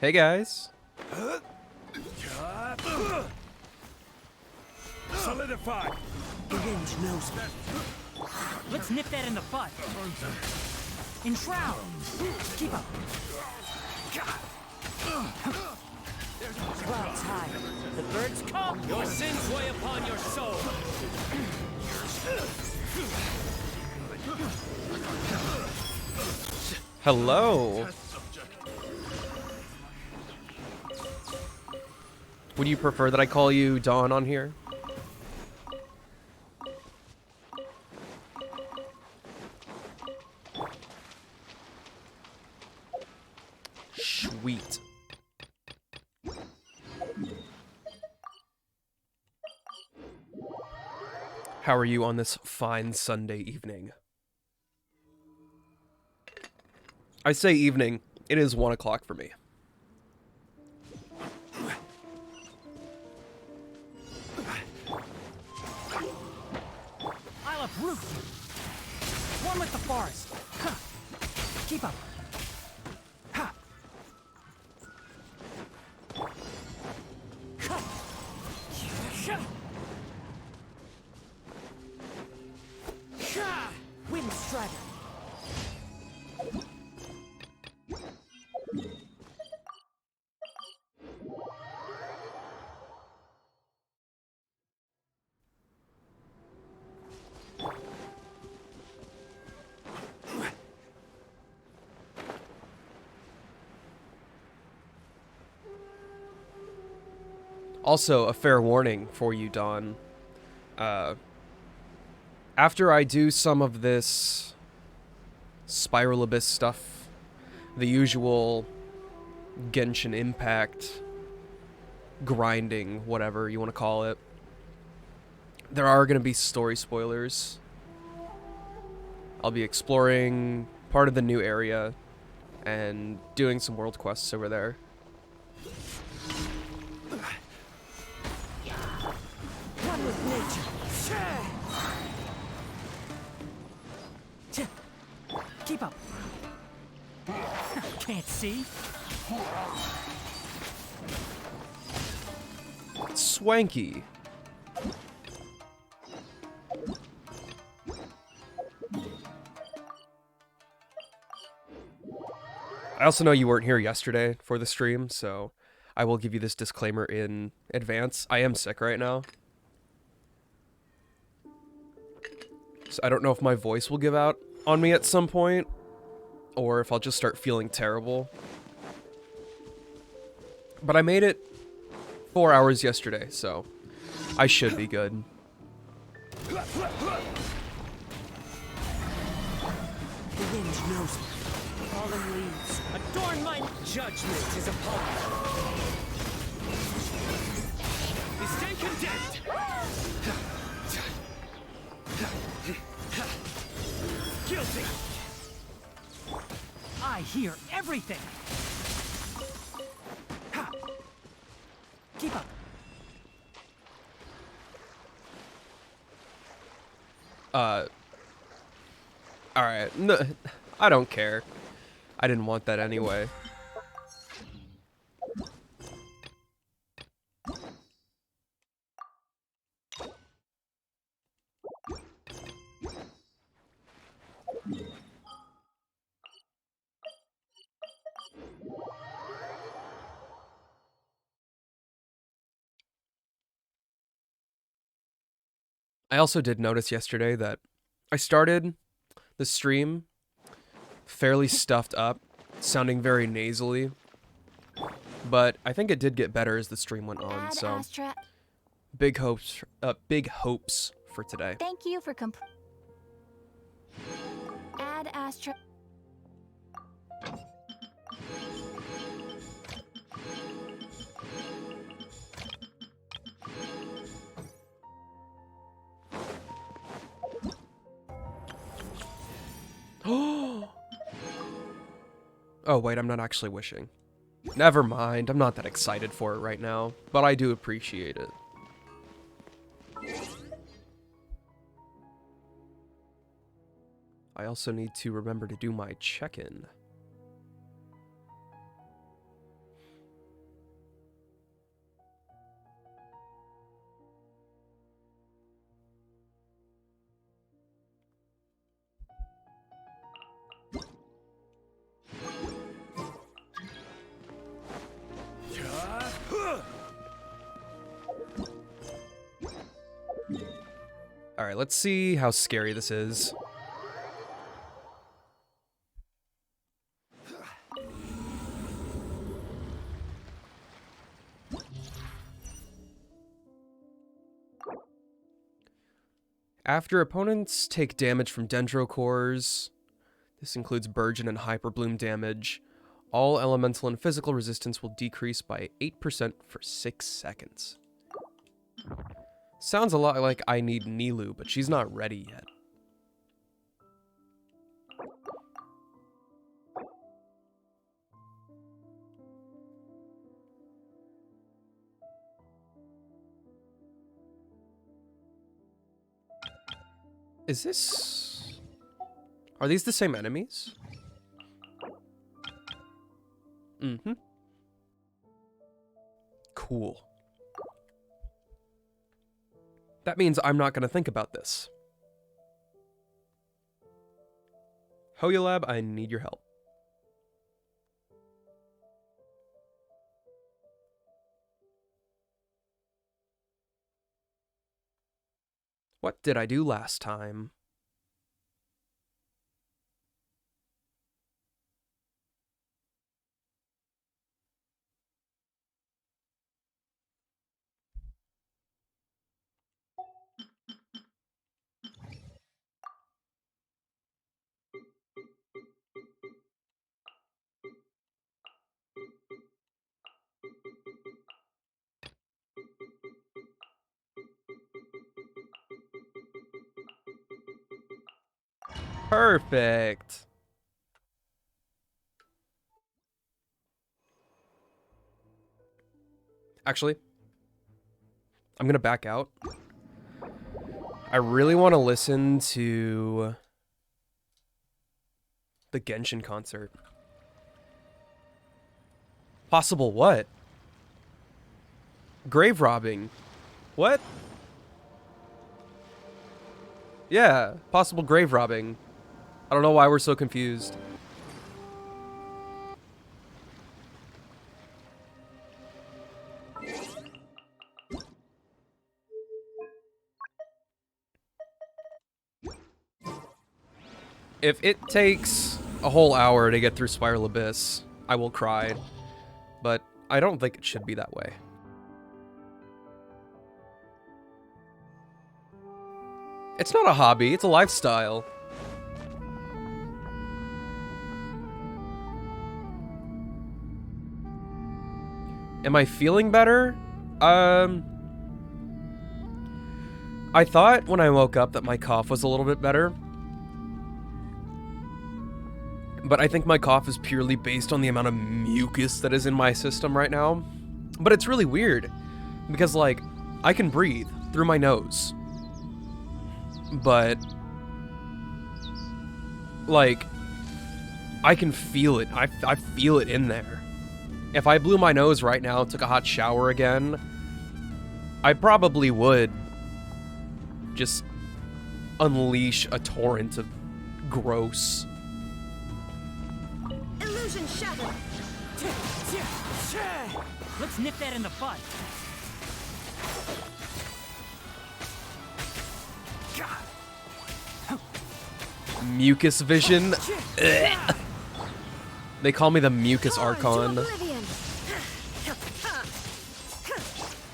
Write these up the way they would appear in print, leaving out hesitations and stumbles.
Hey guys. Solidify. Revenge knows me. Let's nip that in the bud. Enshroud. Keep up. Clouds high. The birds come. Your sins weigh upon your soul. Hello. Would you prefer that I call you Dawn on here? Sweet. How are you on this fine Sunday evening? I say evening, it is 1 o'clock for me. I'll uproot you. One with the forest. Huh. Keep up. Ha. Ha. Sha. Sha. Wind strider. Also, a fair warning for you, Dawn. After I do some of this Spiral Abyss stuff, the usual Genshin Impact, grinding, whatever you want to call it, there are going to be story spoilers. I'll be exploring part of the new area and doing some world quests over there. One with nature. Keep up. Can't see. Swanky. I also know you weren't here yesterday for the stream, so I will give you this disclaimer in advance. I am sick right now. So I don't know if my voice will give out on me at some point, or if I'll just start feeling terrible. But I made it 4 hours yesterday, so I should be good. The wind knows me. Fallen leaves. Adorn my judgment is upon you. They stand condemned. Guilty. I hear everything. Ha. Keep up. Alright. No, I don't care. I didn't want that anyway. I also did notice yesterday that I started the stream fairly stuffed up, sounding very nasally, but I think it did get better as the stream went on, Add so Astra. big hopes for today. Thank you for Add Astra. Oh wait, I'm not actually wishing. Never mind, I'm not that excited for it right now, but I do appreciate it. I also need to remember to do my check-in. Alright, let's see how scary this is. After opponents take damage from Dendrocores, this includes Burgeon and Hyperbloom damage, all elemental and physical resistance will decrease by 8% for 6 seconds. Sounds a lot like I need Nilou, but she's not ready yet. Is this... Are these the same enemies? Mm-hmm. Cool. That means I'm not going to think about this. Hoyolab, I need your help. What did I do last time? Perfect. Actually, I'm gonna back out. I really want to listen to the Genshin concert. Possible what? Grave robbing. What? Yeah, possible grave robbing. I don't know why we're so confused. If it takes a whole hour to get through Spiral Abyss, I will cry. But I don't think it should be that way. It's not a hobby, it's a lifestyle. Am I feeling better? I thought when I woke up that my cough was a little bit better. But I think my cough is purely based on the amount of mucus that is in my system right now. But it's really weird. Because, like, I can breathe through my nose. But, like, I can feel it. I feel it in there. If I blew my nose right now, took a hot shower again, I probably would just unleash a torrent of gross. Illusion shattered. Let's nip that in the bud. Mucus vision. Ugh. They call me the Mucus Archon.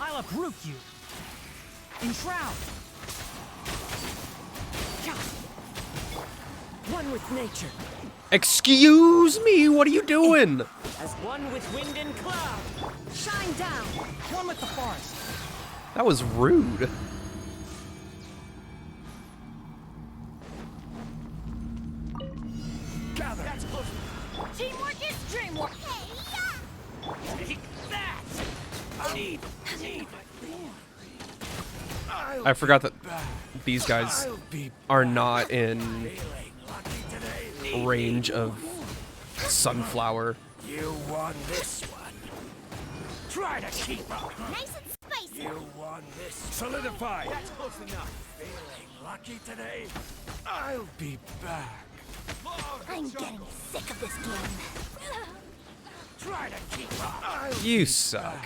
I'll uproot you. Enshroud. One with nature. Excuse me, what are you doing? As one with wind and cloud. Shine down. One with the forest. That was rude. Gather. That's close. Teamwork is dreamwork. Take that. Need. I forgot that these guys are not in range of Sunflower. You won this one. Try to keep up. Nice and spicy. You won this. Solidify. That's close enough. Feeling lucky today? I'll be back. I'm getting sick of this game. Try to keep up. You suck.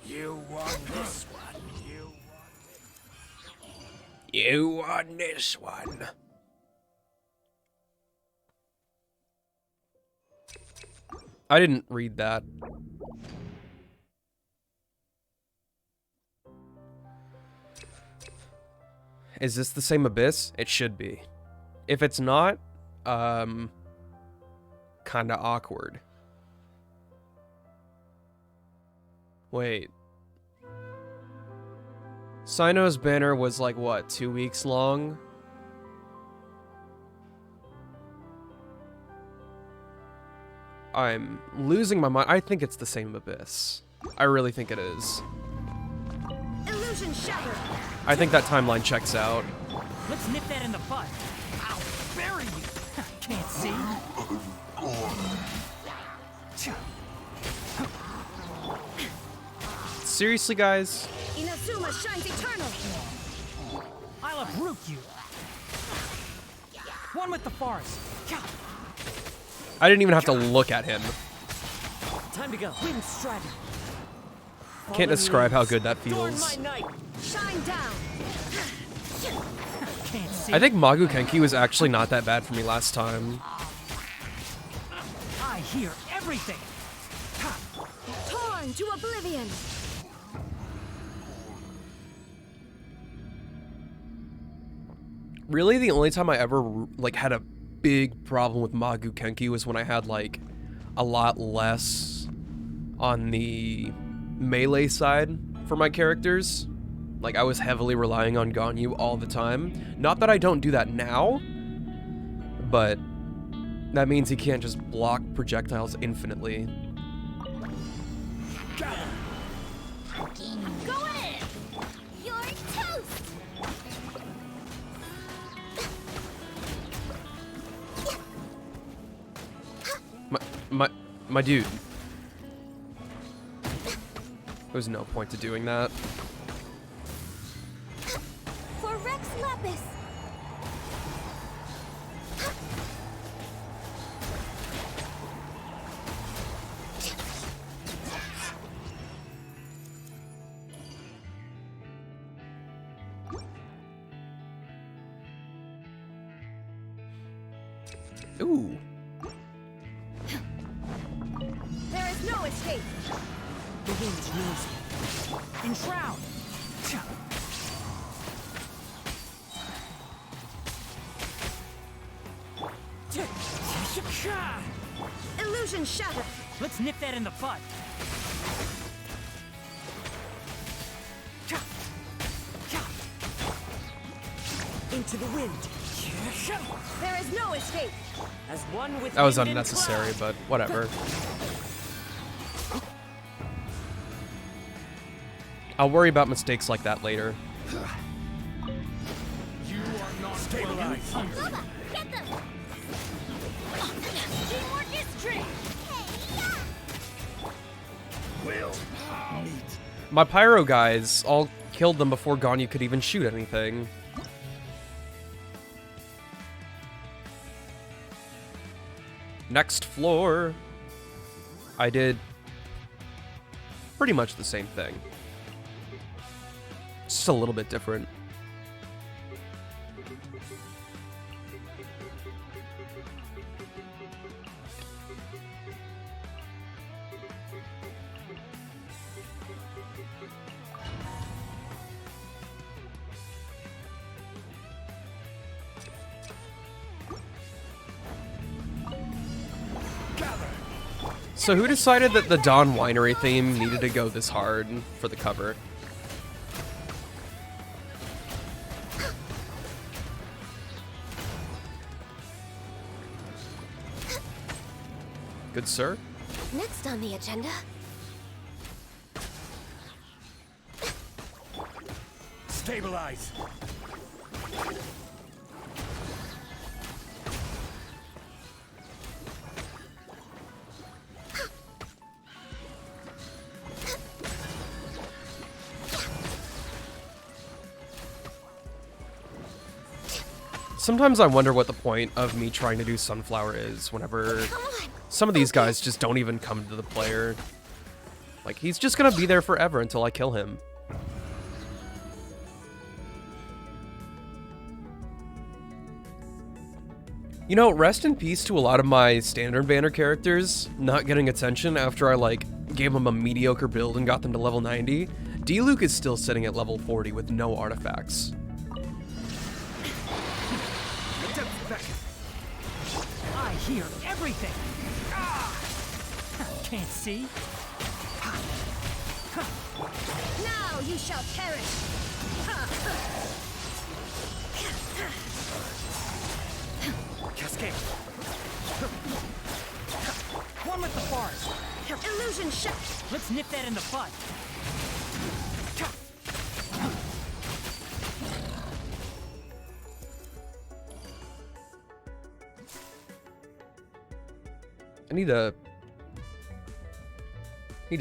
You won this one. You You won this one. I didn't read that. Is this the same abyss? It should be. If it's not, kinda awkward. Wait. Cyno's banner was like, what, 2 weeks long? I'm losing my mind. I think it's the same abyss. I really think it is. Illusion shattered. I think that timeline checks out. Let's nip that in the bud. I'll bury you. Can't see. Seriously, guys? Inazuma shines eternal. I'll uproot you. One with the forest. I didn't even have to look at him. Time to go. Wind strider. Can't describe how good that Adorn feels. my night. Shine down. Can't see. I think Magu Kenki was actually not that bad for me last time. I hear everything. Torn to oblivion. Really, the only time I ever like had a big problem with Magu Kenki was when I had like a lot less on the melee side for my characters. Like I was heavily relying on Ganyu all the time. Not that I don't do that now, but that means he can't just block projectiles infinitely. Go in. You're toast. My dude. There's no point to doing that. For Rex Lapis. Ooh. There is no escape. The wind's nosy. Enshroud. Illusion shattered. Let's nip that in the bud. Into the wind. There is no escape. As one with That was wind and unnecessary, cloud. but whatever. I'll worry about mistakes like that later. Stabilize. Lava, get them. Teamwork is strength. Will meet. My pyro guys all killed them before Ganyu could even shoot anything. Next floor. I did pretty much the same thing. Just a little bit different. So who decided that the Dawn Winery theme needed to go this hard for the cover? Good sir? Next on the agenda. Stabilize. Sometimes I wonder what the point of me trying to do Sunflower is whenever Come on. some of these guys just don't even come to the player. Like, he's just gonna be there forever until I kill him. You know, rest in peace to a lot of my standard banner characters not getting attention after I, like, gave them a mediocre build and got them to level 90. D-Luke is still sitting at level 40 with no artifacts. I hear everything. Can't see. Now you shall perish. Cascade. One with the forest. Illusion shot. Let's nip that in the bud. I need to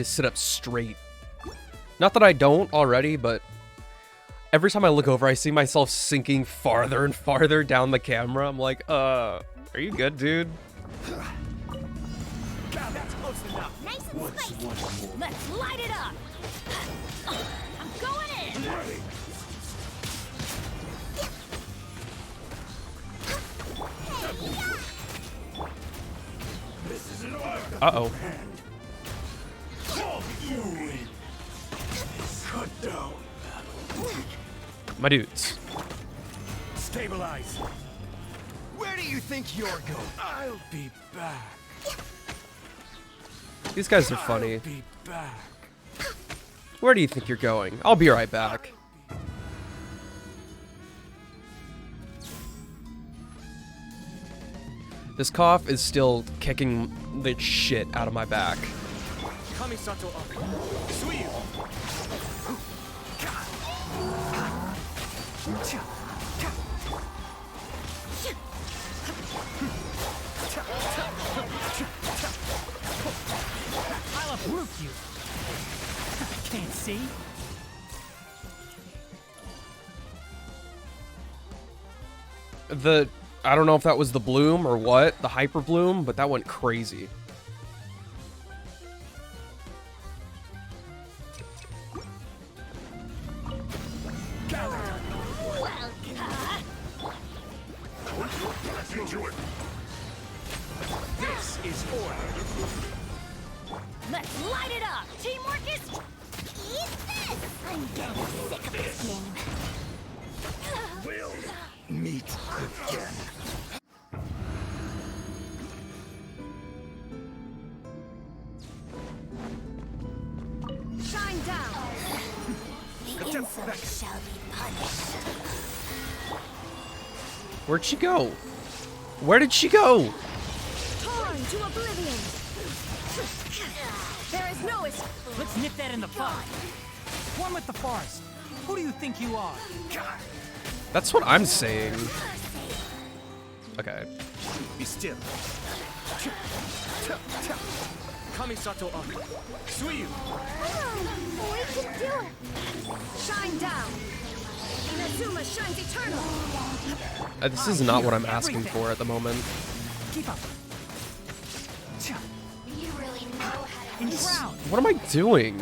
sit up straight. Not that I don't already, but every time I look over, I see myself sinking farther and farther down the camera. I'm like, are you good, dude? That's close enough. Nice and spicy. Let's light it up. I'm going in. Ready. This isn't over. Uh-oh. You win. Cut down. My dudes. Stabilize. Where do you think you're going? I'll be back. These guys are funny. I'll be back. Where do you think you're going? I'll be right back. This cough is still kicking the shit out of my back. Kamisato up. Suiyu. I'll uproot you. Can't see. I don't know if that was the bloom or what, the hyper bloom, but that went crazy. This is order. Let's light it up. Teamwork is. Eat this. I'm getting sick of this game. We'll meet again. Shine down. The insolent shall be punished. Where'd she go? Where did she go? Torn to oblivion. There is no escape. Let's nip that in the bud. One with the forest. Who do you think you are? That's what I'm saying. Okay. Be still. Kamisato up. Suiyu. We can do it. Shine down. Inazuma shines eternal. This is not what I'm asking for at the moment. Keep up. You really know how to. In ground. What am I doing?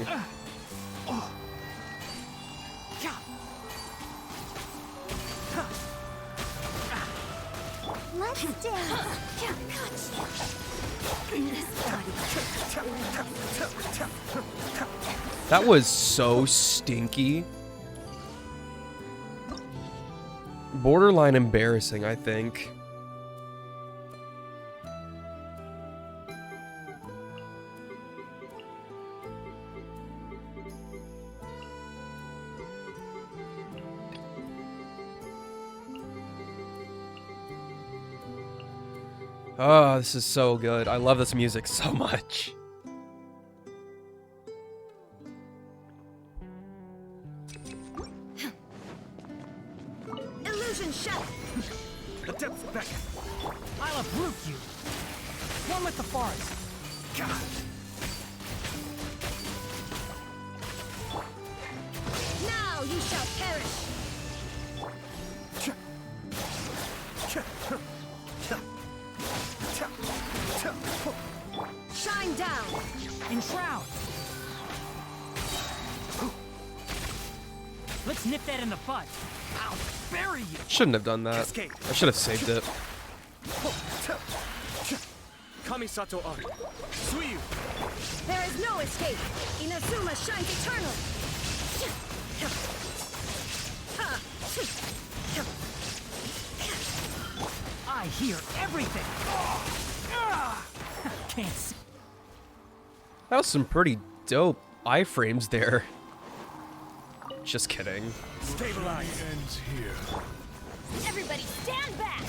Let's dance. That was so stinky. Borderline embarrassing, I think. Oh, this is so good. I love this music so much. Illusion shot. The depths beckon. I'll uproot you. One with the forest. Now you shall perish. Shine down. In shroud. Let's nip that in the bud. I'll bury you. Shouldn't have done that. I should have saved it. Kamisato Ari. Suiyu. There is no escape. Inazuma shines eternal. I hear everything. Can't see. That was some pretty dope iframes there. Just kidding. Stabilize. Ends here. Everybody stand back.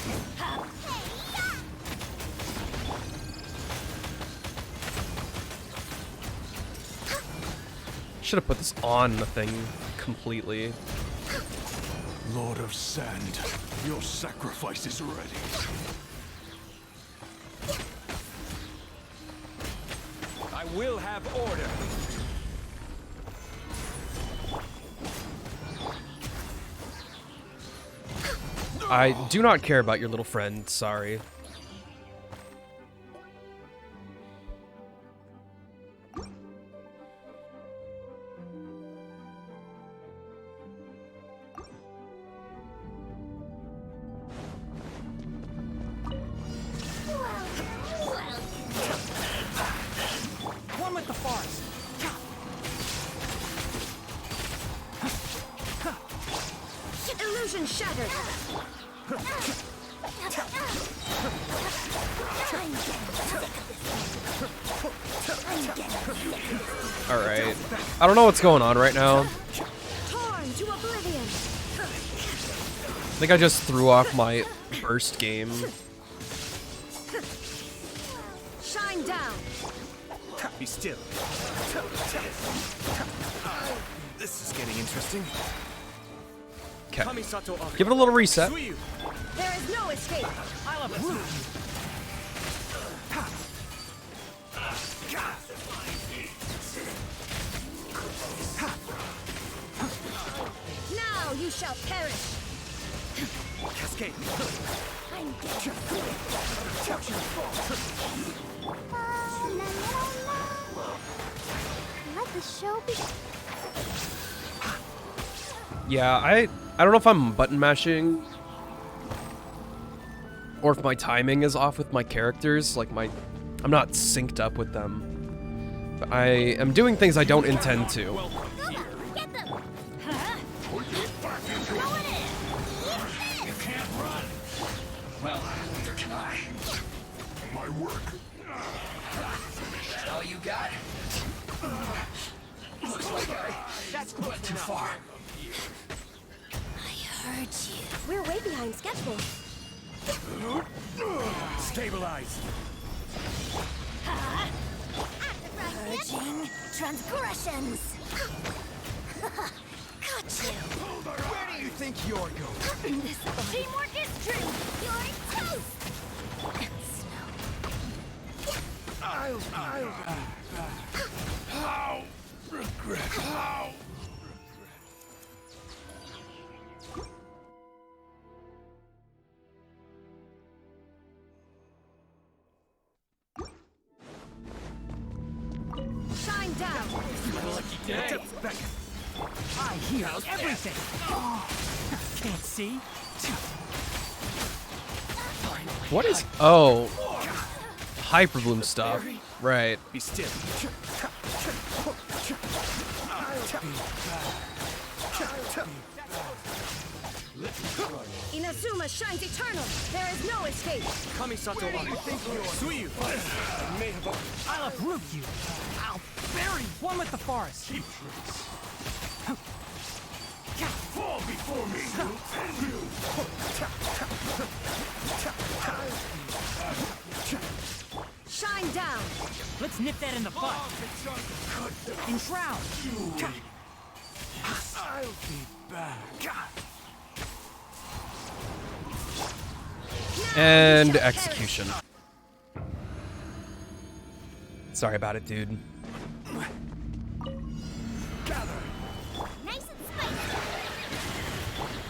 Should have put this on the thing completely. Lord of Sand, your sacrifice is ready. I will have order. I do not care about your little friend, sorry. One with the forest. Illusion shattered. Alright. I don't know what's going on right now. Torn to oblivion. I think I just threw off my first game. Shine down. Be still. This is getting interesting. Okay. Kamisato Ari. Give it a little reset. Suiyu. There is no escape. I'll approve Now you shall perish. Cascade. I'm dead. Let the show begin. Yeah, I don't know if I'm button mashing or if my timing is off with my characters, like I'm not synced up with them. But I am doing things I don't intend to. Get them. Huh? Throw it in. Eat this. Can't run. Well, neither can I. My work. All you got? Looks like That's went too far. I heard you. We're way behind schedule. Stabilize. Purging transgressions. Got you. Where do you think you're going? Teamwork is true. You're toast. How regret. How. Shine down. I hear everything. Can't see. What is... Oh. Hyperbloom stuff. Right. Be still. Inazuma shines eternal. There is no escape. Kamisato Ari. Suiyu. I'll uproot you. I'll bury one with the forest. Fall before me, and you. Shine down. Let's nip that in the bud. Enshroud. I'll be back. And execution. Sorry about it, dude. Gather. Nice and spicy.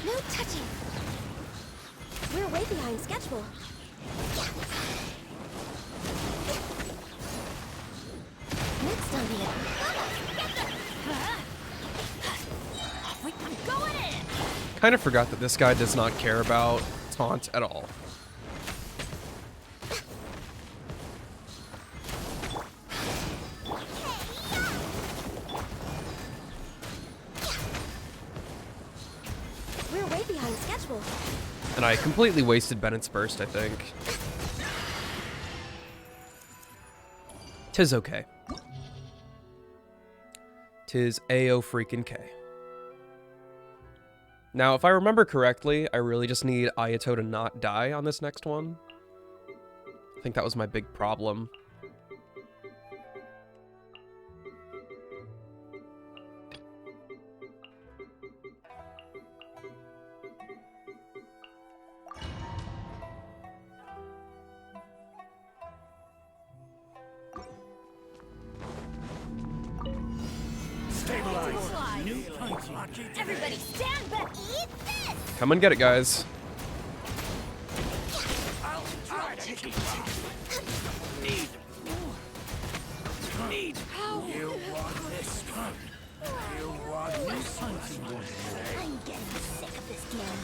No touching. We're way behind schedule. Next on the I'm going in. Kind of forgot that this guy does not care about taunt at all. And I completely wasted Bennett's Burst, I think. Tis okay. Tis A-O freaking K. Now, if I remember correctly, I really just need Ayato to not die on this next one. I think that was my big problem. Everybody stand back. Eat this. Come and get it, guys. Need. You want this? You want this? I'm getting sick of this game.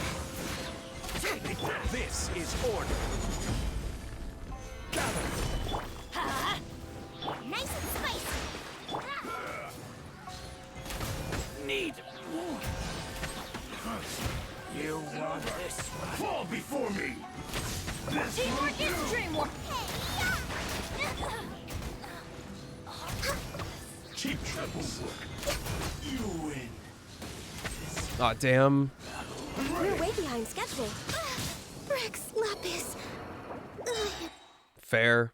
This is order. Gather. Nice and spicy. Need. You want this? Fall before me. Teamwork is dreamwork. Cheap troubles. You win. Aw, damn. We're way behind schedule. Rex, Lapis. Fair.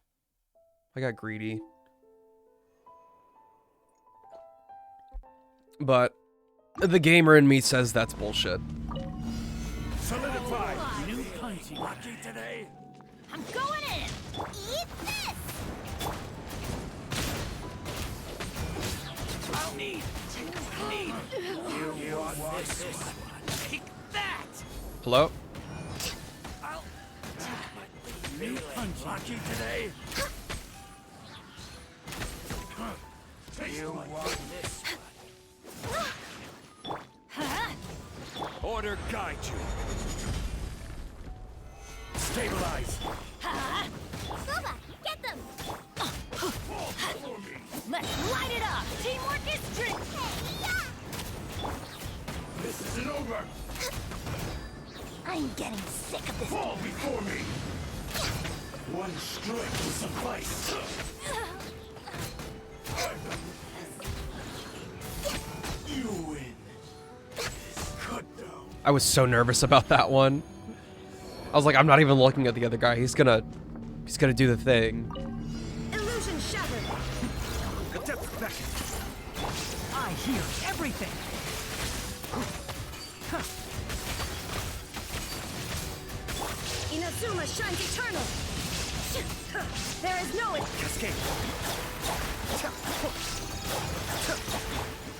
I got greedy. But the gamer in me says that's bullshit. Solidify. New punching. Lucky today. I'm going in. Eat this. I'll need. You want this? Take that. Hello? I'll. New punch. Lucky today. You want this? Order guide you. Stabilize. Silva, get them. Let's light it up. Teamwork is dream. This isn't over. I'm getting sick of this. Fall before me. One strike will suffice. You win. Good though. I was so nervous about that one. I was like, I'm not even looking at the other guy. He's gonna do the thing. Illusion shattered. Adept back. I hear everything. Inazuma shines eternal. There is no Cascade.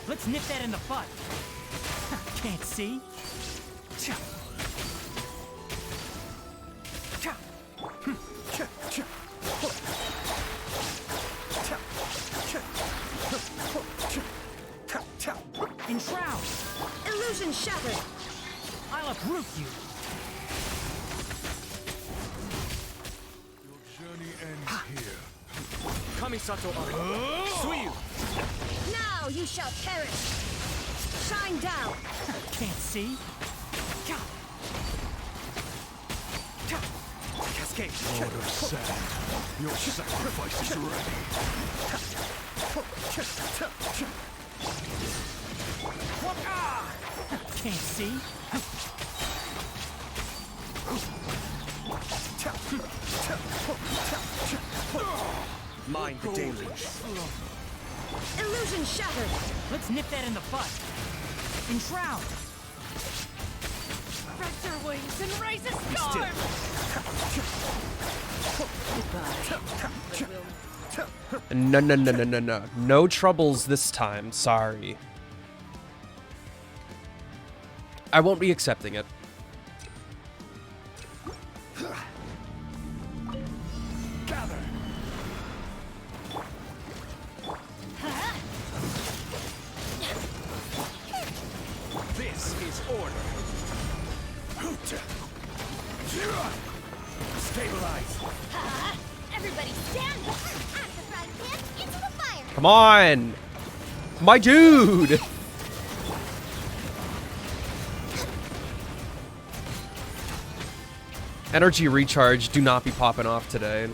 Let's nip that in the butt. Can't see. Enshroud. illusion shattered. I'll uproot you. Your journey ends here. Kamisato Suyu. Now you shall perish. Shine down. Can't see. Cascade. Lord of Sand, your sacrifice is ready. Can't see. Mind the deluge. Illusion shattered. Let's nip that in the butt. Enshroud. Spread your wings and raise a storm. No, no, no, no, no, no. No troubles this time. Sorry. I won't be accepting it. Gather. This is order. Stabilize. Everybody stand back. At the frying pan, into the fire. Come on! My dude! Energy recharge do not be popping off today.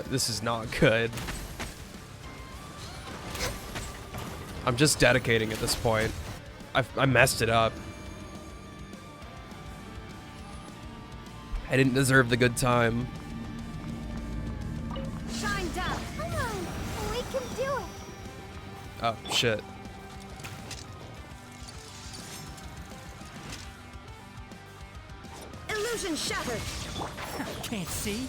This is not good. I'm just dedicating at this point. I messed it up. I didn't deserve the good time. Shine down. Come on, we can do it. Oh, shit. Illusion shattered. Can't see.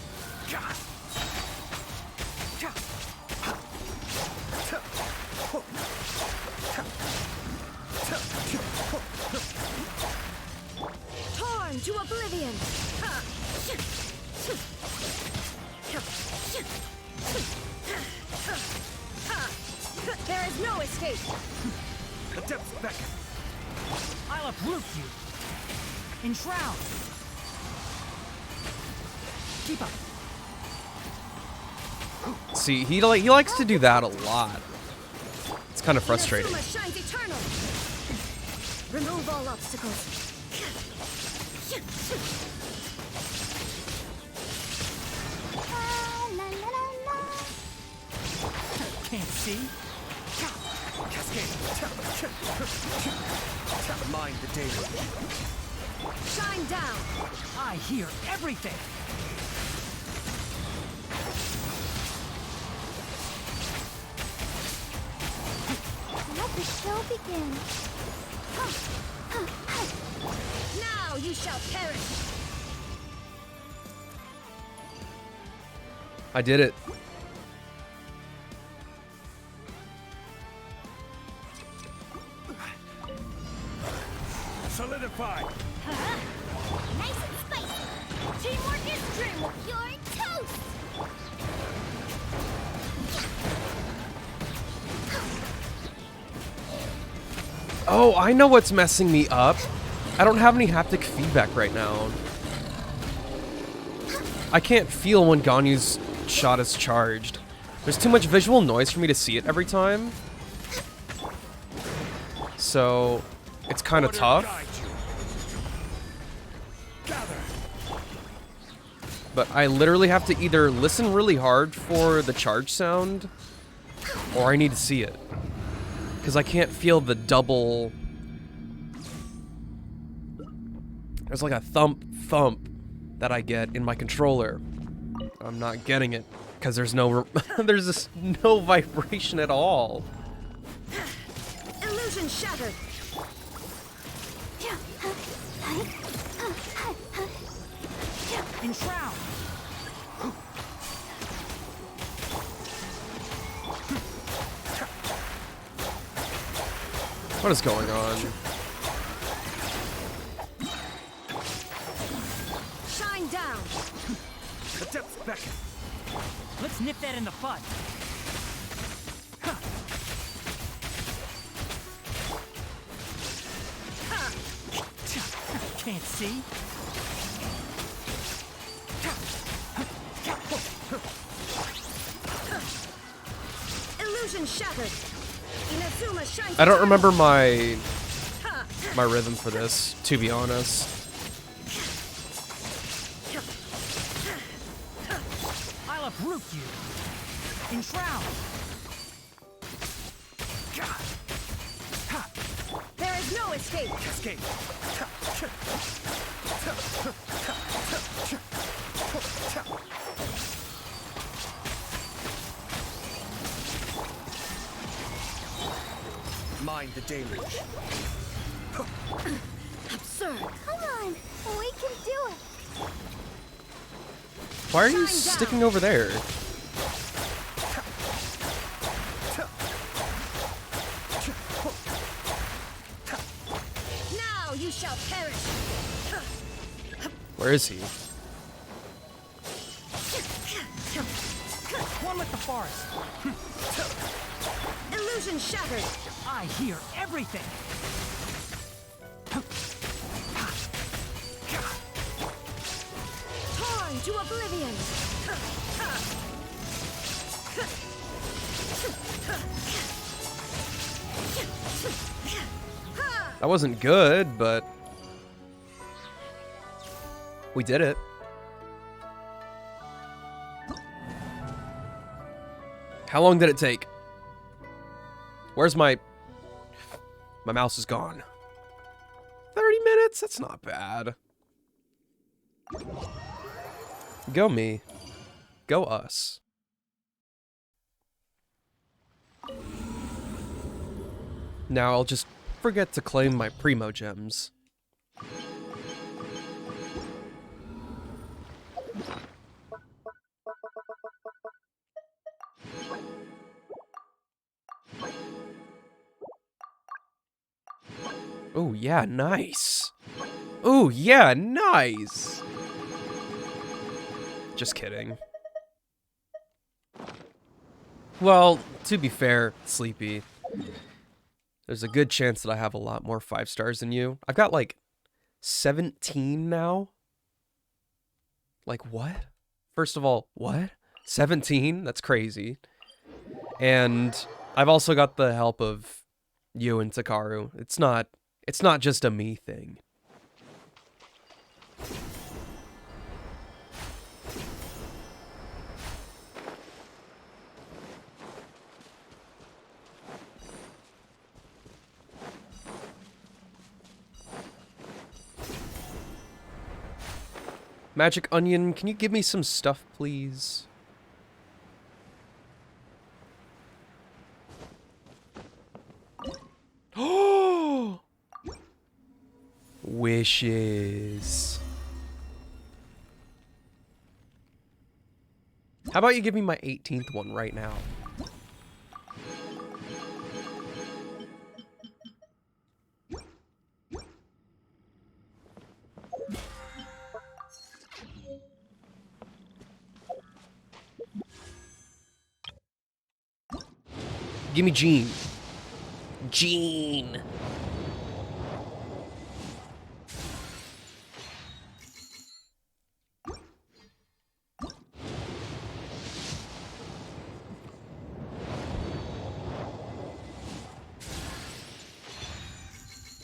Torn to oblivion. There is no escape. The depths beckon. I'll uproot you. Enshroud. Keep up. See, he likes to do that a lot. It's kind of frustrating. Inazuma shines eternal. Remove all obstacles. Can't see. Mind the daily. Shine down. I hear everything. Let the show begin. Now you shall perish. I did it. Solidify. Nice and spicy. Teamwork is trim. You're toast. Oh, I know what's messing me up. I don't have any haptic feedback right now. I can't feel when Ganyu's shot is charged. There's too much visual noise for me to see it every time. So, it's kind of Order tough. guide you. Gather. But I literally have to either listen really hard for the charge sound, or I need to see it. Because I can't feel the double... There's like a thump that I get in my controller. I'm not getting it because there's no there's just no vibration at all. Illusion shattered. Enshroud. What is going on? Shine down. The depths beckon. Let's nip that in the bud. Can't see. Illusion shattered. Inazuma shines. I don't remember my rhythm for this, to be honest. I'll uproot you. Enshroud. There is no escape. Escape. Mind the deluge. Absurd. Come on, we can do it. Why are you Shine down. sticking over there? Now you shall perish. Where is he? One with the forest. Illusion shattered. I hear everything. Torn into oblivion. That wasn't good, but we did it. How long did it take? Where's my mouse is gone. 30 minutes? That's not bad. Go me. Go us. Now I'll just forget to claim my Primo Gems. Oh, yeah, nice. Oh, yeah, nice. Just kidding. Well, to be fair, Sleepy, there's a good chance that I have a lot more 5 stars than you. I've got like 17 now. Like, what? First of all, what? 17? That's crazy. And I've also got the help of you and Takaru. It's not just a me thing. Magic Onion, can you give me some stuff, please? Oh! Wishes. How about you give me my 18th one right now? Give me Jean. Jean.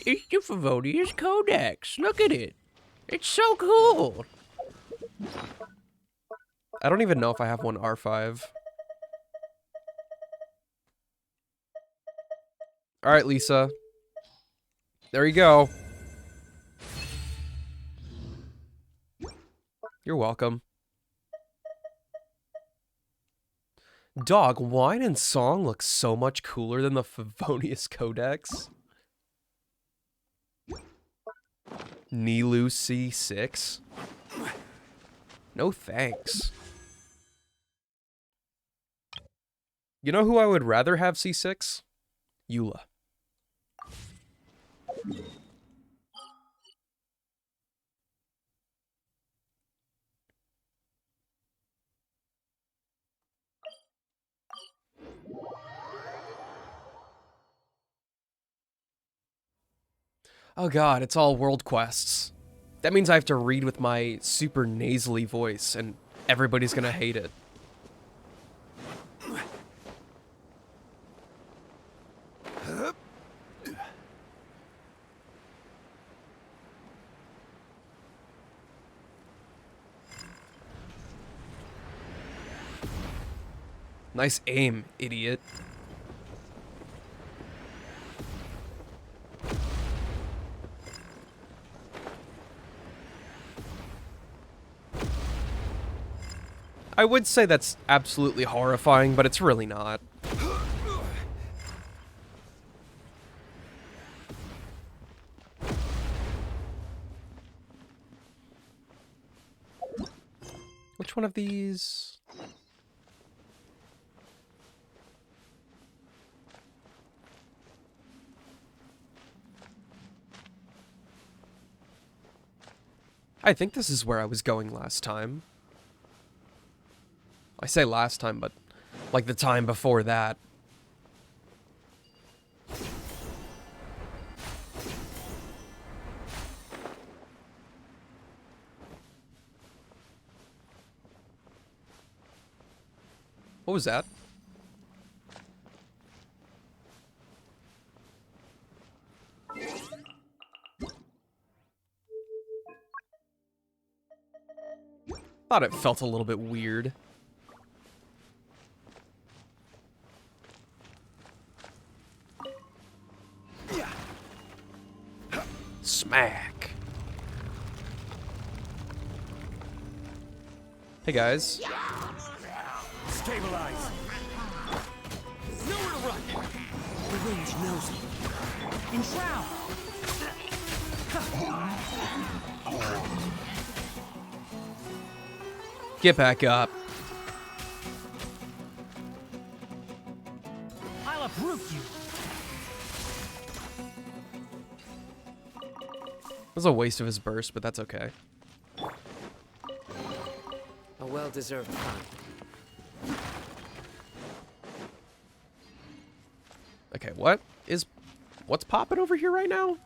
It's the Favonius Codex. Look at it. It's so cool. I don't even know if I have one R5. All right, Lisa. There you go. You're welcome. Dog, Wine and Song looks so much cooler than the Favonius Codex. Nilou C6? No thanks. You know who I would rather have C6? Eula. Oh god, it's all world quests. That means I have to read with my super nasally voice, and everybody's gonna hate it. Nice aim, idiot. I would say that's absolutely horrifying, but it's really not. Which one of these? I think this is where I was going last time. I say last time, but like the time before that. What was that? Thought it felt a little bit weird. Smack. Hey guys. Stabilize. Nowhere to run. The range knows me. Enshroud. Get back up. I'll uproot you. It was a waste of his burst, but that's okay. A well-deserved pun. Okay, what's popping over here right now?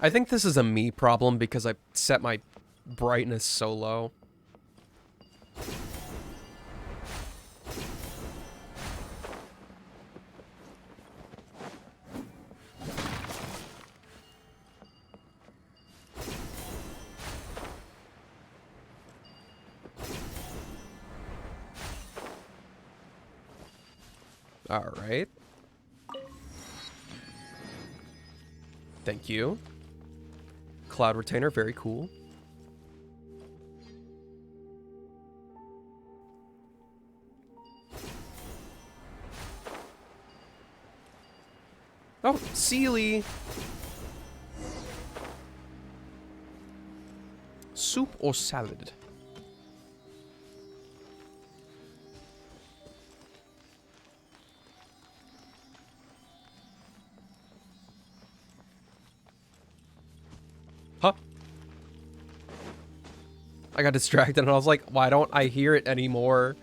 I think this is a me problem because I set my brightness so low. All right. Thank you. Cloud Retainer, very cool. Oh, Sealy. Soup or salad? Huh? I got distracted and I was like, why don't I hear it anymore?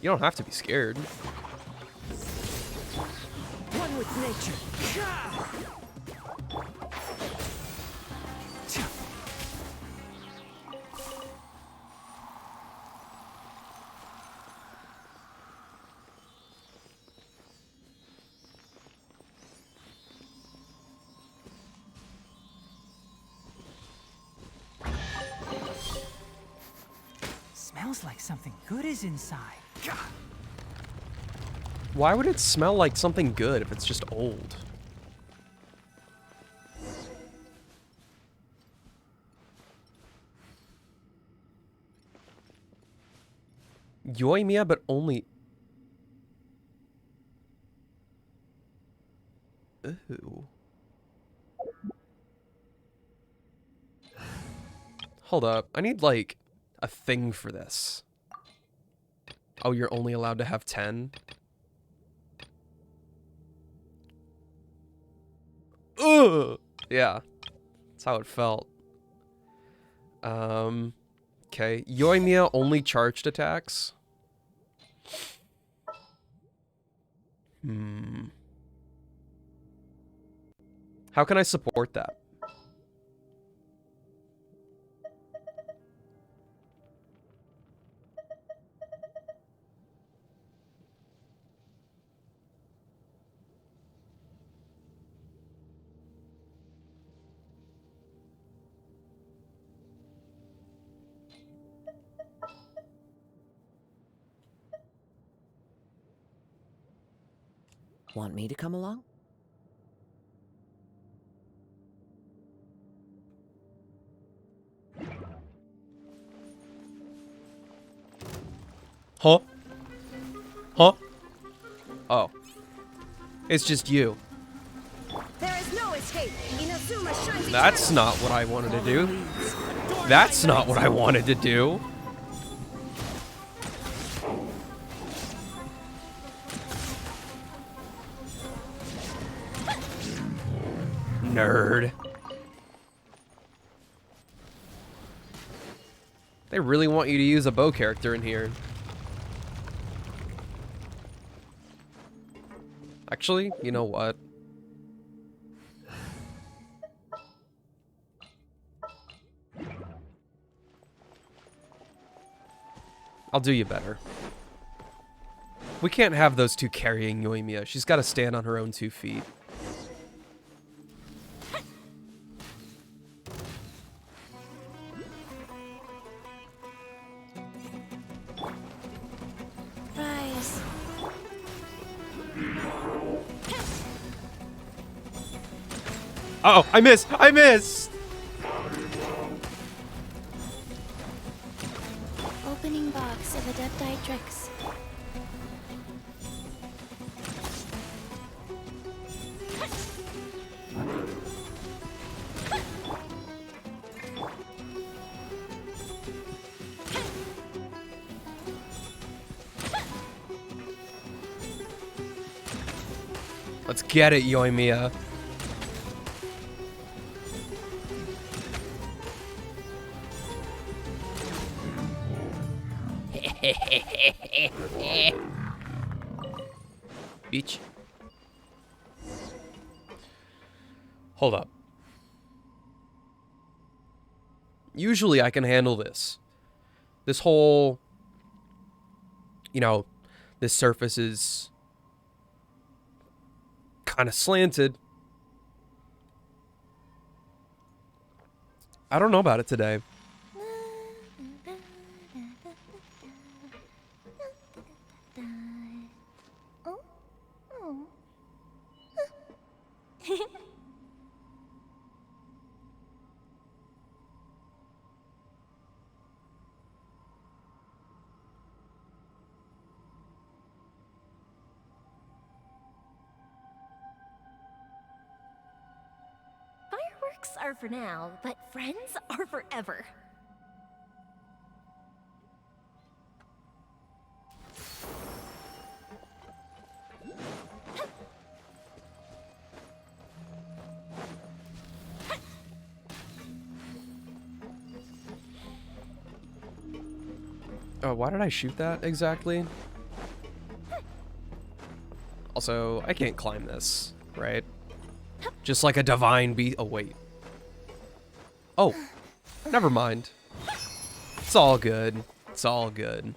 You don't have to be scared. One with nature. Smells like something good is inside. Why would it smell like something good if it's just old? Yoimiya, but only... Ooh. Hold up. I need, like, a thing for this. Oh, you're only allowed to have 10? Ugh! Yeah. That's how it felt. Okay. Yoimiya only charged attacks. How can I support that? Want me to come along? Huh? Huh? Oh. It's just you. There is no escape. Inazuma shines That's not what I wanted to do. That's not what I wanted to do. Nerd. They really want you to use a bow character in here. Actually, you know what? I'll do you better. We can't have those two carrying Yoimiya. She's got to stand on her own 2 feet. Rise. Uh oh, I missed! I missed! Opening box of Adeptitrix. Let's get it, Yoimiya. Beach. Hold up. Usually I can handle this. This whole, you know, this surface is kind of slanted. I don't know about it today. Fireworks are for now, but friends are forever. Oh, why did I shoot that exactly? Also, I can't climb this, right? Just like a divine beast. Oh, wait. Oh, never mind. It's all good. It's all good.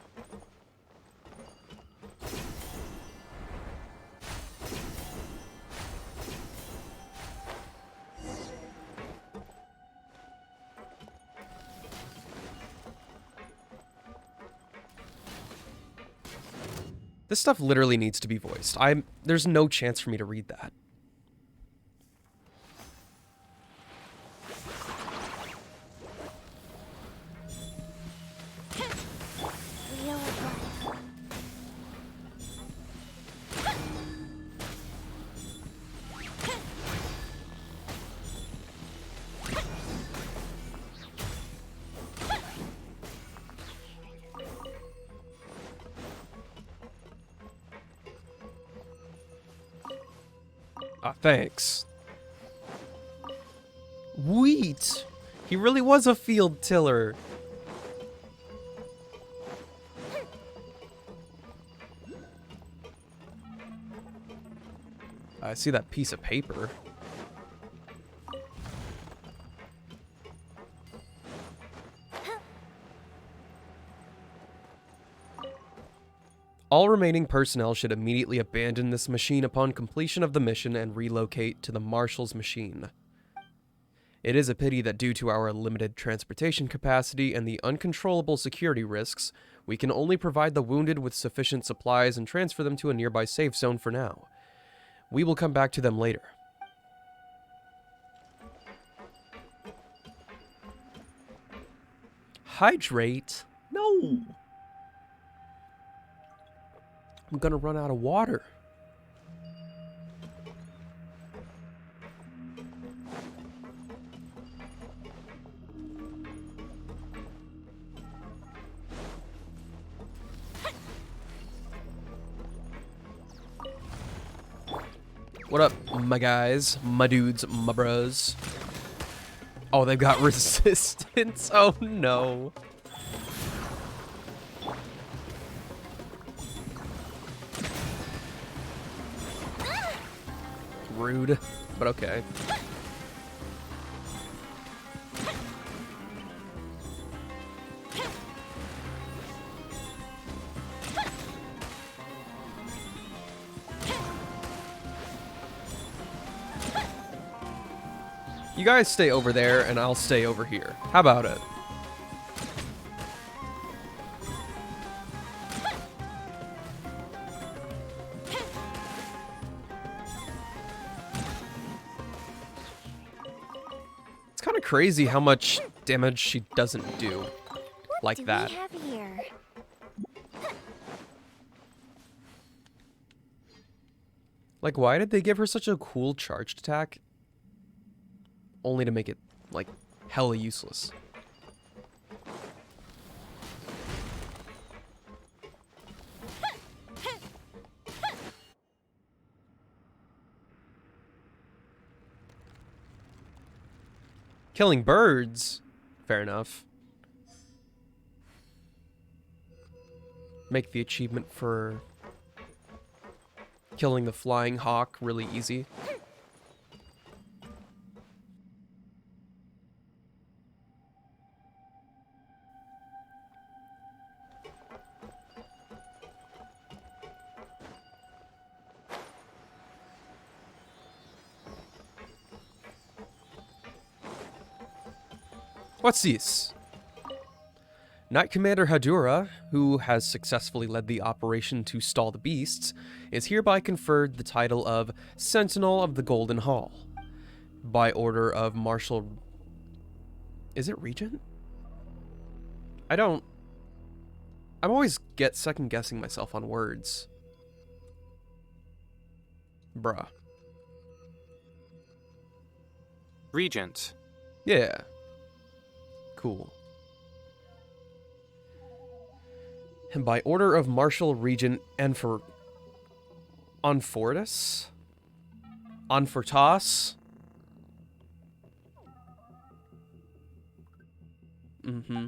This stuff literally needs to be voiced. There's no chance for me to read that. Thanks. Wheat! He really was a field tiller. I see that piece of paper. All remaining personnel should immediately abandon this machine upon completion of the mission and relocate to the Marshal's machine. It is a pity that due to our limited transportation capacity and the uncontrollable security risks, we can only provide the wounded with sufficient supplies and transfer them to a nearby safe zone for now. We will come back to them later. Hydrate? No! I'm gonna run out of water. What up, my guys, my dudes, my bros? Oh, they've got resistance. Oh no. rude, but okay. You guys stay over there, and I'll stay over here. How about it? It's kind of crazy how much damage she doesn't do like that. What do we have here? Like, why did they give her such a cool charged attack? Only to make it, like, hella useless. Killing birds? Fair enough. Make the achievement for killing the flying hawk really easy. What's this? Knight Commander Hadura, who has successfully led the operation to stall the beasts, is hereby conferred the title of Sentinel of the Golden Hall by order of Marshal... Is it Regent? I'm always second-guessing myself on words. Bruh. Regent. Yeah. Cool. And by order of Marshal Regent Anfortas? Mm-hmm.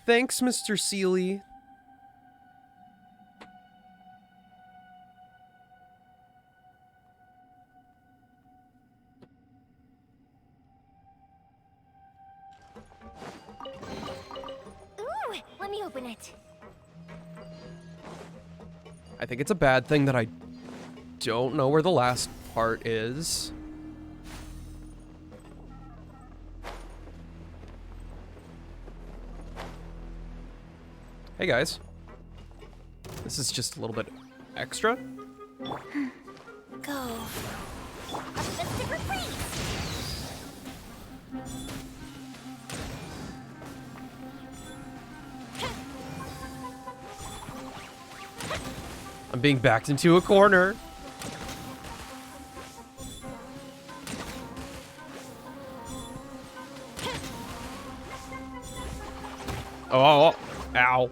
Thanks, Mr. Seeley. Ooh, let me open it. I think it's a bad thing that I don't know where the last part is. Hey guys. This is just a little bit extra. Go. A festive reprise. I'm being backed into a corner. Oh, ow.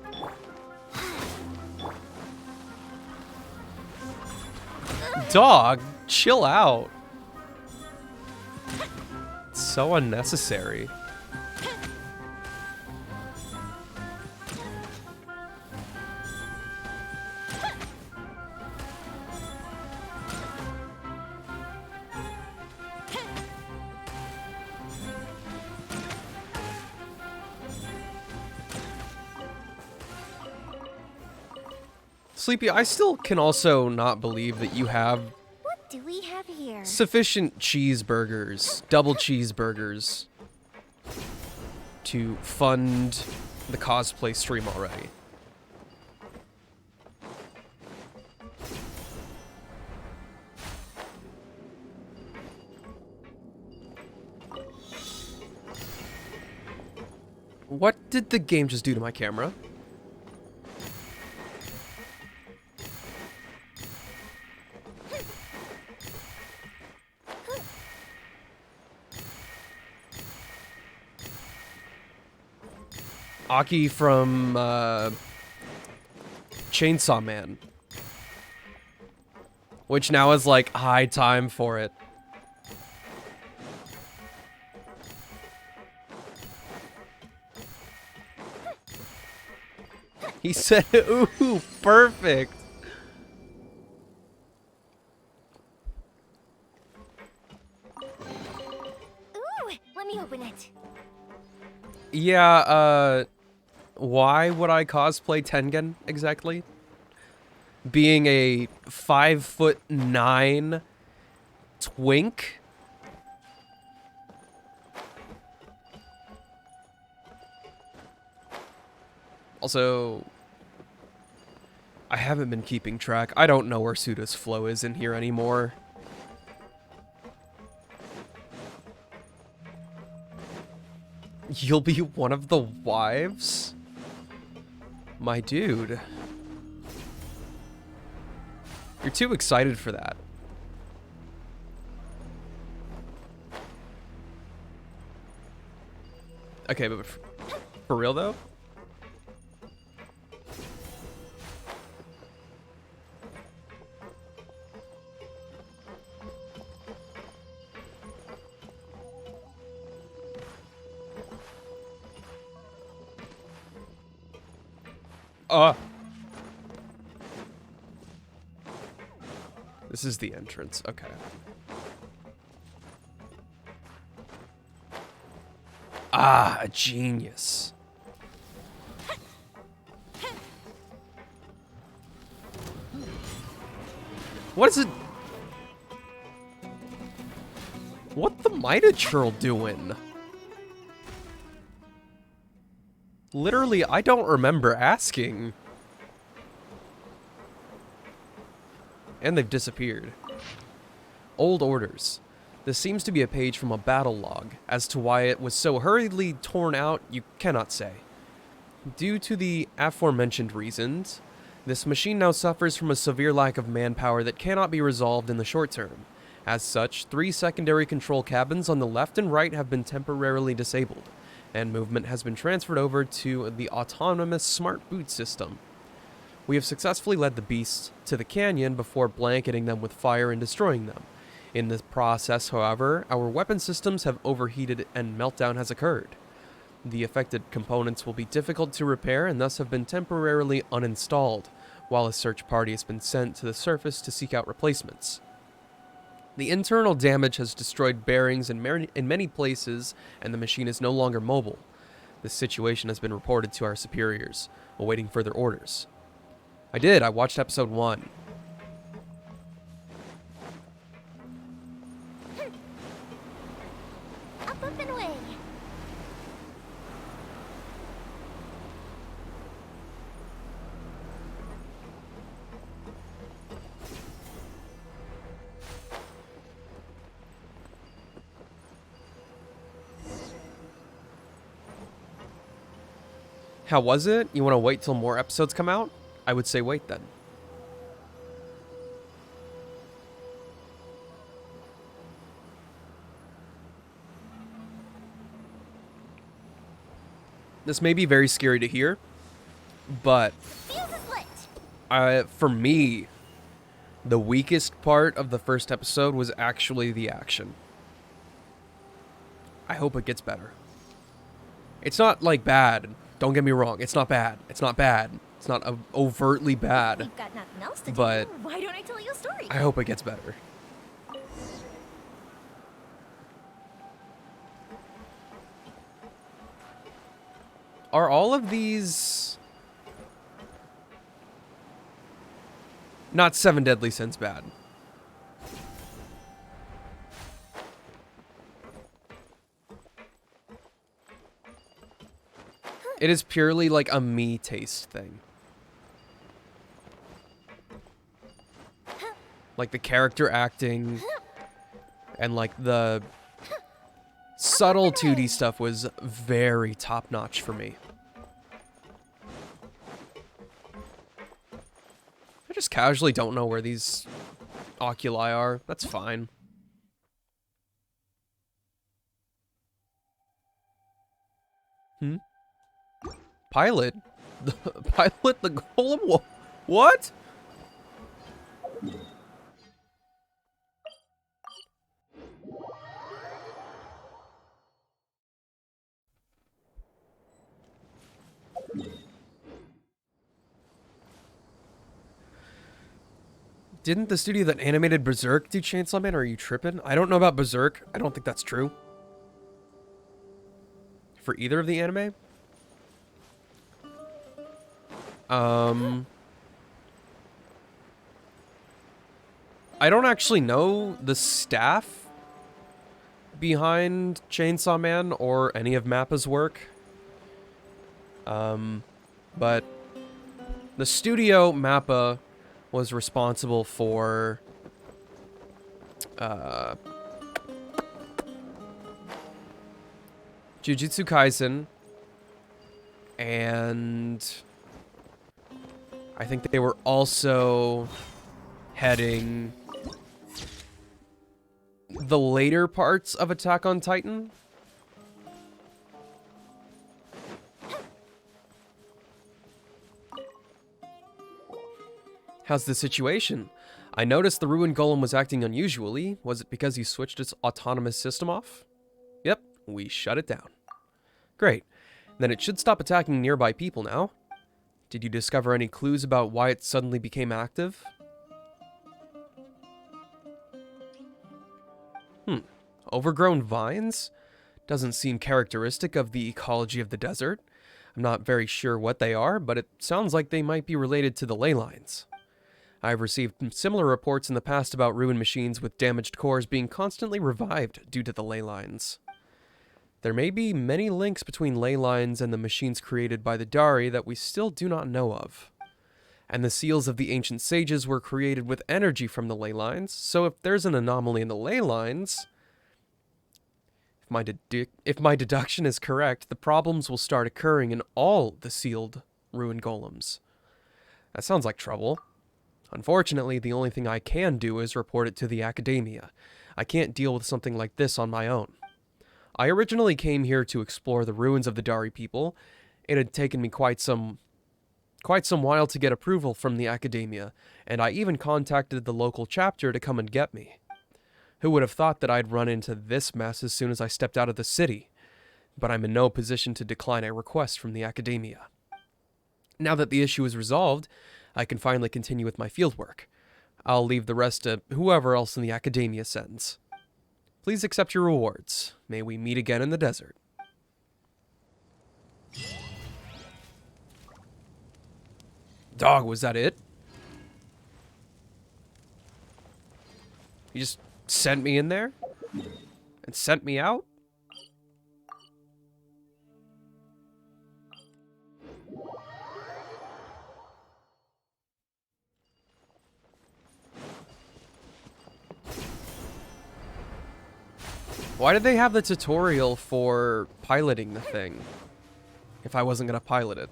Dog, chill out. It's so unnecessary. Sleepy, I still can also not believe that you have What do we have here? sufficient cheeseburgers, double cheeseburgers, to fund the cosplay stream already. What did the game just do to my camera? Aki from Chainsaw Man. Which now is like high time for it. He said, ooh, perfect. Ooh, let me open it. Yeah, why would I cosplay Tengen exactly? Being a 5'9" twink? Also, I haven't been keeping track. I don't know where Suda's flow is in here anymore. You'll be one of the wives? My dude. You're too excited for that. Okay, but for real though? This is the entrance. Okay. Ah, a genius. What is it? What the Mida Churl doing? Literally, I don't remember asking. And they've disappeared. Old orders. This seems to be a page from a battle log. As to why it was so hurriedly torn out, you cannot say. Due to the aforementioned reasons, this machine now suffers from a severe lack of manpower that cannot be resolved in the short term. As such, 3 secondary control cabins on the left and right have been temporarily disabled, and movement has been transferred over to the autonomous smart boot system. We have successfully led the beasts to the canyon before blanketing them with fire and destroying them. In this process, however, our weapon systems have overheated and meltdown has occurred. The affected components will be difficult to repair and thus have been temporarily uninstalled, while a search party has been sent to the surface to seek out replacements. The internal damage has destroyed bearings in many places, and the machine is no longer mobile. This situation has been reported to our superiors, awaiting further orders. I watched episode 1. Up and away. How was it? You want to wait till more episodes come out? I would say wait then. This may be very scary to hear, but Fuse is lit. for me, the weakest part of the first episode was actually the action. I hope it gets better. It's not like bad. Don't get me wrong. It's not bad. It's not bad. It's not overtly bad. You've got nothing else to But do. Why don't I tell you a story? I hope it gets better. Are all of these not 7 Deadly Sins bad? It is purely like a me taste thing. Like the character acting and like the subtle 2D stuff was very top-notch for me. I just casually don't know where these oculi are. That's fine. Pilot? Pilot the golem? What? Didn't the studio that animated Berserk do Chainsaw Man, or are you tripping? I don't know about Berserk. I don't think that's true. For either of the anime? I don't actually know the staff behind Chainsaw Man or any of Mappa's work. But the studio Mappa was responsible for Jujutsu Kaisen, and I think they were also heading the later parts of Attack on Titan. How's the situation? I noticed the Ruined Golem was acting unusually. Was it because you switched its autonomous system off? Yep, we shut it down. Great. Then it should stop attacking nearby people now. Did you discover any clues about why it suddenly became active? Overgrown vines? Doesn't seem characteristic of the ecology of the desert. I'm not very sure what they are, but it sounds like they might be related to the ley lines. I've received similar reports in the past about ruined machines with damaged cores being constantly revived due to the ley lines. There may be many links between ley lines and the machines created by the Dari that we still do not know of. And the seals of the ancient sages were created with energy from the ley lines, so if there's an anomaly in the ley lines, if my deduction is correct, the problems will start occurring in all the sealed ruined golems. That sounds like trouble. Unfortunately, the only thing I can do is report it to the academia. I can't deal with something like this on my own. I originally came here to explore the ruins of the Dari people. It had taken me quite some while to get approval from the academia, and I even contacted the local chapter to come and get me. Who would have thought that I'd run into this mess as soon as I stepped out of the city? But I'm in no position to decline a request from the academia. Now that the issue is resolved, I can finally continue with my fieldwork. I'll leave the rest to whoever else in the academia sends. Please accept your rewards. May we meet again in the desert. Dog, was that it? You just sent me in there? And sent me out? Why did they have the tutorial for piloting the thing if I wasn't going to pilot it?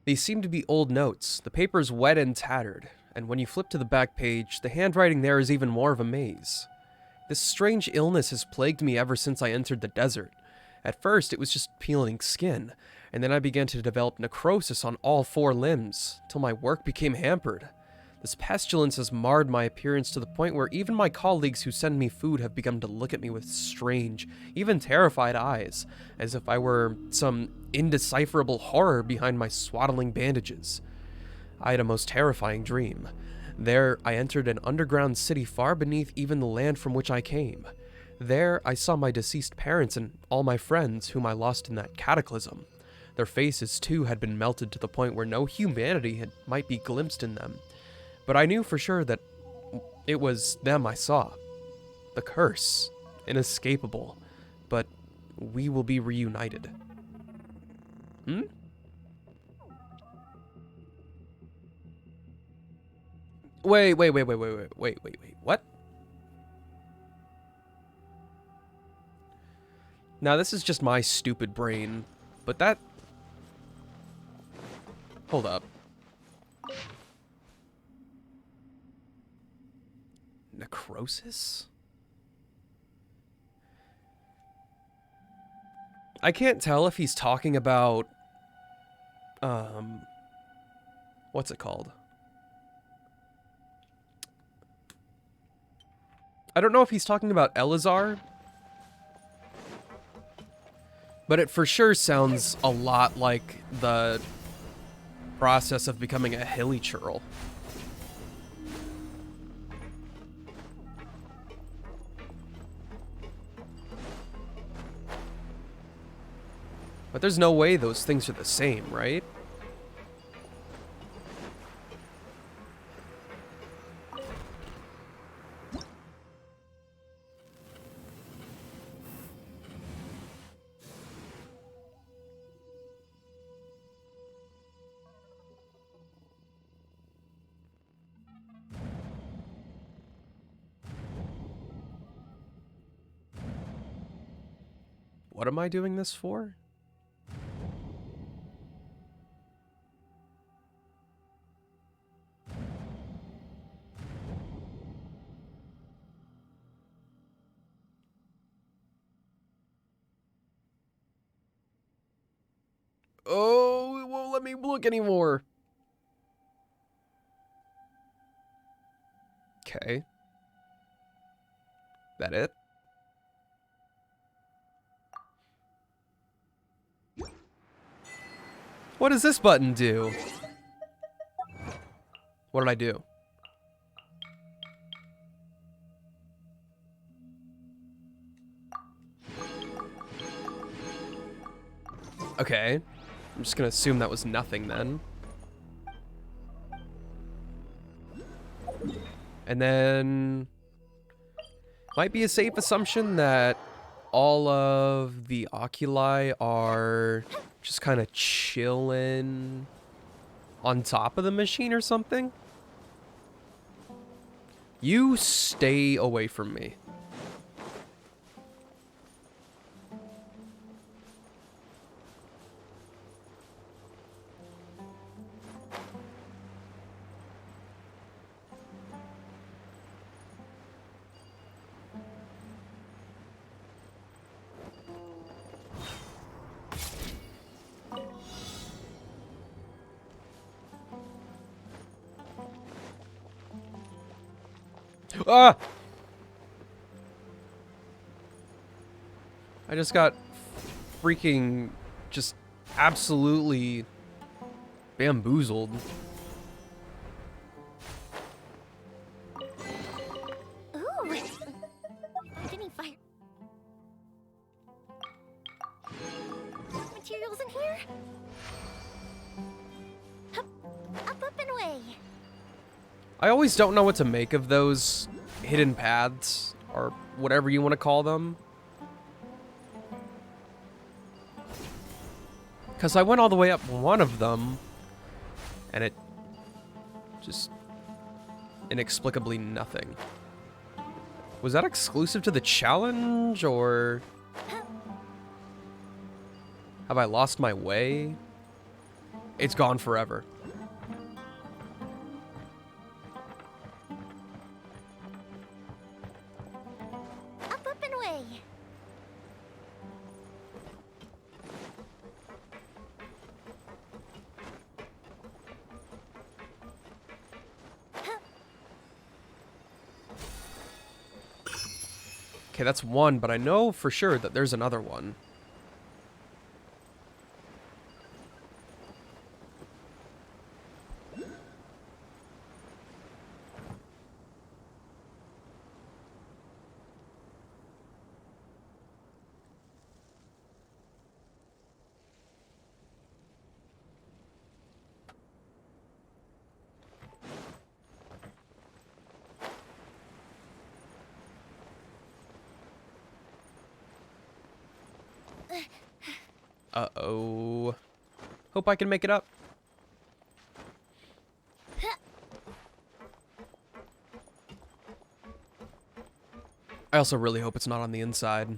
These seem to be old notes. The paper's wet and tattered, and when you flip to the back page, the handwriting there is even more of a maze. This strange illness has plagued me ever since I entered the desert. At first, it was just peeling skin, and then I began to develop necrosis on all 4 limbs, till my work became hampered. This pestilence has marred my appearance to the point where even my colleagues who send me food have begun to look at me with strange, even terrified eyes, as if I were some indecipherable horror behind my swaddling bandages. I had a most terrifying dream. There, I entered an underground city far beneath even the land from which I came. There, I saw my deceased parents and all my friends whom I lost in that cataclysm. Their faces, too, had been melted to the point where no humanity might be glimpsed in them. But I knew for sure that it was them I saw. The curse. Inescapable. But we will be reunited. Hmm? Wait. What? Now, this is just my stupid brain, but that... Hold up. Necrosis? I can't tell if he's talking about... What's it called? I don't know if he's talking about Elazar, but it for sure sounds a lot like the process of becoming a hilly churl. But there's no way those things are the same, right? What am I doing this for? Oh, it won't let me look anymore. Okay. That it? What does this button do? What did I do? Okay. I'm just gonna assume that was nothing then. And then... Might be a safe assumption that all of the oculi are just kind of chilling on top of the machine or something. You stay away from me. Ah! I just got freaking just absolutely bamboozled. Ooh! Any fire materials in here? Up and away. I always don't know what to make of those hidden paths, or whatever you want to call them. Because I went all the way up one of them, and it just inexplicably nothing. Was that exclusive to the challenge, or have I lost my way? It's gone forever. Up and away. Okay, that's one, but I know for sure that there's another one. Uh-oh. Hope I can make it up. I also really hope it's not on the inside.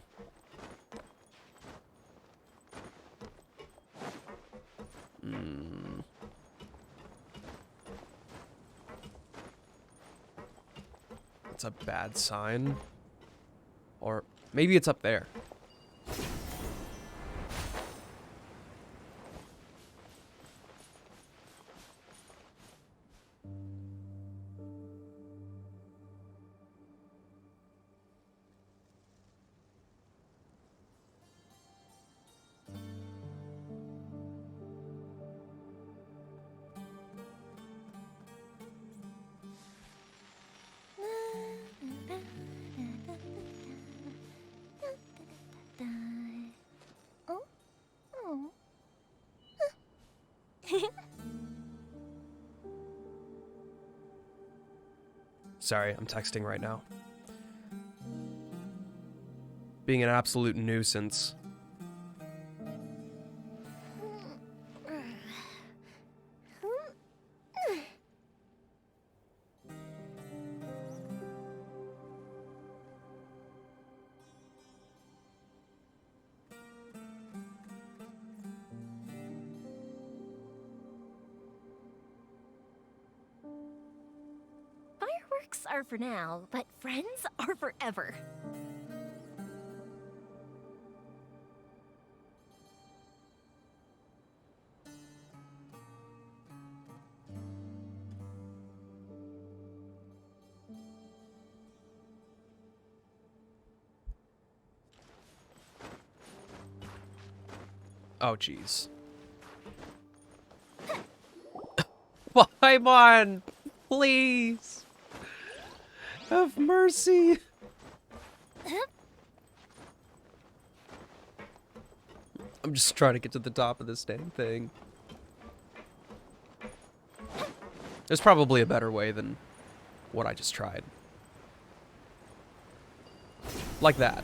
That's a bad sign. Or maybe it's up there. Oh? Oh. Sorry, I'm texting right now. Being an absolute nuisance. Fireworks are for now, but friends are forever. Oh, jeez. Paimon! Please! Have mercy! I'm just trying to get to the top of this dang thing. There's probably a better way than what I just tried. Like that.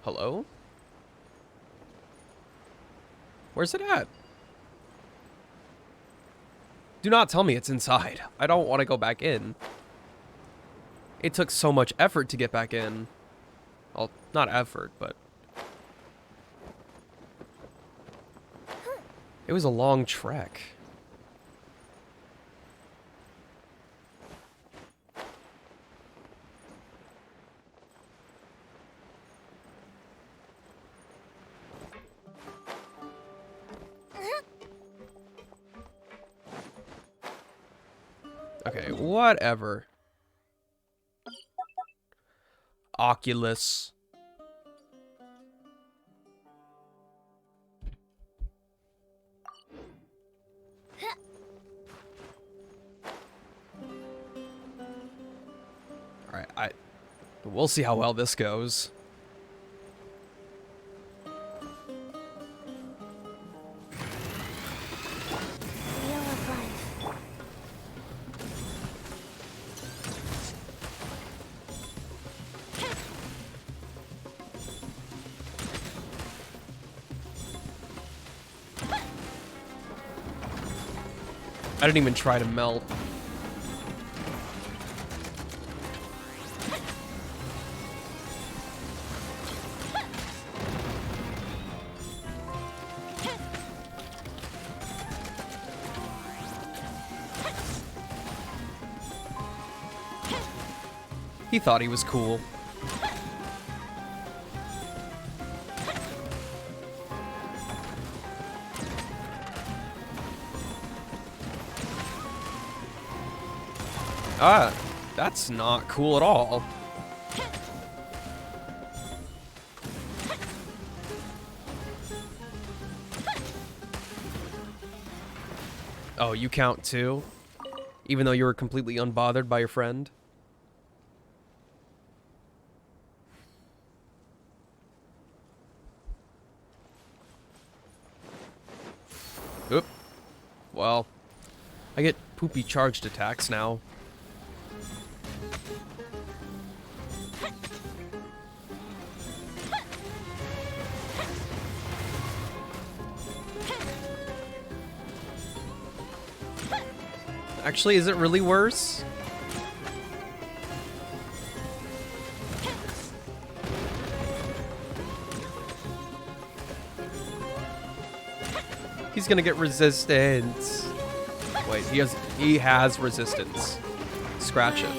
Hello? Where's it at? Do not tell me it's inside. I don't want to go back in. It took so much effort to get back in. Well, not effort, but... It was a long trek. Okay, whatever. Oculus. Alright, we'll see how well this goes. Wheel of life. I didn't even try to melt. He thought he was cool. Ah, that's not cool at all. Oh, you count too? Even though you were completely unbothered by your friend? Oop. Well, I get poopy charged attacks now. Actually, is it really worse? He's gonna get resistance. Wait, he has resistance. Scratch it.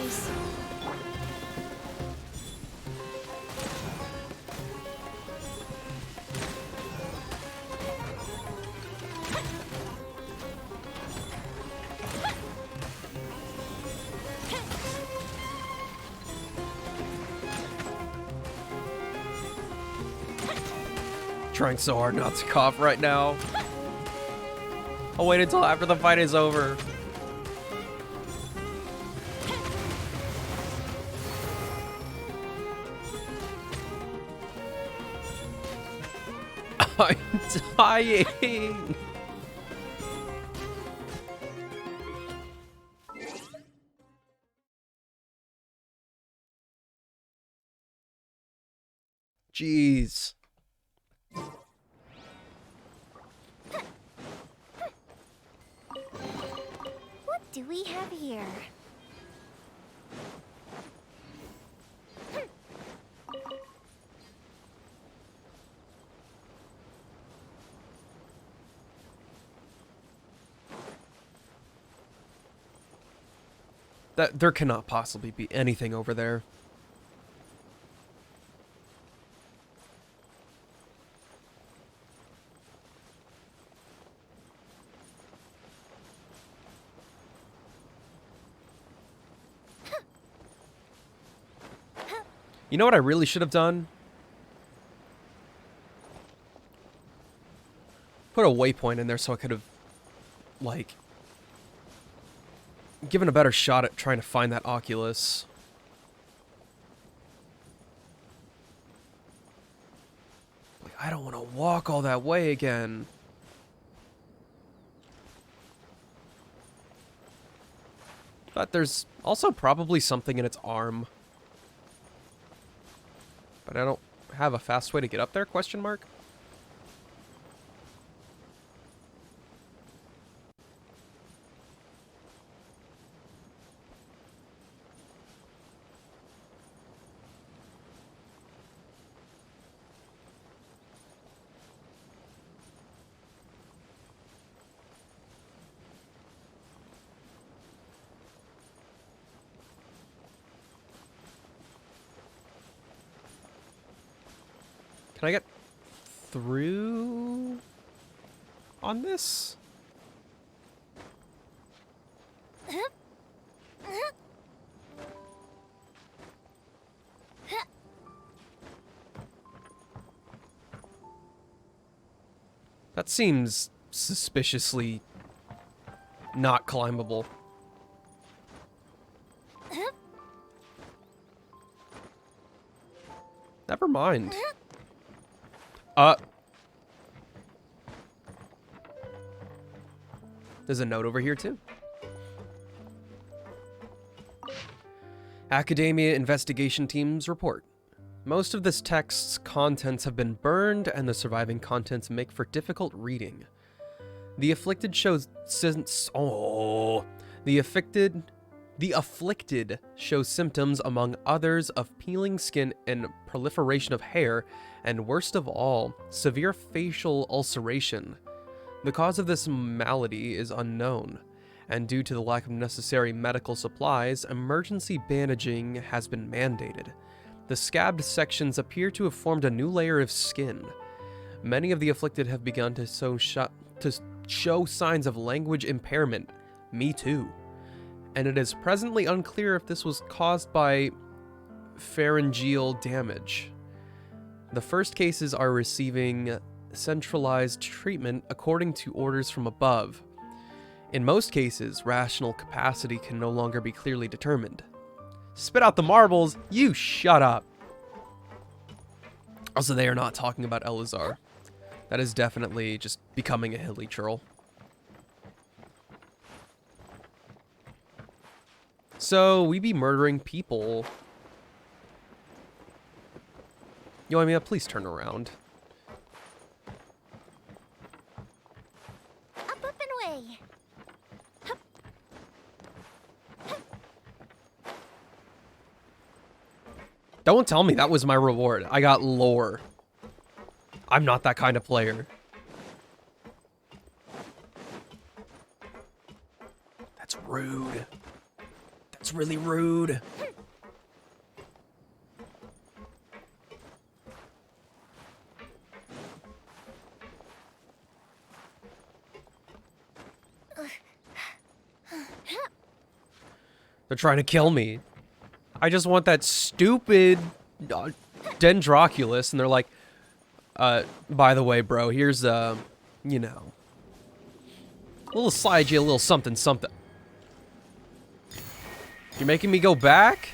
Trying so hard not to cough right now. I'll wait until after the fight is over. I'm dying. Jeez. What do we have here? There cannot possibly be anything over there. You know what I really should have done? Put a waypoint in there so I could have, like, given a better shot at trying to find that Oculus. Like, I don't want to walk all that way again. But there's also probably something in its arm. But I don't have a fast way to get up there, question mark? Can I get through on this? That seems suspiciously not climbable. Never mind. There's a note over here too. Academia investigation teams report. Most of this text's contents have been burned and the surviving contents make for difficult reading. The afflicted shows The afflicted show symptoms, among others, of peeling skin and proliferation of hair, and worst of all, severe facial ulceration. The cause of this malady is unknown, and due to the lack of necessary medical supplies, emergency bandaging has been mandated. The scabbed sections appear to have formed a new layer of skin. Many of the afflicted have begun to show signs of language impairment. Me too. And it is presently unclear if this was caused by pharyngeal damage. The first cases are receiving centralized treatment according to orders from above. In most cases, rational capacity can no longer be clearly determined. Spit out the marbles, you shut up. Also, they are not talking about Elazar. That is definitely just becoming a hilly churl. So, we be murdering people. Yoimiya, please turn around. Up, up, and away. Don't tell me that was my reward. I got lore. I'm not that kind of player. That's rude. That's really rude. They're trying to kill me. I just want that stupid Dendroculus, and they're like, by the way, bro, here's, you know, a little slide you, a little something, something. You're making me go back?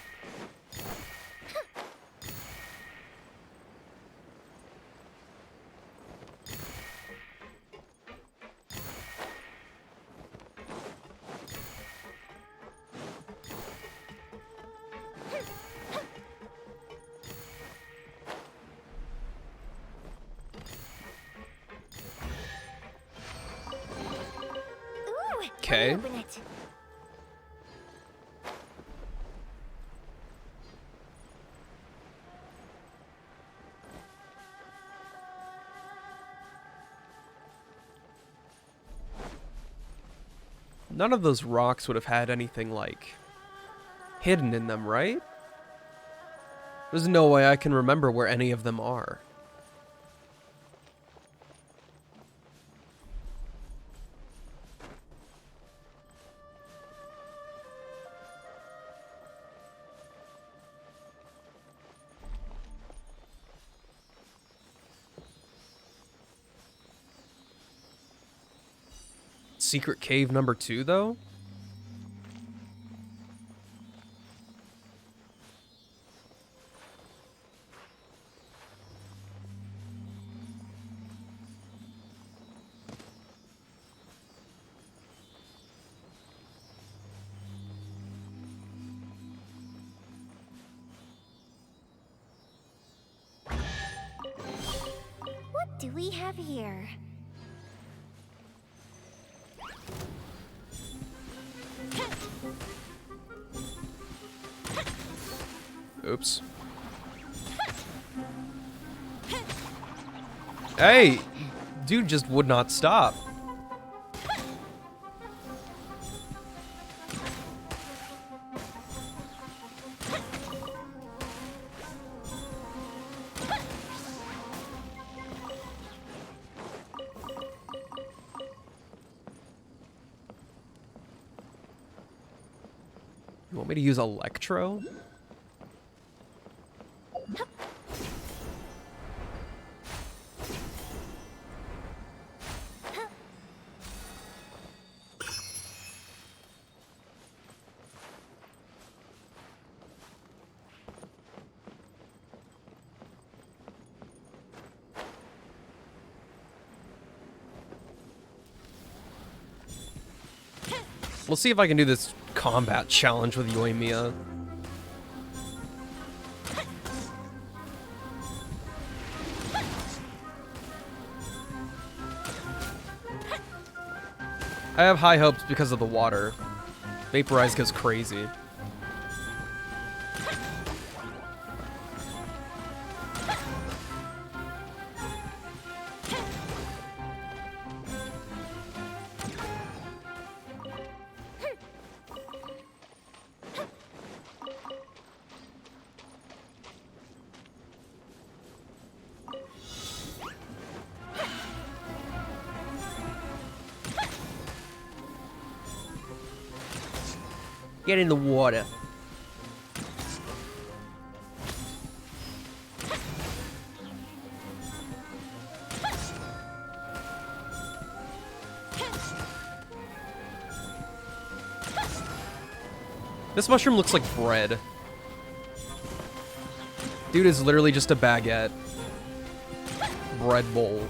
Ooh, Okay. open it. None of those rocks would have had anything, like, hidden in them, right? There's no way I can remember where any of them are. Secret cave number 2, though? What do we have here? Oops. Hey! Dude just would not stop. You want me to use Electro? We'll see if I can do this combat challenge with Yoimiya. I have high hopes because of the water. Vaporize goes crazy. Get in the water. This mushroom looks like bread. Dude is literally just a baguette. Bread bowl.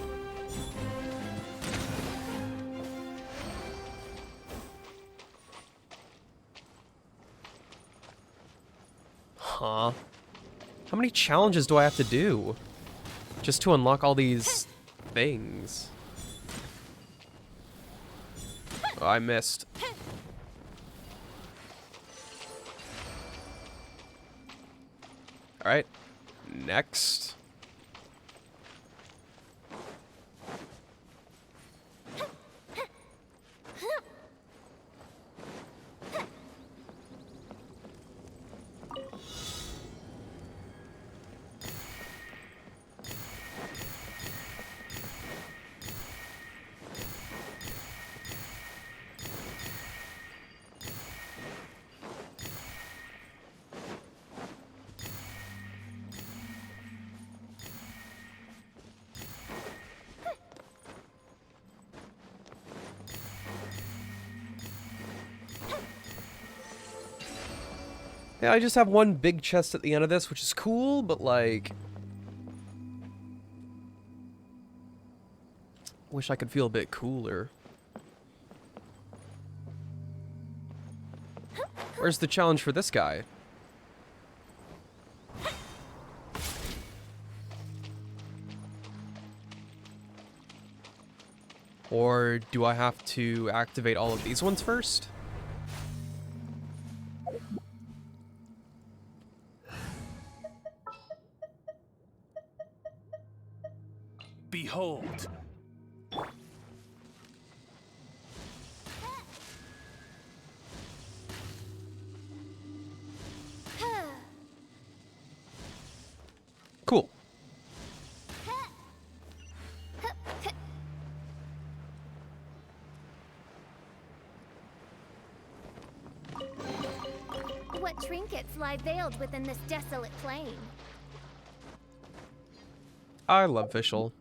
Huh? How many challenges do I have to do just to unlock all these things? Oh, I missed. All right, next. Yeah, I just have one big chest at the end of this, which is cool, but like... wish I could feel a bit cooler. Where's the challenge for this guy? Or do I have to activate all of these ones first? Behold. Cool. What trinkets lie veiled within this desolate plain? I love Fischl.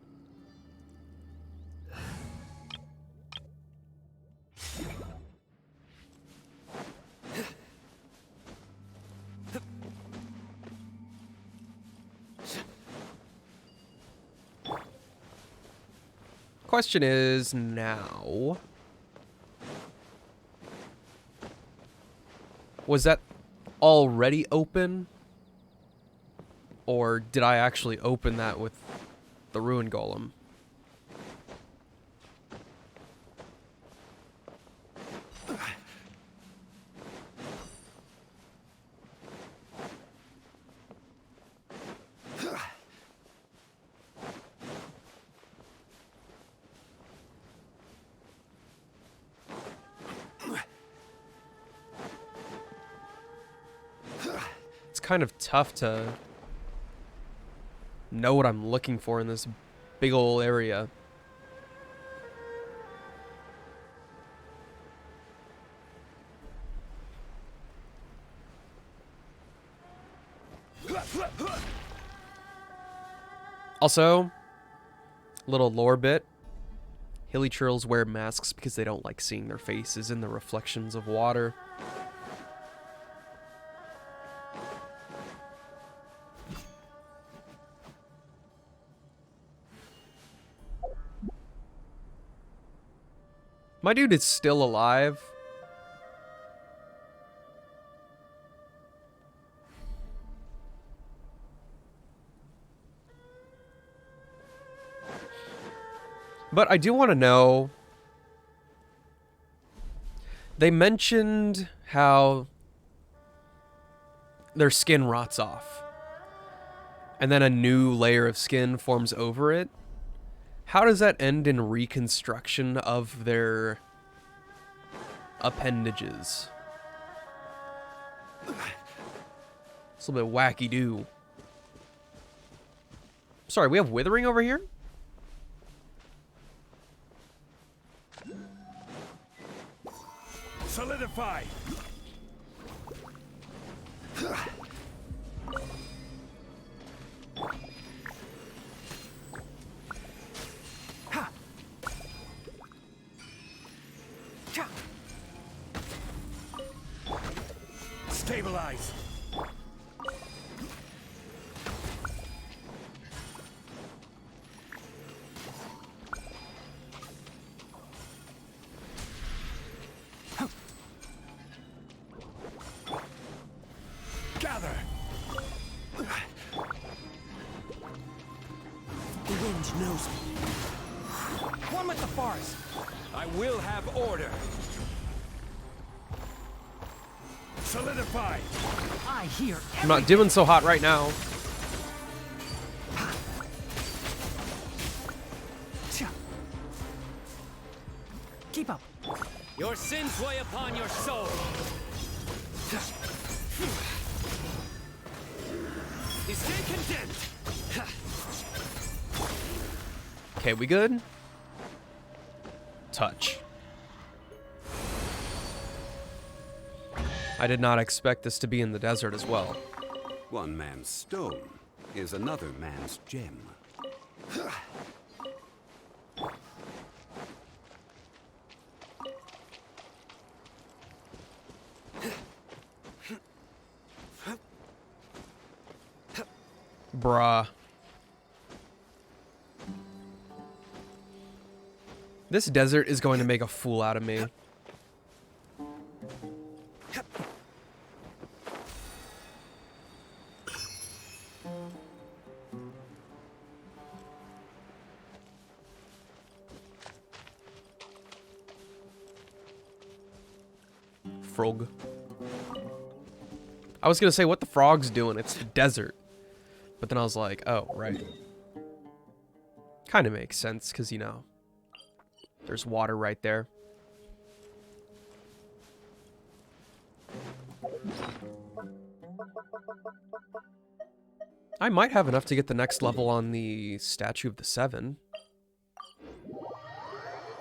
Question is now, was that already open, or did I actually open that with the Ruin Golem? It's kind of tough to know what I'm looking for in this big ol' area. Also, little lore bit. Hilichurls wear masks because they don't like seeing their faces in the reflections of water. My dude is still alive. But I do want to know, they mentioned how their skin rots off and then a new layer of skin forms over it. How does that end in reconstruction of their appendages? It's a little bit wacky-doo. Sorry, we have withering over here? Solidify. Stabilize. Gather. The wind knows me. One with the forest. I will have order. Solidify. I hear I'm not doing so hot right now. Cha. Keep up. Your sins weigh upon your soul. Stay content. Okay, we good? Touch. I did not expect this to be in the desert as well. One man's stone is another man's gem. Bruh. This desert is going to make a fool out of me. Frog. I was gonna say, what the frog's doing? It's the desert. But then I was like, oh, right. Kind of makes sense, because, you know, there's water right there. I might have enough to get the next level on the Statue of the Seven.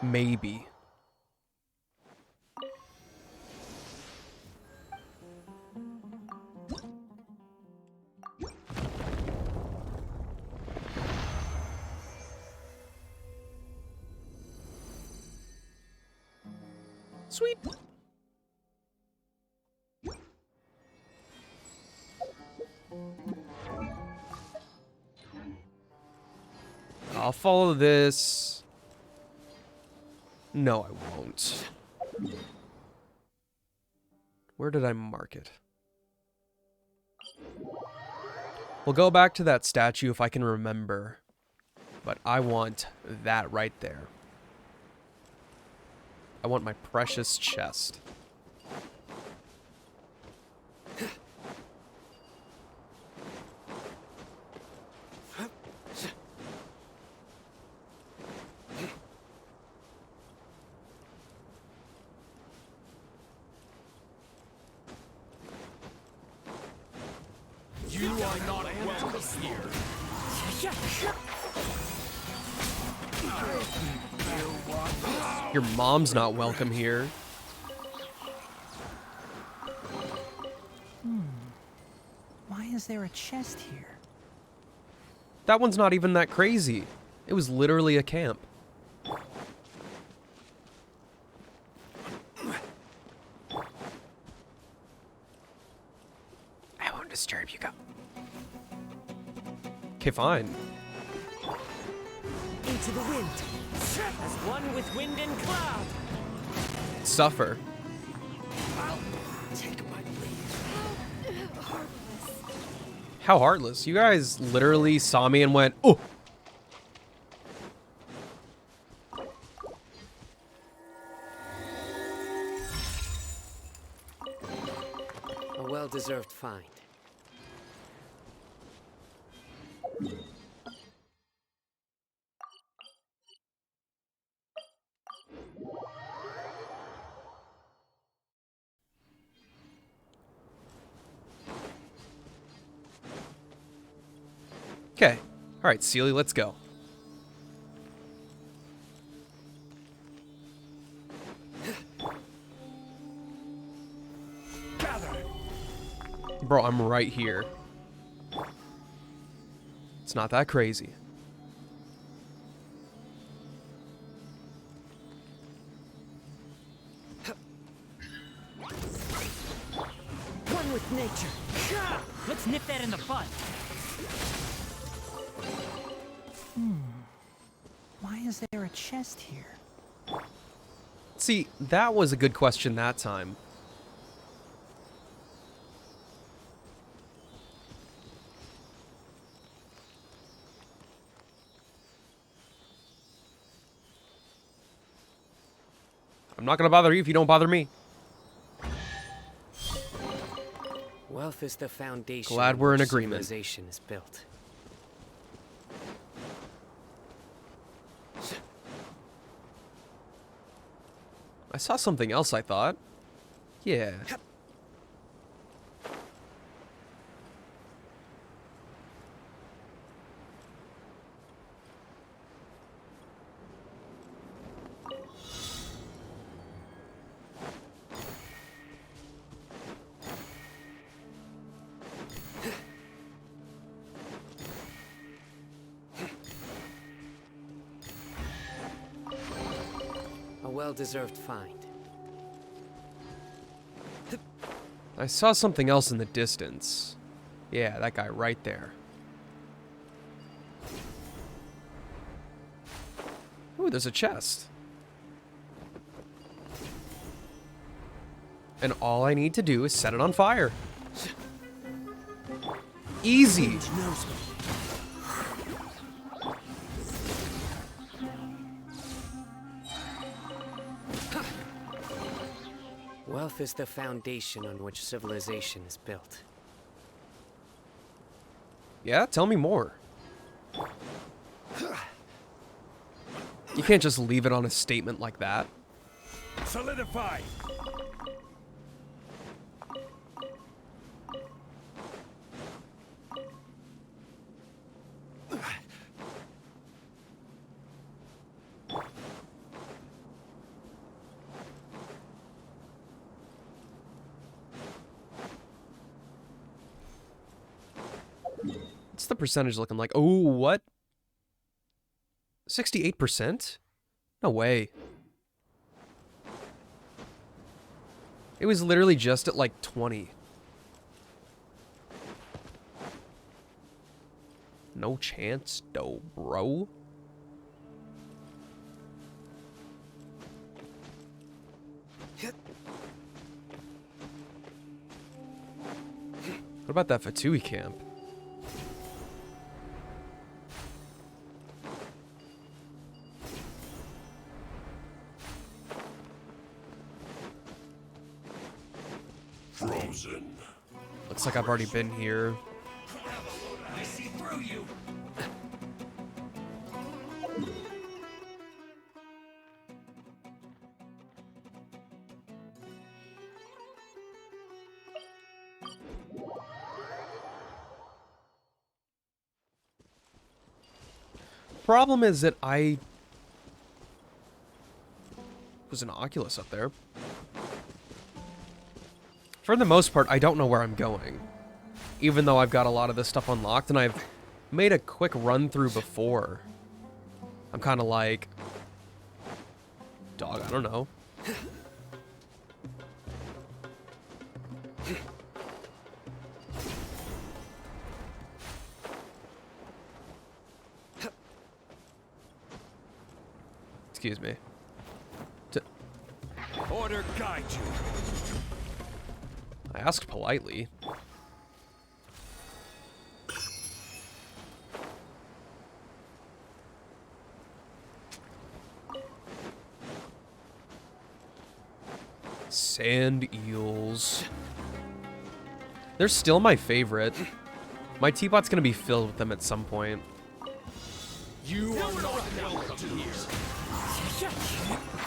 Maybe. Sweet. I'll follow this. No, I won't. Where did I mark it? We'll go back to that statue if I can remember. But I want that right there. I want my precious chest. You are not welcome here. Your mom's not welcome here. Why is there a chest here? That one's not even that crazy. It was literally a camp. I won't disturb you. Go. Okay, fine. Into the wind. As one with wind and cloud. Suffer. Take my leave. How heartless. You guys literally saw me and went, oh! A well-deserved find. Okay. All right, Sealy, let's go. Gather. Bro, I'm right here. It's not that crazy. One with nature. Let's nip that in the bud. Why is there a chest here? See, that was a good question that time. I'm not gonna bother you if you don't bother me. Wealth is the foundation. Glad on we're in which agreement. Civilization is built. I saw something else, I thought. Yeah. A well-deserved find. I saw something else in the distance. Yeah, that guy right there. Ooh, there's a chest. And all I need to do is set it on fire. Easy. Wealth is the foundation on which civilization is built. Yeah, tell me more. You can't just leave it on a statement like that. Solidify! What's the percentage looking like? Oh, what? 68%? No way. It was literally just at like 20. No chance, though, bro. What about that Fatui camp? Frozen. Looks like I've already been here. I see through you. Problem is that there's an Oculus up there. For the most part, I don't know where I'm going. Even though I've got a lot of this stuff unlocked, and I've made a quick run through before. I'm kind of like... Dog, I don't know. Excuse me. Order guide you. I asked politely. Sand eels. They're still my favorite. My teapot's gonna be filled with them at some point. You are not welcome here.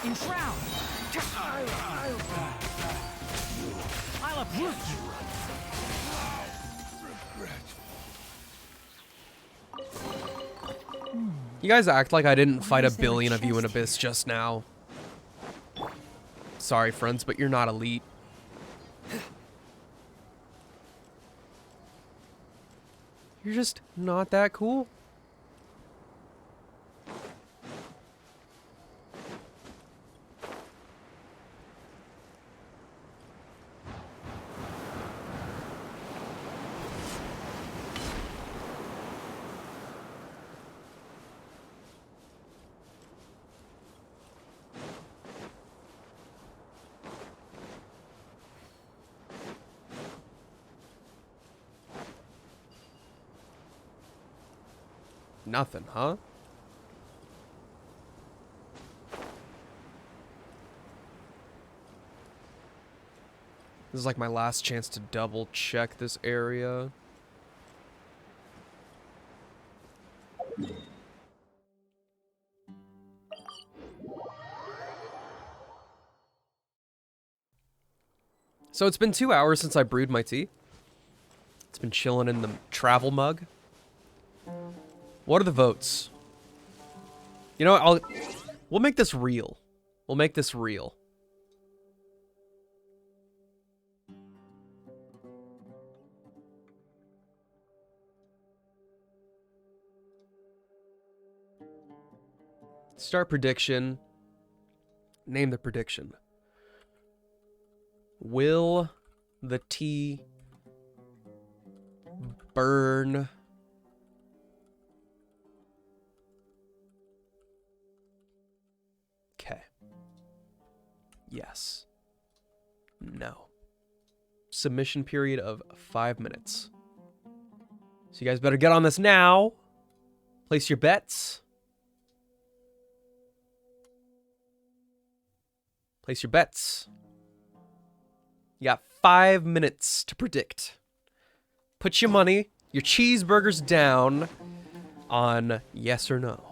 Enshroud! I'll uproot you! You guys act like I didn't fight a is there a billion of you in chest Abyss just now. Sorry, friends, but you're not elite. You're just not that cool. Nothing, huh? This is like my last chance to double check this area. So it's been 2 hours since I brewed my tea. It's been chilling in the travel mug. What are the votes? You know what, we'll make this real. We'll make this real. Start prediction. Name the prediction. Will the tea burn? Okay. Yes. No. Submission period of 5 minutes. So you guys better get on this now. Place your bets. Place your bets. You got 5 minutes to predict. Put your money, your cheeseburgers down on yes or no.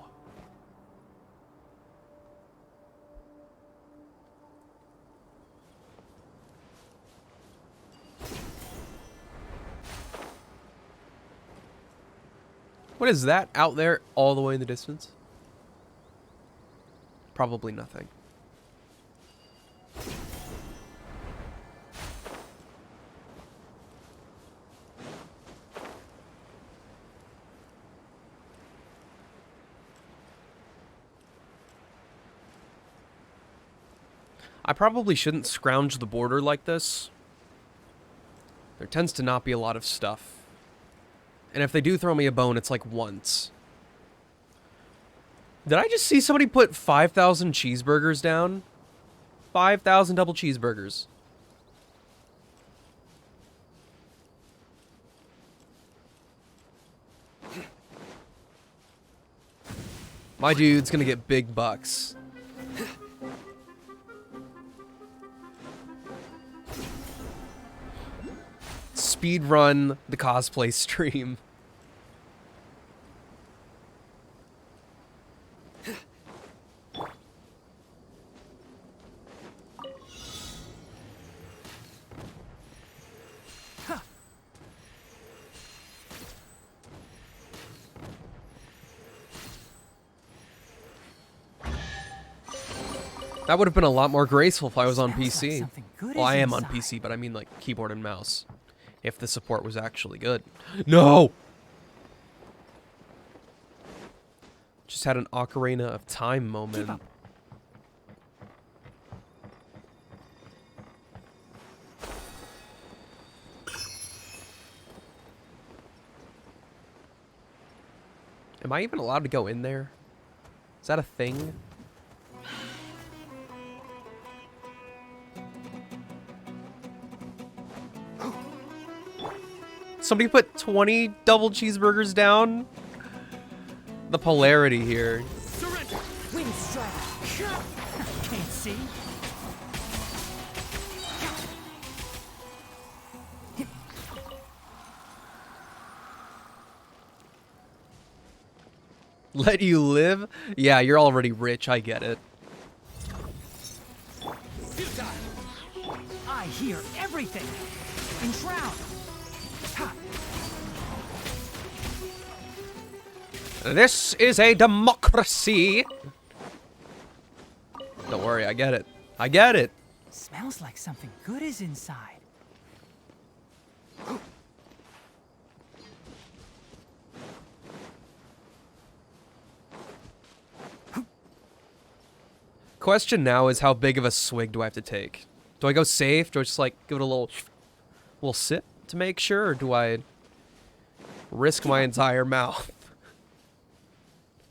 What is that out there all the way in the distance? Probably nothing. I probably shouldn't scrounge the border like this. There tends to not be a lot of stuff. And if they do throw me a bone, it's like once. Did I just see somebody put 5,000 cheeseburgers down? 5,000 double cheeseburgers. My dude's gonna get big bucks. Speed run the cosplay stream. That would have been a lot more graceful if I was on PC. Something good Well, is I am on inside. PC, but I mean like keyboard and mouse. If the support was actually good. No! Just had an Ocarina of Time moment. up. Am I even allowed to go in there? Is that a thing? Somebody put 20 double cheeseburgers down? The polarity here. Surrender! Wind strike. Can't see. Let you live? Yeah, you're already rich, I get it. I hear everything. Enshroud. Ha. This is a democracy! Don't worry, I get it. I get it! Smells like something good is inside. Question now is how big of a swig do I have to take? Do I go safe? Do I just like give it a little sip to make sure? Or do I risk my entire mouth?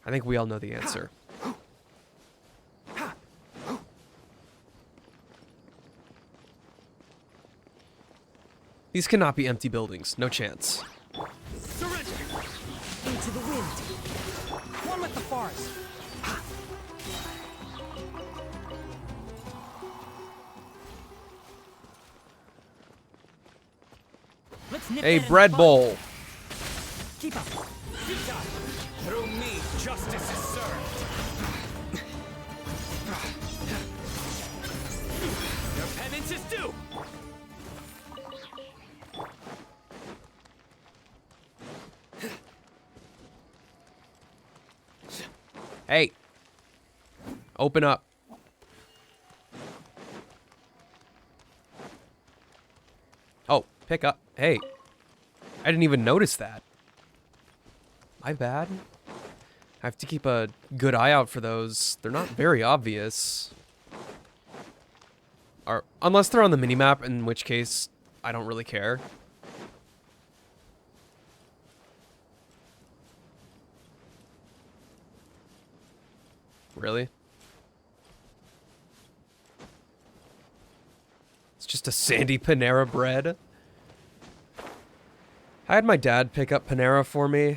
I think we all know the answer. These cannot be empty buildings. No chance. Surrender! Into the wind. bars. Ha! Let's nip Hey, that in the bread bud. bowl. Keep up. Keep up. Through me, justice is served. Your penance is due. Hey. Open up. Oh, pick up. Hey. I didn't even notice that. My bad. I have to keep a good eye out for those. They're not very obvious. Or, unless they're on the minimap, in which case, I don't really care. Really? It's just a sandy Panera bread. I had my dad pick up Panera for me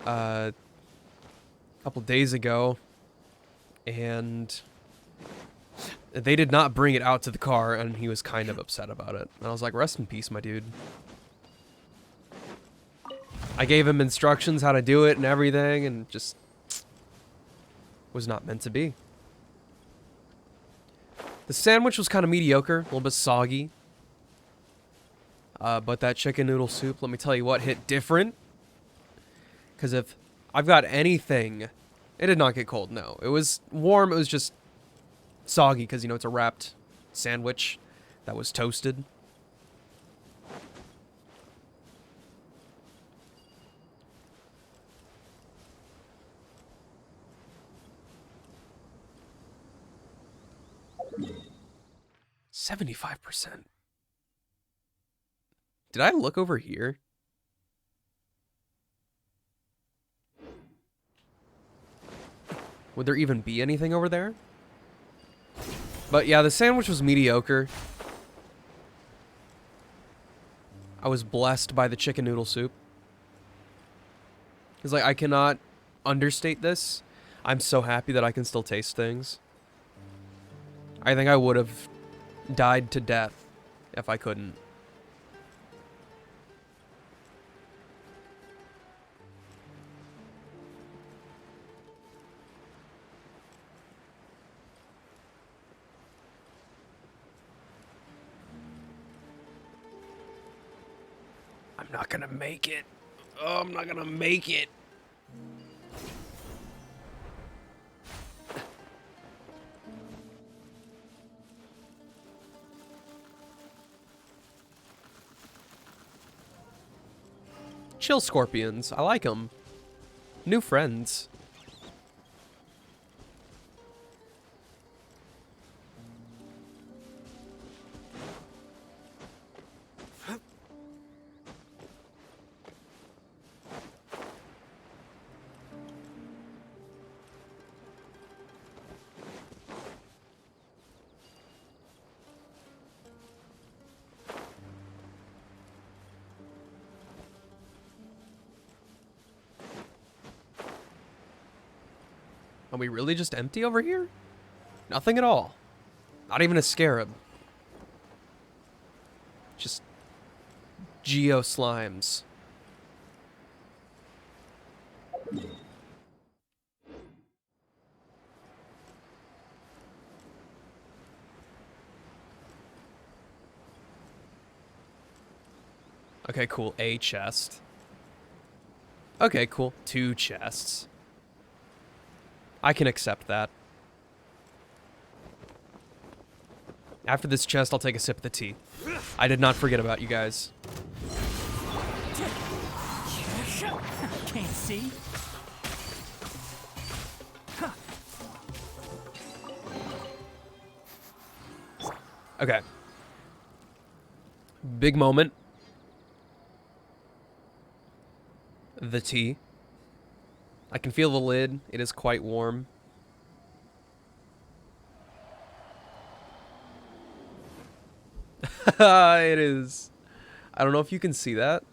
a couple days ago, and they did not bring it out to the car, and he was kind of upset about it. And I was like, rest in peace, my dude. I gave him instructions how to do it and everything, and just was not meant to be. The sandwich was kind of mediocre, a little bit soggy. But that chicken noodle soup, let me tell you what, hit different. Because if I've got anything, it did not get cold, no. It was warm, it was just soggy because, you know, it's a wrapped sandwich that was toasted. $75%. Did I look over here? Would there even be anything over there? But yeah, the sandwich was mediocre. I was blessed by the chicken noodle soup. Because, like, I cannot understate this. I'm so happy that I can still taste things. I think I would have died to death if I couldn't. I'm not gonna make it. Oh, I'm not gonna make it. Chill scorpions. I like them. New friends. Are we really just empty over here? Nothing at all. Not even a scarab. Just geo slimes. Okay, cool. A chest. Okay, cool. 2 chests. I can accept that. After this chest, I'll take a sip of the tea. I did not forget about you guys. Can't see. Okay. Big moment. The tea. I can feel the lid. It is quite warm. It is. I don't know if you can see that.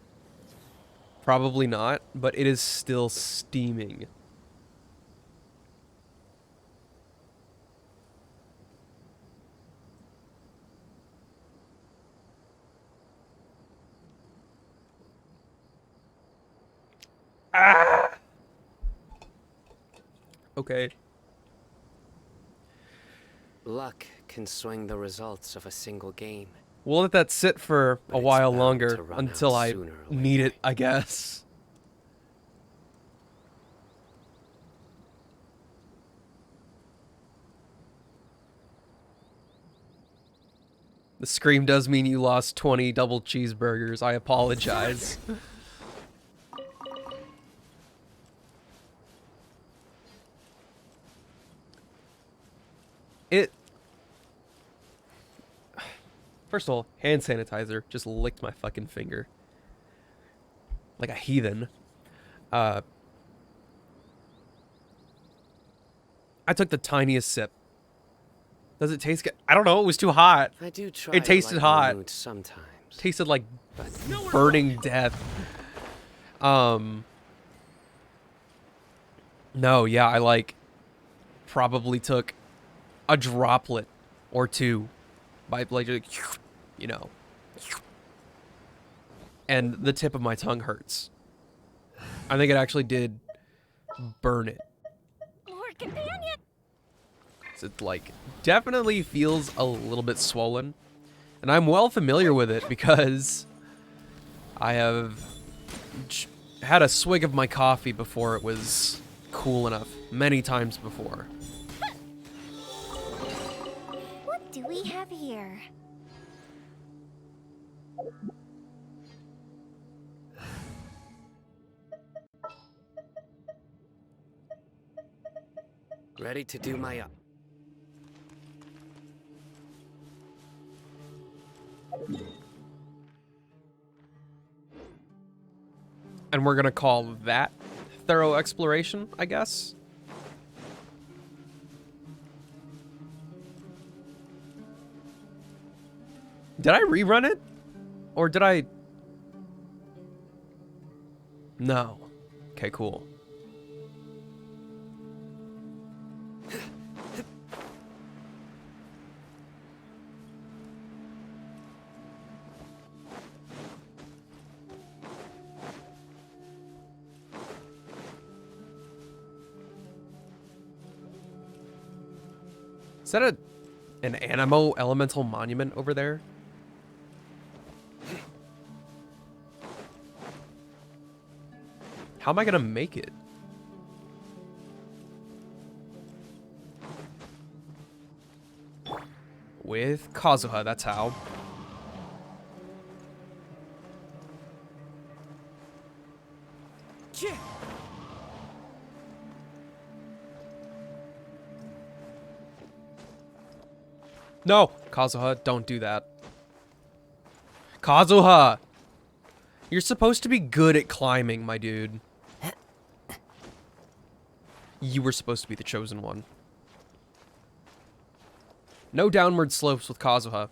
Probably not, but it is still steaming. Okay. Luck can swing the results of a single game. We'll let that sit for But a it's while bound longer to run until out I sooner or need later. it, I guess. The scream does mean you lost 20 double cheeseburgers. I apologize. It... First of all, hand sanitizer just licked my fucking finger. Like a heathen. I took the tiniest sip. Does it taste good? I don't know. It was too hot. I do try It to tasted lighten the hot. mood sometimes. Tasted like burning death. No, yeah, I like probably took a droplet or two by like, you know. And the tip of my tongue hurts. I think it actually did burn it. Lord Companion! So it like definitely feels a little bit swollen. And I'm well familiar with it because I have had a swig of my coffee before it was cool enough. Many times before. What do we have here? Ready to do my And we're gonna call that thorough exploration, I guess. Did I rerun it? Or did I... No. Okay, cool. Is that an Anemo elemental monument over there? How am I gonna make it? With Kazuha, that's how. Yeah. No! Kazuha, don't do that. Kazuha! You're supposed to be good at climbing, my dude. You were supposed to be the chosen one. No downward slopes with Kazuha.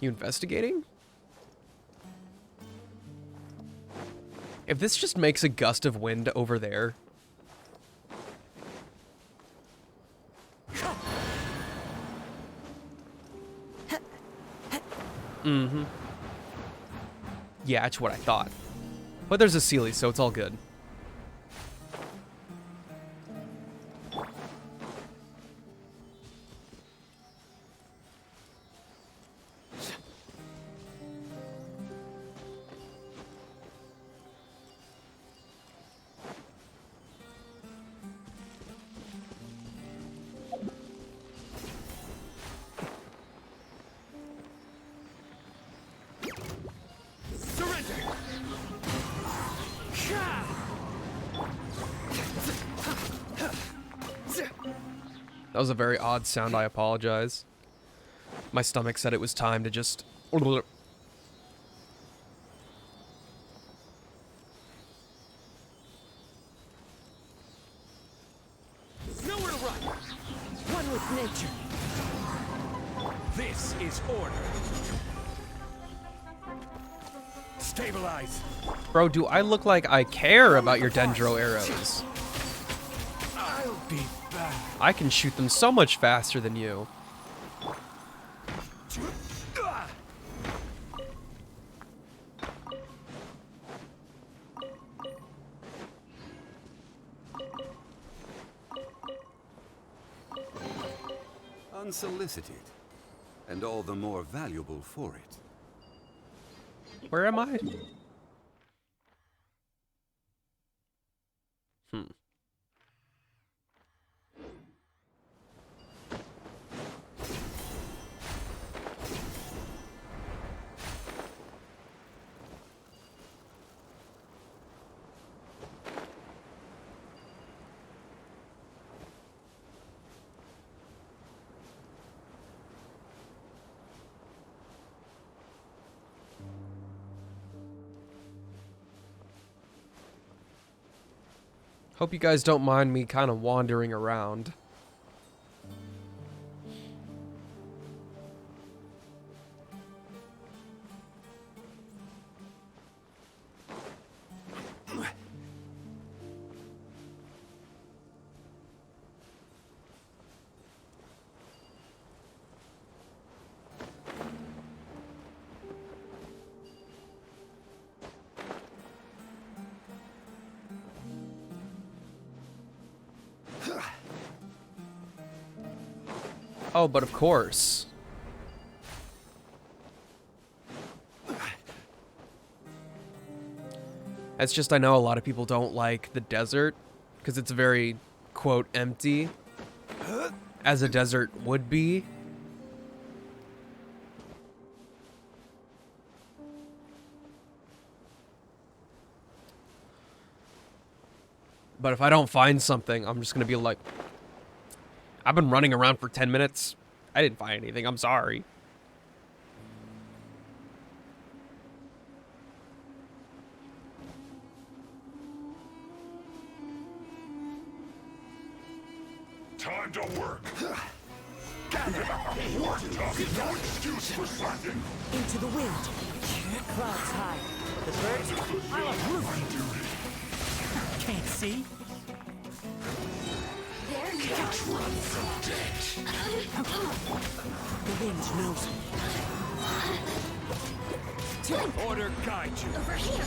You investigating? If this just makes a gust of wind over there. Mm-hmm. Yeah, that's what I thought. But there's a Sealy, so it's all good. That was a very odd sound, I apologize. My stomach said it was time to just... Nowhere to run. One with nature. This is order. Stabilize. Bro, do I look like I care about your Dendro arrows? I'll be back. I can shoot them so much faster than you. Unsolicited, and all the more valuable for it. Where am I? Hope you guys don't mind me kind of wandering around. Oh, but of course. It's just I know a lot of people don't like the desert because it's very, quote, empty, as a desert would be. But if I don't find something, I'm just gonna be like, I've been running around for 10 minutes. I didn't find anything. I'm sorry. Time to work. No excuse for slacking. Into the wind. Clouds high. The birds, I love roof. Can't see. There you Can't run from death. The wind knows me. Order guide you. over here.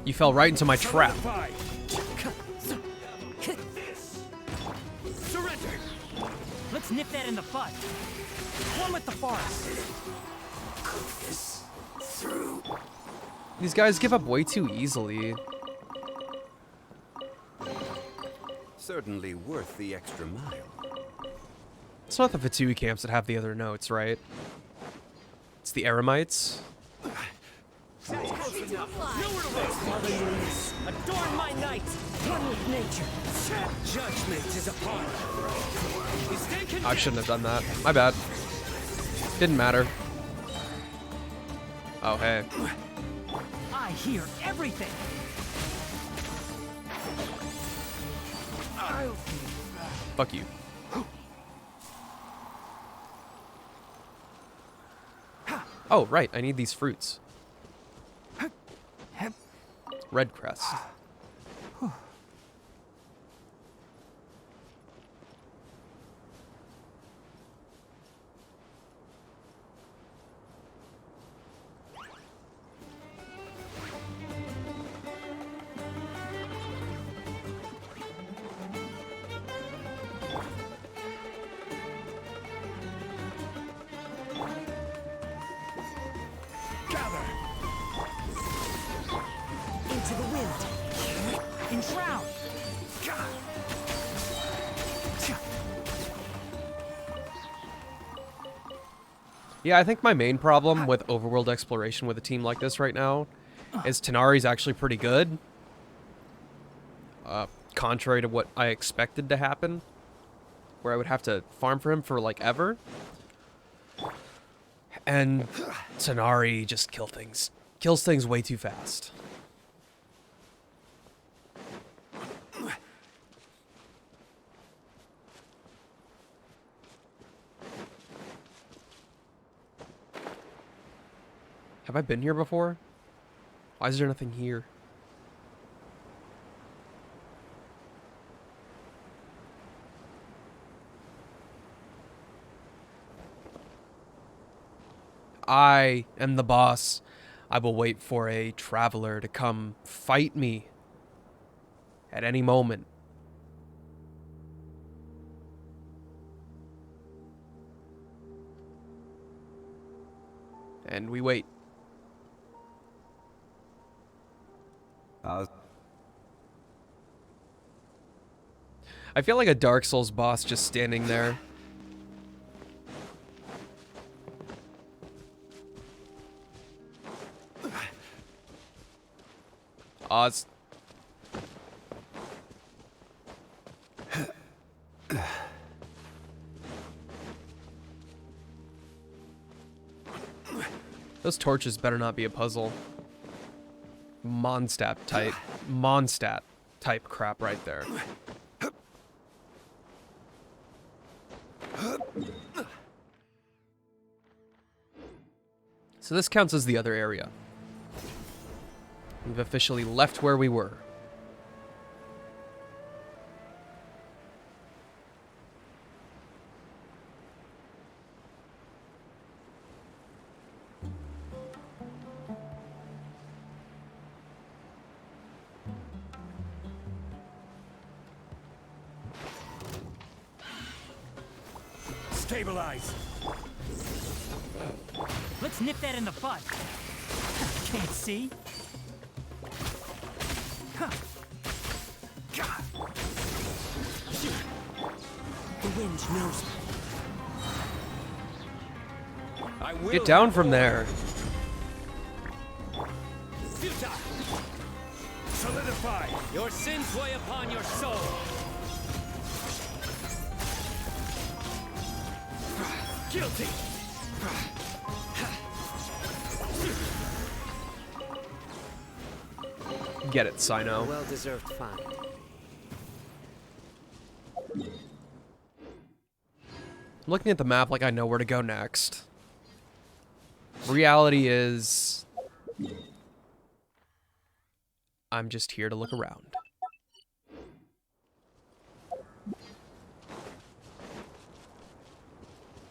You fell right into my trap. Solidify. Surrender. Let's nip that in the bud. One with the forest. These guys give up way too easily. Certainly worth the extra mile. It's not the Fatui camps that have the other notes, right? It's the Eremites. Adorn my night. One with nature. Judgment is upon us. I shouldn't have done that. My bad. Didn't matter. Oh, hey. I hear everything. Fuck you. Oh, right. I need these fruits. Red crest. Gather. Into the wind. Enshroud. Yeah, I think my main problem with overworld exploration with a team like this right now is Tanari's actually pretty good. Contrary to what I expected to happen, where I would have to farm for him for like ever. And Tanari just kills things way too fast. Have I been here before? Why is there nothing here? I am the boss. I will wait for a traveler to come fight me at any moment. And we wait. I feel like a Dark Souls boss just standing there. Oz. Those torches better not be a puzzle. Mondstadt type crap right there. So this counts as the other area. We've officially left where we were. Stabilize. Let's nip that in the bud. Can't see. Huh. The wind knows me. I will Get down from there. Futile. Solidify. Your sins weigh upon your soul. Guilty. Get it, Sino. Well-deserved find. Looking at the map like I know where to go next. Reality is... I'm just here to look around.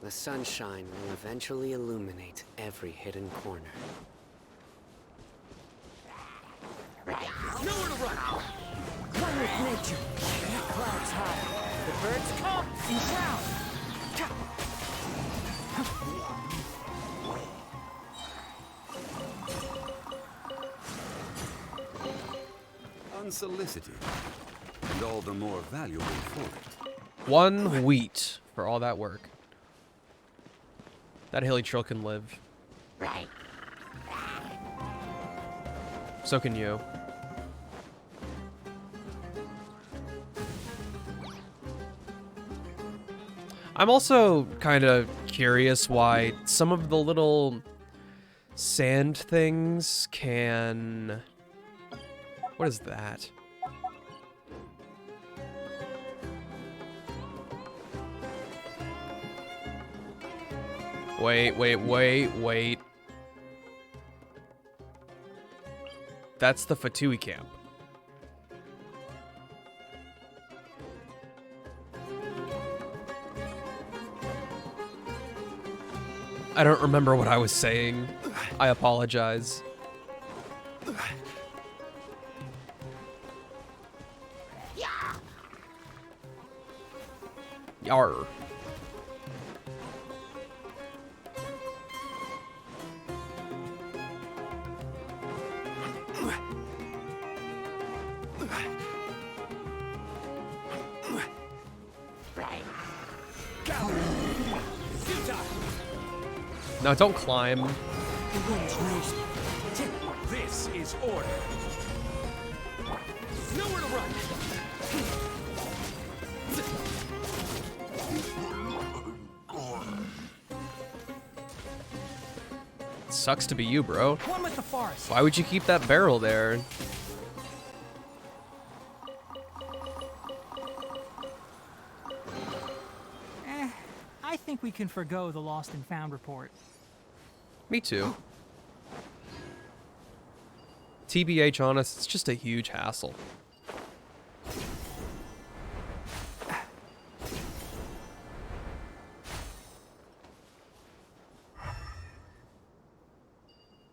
The sunshine will eventually illuminate every hidden corner. Nowhere to run. One with nature. Clouds high. The birds come in cloud. Unsolicited, and all the more valuable for it. 1 wheat for all that work. That hilly troll can live. So can you. I'm also kind of curious why some of the little sand things can... What is that? Wait. That's the Fatui camp. I don't remember what I was saying. I apologize. Yar. No, don't climb. The wind knows me. This is order. Nowhere to run. Sucks to be you, bro. One with the forest. Why would you keep that barrel there? I think we can forgo the lost and found report. Me too. TBH honest, it's just a huge hassle.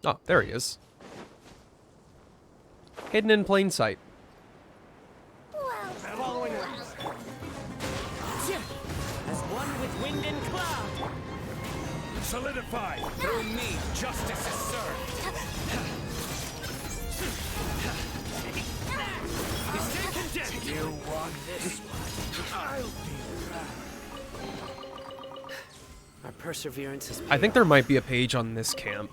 Oh, there he is. Hidden in plain sight. Following orders. As one with wind and cloud. Solidify! Through me, justice is served! Stay condemned! You want this one? I'll be back. Our perseverance is. I think there might be a page on this camp.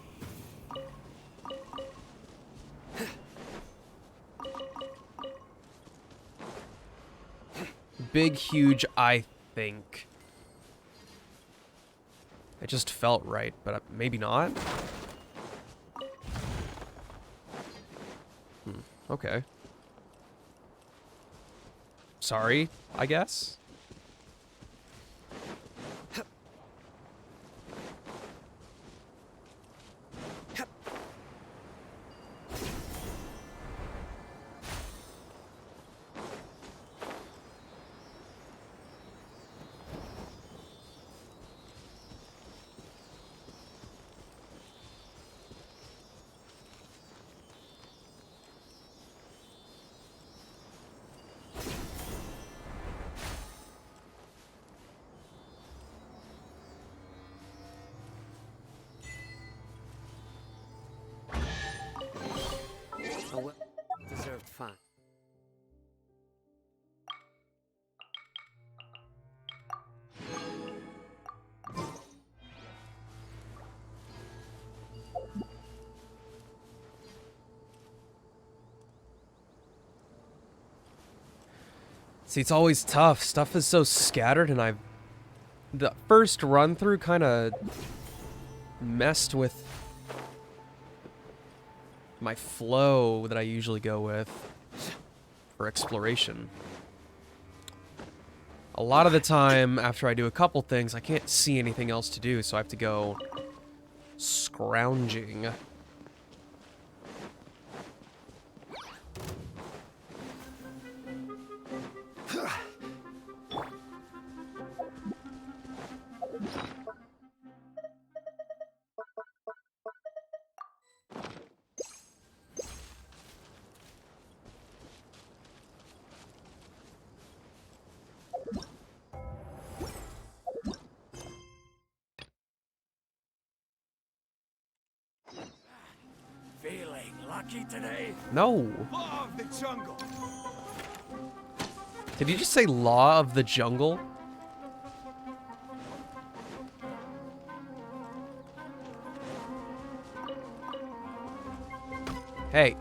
Big, huge, I think. It just felt right, but maybe not. Okay. Sorry, I guess. A well-deserved fine. See, it's always tough. Stuff is so scattered, and the first run through kind of messed with my flow that I usually go with for exploration. A lot of the time, after I do a couple things, I can't see anything else to do, so I have to go scrounging. Feeling lucky today? No. Law of the jungle! Did you just say Law of the Jungle? Hey.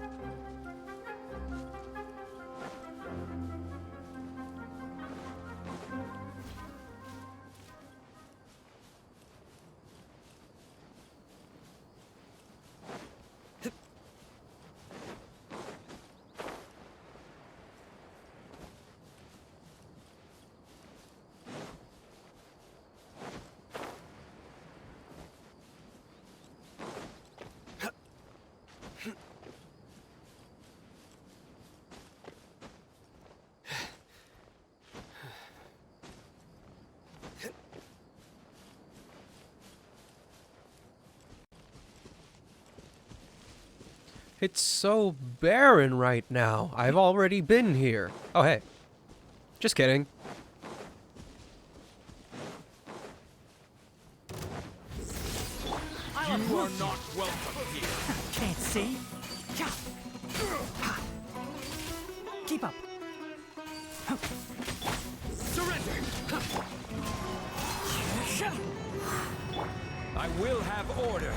It's so barren right now. I've already been here. Oh, hey. Just kidding. You are not welcome here! Can't see. Keep up. Surrender! I will have order!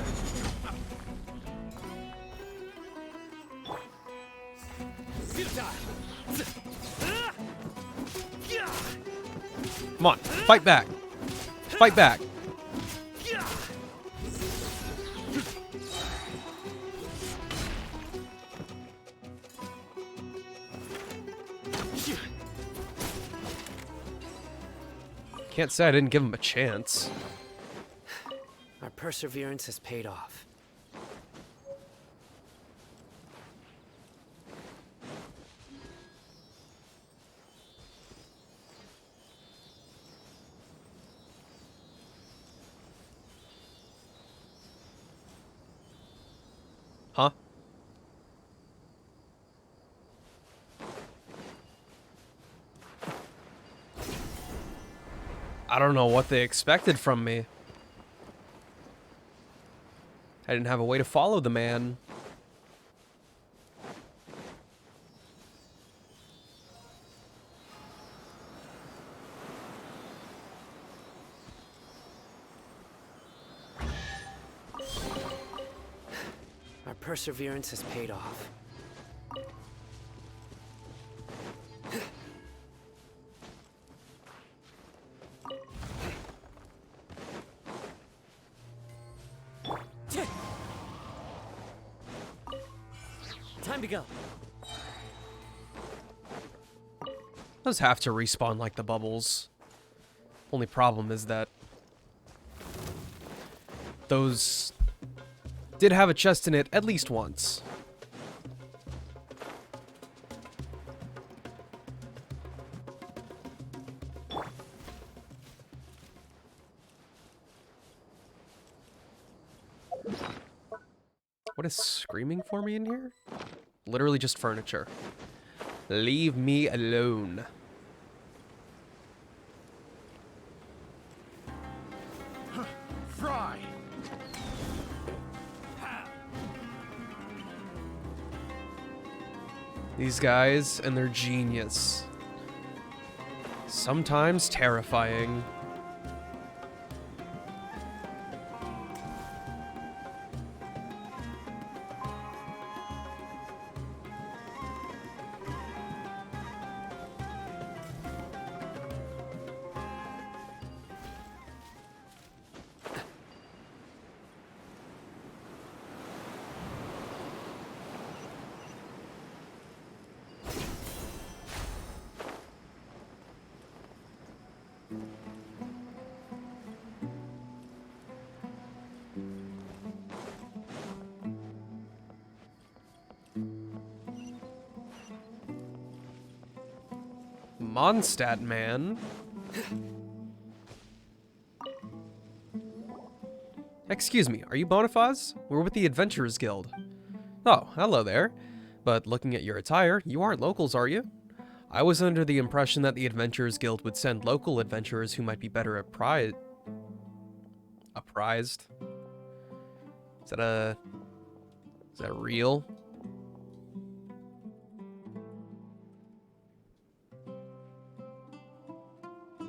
Come on. Fight back. Fight back. Can't say I didn't give him a chance. Our perseverance has paid off. I don't know what they expected from me. I didn't have a way to follow the man. Our perseverance has paid off. Time to go. Those have to respawn like the bubbles. Only problem is that those did have a chest in it at least once. What is screaming for me in here? Literally just furniture. Leave me alone. Fry! These guys and their genius. Sometimes terrifying. Mondstadt man. Excuse me, are you Bonifaz? We're with the Adventurers Guild. Oh, hello there. But looking at your attire, you aren't locals, are you? I was under the impression that the Adventurers Guild would send local adventurers who might be better apprised. Is that real?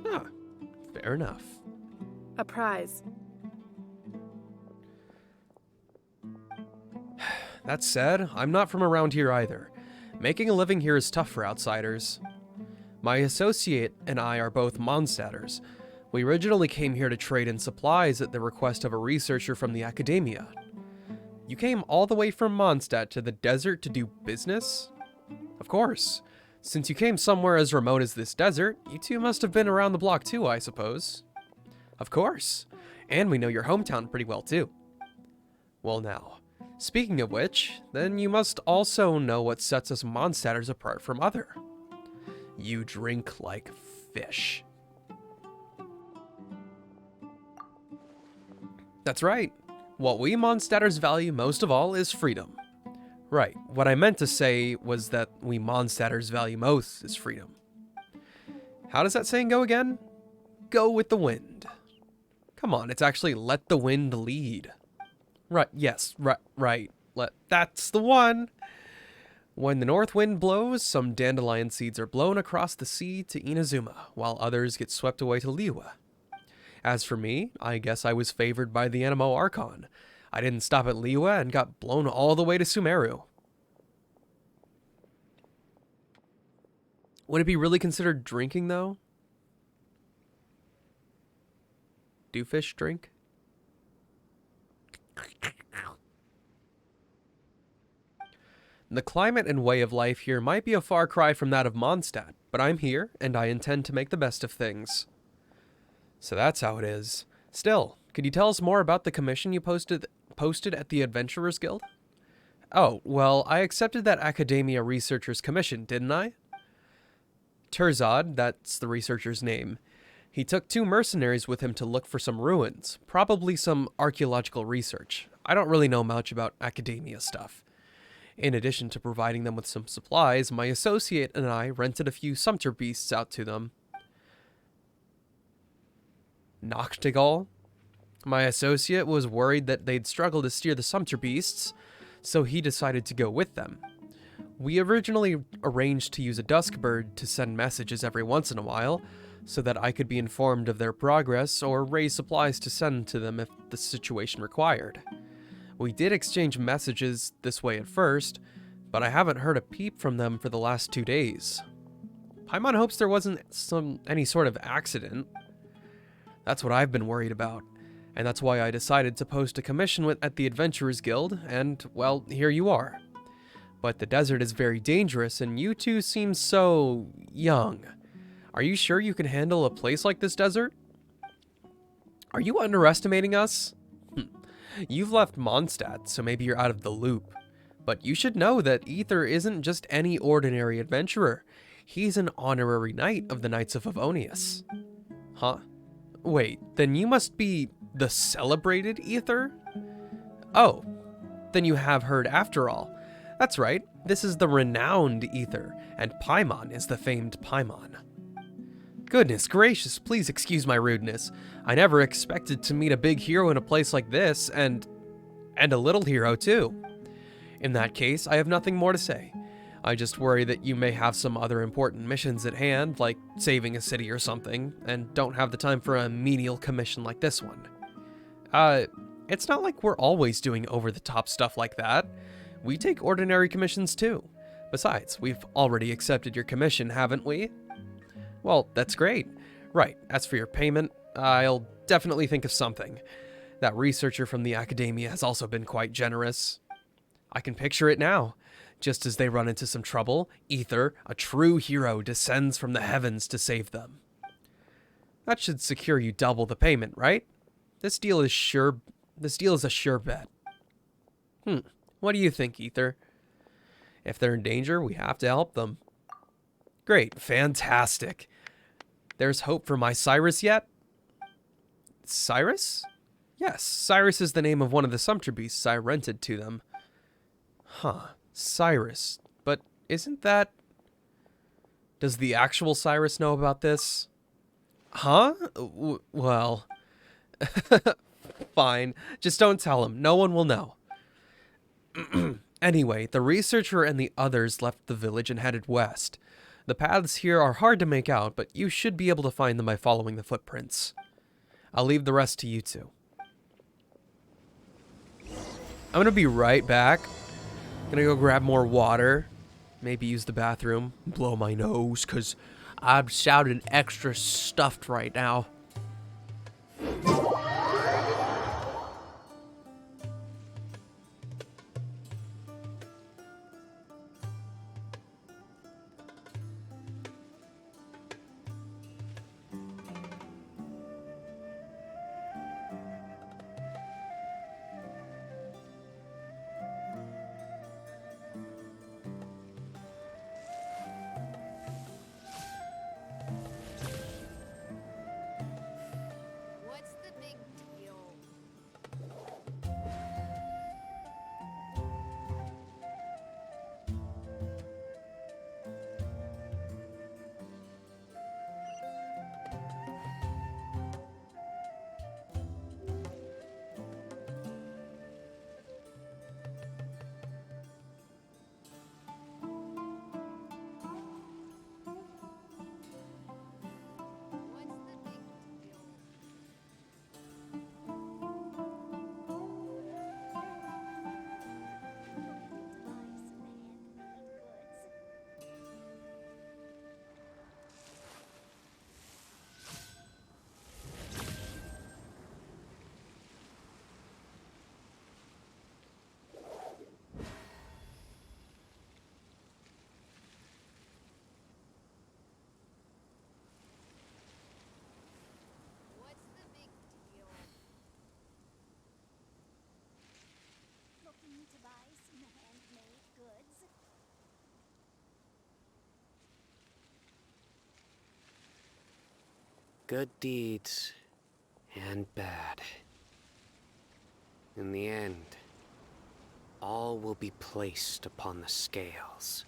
Huh. Fair enough. A prize. That said, I'm not from around here either. Making a living here is tough for outsiders. My associate and I are both Mondstadters. We originally came here to trade in supplies at the request of a researcher from the academia. You came all the way from Mondstadt to the desert to do business? Of course. Since you came somewhere as remote as this desert, you two must have been around the block too, I suppose. Of course. And we know your hometown pretty well too. Well now, speaking of which, then you must also know what sets us Mondstadters apart from other. You drink like fish. That's right. What we Mondstadters value most of all is freedom. Right, what I meant to say was that we Mondstadters value most is freedom. How does that saying go again? Go with the wind. Come on, it's actually let the wind lead. Right, yes, right. That's the one. When the north wind blows, some dandelion seeds are blown across the sea to Inazuma, while others get swept away to Liyue. As for me, I guess I was favored by the Anemo Archon. I didn't stop at Liyue and got blown all the way to Sumeru. Would it be really considered drinking, though? Do fish drink? The climate and way of life here might be a far cry from that of Mondstadt, but I'm here, and I intend to make the best of things. So that's how it is. Still, could you tell us more about the commission you posted at the Adventurers Guild? Oh, well, I accepted that Academia Researcher's commission, didn't I? Terzad, that's the researcher's name. He took 2 mercenaries with him to look for some ruins, probably some archaeological research. I don't really know much about academia stuff. In addition to providing them with some supplies, my associate and I rented a few sumpter beasts out to them. Noctigal. My associate was worried that they'd struggle to steer the sumpter beasts, so he decided to go with them. We originally arranged to use a Duskbird to send messages every once in a while, so that I could be informed of their progress or raise supplies to send to them if the situation required. We did exchange messages this way at first, but I haven't heard a peep from them for the last 2 days. Paimon hopes there wasn't any sort of accident. That's what I've been worried about, and that's why I decided to post a commission at the Adventurers Guild, and, well, here you are. But the desert is very dangerous, and you two seem so young. Are you sure you can handle a place like this desert? Are you underestimating us? You've left Mondstadt, so maybe you're out of the loop. But you should know that Aether isn't just any ordinary adventurer. He's an honorary knight of the Knights of Favonius. Huh? Wait, then you must be the celebrated Aether? Oh, then you have heard after all. That's right, this is the renowned Aether, and Paimon is the famed Paimon. Goodness gracious, please excuse my rudeness. I never expected to meet a big hero in a place like this, and a little hero too. In that case, I have nothing more to say. I just worry that you may have some other important missions at hand, like saving a city or something, and don't have the time for a menial commission like this one. It's not like we're always doing over-the-top stuff like that. We take ordinary commissions too. Besides, we've already accepted your commission, haven't we? Well, that's great. Right, as for your payment, I'll definitely think of something. That researcher from the academia has also been quite generous. I can picture it now. Just as they run into some trouble, Aether, a true hero, descends from the heavens to save them. That should secure you double the payment, right? This deal is a sure bet. What do you think, Aether? If they're in danger, we have to help them. Great, fantastic. There's hope for my Cyrus yet? Cyrus? Yes, Cyrus is the name of one of the sumpter beasts I rented to them. Huh, Cyrus. But isn't that... Does the actual Cyrus know about this? Huh? Well... Fine, just don't tell him. No one will know. Anyway, the researcher and the others left the village and headed west. The paths here are hard to make out, but you should be able to find them by following the footprints. I'll leave the rest to you two. I'm gonna be right back. Gonna go grab more water. Maybe use the bathroom. Blow my nose, because I'm sounding extra stuffed right now. What's the big deal? What's the big deal? Nice man-made goods. What's the big deal? Looking to buy some handmade goods? Good deeds and bad. In the end, all will be placed upon the scales.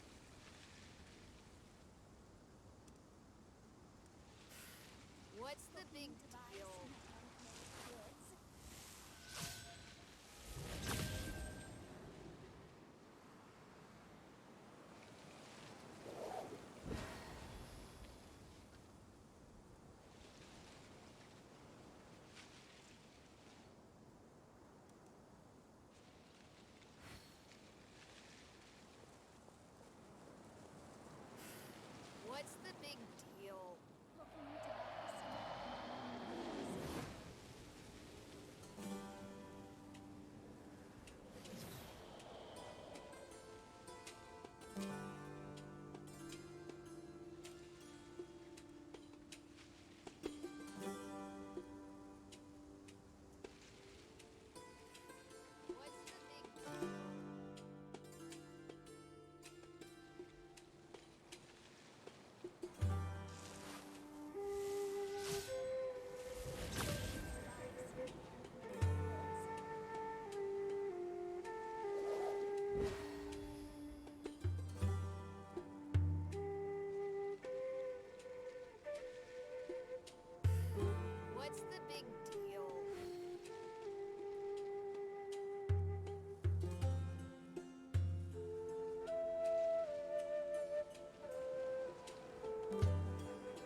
What's the big deal?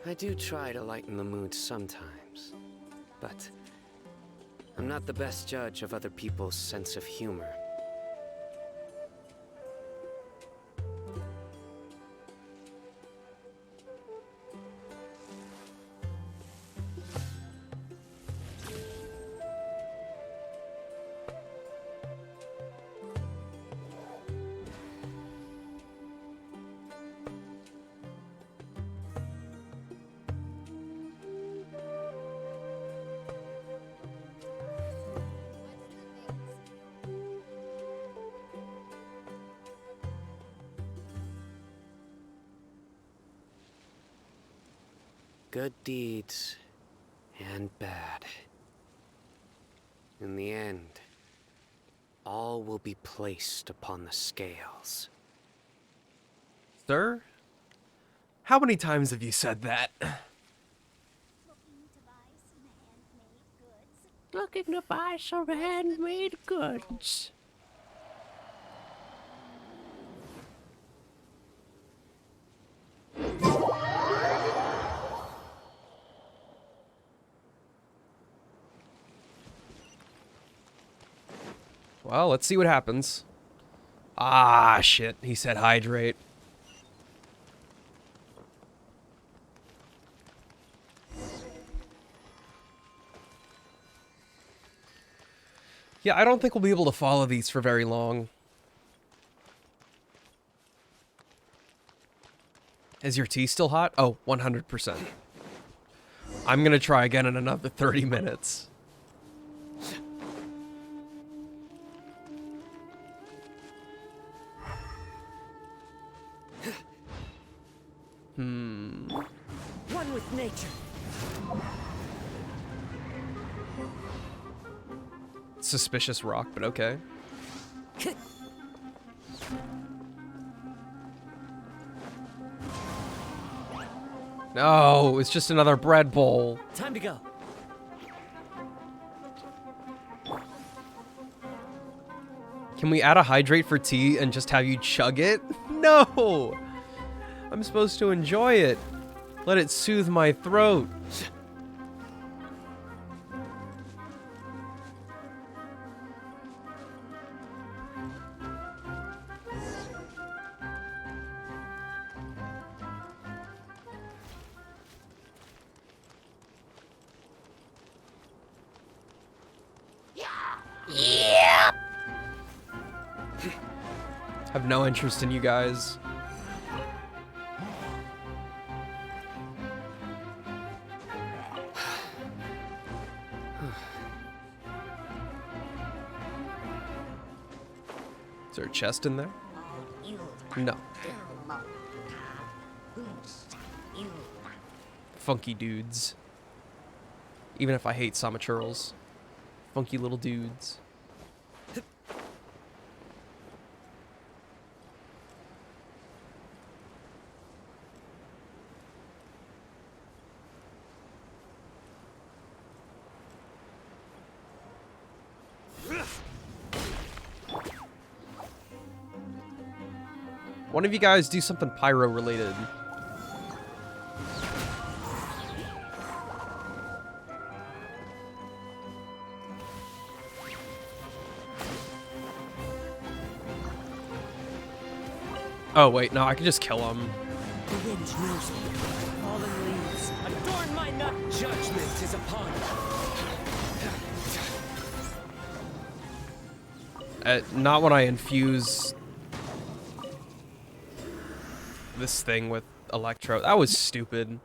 I do try to lighten the mood sometimes, but I'm not the best judge of other people's sense of humor. Good deeds and bad. In the end, all will be placed upon the scales. Sir? How many times have you said that? Looking to buy some handmade goods. Well, let's see what happens. Ah, shit. He said hydrate. Yeah, I don't think we'll be able to follow these for very long. Is your tea still hot? Oh, 100%. I'm gonna try again in another 30 minutes. One with nature. Suspicious rock, but okay. No, it's just another bread bowl. Time to go. Can we add a hydrate for tea and just have you chug it? No! I'm supposed to enjoy it. Let it soothe my throat. Have no interest in you guys. Is there a chest in there? No. Funky dudes. Even if I hate Samachurls. Funky little dudes. One of you guys do something pyro related. Oh wait, no, I can just kill him. The wind knows me. Fallen leaves. Adorn my nut. Judgment is upon you. Not when I infuse this thing with electro. That was stupid.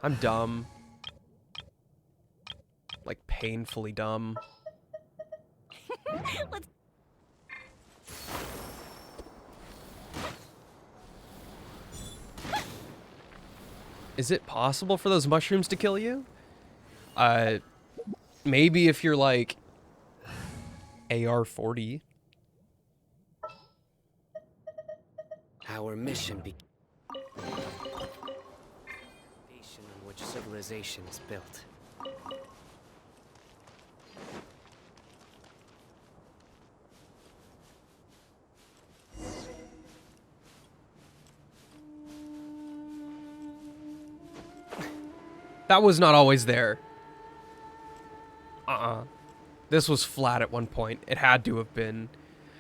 I'm dumb. Like, painfully dumb. Is it possible for those mushrooms to kill you? Maybe if you're like AR-40. Our mission foundation on which civilization is built. That was not always there. This was flat at one point. It had to have been.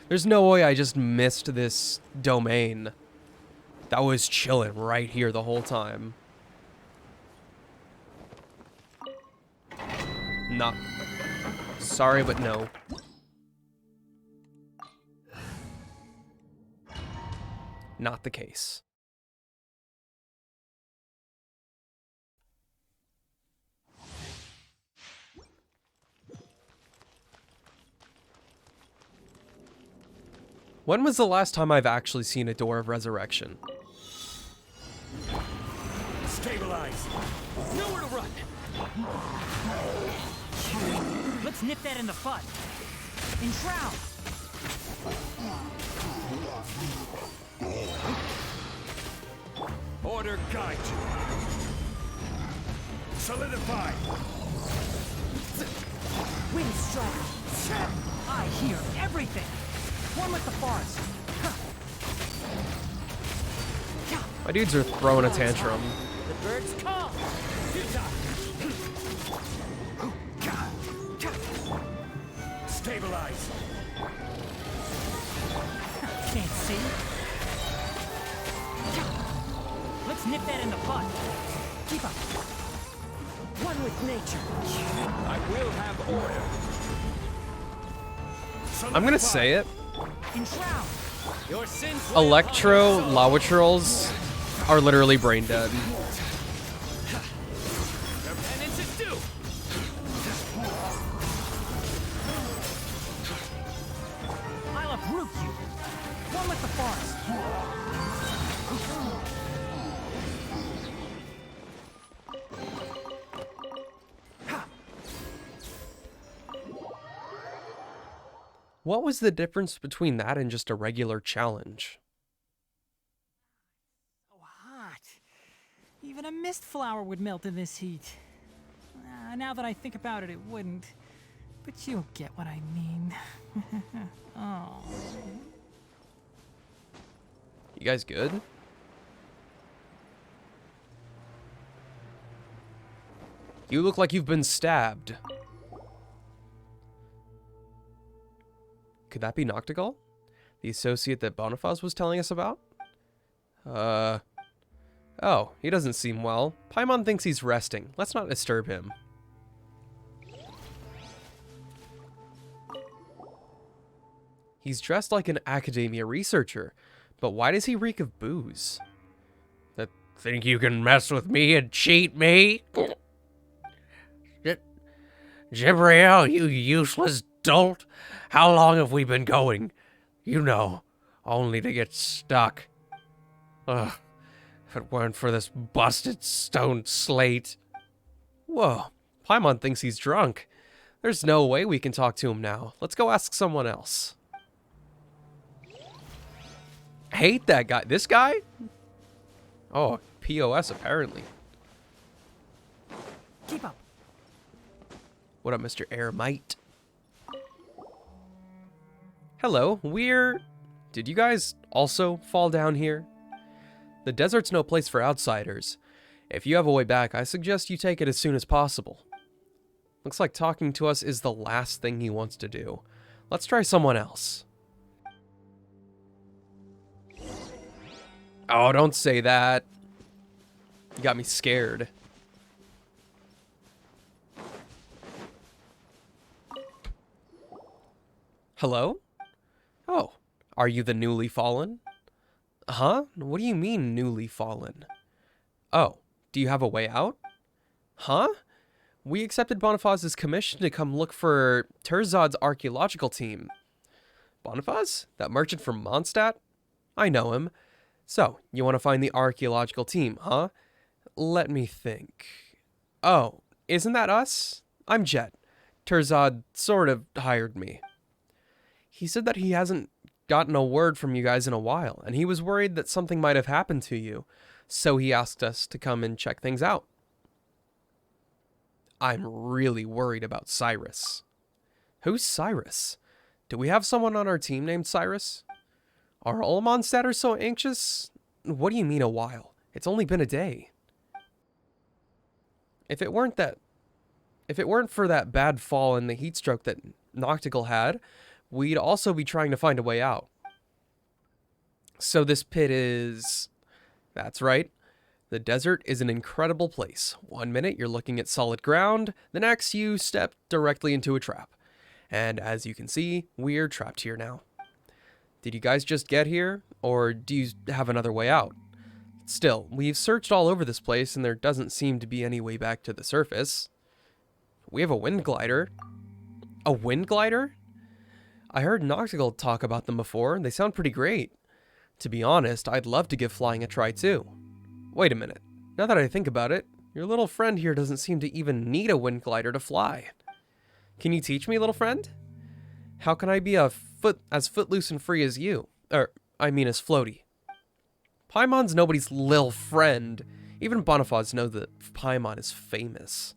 There's no way I just missed this domain. That was chilling right here the whole time. Not. Sorry, but no. Not the case. When was the last time I've actually seen a Door of Resurrection? Stabilize. Nowhere to run. Let's nip that in the bud. Enshroud. Order guide you. Solidify. Wind strike. I hear everything. One with the forest. My dudes are throwing a tantrum. The birds come. Stabilize. Can't see. Let's nip that in the bud. Keep up. One with nature. I will have order. I'm gonna say it. Enshroud. Your sins. Electro Lawitrills are literally brain dead. Their penance is due. I'll uproot you. One with the forest. What was the difference between that and just a regular challenge? So hot. Even a mist flower would melt in this heat. Now that I think about it, it wouldn't. But you'll get what I mean. Oh. You guys good? You look like you've been stabbed. Could that be Noctigal? The associate that Bonifaz was telling us about? Oh, he doesn't seem well. Paimon thinks he's resting. Let's not disturb him. He's dressed like an academia researcher, but why does he reek of booze? That think you can mess with me and cheat me? Jibriel, you useless dolt. How long have we been going? You know, only to get stuck. Ugh, if it weren't for this busted stone slate. Whoa, Paimon thinks he's drunk. There's no way we can talk to him now. Let's go ask someone else. Hate that guy. This guy? Oh, POS apparently. Keep up. What up, Mr. Eremite? Hello, Did you guys also fall down here? The desert's no place for outsiders. If you have a way back, I suggest you take it as soon as possible. Looks like talking to us is the last thing he wants to do. Let's try someone else. Oh, don't say that. You got me scared. Hello? Oh, are you the newly fallen? Huh? What do you mean, newly fallen? Oh, do you have a way out? Huh? We accepted Bonifaz's commission to come look for Terzad's archaeological team. Bonifaz? That merchant from Mondstadt? I know him. So, you want to find the archaeological team, huh? Let me think. Oh, isn't that us? I'm Jet. Terzad sort of hired me. He said that he hasn't gotten a word from you guys in a while, and he was worried that something might have happened to you, so he asked us to come and check things out. I'm really worried about Cyrus. Who's Cyrus? Do we have someone on our team named Cyrus? Are all Mondstadters so anxious? What do you mean a while? It's only been a day. If it weren't for that bad fall and the heat stroke that Noctigal had, we'd also be trying to find a way out. So this pit is... That's right. The desert is an incredible place. One minute you're looking at solid ground, the next you step directly into a trap. And as you can see, we're trapped here now. Did you guys just get here, or do you have another way out? Still, we've searched all over this place and there doesn't seem to be any way back to the surface. We have a wind glider. A wind glider? I heard Noctigal talk about them before. They sound pretty great. To be honest, I'd love to give flying a try too. Wait a minute. Now that I think about it, your little friend here doesn't seem to even need a wind glider to fly. Can you teach me, little friend? How can I be as footloose and free as you? As floaty. Paimon's nobody's lil friend. Even Bonifaz knows that Paimon is famous.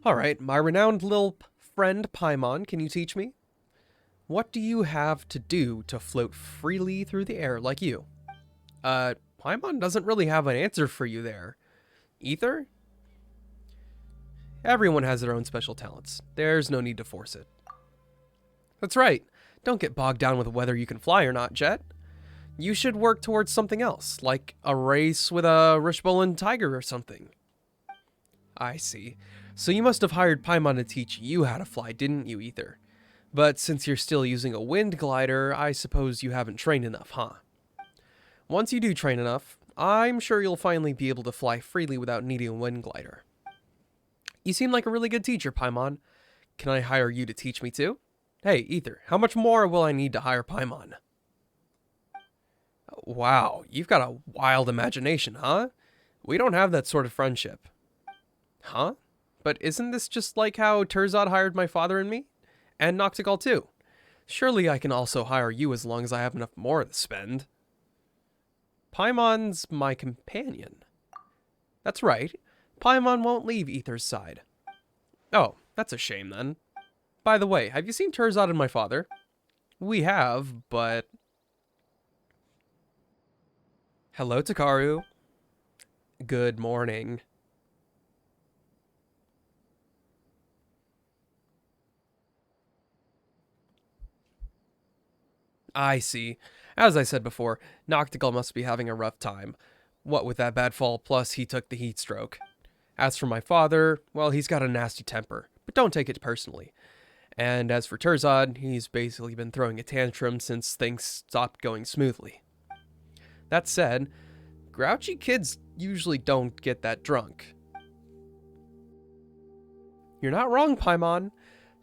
Alright, my renowned little friend Paimon, can you teach me? What do you have to do to float freely through the air like you? Paimon doesn't really have an answer for you there. Ether? Everyone has their own special talents. There's no need to force it. That's right. Don't get bogged down with whether you can fly or not, Jet. You should work towards something else, like a race with a Rishbolan tiger or something. I see. So you must have hired Paimon to teach you how to fly, didn't you, Ether? But since you're still using a wind glider, I suppose you haven't trained enough, huh? Once you do train enough, I'm sure you'll finally be able to fly freely without needing a wind glider. You seem like a really good teacher, Paimon. Can I hire you to teach me too? Hey, Ether, how much more will I need to hire Paimon? Wow, you've got a wild imagination, huh? We don't have that sort of friendship. Huh? But isn't this just like how Terzad hired my father and me? And Noctigal too. Surely I can also hire you as long as I have enough more to spend. Paimon's my companion. That's right. Paimon won't leave Ether's side. Oh, that's a shame then. By the way, have you seen Terzad and my father? We have, but... Hello, Takaru. Good morning. I see. As I said before, Noctigal must be having a rough time. What with that bad fall, plus he took the heat stroke. As for my father, well, he's got a nasty temper, but don't take it personally. And as for Terzad, he's basically been throwing a tantrum since things stopped going smoothly. That said, grouchy kids usually don't get that drunk. You're not wrong, Paimon.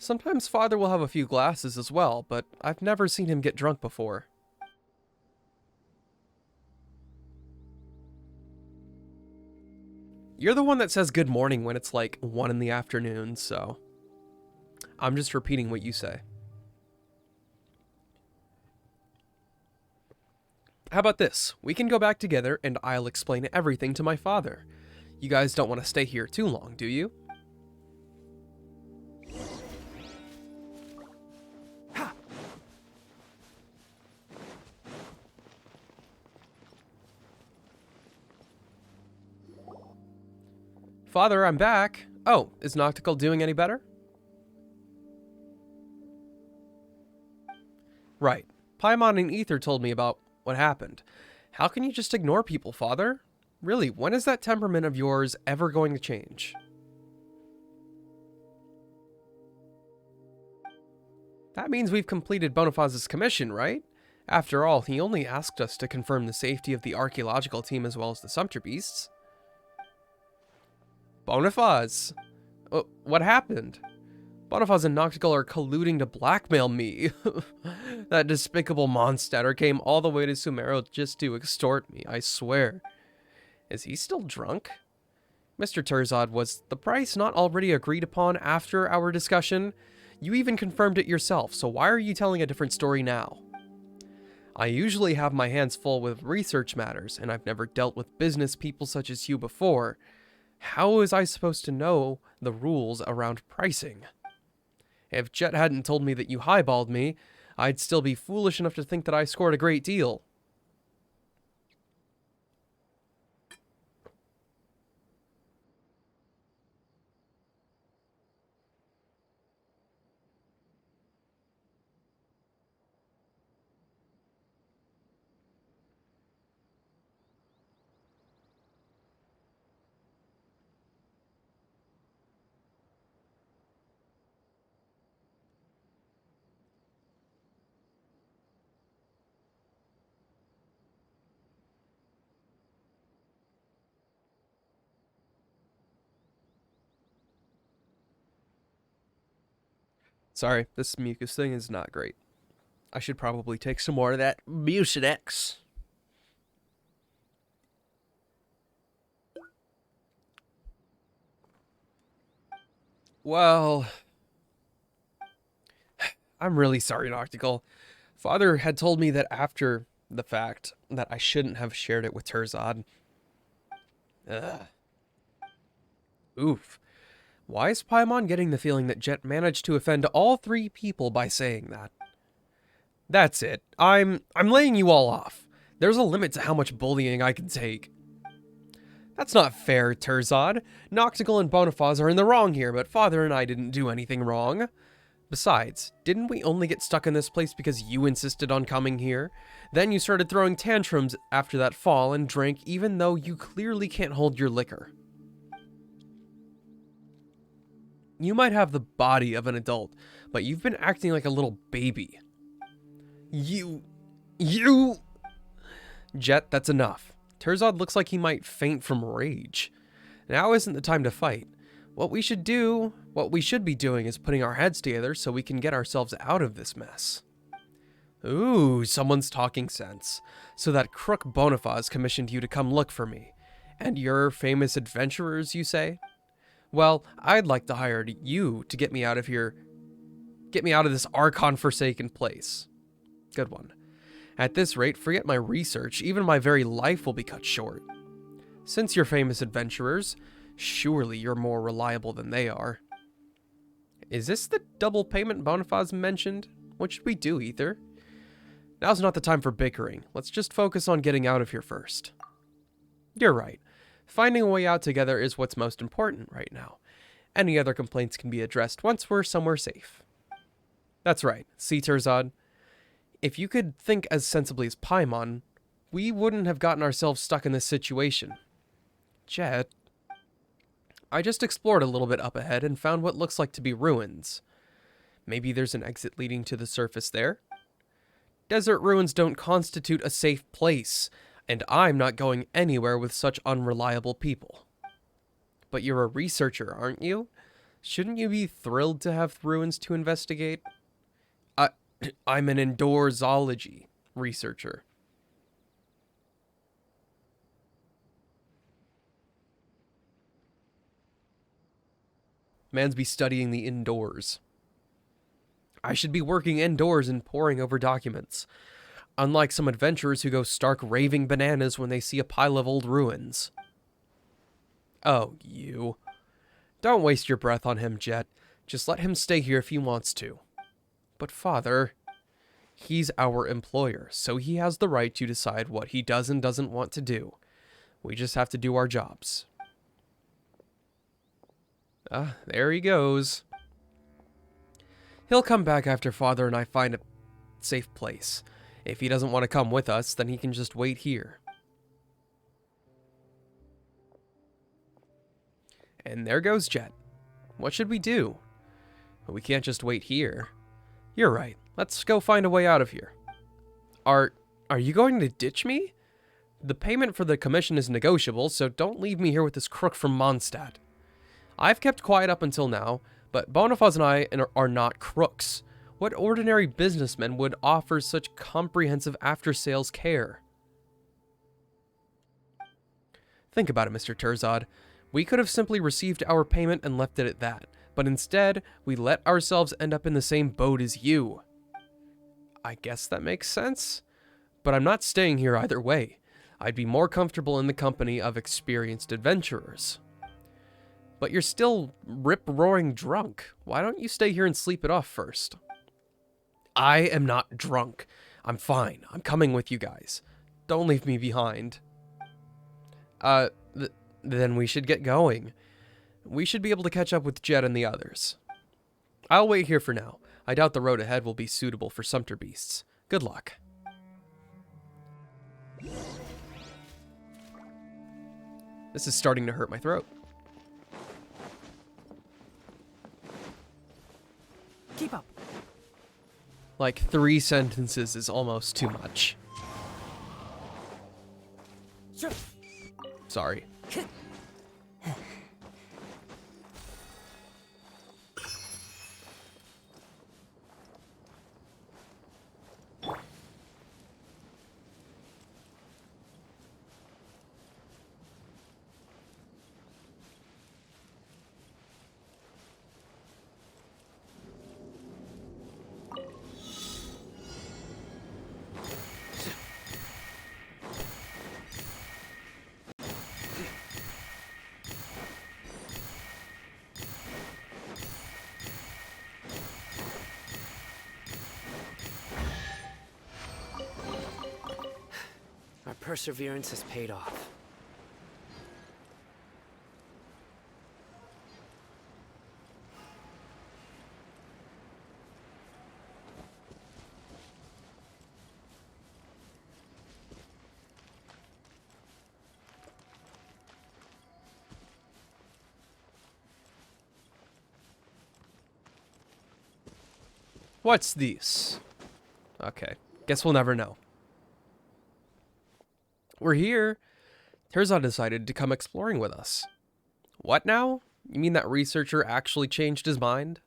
Sometimes father will have a few glasses as well, but I've never seen him get drunk before. You're the one that says good morning when it's like 1 in the afternoon, so I'm just repeating what you say. How about this? We can go back together and I'll explain everything to my father. You guys don't want to stay here too long, do you? Father, I'm back. Oh, is Noctigal doing any better? Right. Paimon and Ether told me about what happened. How can you just ignore people, Father? Really, when is that temperament of yours ever going to change? That means we've completed Bonifaz's commission, right? After all, he only asked us to confirm the safety of the archaeological team as well as the Sumpter Beasts. Bonifaz! What happened? Bonifaz and Noctigal are colluding to blackmail me. That despicable monster came all the way to Sumeru just to extort me, I swear. Is he still drunk? Mr. Terzad, was the price not already agreed upon after our discussion? You even confirmed it yourself, so why are you telling a different story now? I usually have my hands full with research matters, and I've never dealt with business people such as you before. How was I supposed to know the rules around pricing? If Jet hadn't told me that you highballed me, I'd still be foolish enough to think that I scored a great deal. Sorry, this mucus thing is not great. I should probably take some more of that Mucinex. Well, I'm really sorry, Noctical. Father had told me that after the fact that I shouldn't have shared it with Terzad. Ugh. Oof. Why is Paimon getting the feeling that Jet managed to offend all three people by saying that? That's it. I'm laying you all off. There's a limit to how much bullying I can take. That's not fair, Terzad. Noctical and Bonifaz are in the wrong here, but Father and I didn't do anything wrong. Besides, didn't we only get stuck in this place because you insisted on coming here? Then you started throwing tantrums after that fall and drank even though you clearly can't hold your liquor. You might have the body of an adult, but you've been acting like a little baby. You... Jet, that's enough. Terzad looks like he might faint from rage. Now isn't the time to fight. What we should be doing is putting our heads together so we can get ourselves out of this mess. Ooh, someone's talking sense. So that crook Bonifaz commissioned you to come look for me. And you're famous adventurers, you say? Well, I'd like to hire you to get me out of here. Get me out of this Archon-forsaken place. Good one. At this rate, forget my research, even my very life will be cut short. Since you're famous adventurers, surely you're more reliable than they are. Is this the double payment Bonifaz mentioned? What should we do, Ether? Now's not the time for bickering. Let's just focus on getting out of here first. You're right. Finding a way out together is what's most important right now. Any other complaints can be addressed once we're somewhere safe. That's right. See, Terzad? If you could think as sensibly as Paimon, we wouldn't have gotten ourselves stuck in this situation. Jet, I just explored a little bit up ahead and found what looks like to be ruins. Maybe there's an exit leading to the surface there? Desert ruins don't constitute a safe place, and I'm not going anywhere with such unreliable people. But you're a researcher, aren't you? Shouldn't you be thrilled to have ruins to investigate? I'm an indoor zoology researcher. Man's be studying the indoors. I should be working indoors and poring over documents. Unlike some adventurers who go stark raving bananas when they see a pile of old ruins. Oh, you. Don't waste your breath on him, Jet. Just let him stay here if he wants to. But Father, he's our employer, so he has the right to decide what he does and doesn't want to do. We just have to do our jobs. There he goes. He'll come back after Father and I find a safe place. If he doesn't want to come with us, then he can just wait here. And there goes Jet. What should we do? We can't just wait here. You're right. Let's go find a way out of here. Are you going to ditch me? The payment for the commission is negotiable, so don't leave me here with this crook from Mondstadt. I've kept quiet up until now, but Bonifaz and I are not crooks. What ordinary businessman would offer such comprehensive after-sales care? Think about it, Mr. Terzad. We could have simply received our payment and left it at that, but instead, we let ourselves end up in the same boat as you. I guess that makes sense. But I'm not staying here either way. I'd be more comfortable in the company of experienced adventurers. But you're still rip-roaring drunk. Why don't you stay here and sleep it off first? I am not drunk. I'm fine. I'm coming with you guys. Don't leave me behind. Then we should get going. We should be able to catch up with Jed and the others. I'll wait here for now. I doubt the road ahead will be suitable for sumpter beasts. Good luck. This is starting to hurt my throat. Keep up. Like 3 sentences is almost too much. Sorry. Our perseverance has paid off. What's this? Okay, guess we'll never know. We're here. Terzan decided to come exploring with us. What now? You mean that researcher actually changed his mind?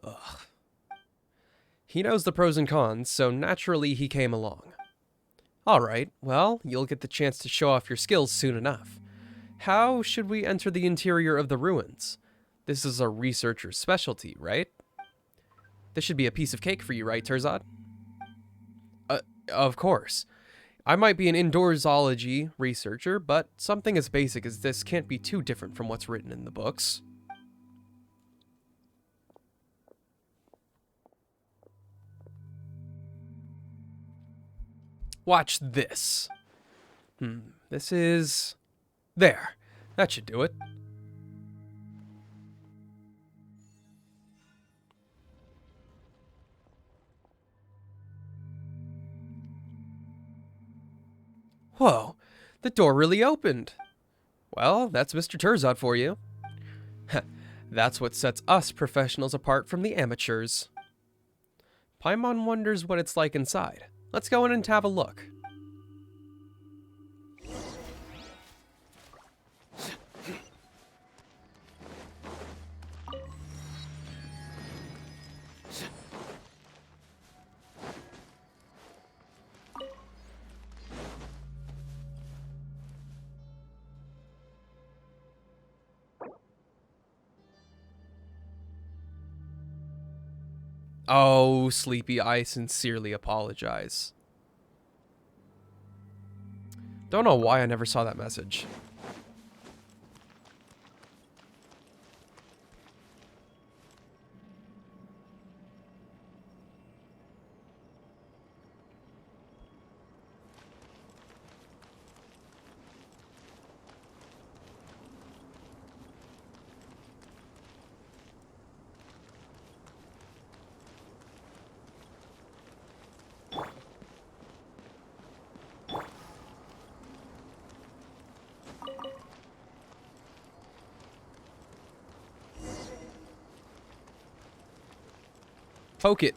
Ugh. He knows the pros and cons, so naturally he came along. Alright, well, you'll get the chance to show off your skills soon enough. How should we enter the interior of the ruins? This is a researcher's specialty, right? This should be a piece of cake for you, right, Terzan? Of course. I might be an indoorsology researcher, but something as basic as this can't be too different from what's written in the books. Watch this. This is... There. That should do it. Whoa, the door really opened. Well, that's Mr. Terzan for you. That's what sets us professionals apart from the amateurs. Paimon wonders what it's like inside. Let's go in and have a look. Oh, Sleepy, I sincerely apologize. Don't know why I never saw that message. Poke it.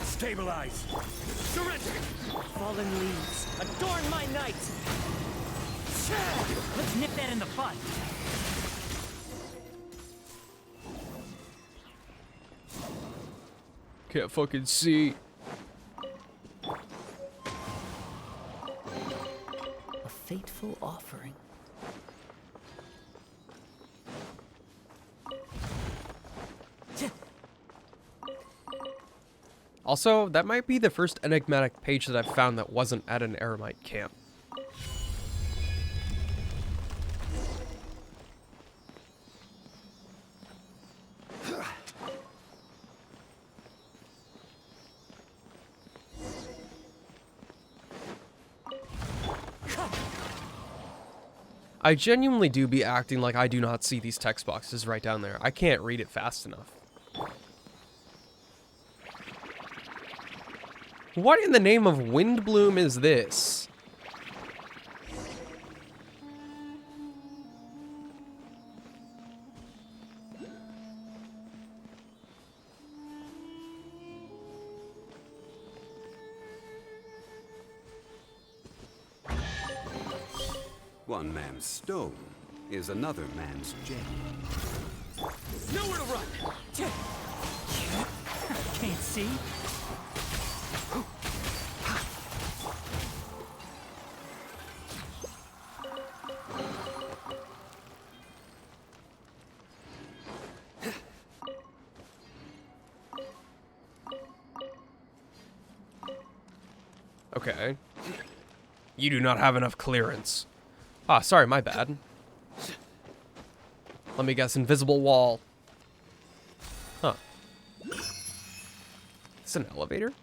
Stabilize. Surrender. Fallen leaves, adorn my night. Let's nip that in the bud. Can't fucking see. fateful offering. Also, that might be the first enigmatic page that I've found that wasn't at an Eremite camp. I genuinely do be acting like I do not see these text boxes right down there. I can't read it fast enough. What in the name of Windbloom is this? One man's stone is another man's gem. Nowhere to run! Can't see. Okay. You do not have enough clearance. Ah, sorry, my bad. Let me guess, invisible wall. Huh. It's an elevator?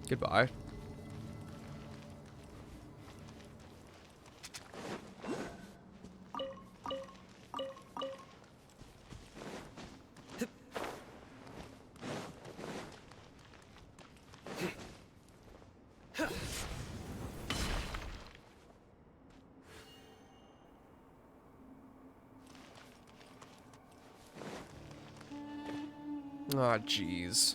Goodbye. Ah, jeez.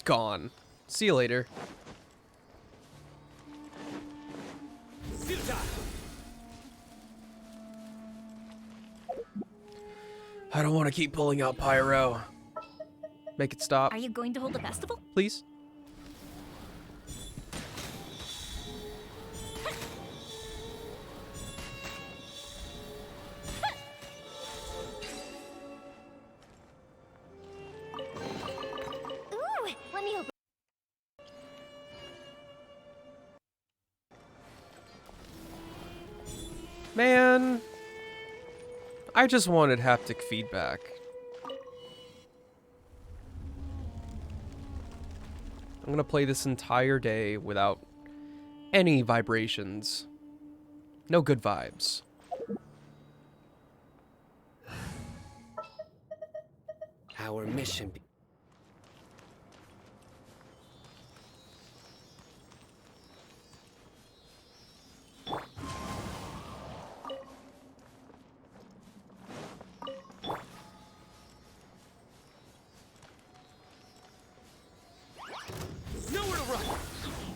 Gone. See you later. I don't want to keep pulling out Pyro. Make it stop, Are you going to hold a festival? please. Ooh, let me open. Man, I just wanted haptic feedback. I'm gonna play this entire day without any vibrations. No good vibes. Our mission. Nowhere to run!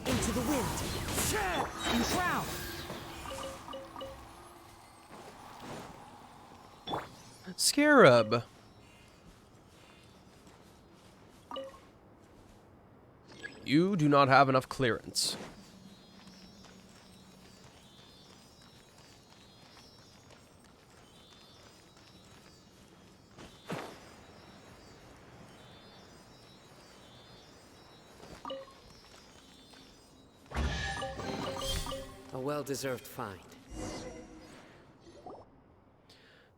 Into the wind. And Shroud! Scarab. You do not have enough clearance. A well-deserved find.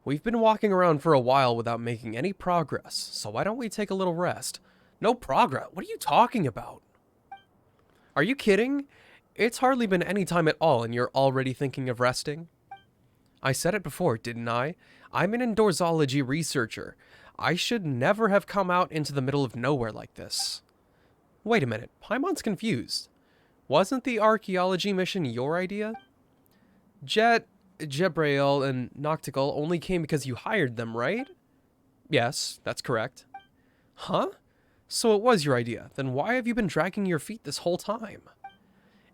We've been walking around for a while without making any progress, so why don't we take a little rest? No progress? What are you talking about? Are you kidding? It's hardly been any time at all and you're already thinking of resting? I said it before, didn't I? I'm an Indoorsology researcher. I should never have come out into the middle of nowhere like this. Wait a minute, Paimon's confused. Wasn't the archaeology mission your idea? Jebrail, and Noctical only came because you hired them, right? Yes, that's correct. Huh? So it was your idea. Then why have you been dragging your feet this whole time?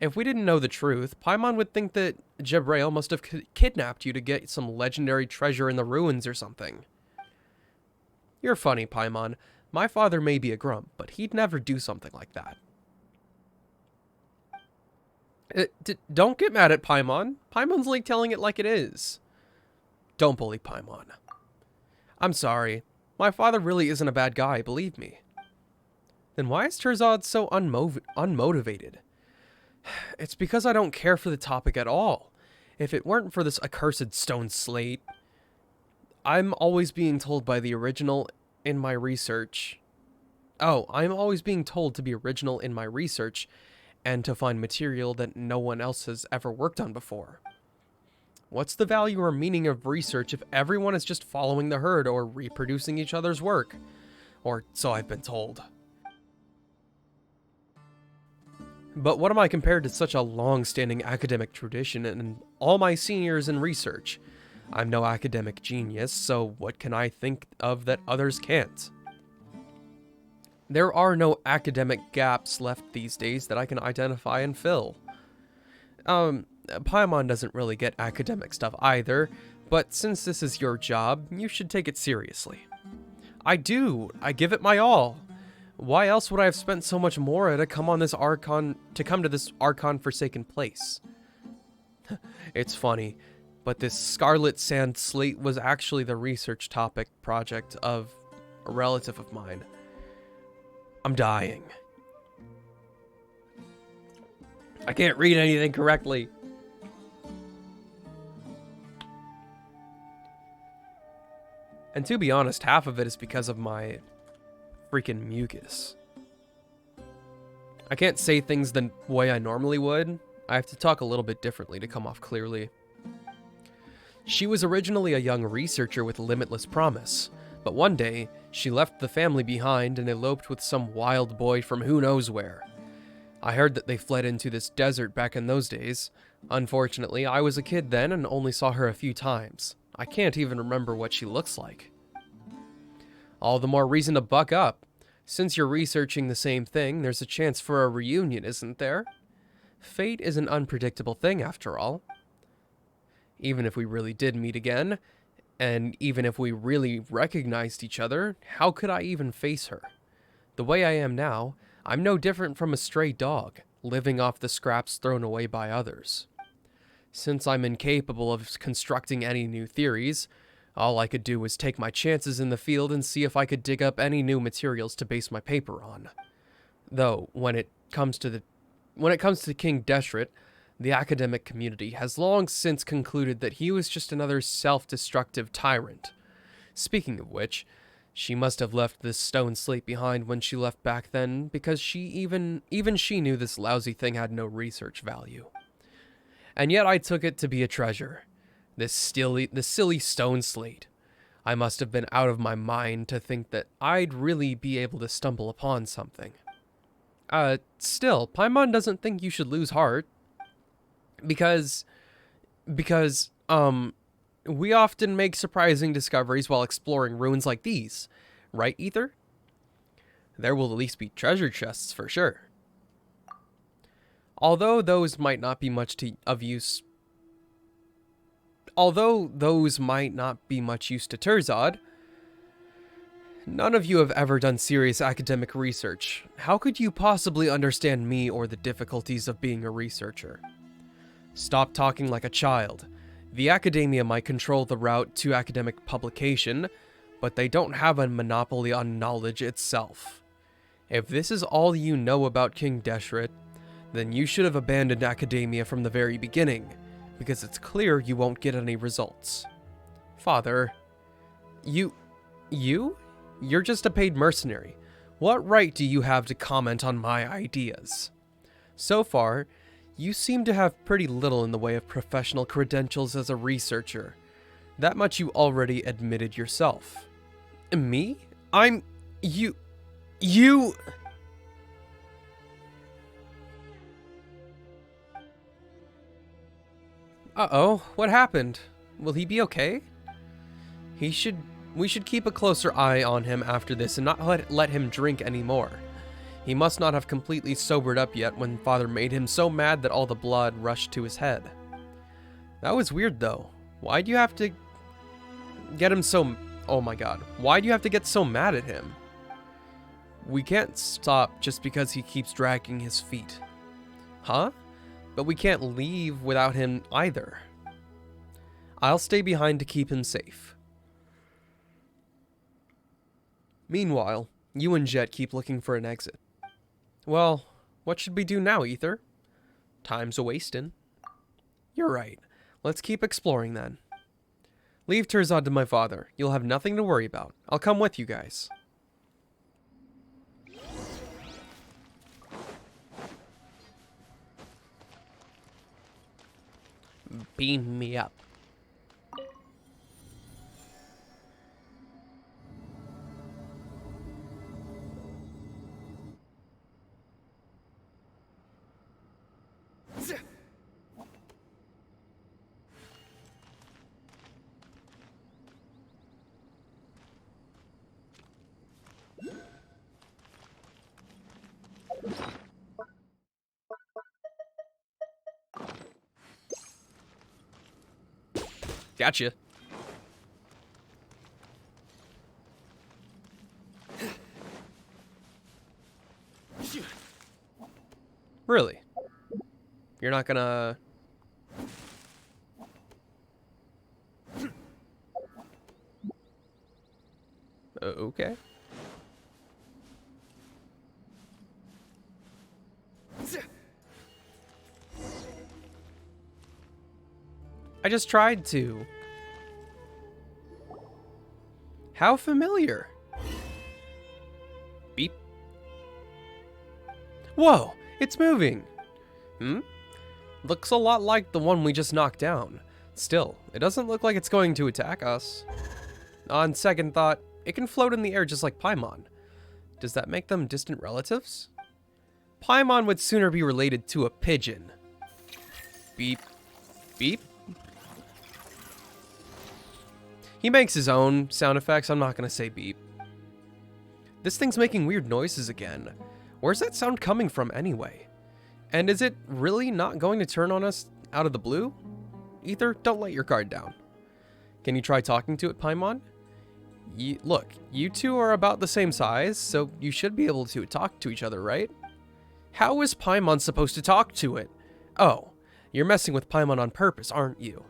If we didn't know the truth, Paimon would think that Jebrail must have kidnapped you to get some legendary treasure in the ruins or something. You're funny, Paimon. My father may be a grump, but he'd never do something like that. Don't get mad at Paimon. Paimon's like telling it like it is. Don't bully Paimon. I'm sorry. My father really isn't a bad guy, believe me. Then why is Terzad so unmotivated? It's because I don't care for the topic at all. If it weren't for this accursed stone slate, I'm always being told by the original in my research. Oh, I'm always being told to be original in my research and to find material that no one else has ever worked on before. What's the value or meaning of research if everyone is just following the herd or reproducing each other's work? Or so I've been told. But what am I compared to such a long-standing academic tradition and all my seniors in research? I'm no academic genius, so what can I think of that others can't? There are no academic gaps left these days that I can identify and fill. Paimon doesn't really get academic stuff either, but since this is your job, you should take it seriously. I do. I give it my all. Why else would I have spent so much more to come to this Archon Forsaken place? It's funny, but this Scarlet Sand Slate was actually the research topic project of a relative of mine. I'm dying. I can't read anything correctly. And to be honest, half of it is because of my freaking mucus. I can't say things the way I normally would. I have to talk a little bit differently to come off clearly. She was originally a young researcher with limitless promise, but one day, she left the family behind and eloped with some wild boy from who knows where. I heard that they fled into this desert back in those days. Unfortunately, I was a kid then and only saw her a few times. I can't even remember what she looks like. All the more reason to buck up. Since you're researching the same thing, there's a chance for a reunion, isn't there? Fate is an unpredictable thing, after all. Even if we really did meet again, and even if we really recognized each other, how could I even face her? The way I am now, I'm no different from a stray dog, living off the scraps thrown away by others. Since I'm incapable of constructing any new theories, all I could do was take my chances in the field and see if I could dig up any new materials to base my paper on. Though, when it comes to King Deshret, the academic community has long since concluded that he was just another self-destructive tyrant. Speaking of which, she must have left this stone slate behind when she left back then, because even she knew this lousy thing had no research value. And yet I took it to be a treasure. This silly stone slate. I must have been out of my mind to think that I'd really be able to stumble upon something. Still, Paimon doesn't think you should lose heart. Because, we often make surprising discoveries while exploring ruins like these. Right, Ether? There will at least be treasure chests for sure. Although those might not be much use to Terzad, none of you have ever done serious academic research. How could you possibly understand me or the difficulties of being a researcher? Stop talking like a child. The academia might control the route to academic publication, but they don't have a monopoly on knowledge itself. If this is all you know about King Deshret, then you should have abandoned academia from the very beginning, because it's clear you won't get any results. Father, you're just a paid mercenary. What right do you have to comment on my ideas? So far, you seem to have pretty little in the way of professional credentials as a researcher. That much you already admitted yourself. Me? You... Uh-oh, what happened? Will he be okay? We should keep a closer eye on him after this and not let him drink anymore. He must not have completely sobered up yet when Father made him so mad that all the blood rushed to his head. That was weird, though. Why do you have to get him so... Oh my god. Why do you have to get so mad at him? We can't stop just because he keeps dragging his feet. Huh? But we can't leave without him either. I'll stay behind to keep him safe. Meanwhile, you and Jet keep looking for an exit. Well, what should we do now, Ether? Time's a-wastin'. You're right. Let's keep exploring then. Leave Terzad to my father. You'll have nothing to worry about. I'll come with you guys. Beam me up. Gotcha. Really? You're not gonna... Okay. I just tried to. How familiar? Beep. Whoa, it's moving. Looks a lot like the one we just knocked down. Still, it doesn't look like it's going to attack us. On second thought, it can float in the air just like Paimon. Does that make them distant relatives? Paimon would sooner be related to a pigeon. Beep. Beep. He makes his own sound effects. I'm not going to say beep. This thing's making weird noises again. Where's that sound coming from anyway? And is it really not going to turn on us out of the blue? Ether, don't let your guard down. Can you try talking to it, Paimon? Look, you two are about the same size, so you should be able to talk to each other, right? How is Paimon supposed to talk to it? Oh, you're messing with Paimon on purpose, aren't you?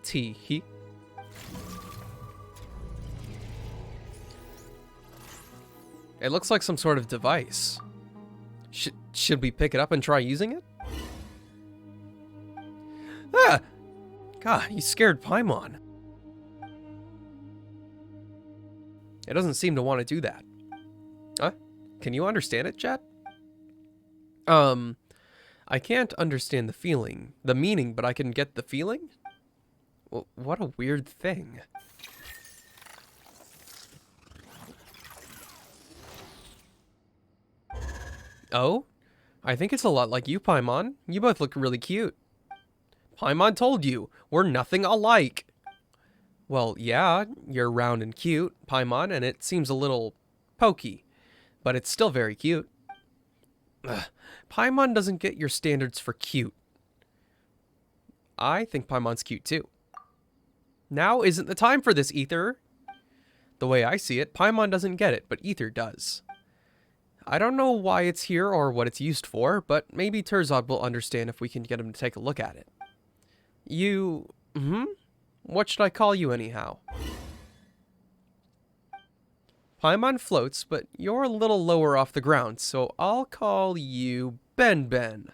Tee-hee. It looks like some sort of device. Should we pick it up and try using it? Ah! God, you scared Paimon. It doesn't seem to want to do that. Huh? Can you understand it, chat? I can't understand the meaning, but I can get the feeling? Well, what a weird thing. Oh? I think it's a lot like you, Paimon. You both look really cute. Paimon told you, we're nothing alike. Well, yeah, you're round and cute, Paimon, and it seems a little pokey, but it's still very cute. Ugh. Paimon doesn't get your standards for cute. I think Paimon's cute too. Now isn't the time for this, Ether. The way I see it, Paimon doesn't get it, but Ether does. I don't know why it's here or what it's used for, but maybe Terzad will understand if we can get him to take a look at it. What should I call you anyhow? Paimon floats, but you're a little lower off the ground, so I'll call you Ben Ben.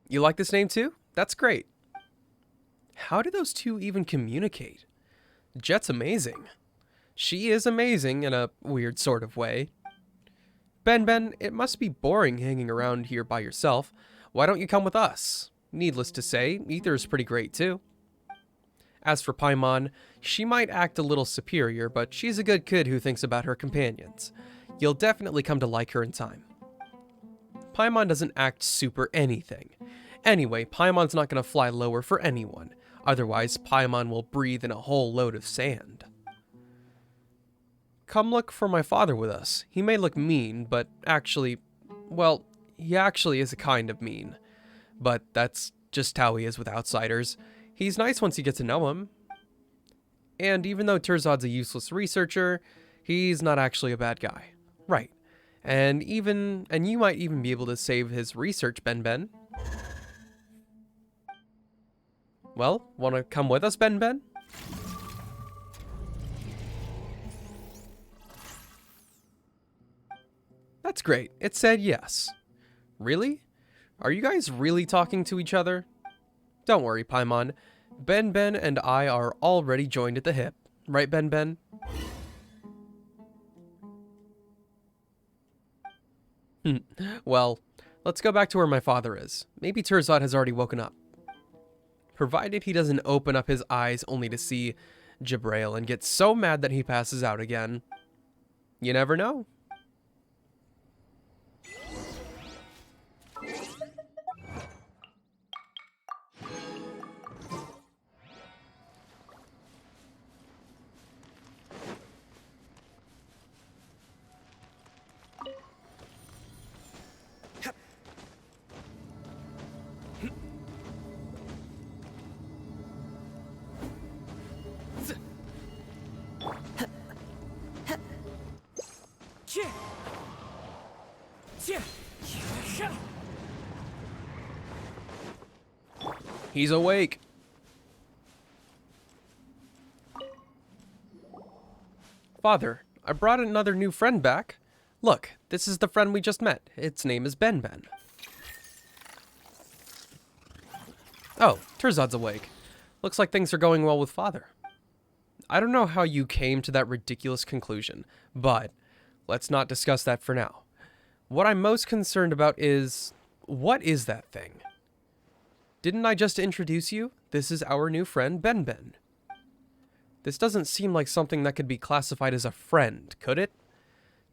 You like this name too? That's great. How do those two even communicate? Jet's amazing. She is amazing in a weird sort of way. Ben Ben, it must be boring hanging around here by yourself. Why don't you come with us? Needless to say, Ether's pretty great too. As for Paimon, she might act a little superior, but she's a good kid who thinks about her companions. You'll definitely come to like her in time. Paimon doesn't act super anything. Anyway, Paimon's not going to fly lower for anyone. Otherwise, Paimon will breathe in a whole load of sand. come look for my father with us. He may look mean, but actually, well, he actually is a kind of mean. But that's just how he is with outsiders. He's nice once you get to know him. And even though Terzad's a useless researcher, he's not actually a bad guy. Right. And you might even be able to save his research, Ben Ben. Well, wanna come with us, Ben Ben? That's great. It said yes. Really? Are you guys really talking to each other? Don't worry, Paimon. Ben Ben and I are already joined at the hip. Right, Ben Ben? Well, let's go back to where my father is. Maybe Terzad has already woken up. Provided he doesn't open up his eyes only to see Jabrail and get so mad that he passes out again. You never know. He's awake. Father, I brought another new friend back. Look, this is the friend we just met. Its name is Ben Ben. Oh, Terzad's awake. Looks like things are going well with Father. I don't know how you came to that ridiculous conclusion, but let's not discuss that for now. What I'm most concerned about is, what is that thing? Didn't I just introduce you? This is our new friend, Ben Ben. This doesn't seem like something that could be classified as a friend, could it?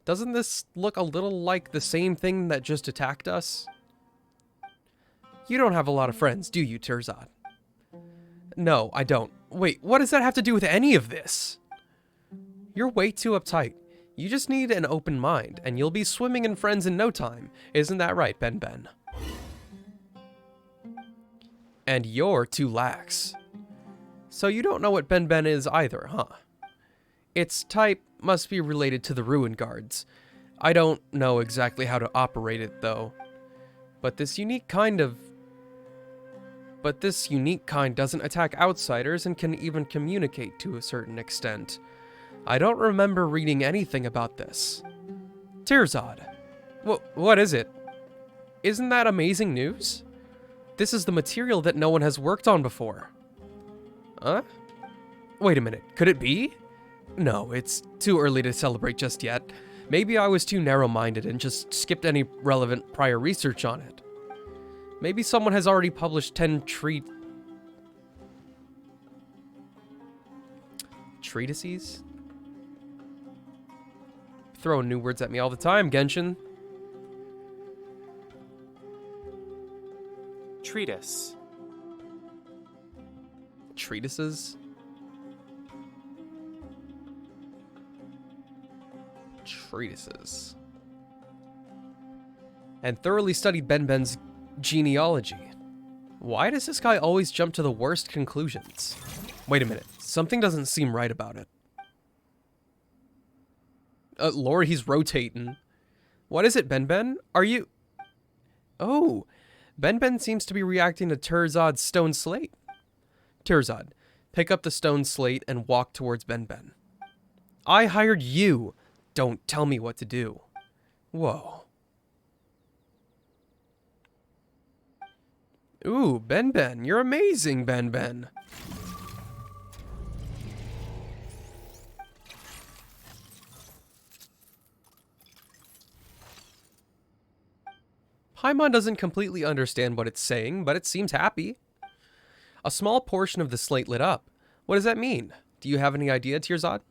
Doesn't this look a little like the same thing that just attacked us? You don't have a lot of friends, do you, Terzad? No, I don't. Wait, what does that have to do with any of this? You're way too uptight. You just need an open mind, and you'll be swimming in friends in no time. Isn't that right, Ben Ben? And you're too lax. So you don't know what Ben Ben is either, huh? Its type must be related to the Ruin Guards. I don't know exactly how to operate it, though. But this unique kind doesn't attack outsiders and can even communicate to a certain extent. I don't remember reading anything about this. Terzad. What is it? Isn't that amazing news? This is the material that no one has worked on before. Huh? Wait a minute, could it be? No, it's too early to celebrate just yet. Maybe I was too narrow-minded and just skipped any relevant prior research on it. Maybe someone has already published 10 treatises? Throwing new words at me all the time, Genshin. Treatise. Treatises? Treatises. And thoroughly studied Ben Ben's genealogy. Why does this guy always jump to the worst conclusions? Wait a minute, something doesn't seem right about it. Lord, he's rotating. What is it, Ben Ben? Are you... Oh, Ben Ben seems to be reacting to Terzad's stone slate. Terzad, pick up the stone slate and walk towards Ben Ben. I hired you. Don't tell me what to do. Whoa. Ooh, Ben Ben, you're amazing, Ben Ben. Paimon doesn't completely understand what it's saying, but it seems happy. A small portion of the slate lit up. What does that mean? Do you have any idea, Terzad?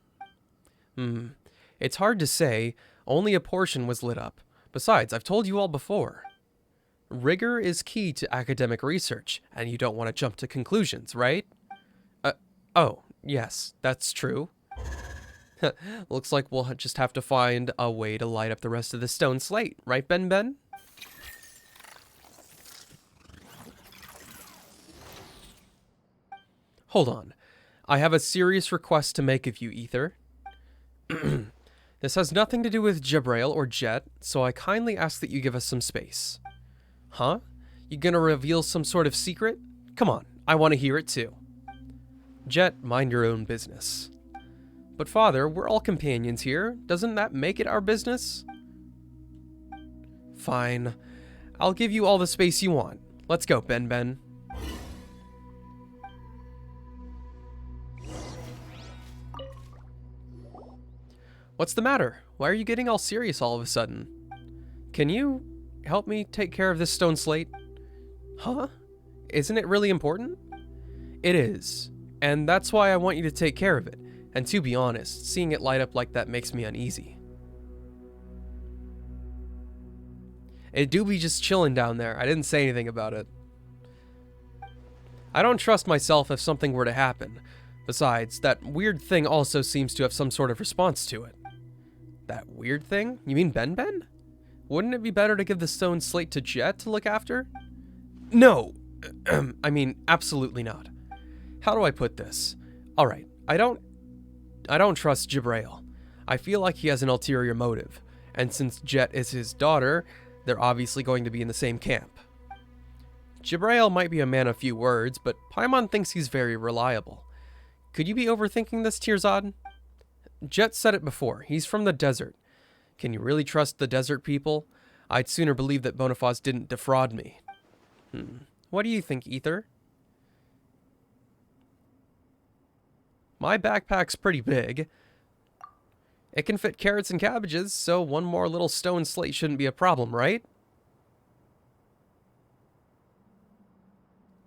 It's hard to say. Only a portion was lit up. Besides, I've told you all before. Rigor is key to academic research, and you don't want to jump to conclusions, right? Oh, yes, that's true. Looks like we'll just have to find a way to light up the rest of the stone slate, right, Ben Ben? Hold on. I have a serious request to make of you, Ether. This has nothing to do with Jabrail or Jet, so I kindly ask that you give us some space. Huh? You gonna reveal some sort of secret? Come on, I want to hear it too. Jet, mind your own business. But father, we're all companions here. Doesn't that make it our business? Fine. I'll give you all the space you want. Let's go, Ben Ben. What's the matter? Why are you getting all serious all of a sudden? Can you help me take care of this stone slate? Huh? Isn't it really important? It is. And that's why I want you to take care of it. And to be honest, seeing it light up like that makes me uneasy. It do be just chilling down there. I didn't say anything about it. I don't trust myself if something were to happen. Besides, that weird thing also seems to have some sort of response to it. That weird thing? You mean Ben Ben? Wouldn't it be better to give the stone slate to Jet to look after? No! I mean, absolutely not. How do I put this? Alright, I don't trust Jabrail. I feel like he has an ulterior motive, and since Jet is his daughter, they're obviously going to be in the same camp. Jabrail might be a man of few words, but Paimon thinks he's very reliable. Could you be overthinking this, Tirzad? Jet said it before, he's from the desert. Can you really trust the desert people? I'd sooner believe that Bonifaz didn't defraud me. What do you think, Ether? My backpack's pretty big. It can fit carrots and cabbages, so one more little stone slate shouldn't be a problem, right?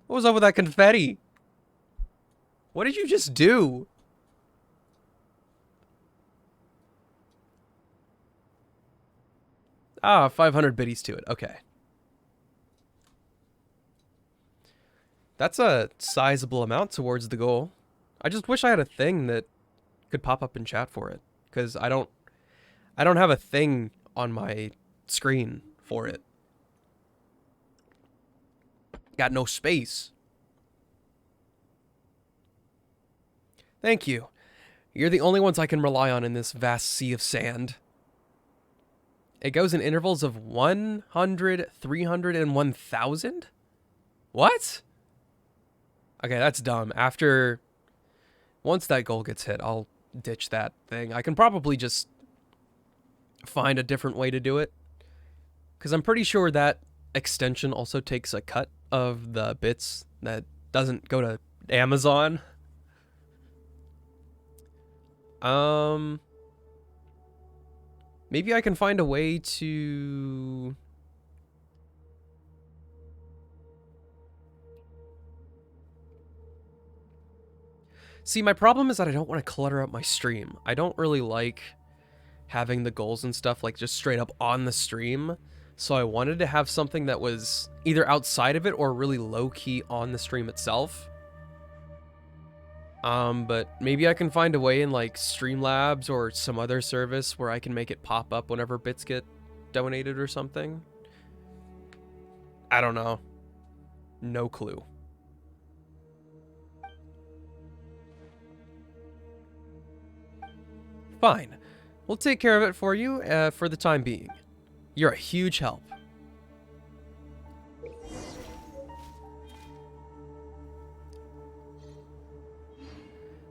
What was up with that confetti? What did you just do? Ah, 500 biddies to it. Okay. That's a sizable amount towards the goal. I just wish I had a thing that could pop up in chat for it, because I don't have a thing on my screen for it. Got no space. Thank you. You're the only ones I can rely on in this vast sea of sand. It goes in intervals of 100, 300, and 1,000? What? Okay, that's dumb. Once that goal gets hit, I'll ditch that thing. I can probably just find a different way to do it. Because I'm pretty sure that extension also takes a cut of the bits that doesn't go to Amazon. Maybe I can find a way to... See, my problem is that I don't want to clutter up my stream. I don't really like having the goals and stuff like just straight up on the stream. So I wanted to have something that was either outside of it or really low-key on the stream itself. But maybe I can find a way in like Streamlabs or some other service where I can make it pop up whenever bits get donated or something. I don't know. No clue. Fine. We'll take care of it for you for the time being. You're a huge help.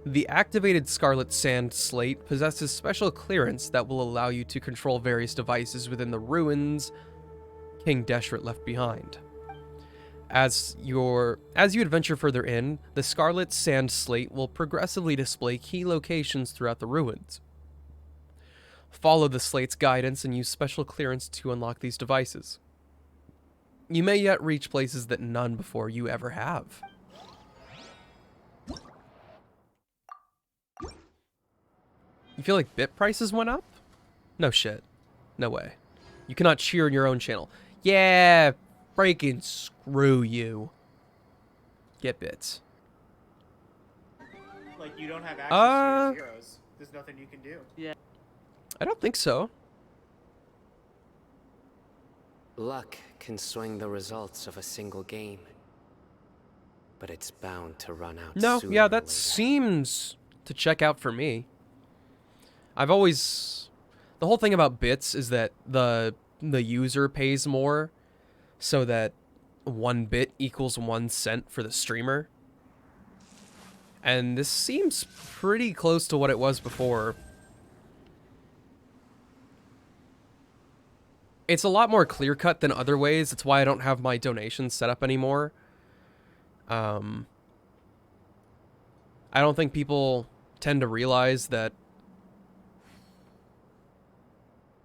The activated Scarlet Sand Slate possesses special clearance that will allow you to control various devices within the ruins King Deshret left behind. As you adventure further in, the Scarlet Sand Slate will progressively display key locations throughout the ruins. Follow the slate's guidance and use special clearance to unlock these devices. You may yet reach places that none before you ever have. You feel like bit prices went up? No shit. No way. You cannot cheer in your own channel. Yeah, freaking screw you. Get bits. Like, you don't have access to your zeros. there's nothing you can do. Yeah. I don't think so. Luck can swing the results of a single game, but it's bound to run out No, sooner yeah, or that later. seems to check out for me. I've always... The whole thing about bits is that the user pays more, so that 1 bit equals 1 cent for the streamer. And this seems pretty close to what it was before. It's a lot more clear-cut than other ways. It's why I don't have my donations set up anymore. I don't think people tend to realize that...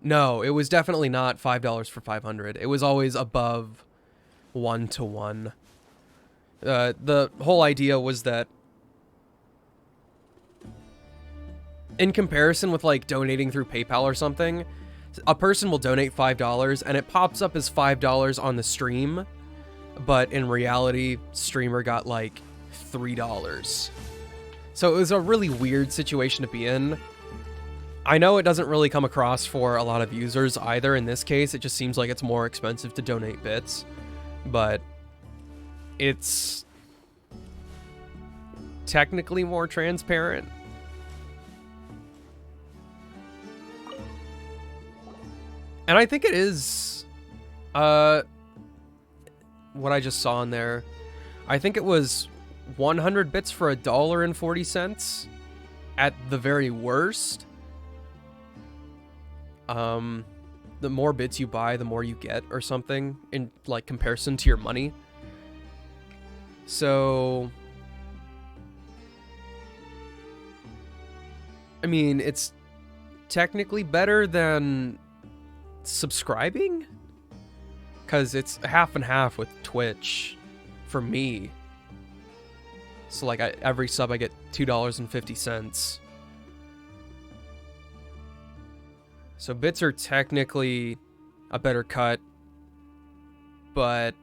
No, it was definitely not $5 for 500. It was always above 1 to 1. The whole idea was that in comparison with like donating through PayPal or something, a person will donate $5 and it pops up as $5 on the stream, but in reality, streamer got like $3. So it was a really weird situation to be in. I know it doesn't really come across for a lot of users either in this case. It just seems like it's more expensive to donate bits, but it's technically more transparent. And I think it is, what I just saw in there. I think it was 100 bits for $1.40 at the very worst. The more bits you buy, the more you get or something in like comparison to your money. So, I mean, it's technically better than subscribing, because it's half and half with Twitch for me. So like every sub I get $2.50. So bits are technically a better cut, but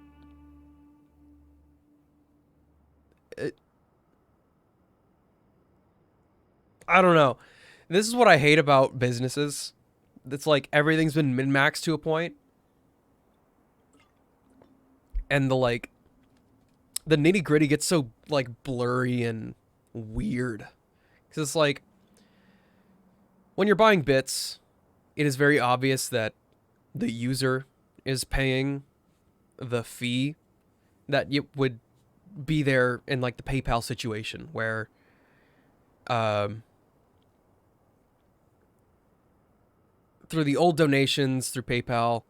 I don't know. This is what I hate about businesses. It's like everything's been min-maxed to a point. And the nitty-gritty gets so like blurry and weird. Cuz it's like when you're buying bits, it is very obvious that the user is paying the fee that you would be there in like the PayPal situation where through the old donations through PayPal,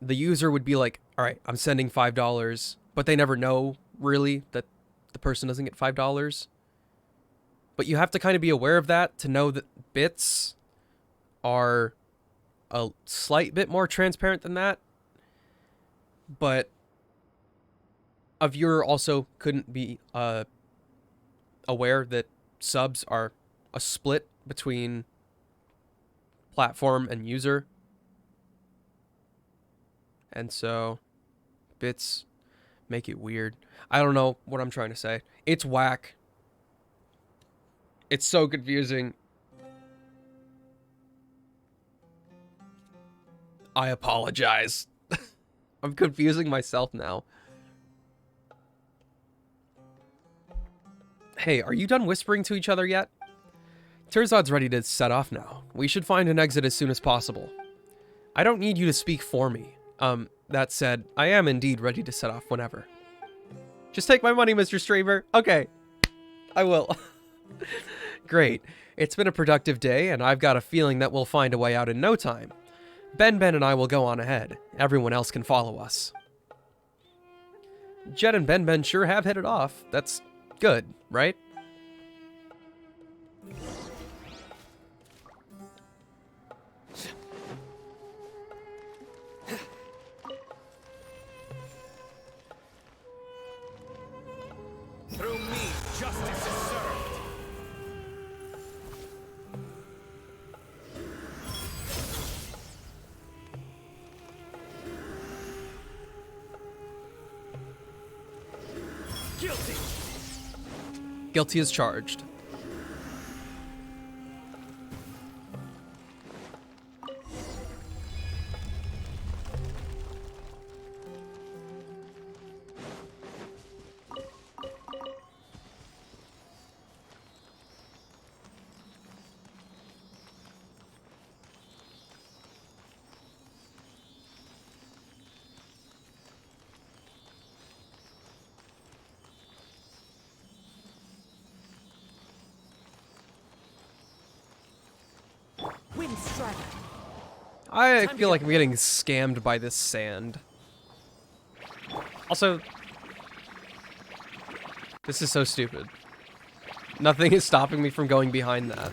the user would be like, all right, I'm sending $5, but they never know really that the person doesn't get $5. But you have to kind of be aware of that to know that bits are a slight bit more transparent than that. But a viewer also couldn't be aware that subs are a split between platform and user. And so bits make it weird. I don't know what I'm trying to say. It's whack. It's so confusing. I apologize. I'm confusing myself now. Hey, are you done whispering to each other yet? Tirzad's ready to set off now. We should find an exit as soon as possible. I don't need you to speak for me. That said, I am indeed ready to set off whenever. Just take my money, Mr. Streamer. Okay. I will. Great. It's been a productive day, and I've got a feeling that we'll find a way out in no time. Ben and I will go on ahead. Everyone else can follow us. Jet and Ben sure have hit it off. That's good, right? Through me, justice is served. Guilty. Guilty as charged. Strider. I feel like I'm getting scammed by this sand. Also, this is so stupid. Nothing is stopping me from going behind that.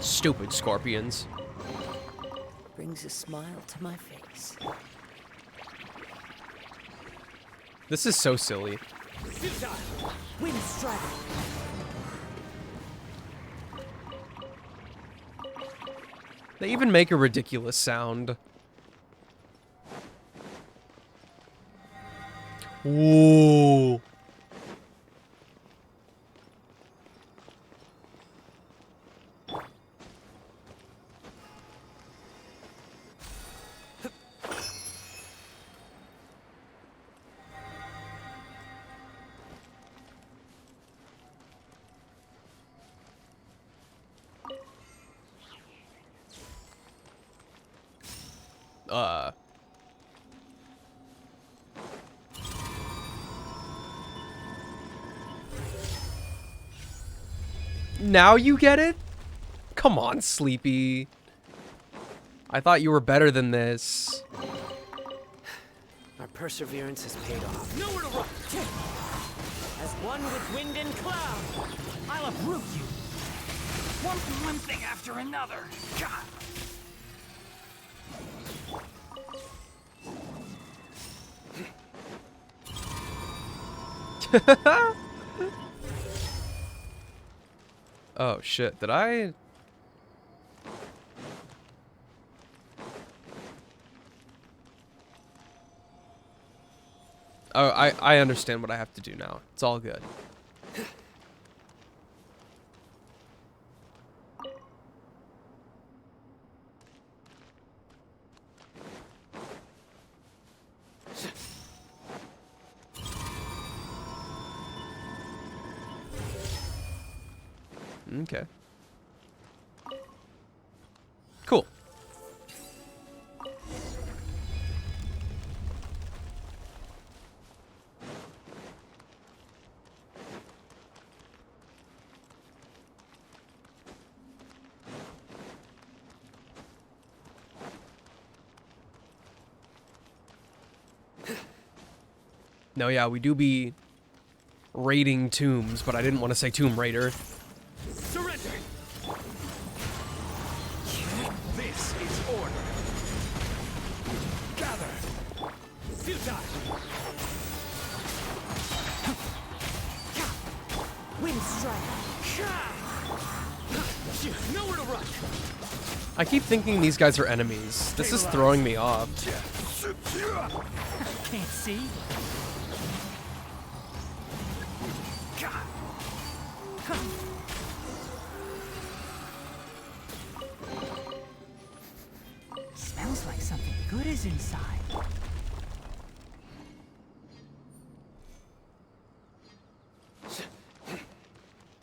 Stupid scorpions. Brings a smile to my face. This is so silly. Wind Strider. They even make a ridiculous sound. Ooh. Now you get it? Come on, Sleepy. I thought you were better than this. Our perseverance has paid off. Nowhere to run. As one with wind and cloud, I'll uproot you. One thing after another. God. Oh shit, did I? Oh, I understand what I have to do now. It's all good. Okay. Cool. No, yeah, we do be raiding tombs, but I didn't want to say Tomb Raider. Surrender! This is order. Gather! Futile! Wind Strider. Nowhere to run! I keep thinking these guys are enemies. This is throwing me off. Can't see. Smells like something good is inside.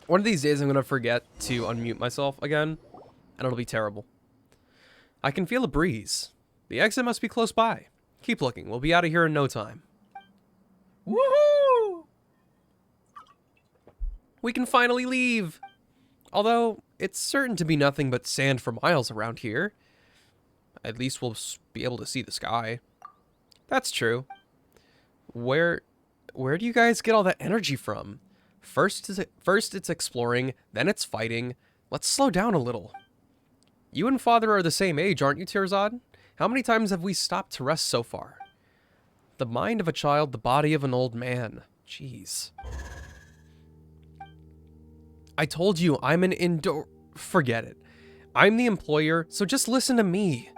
One of these days I'm gonna forget to unmute myself again, and it'll be terrible. I can feel a breeze. The exit must be close by. Keep looking. We'll be out of here in no time. Woohoo! We can finally leave! Although, it's certain to be nothing but sand for miles around here. At least we'll be able to see the sky. That's true. Where do you guys get all that energy from? First it's exploring, then it's fighting. Let's slow down a little. You and Father are the same age, aren't you, Tirzad? How many times have we stopped to rest so far? The mind of a child, the body of an old man. Jeez. I told you, I'm an indoor... Forget it. I'm the employer, so just listen to me.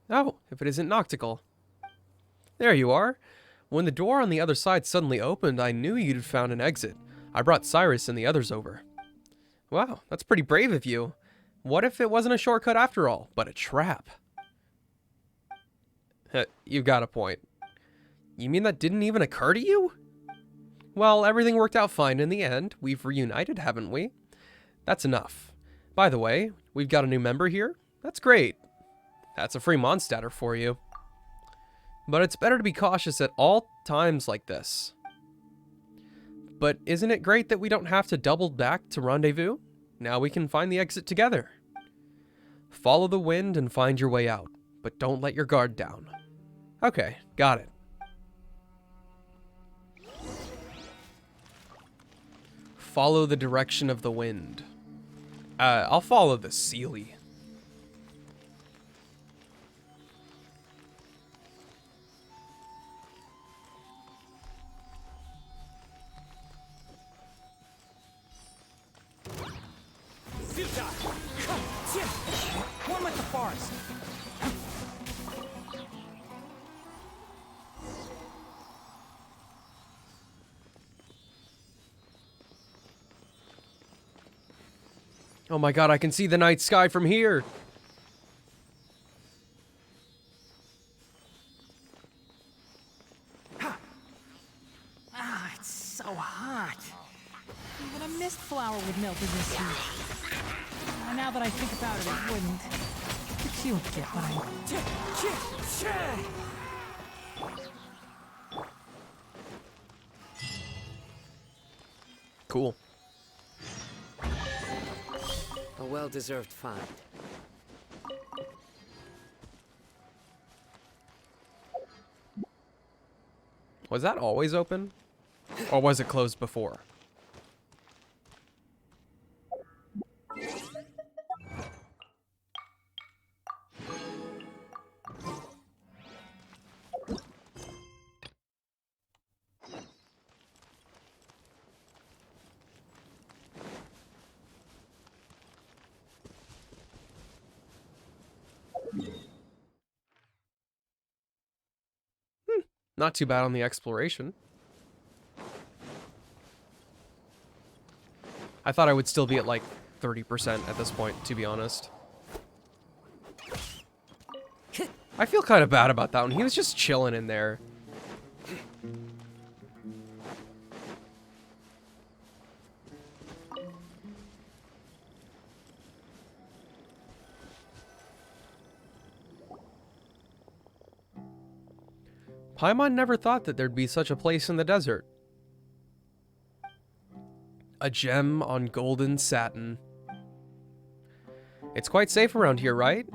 Oh, if it isn't Noctical. There you are. When the door on the other side suddenly opened, I knew you'd found an exit. I brought Cyrus and the others over. Wow, that's pretty brave of you. What if it wasn't a shortcut after all, but a trap? You've got a point. You mean that didn't even occur to you? Well, everything worked out fine in the end. We've reunited, haven't we? That's enough. By the way, we've got a new member here. That's great. That's a free Mondstatter for you. But it's better to be cautious at all times like this. But isn't it great that we don't have to double back to rendezvous? Now we can find the exit together. Follow the wind and find your way out, but don't let your guard down. Okay, got it. Follow the direction of the wind. I'll follow the Seelie. One with the forest. Oh my god, I can see the night sky from here! Ah, it's so hot. Even a mist flower would melt in this heat. Now that I think about it, it wouldn't. But you'll get what I Cool. A well-deserved find. Was that always open? Or was it closed before? Not too bad on the exploration. I thought I would still be at like 30% at this point, to be honest. I feel kind of bad about that one. He was just chilling in there. Paimon never thought that there'd be such a place in the desert. A gem on golden satin. It's quite safe around here, right?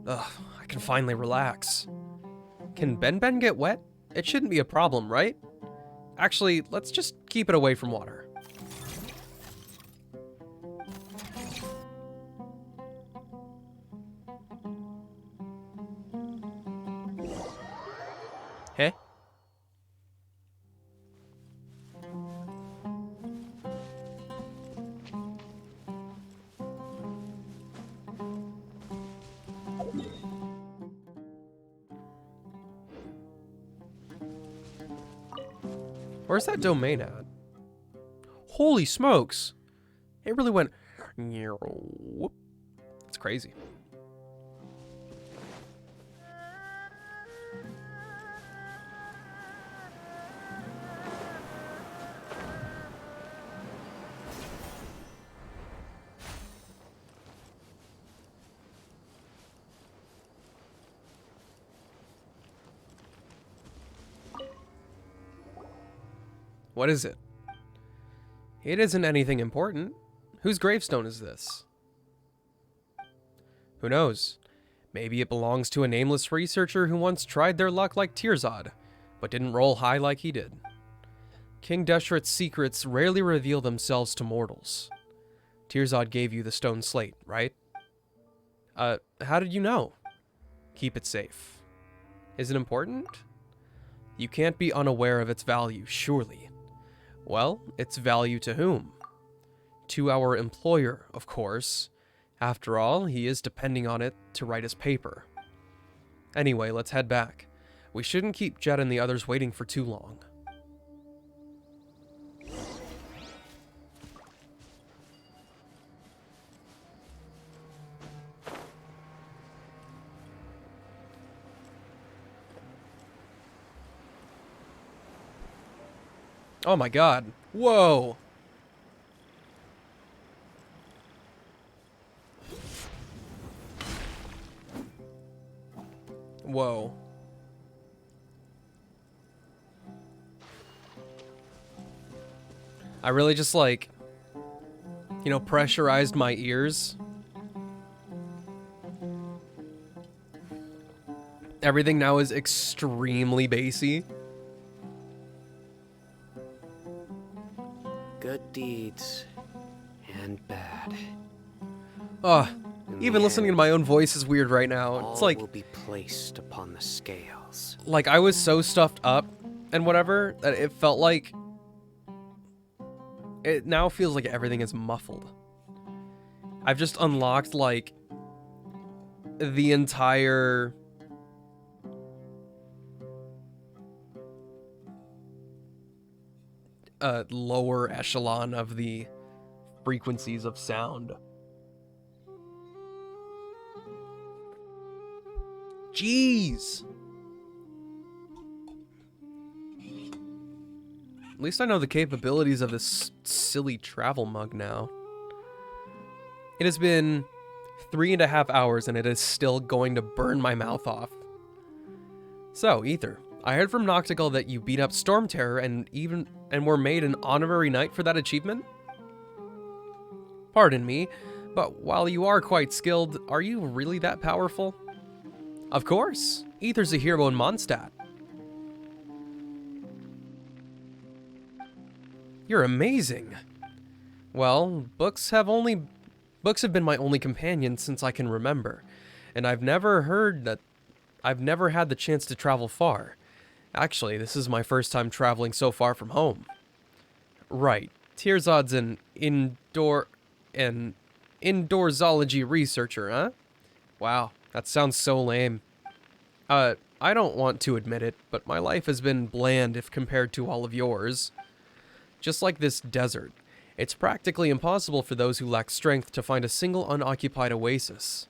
Ugh, I can finally relax. Can Ben get wet? It shouldn't be a problem, right? Actually, let's just keep it away from water. Heh? Where's that domain at? Holy smokes! It really went... Whoop. That's crazy. What is it? It isn't anything important. Whose gravestone is this? Who knows? Maybe it belongs to a nameless researcher who once tried their luck like Tirzad, but didn't roll high like he did. King Deshret's secrets rarely reveal themselves to mortals. Tirzad gave you the stone slate, right? How did you know? Keep it safe. Is it important? You can't be unaware of its value, surely. Well, its value to whom? To our employer, of course. After all, he is depending on it to write his paper. Anyway, let's head back. We shouldn't keep Jet and the others waiting for too long. Oh my god. Whoa! Whoa. I really just like, you know, pressurized my ears. Everything now is extremely bassy. Good deeds and bad. Ugh. In Even the listening to end, my own voice is weird right now. It's all like will be placed upon the scales. like I was so stuffed up and whatever that it felt like it now feels like everything is muffled. I've just unlocked like the entire lower echelon of the frequencies of sound. Jeez. At least I know the capabilities of this silly travel mug now. It has been 3.5 hours and it is still going to burn my mouth off. So, Ether, I heard from Noctical that you beat up Storm Terror and were made an honorary knight for that achievement? Pardon me, but while you are quite skilled, are you really that powerful? Of course, Ether's a hero in Mondstadt. You're amazing. Well, books have been my only companion since I can remember, and I've never had the chance to travel far. Actually, this is my first time traveling so far from home. Right, Tirzad's an indoorsology researcher, huh? Wow, that sounds so lame. I don't want to admit it, but my life has been bland if compared to all of yours. Just like this desert, it's practically impossible for those who lack strength to find a single unoccupied oasis.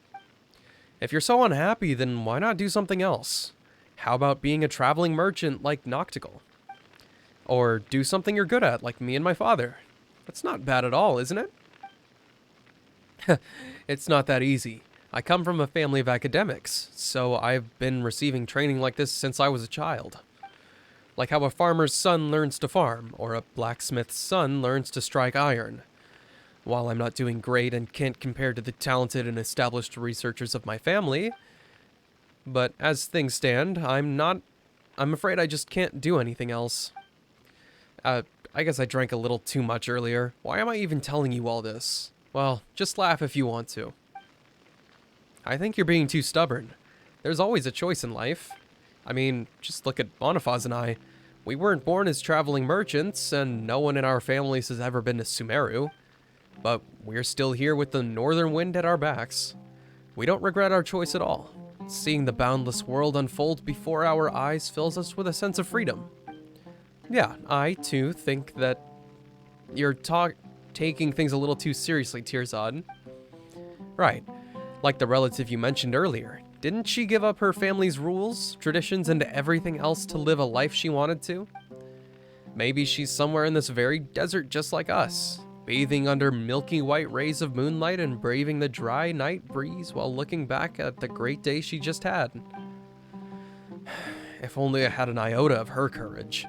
If you're so unhappy, then why not do something else? How about being a traveling merchant like Noctical? Or do something you're good at, like me and my father. That's not bad at all, isn't it? It's not that easy. I come from a family of academics, so I've been receiving training like this since I was a child. Like how a farmer's son learns to farm, or a blacksmith's son learns to strike iron. While I'm not doing great and can't compare to the talented and established researchers of my family, but as things stand, I'm afraid I just can't do anything else. I guess I drank a little too much earlier. Why am I even telling you all this? Well, just laugh if you want to. I think you're being too stubborn. There's always a choice in life. I mean, just look at Bonifaz and I. We weren't born as traveling merchants, and no one in our families has ever been to Sumeru. But we're still here with the northern wind at our backs. We don't regret our choice at all. Seeing the boundless world unfold before our eyes fills us with a sense of freedom. Yeah, I, too, think that you're taking things a little too seriously, Tirzad. Right. Like the relative you mentioned earlier. Didn't she give up her family's rules, traditions, and everything else to live a life she wanted to? Maybe she's somewhere in this very desert just like us, bathing under milky white rays of moonlight and braving the dry night breeze while looking back at the great day she just had. If only I had an iota of her courage.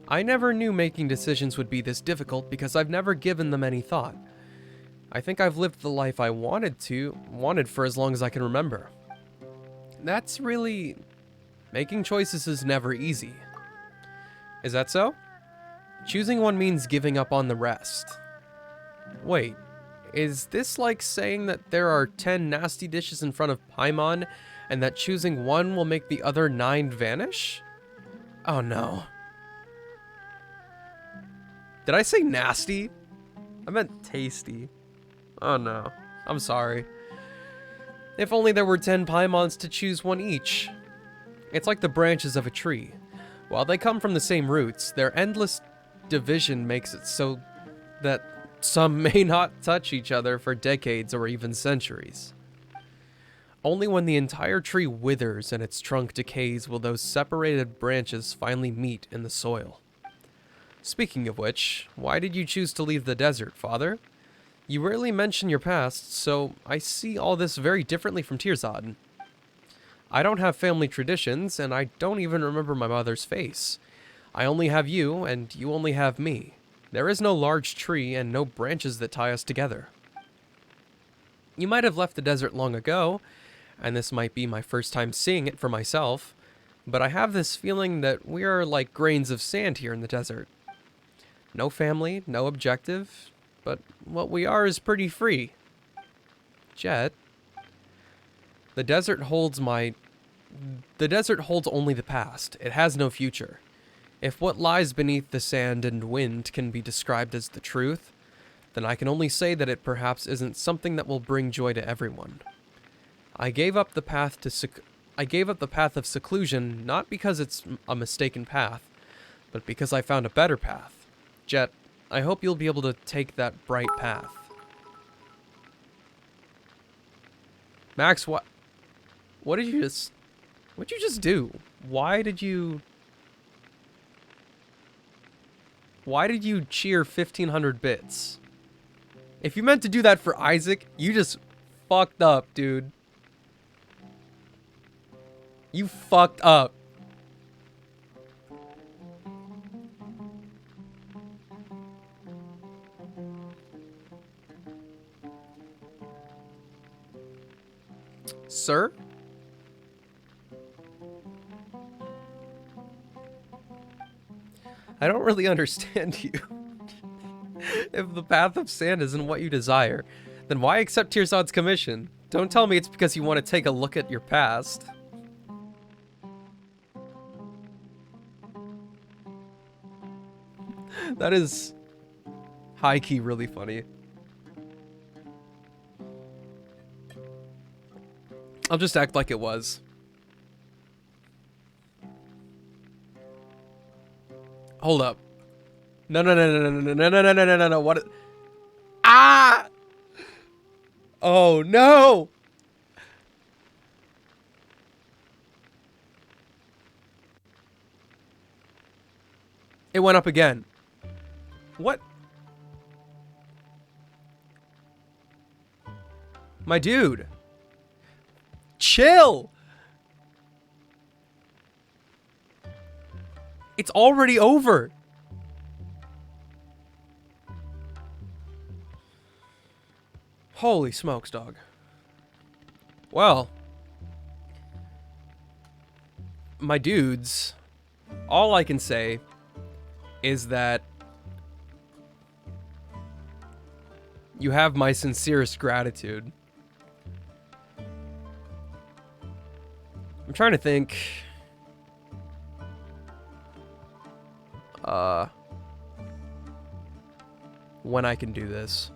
I never knew making decisions would be this difficult because I've never given them any thought. I think I've lived the life I wanted for as long as I can remember. That's really... Making choices is never easy. Is that so? Choosing one means giving up on the rest. Wait, is this like saying that there are 10 nasty dishes in front of Paimon, and that choosing one will make the other 9 vanish? Oh no. Did I say nasty? I meant tasty. Oh no. I'm sorry. If only there were 10 Paimons to choose one each. It's like the branches of a tree. While they come from the same roots, their endless division makes it so that some may not touch each other for decades or even centuries. Only when the entire tree withers and its trunk decays will those separated branches finally meet in the soil. Speaking of which, why did you choose to leave the desert, Father? You rarely mention your past, so I see all this very differently from Tirzad. I don't have family traditions, and I don't even remember my mother's face. I only have you, and you only have me. There is no large tree and no branches that tie us together. You might have left the desert long ago, and this might be my first time seeing it for myself, but I have this feeling that we are like grains of sand here in the desert. No family, no objective, but what we are is pretty free. Jet, the desert holds only the past. It has no future. If what lies beneath the sand and wind can be described as the truth, then I can only say that it perhaps isn't something that will bring joy to everyone. I gave up the path of seclusion not because it's a mistaken path, but because I found a better path. Jet, I hope you'll be able to take that bright path. Max, what did you just do? Why did you cheer 1500 bits? If you meant to do that for Isaac, you just fucked up, dude. You fucked up. Sir? I don't really understand you. If the path of sand isn't what you desire, then why accept Tirzad's commission? Don't tell me it's because you want to take a look at your past. That is high-key really funny. I'll just act like it was. Hold up. No. What? Ah! Oh, no! It went up again. What? My dude. Chill! It's already over. Holy smokes, dog. Well, my dudes, all I can say is that you have my sincerest gratitude. I'm trying to think. When I can do this.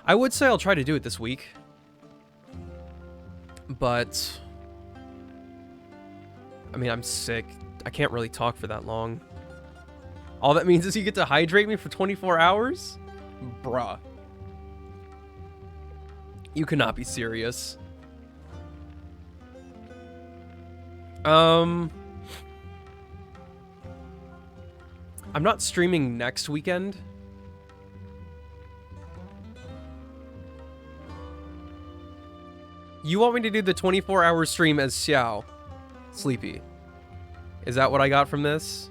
I would say I'll try to do it this week. But I mean, I'm sick. I can't really talk for that long. All that means is you get to hydrate me for 24 hours? Bruh. You cannot be serious. I'm not streaming next weekend. You want me to do the 24-hour stream as Xiao? Sleepy. Is that what I got from this?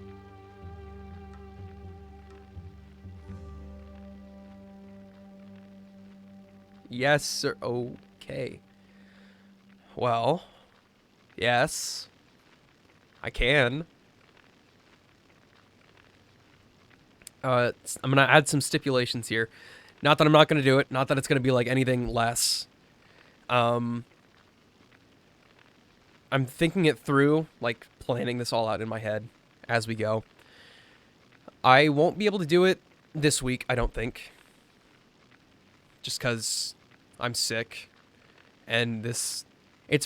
Yes, sir. Okay. Well, yes. I can. I'm gonna add some stipulations here. Not that I'm not gonna do it. Not that it's gonna be like anything less. I'm thinking it through, like planning this all out in my head as we go. I won't be able to do it this week, I don't think. Just because I'm sick. And it's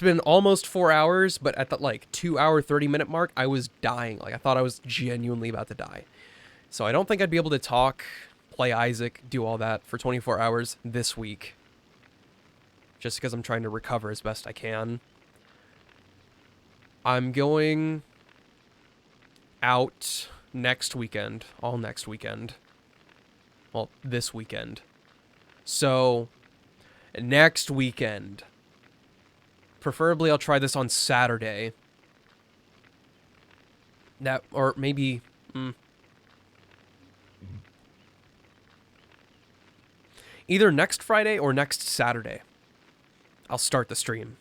been almost 4 hours, but at the like 2 hour, 30-minute mark, I was dying. Like I thought I was genuinely about to die. So I don't think I'd be able to talk, play Isaac, do all that for 24 hours this week. Just because I'm trying to recover as best I can. I'm going out next weekend. All next weekend. Well, this weekend. So, next weekend. Preferably I'll try this on Saturday. That, or maybe... Either next Friday or next Saturday, I'll start the stream.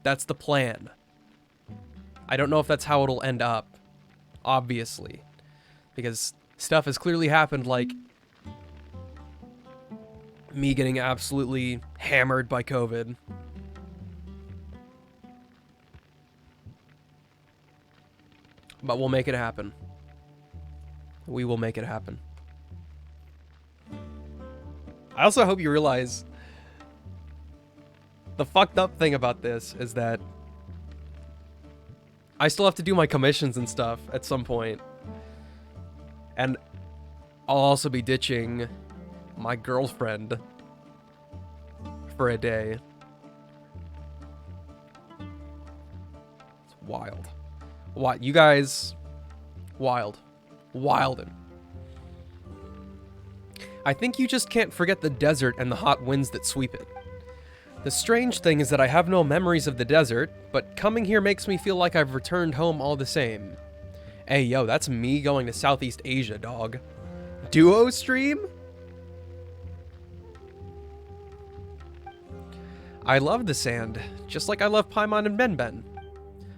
That's the plan. I don't know if that's how it'll end up, obviously, because stuff has clearly happened, like me getting absolutely hammered by COVID. But we'll make it happen. We will make it happen. I also hope you realize the fucked up thing about this is that I still have to do my commissions and stuff at some point. And I'll also be ditching my girlfriend for a day. It's wild. What, you guys? Wild. Wildin'. I think you just can't forget the desert and the hot winds that sweep it. The strange thing is that I have no memories of the desert, but coming here makes me feel like I've returned home all the same. Hey, yo, that's me going to Southeast Asia, dog. Duo stream? I love the sand, just like I love Paimon and Benben.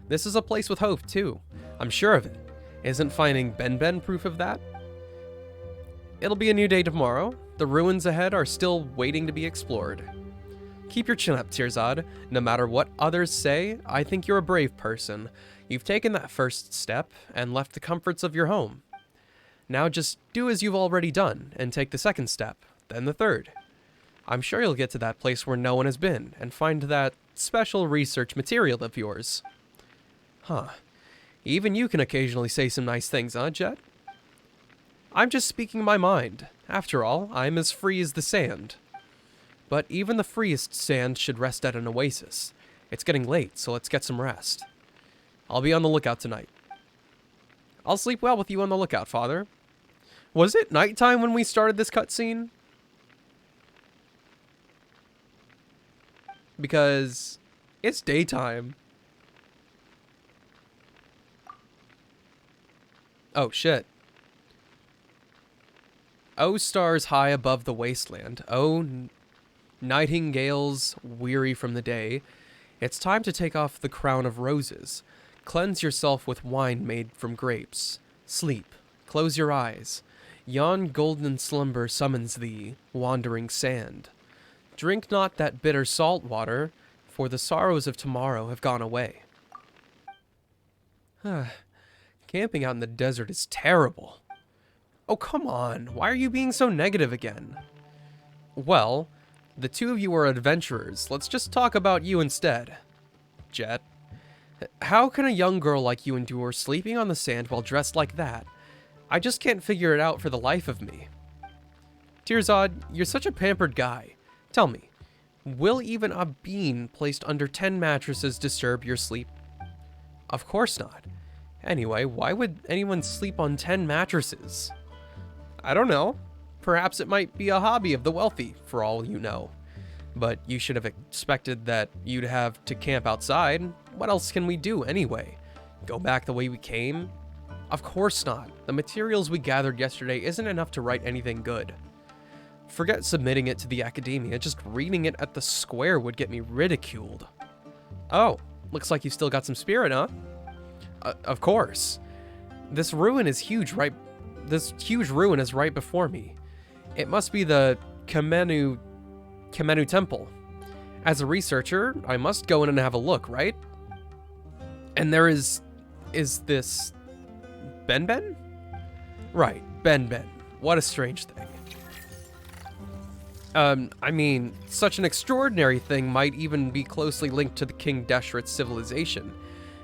This is a place with hope, too. I'm sure of it. Isn't finding Benben proof of that? It'll be a new day tomorrow. The ruins ahead are still waiting to be explored. Keep your chin up, Tirzad. No matter what others say, I think you're a brave person. You've taken that first step and left the comforts of your home. Now just do as you've already done and take the second step, then the third. I'm sure you'll get to that place where no one has been and find that special research material of yours. Huh. Even you can occasionally say some nice things, huh, Jet? I'm just speaking my mind. After all, I'm as free as the sand. But even the freest sand should rest at an oasis. It's getting late, so let's get some rest. I'll be on the lookout tonight. I'll sleep well with you on the lookout, Father. Was it nighttime when we started this cutscene? Because it's daytime. Oh, shit. Oh, stars high above the wasteland. Oh, nightingales weary from the day. It's time to take off the crown of roses. Cleanse yourself with wine made from grapes. Sleep. Close your eyes. Yon golden slumber summons thee, wandering sand. Drink not that bitter salt water, for the sorrows of tomorrow have gone away. Camping out in the desert is terrible. Oh, come on. Why are you being so negative again? Well, the two of you are adventurers. Let's just talk about you instead. Jet. How can a young girl like you endure sleeping on the sand while dressed like that? I just can't figure it out for the life of me. Tirzad, you're such a pampered guy. Tell me, will even a bean placed under 10 mattresses disturb your sleep? Of course not. Anyway, why would anyone sleep on 10 mattresses? I don't know. Perhaps it might be a hobby of the wealthy, for all you know. But you should have expected that you'd have to camp outside. What else can we do anyway? Go back the way we came? Of course not. The materials we gathered yesterday isn't enough to write anything good. Forget submitting it to the academia, just reading it at the square would get me ridiculed. Oh, looks like you still got some spirit, huh? Of course. This ruin is huge, right? This huge ruin is right before me. It must be the Kemenu Temple. As a researcher, I must go in and have a look, right? And there is this Benben? Right, Benben. What a strange thing. I mean, such an extraordinary thing might even be closely linked to the King Deshret's civilization.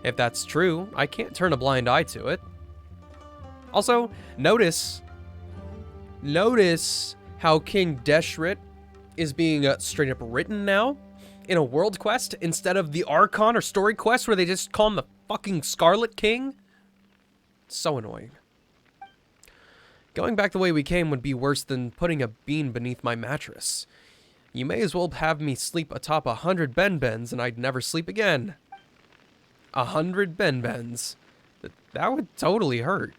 If that's true, I can't turn a blind eye to it. Also, notice how King Deshret is being straight up written now in a world quest instead of the Archon or story quest where they just call him the fucking Scarlet King. So annoying. Going back the way we came would be worse than putting a bean beneath my mattress. You may as well have me sleep atop 100 Ben-Bens and I'd never sleep again. 100 Ben-Bens. That would totally hurt.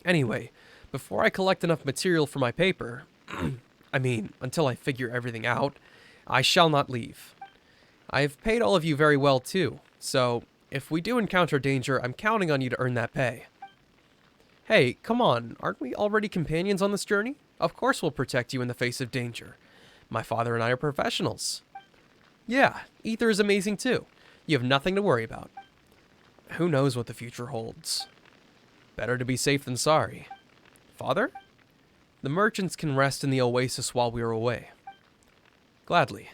Anyway, before I collect enough material for my paper, I mean, until I figure everything out, I shall not leave. I've paid all of you very well too, so if we do encounter danger, I'm counting on you to earn that pay. Hey, come on, aren't we already companions on this journey? Of course we'll protect you in the face of danger. My father and I are professionals. Yeah, Ether is amazing too. You have nothing to worry about. Who knows what the future holds? Better to be safe than sorry. Father? The merchants can rest in the oasis while we are away. Gladly.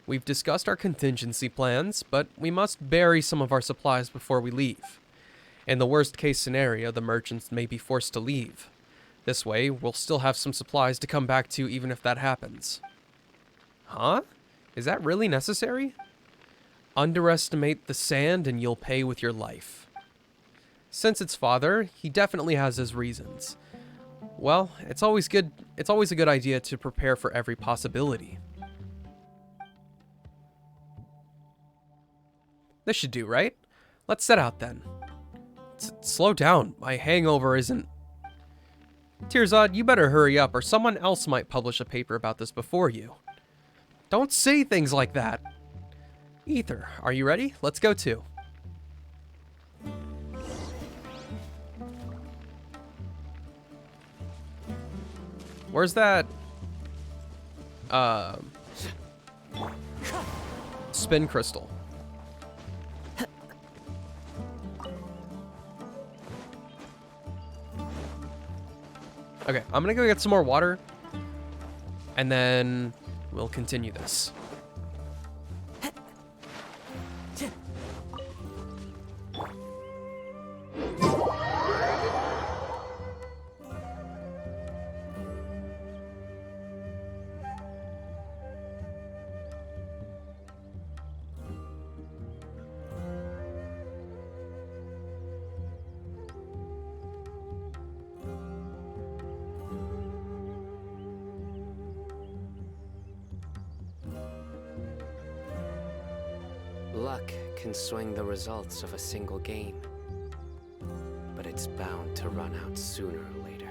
We've discussed our contingency plans, but we must bury some of our supplies before we leave. In the worst case scenario, the merchants may be forced to leave. This way, we'll still have some supplies to come back to even if that happens. Huh? Is that really necessary? Underestimate the sand and you'll pay with your life. Since it's father, he definitely has his reasons. Well, it's always a good idea to prepare for every possibility. This should do, right? Let's set out then. Slow down, my hangover isn't... Tirzad, you better hurry up or someone else might publish a paper about this before you. Don't say things like that. Ether, are you ready? Let's go too. Where's that? Spin crystal. Okay, I'm gonna go get some more water, and then we'll continue this. Luck can swing the results of a single game, but it's bound to run out sooner or later.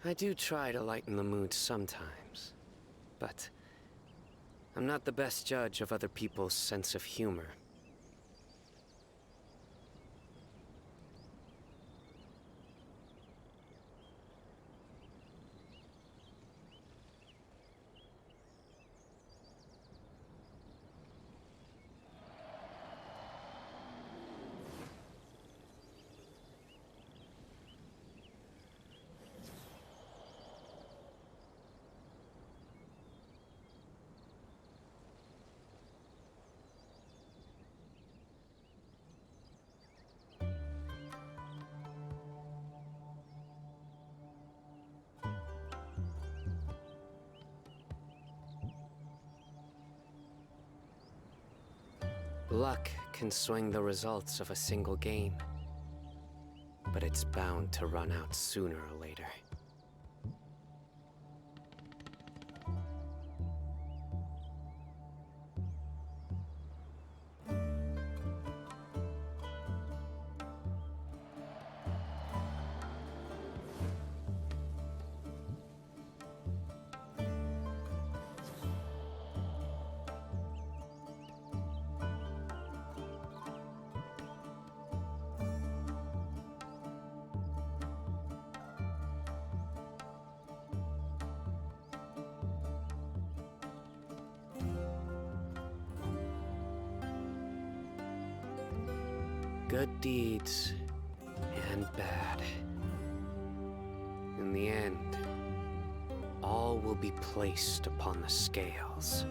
I do try to lighten the mood sometimes, but I'm not the best judge of other people's sense of humor. Luck can swing the results of a single game, but it's bound to run out sooner or later. Good deeds and bad. In the end, all will be placed upon the scales.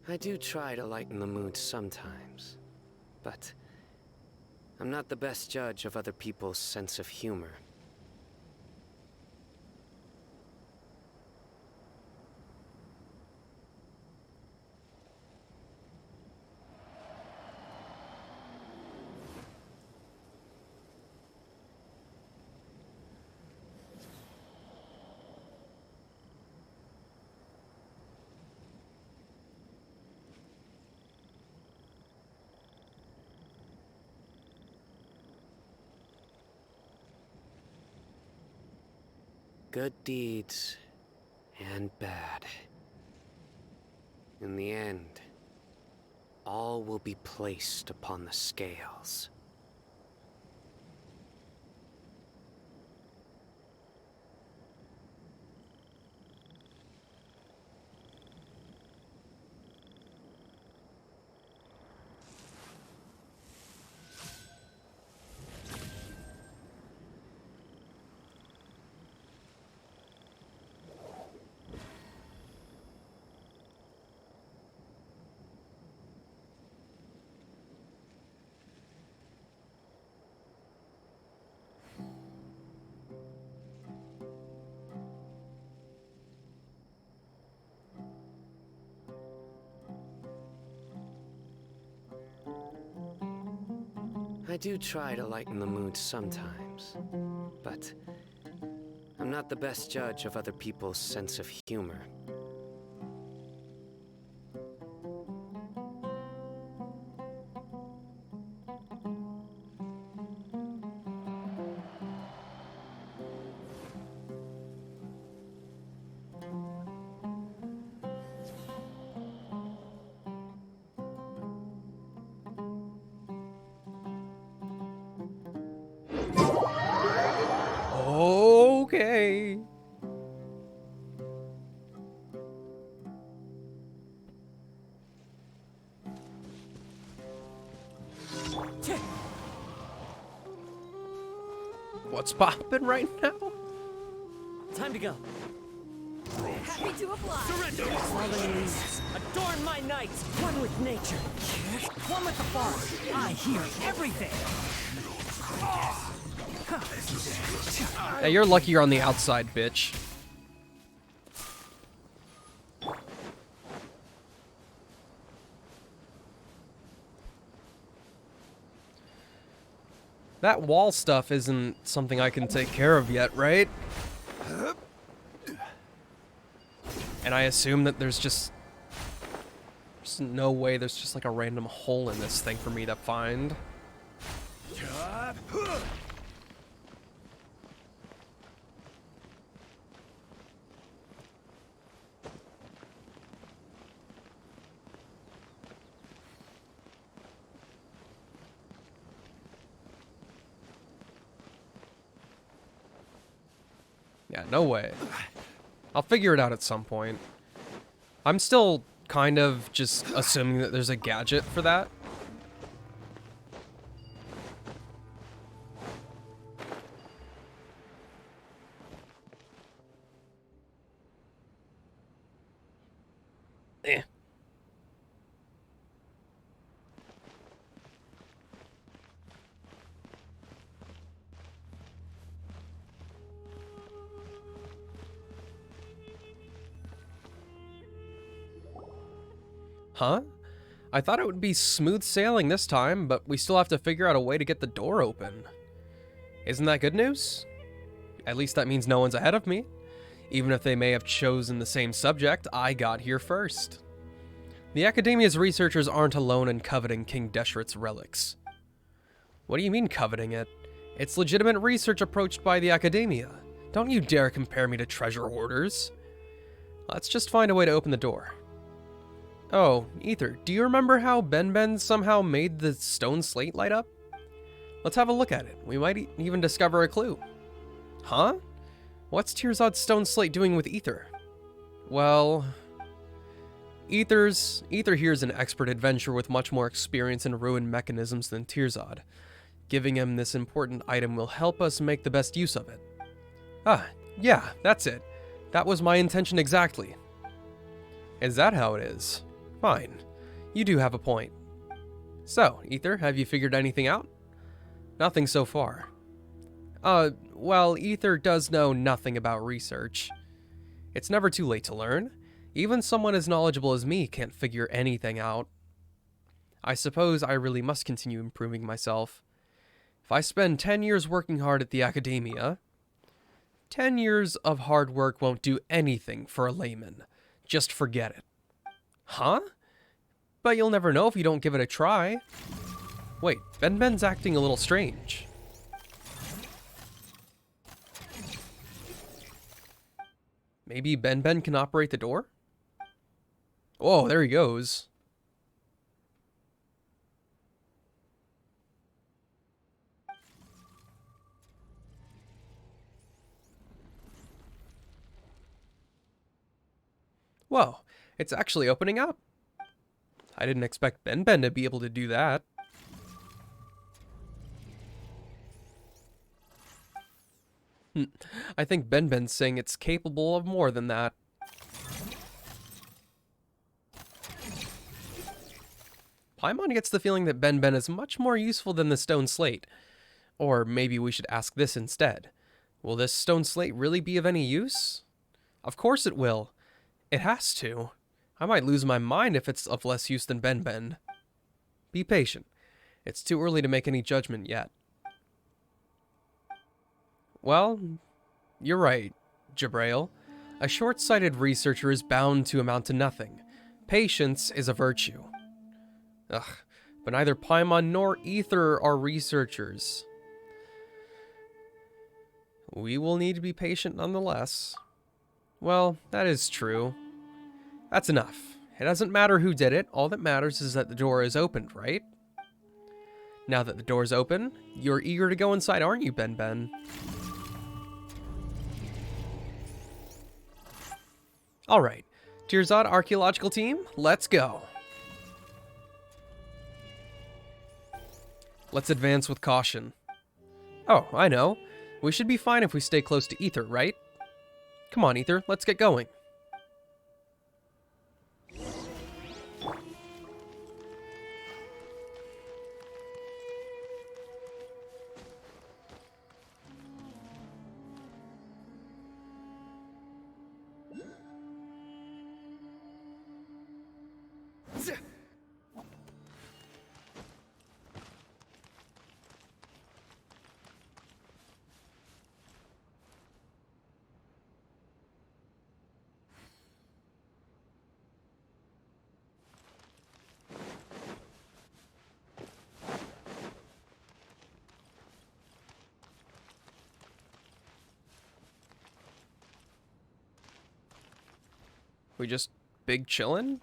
I do try to lighten the mood sometimes, but I'm not the best judge of other people's sense of humor. Good deeds and bad. In the end, all will be placed upon the scales. I do try to lighten the mood sometimes, but I'm not the best judge of other people's sense of humor. Okay. What's poppin' right now? Time to go. Happy to oblige. Surrender! Fallen leaves, adorn my night, one with nature. One with the forest. I hear everything. Yeah, you're lucky you're on the outside, bitch. That wall stuff isn't something I can take care of yet, right? And I assume that there's no way there's just like a random hole in this thing for me to find. Yeah, no way. I'll figure it out at some point. I'm still kind of just assuming that there's a gadget for that. Eh. Huh? I thought it would be smooth sailing this time, but we still have to figure out a way to get the door open. Isn't that good news? At least that means no one's ahead of me. Even if they may have chosen the same subject, I got here first. The Academia's researchers aren't alone in coveting King Deshret's relics. What do you mean coveting it? It's legitimate research approached by the Academia. Don't you dare compare me to treasure hoarders. Let's just find a way to open the door. Oh, Ether, do you remember how Ben somehow made the stone slate light up? Let's have a look at it. We might even discover a clue. Huh? What's Tirzad's stone slate doing with Ether? Well, Ether here's an expert adventurer with much more experience in ruin mechanisms than Tirzad. Giving him this important item will help us make the best use of it. Ah, yeah, that's it. That was my intention exactly. Is that how it is? Fine. You do have a point. So, Ether, have you figured anything out? Nothing so far. Well, Ether does know nothing about research. It's never too late to learn. Even someone as knowledgeable as me can't figure anything out. I suppose I really must continue improving myself. If I spend 10 years working hard at the Academia, 10 years of hard work won't do anything for a layman. Just forget it. Huh? But you'll never know if you don't give it a try. Wait, Ben's acting a little strange. Maybe Ben can operate the door? Oh, there he goes. Whoa, it's actually opening up. I didn't expect Ben to be able to do that. I think Ben's saying it's capable of more than that. Paimon gets the feeling that Ben is much more useful than the stone slate. Or maybe we should ask this instead. Will this stone slate really be of any use? Of course it will. It has to. I might lose my mind if it's of less use than Ben. Be patient. It's too early to make any judgment yet. Well, you're right, Jabrail. A short-sighted researcher is bound to amount to nothing. Patience is a virtue. Ugh, but neither Paimon nor Ether are researchers. We will need to be patient nonetheless. Well, that is true. That's enough. It doesn't matter who did it, all that matters is that the door is opened, right? Now that the door's open, you're eager to go inside, aren't you, Ben? Alright, Tirzad Archaeological Team, let's go. Let's advance with caution. Oh, I know. We should be fine if we stay close to Ether, right? Come on, Ether, let's get going. We just big chillin'?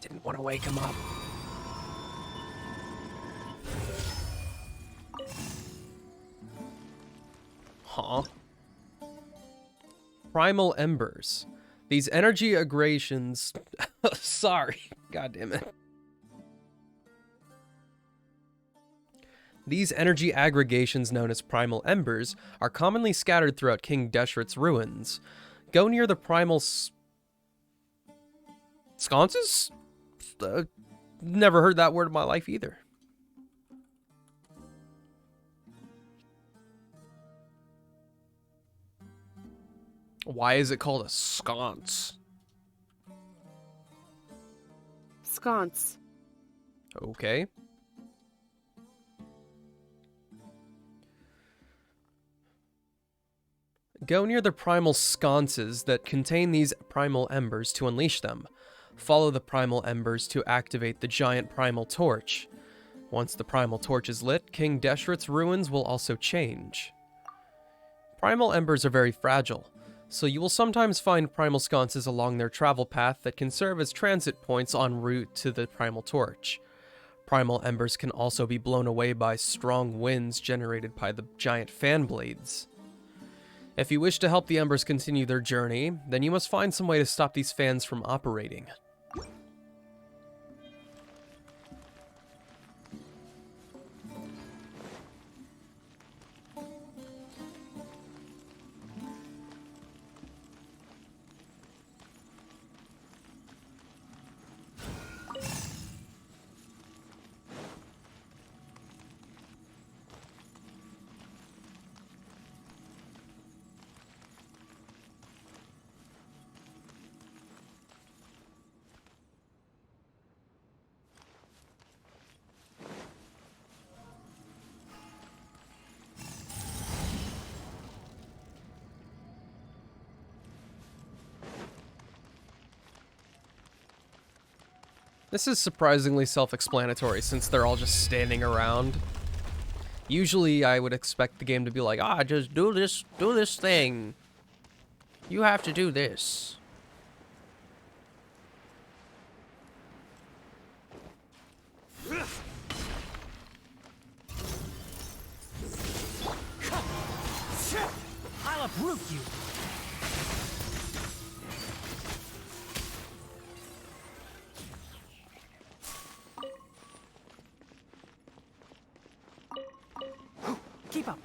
Didn't want to wake him up. Huh? Primal Embers. These energy aggregations... Sorry. God damn it. These energy aggregations, known as Primal Embers, are commonly scattered throughout King Deshret's ruins. Go near the Primal Sconces? Never heard that word in my life either. Why is it called a sconce? Sconce. Okay. Go near the primal sconces that contain these primal embers to unleash them. Follow the primal embers to activate the giant primal torch. Once the primal torch is lit, King Deshret's ruins will also change. Primal embers are very fragile, so you will sometimes find primal sconces along their travel path that can serve as transit points en route to the primal torch. Primal embers can also be blown away by strong winds generated by the giant fan blades. If you wish to help the embers continue their journey, then you must find some way to stop these fans from operating. This is surprisingly self-explanatory since they're all just standing around. Usually I would expect the game to be like, just do this thing. You have to do this. I'll uproot you. Keep up.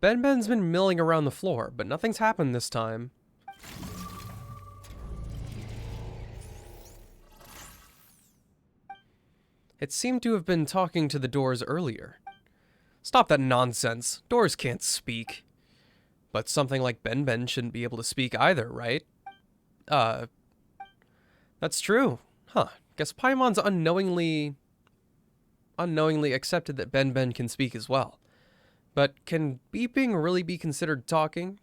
Ben's been milling around the floor, but nothing's happened this time. It seemed to have been talking to the doors earlier. Stop that nonsense. Doors can't speak. But something like Ben shouldn't be able to speak either, right? That's true. Huh. Guess Paimon's unknowingly accepted that Ben can speak as well. But can beeping really be considered talking?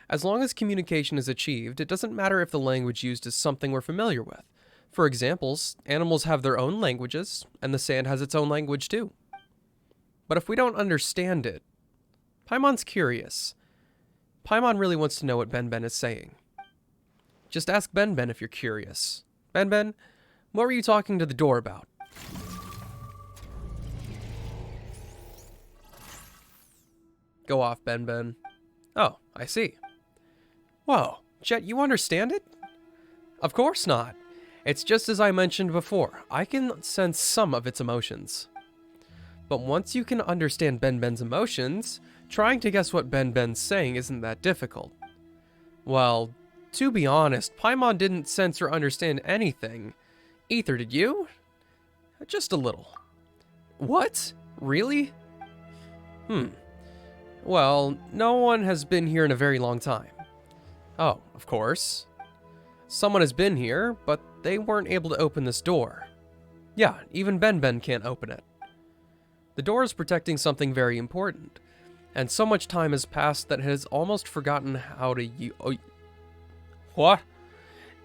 As long as communication is achieved, it doesn't matter if the language used is something we're familiar with. For examples, animals have their own languages, and the sand has its own language too. But if we don't understand it, Paimon's curious. Paimon really wants to know what Ben is saying. Just ask Ben if you're curious. Ben, what were you talking to the door about? Go off, Ben. Oh, I see. Whoa, Jet, you understand it? Of course not. It's just as I mentioned before. I can sense some of its emotions. But once you can understand Ben's emotions, trying to guess what Ben's saying isn't that difficult. Well, to be honest, Paimon didn't sense or understand anything. Either did you? Just a little. What? Really? Well, no one has been here in a very long time. Oh, of course. Someone has been here, but they weren't able to open this door. Yeah, even Ben can't open it. The door is protecting something very important, and so much time has passed that it has almost forgotten how to What?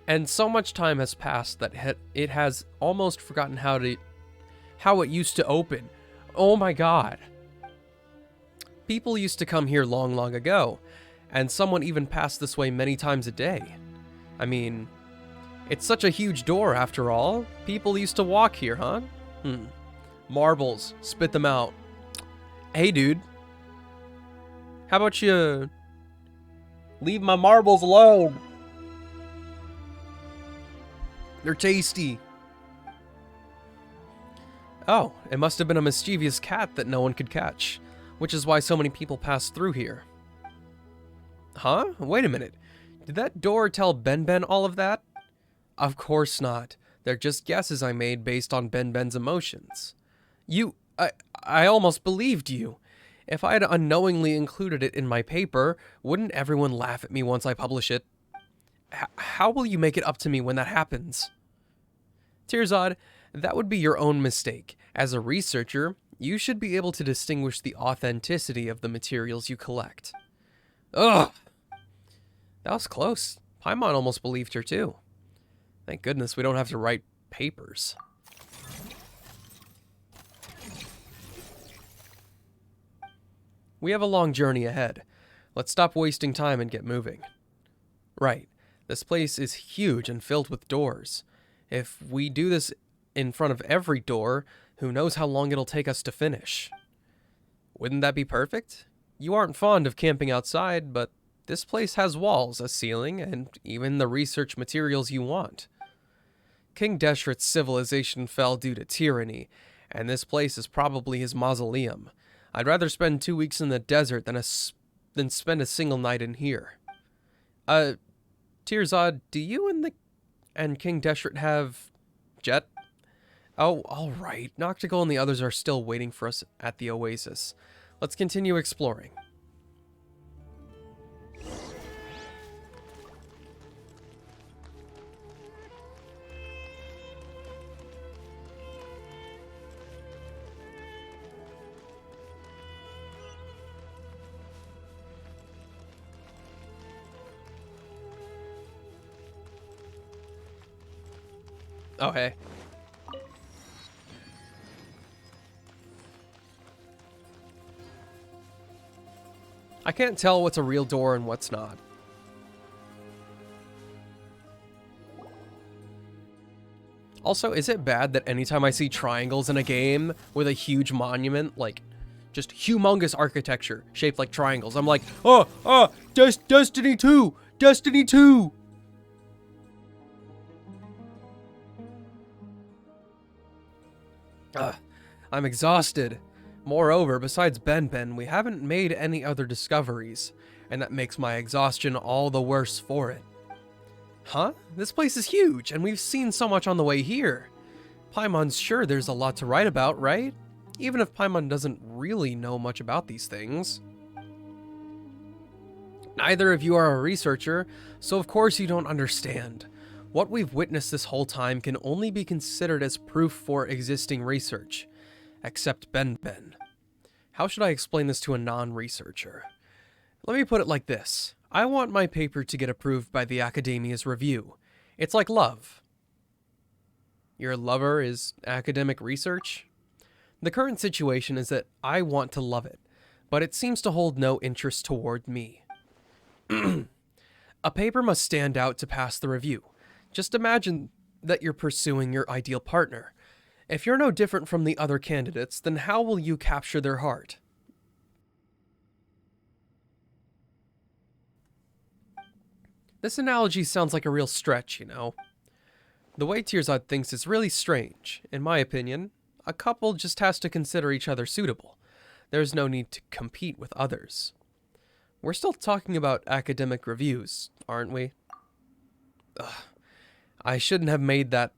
And so much time has passed that it has almost forgotten how it used to open. Oh my god. People used to come here long ago, and someone even passed this way many times a day. I mean, it's such a huge door after all. People used to walk here, huh? Marbles, spit them out. Hey dude, how about you leave my marbles alone? They're tasty. Oh, it must have been a mischievous cat that no one could catch, which is why so many people pass through here. Huh? Wait a minute. Did that door tell Ben all of that? Of course not. They're just guesses I made based on Ben's emotions. I almost believed you. If I had unknowingly included it in my paper, wouldn't everyone laugh at me once I publish it? How will you make it up to me when that happens? Tirzad, that would be your own mistake. As a researcher, you should be able to distinguish the authenticity of the materials you collect. Ugh! That was close. Paimon almost believed her too. Thank goodness we don't have to write papers. We have a long journey ahead. Let's stop wasting time and get moving. Right. This place is huge and filled with doors. If we do this in front of every door, who knows how long it'll take us to finish. Wouldn't that be perfect? You aren't fond of camping outside, but this place has walls, a ceiling, and even the research materials you want. King Deshret's civilization fell due to tyranny, and this place is probably his mausoleum. I'd rather spend 2 weeks in the desert than spend a single night in here. Tirzad, do you and King Deshret have Jet? Oh, alright. Noctigal and the others are still waiting for us at the oasis. Let's continue exploring. Oh, hey. I can't tell what's a real door and what's not. Also, is it bad that anytime I see triangles in a game with a huge monument, like, just humongous architecture shaped like triangles, I'm like, Destiny 2! Destiny 2! I'm exhausted. Moreover, besides Ben, we haven't made any other discoveries, and that makes my exhaustion all the worse for it. Huh? This place is huge, and we've seen so much on the way here. Paimon's sure there's a lot to write about, right? Even if Paimon doesn't really know much about these things. Neither of you are a researcher, so of course you don't understand. What we've witnessed this whole time can only be considered as proof for existing research. Except Ben. How should I explain this to a non-researcher? Let me put it like this. I want my paper to get approved by the Academia's review. It's like love. Your lover is academic research? The current situation is that I want to love it, but it seems to hold no interest toward me. A paper must stand out to pass the review. Just imagine that you're pursuing your ideal partner. If you're no different from the other candidates, then how will you capture their heart? This analogy sounds like a real stretch, you know. The way Tirzad thinks is really strange. In my opinion, a couple just has to consider each other suitable. There's no need to compete with others. We're still talking about academic reviews, aren't we? Ugh. I shouldn't have made that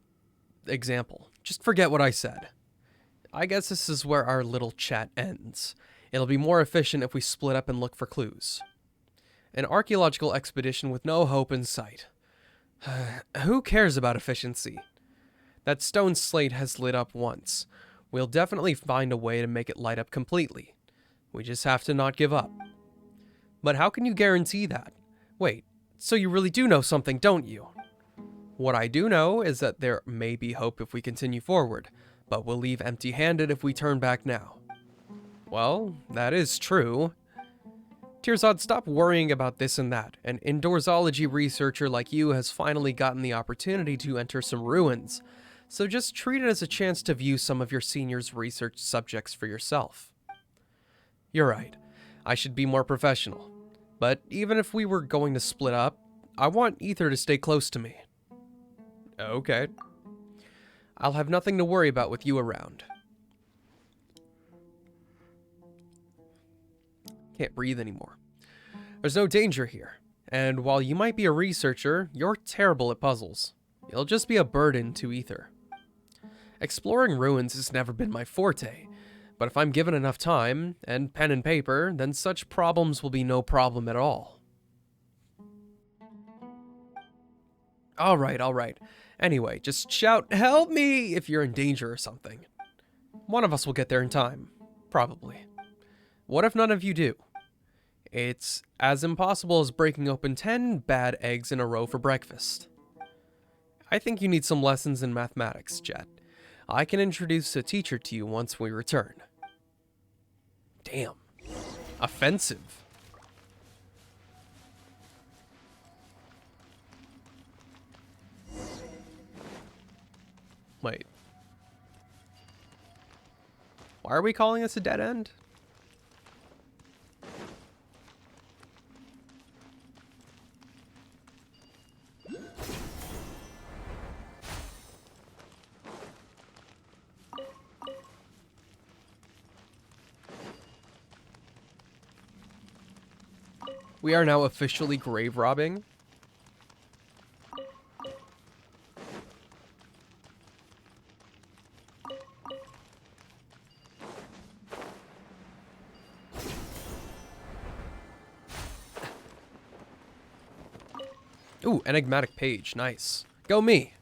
example. Just forget what I said. I guess this is where our little chat ends. It'll be more efficient if we split up and look for clues. An archaeological expedition with no hope in sight. Who cares about efficiency? That stone slate has lit up once. We'll definitely find a way to make it light up completely. We just have to not give up. But how can you guarantee that? Wait, so you really do know something, don't you? What I do know is that there may be hope if we continue forward, but we'll leave empty-handed if we turn back now. Well, that is true. Tirzad, stop worrying about this and that. An indoorsology researcher like you has finally gotten the opportunity to enter some ruins, so just treat it as a chance to view some of your seniors' research subjects for yourself. You're right. I should be more professional. But even if we were going to split up, I want Ether to stay close to me. Okay. I'll have nothing to worry about with you around. Can't breathe anymore. There's no danger here, and while you might be a researcher, you're terrible at puzzles. You'll just be a burden to Ether. Exploring ruins has never been my forte, but if I'm given enough time, and pen and paper, then such problems will be no problem at all. Alright. Anyway, just shout, "Help me!" if you're in danger or something. One of us will get there in time. Probably. What if none of you do? It's as impossible as breaking open 10 bad eggs in a row for breakfast. I think you need some lessons in mathematics, Jet. I can introduce a teacher to you once we return. Damn. Offensive. Wait. Why are we calling this a dead end? We are now officially grave robbing. Ooh, enigmatic page. Nice. Go me.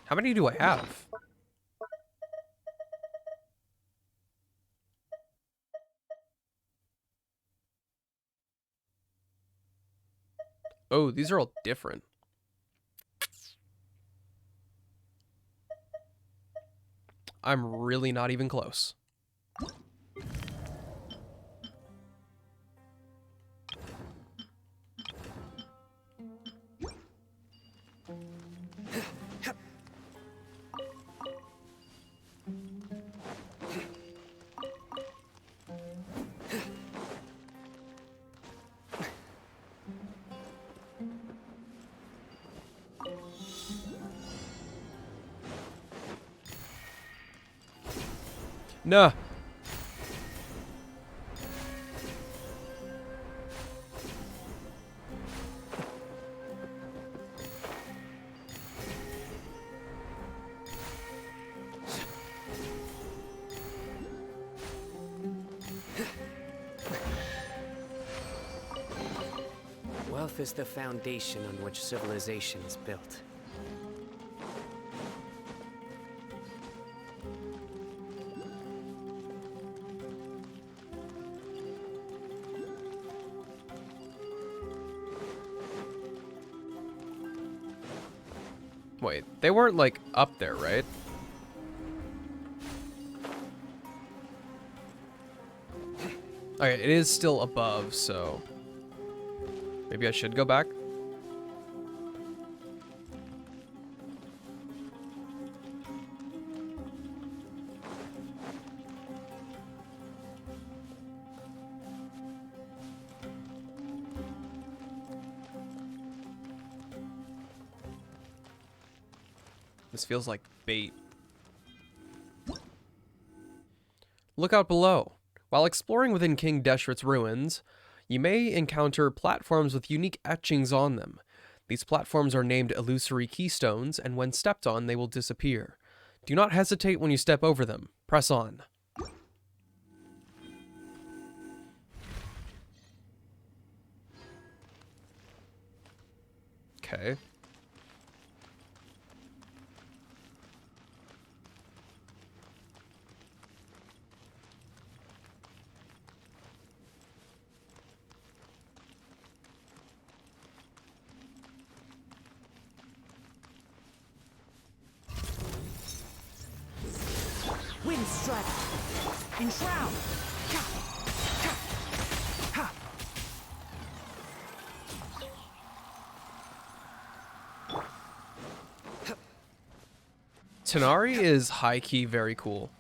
How many do I have? Oh, these are all different. I'm really not even close. Nah, Wealth is the foundation on which civilization is built. Wait, they weren't like up there, right? Okay, it is still above, so maybe I should go back. This feels like bait. Look out below. While exploring within King Deshret's ruins, you may encounter platforms with unique etchings on them. These platforms are named illusory keystones, and when stepped on, they will disappear. Do not hesitate when you step over them. Press on. Okay. Wind strike. Enshroud. Tanari is high-key very cool.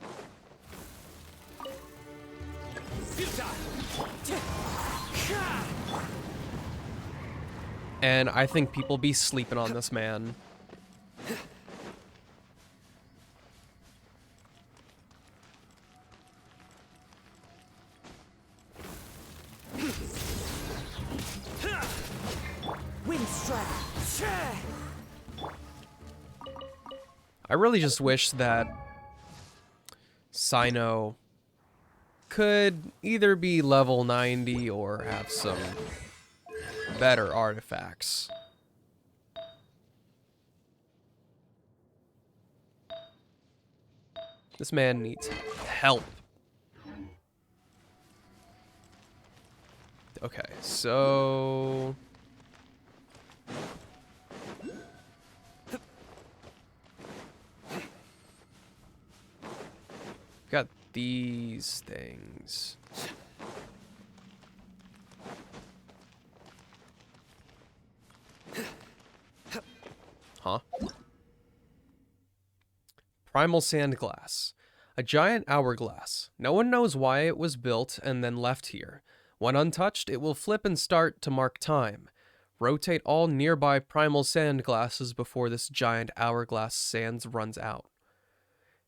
And I think people be sleeping on this man. Wind strike. I really just wish that Cyno could either be level 90 or have some better artifacts. This man needs help. Okay, so... got these things. Huh? Primal Sandglass. A giant hourglass. No one knows why it was built and then left here. When untouched, it will flip and start to mark time. Rotate all nearby primal sandglasses before this giant hourglass sands runs out.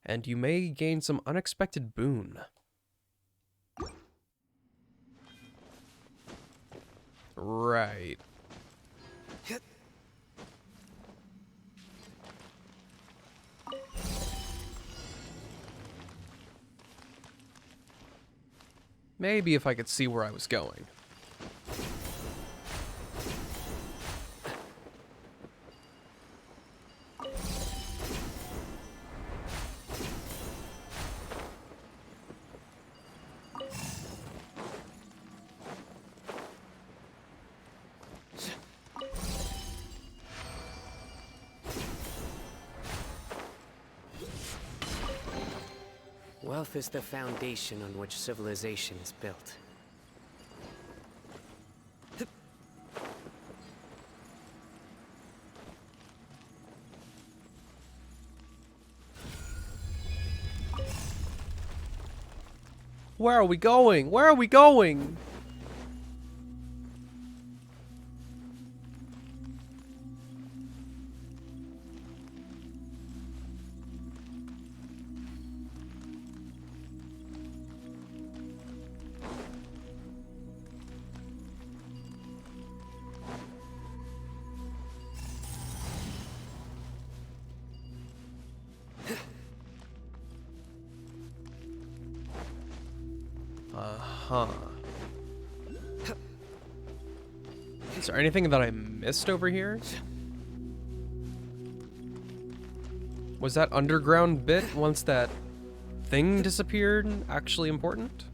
And you may gain some unexpected boon. Right. Maybe if I could see where I was going. Wealth is the foundation on which civilization is built. Where are we going? Where are we going? Uh-huh. Is there anything that I missed over here? Was that underground bit, once that thing disappeared, actually important?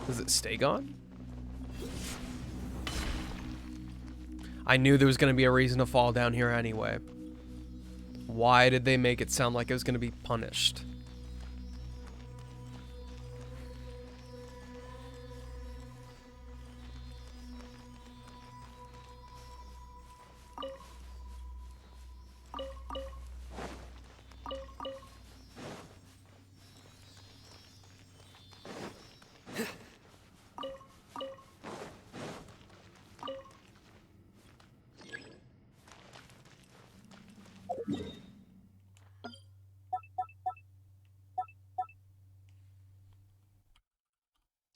Does it stay gone? I knew there was going to be a reason to fall down here anyway. Why did they make it sound like it was going to be punished?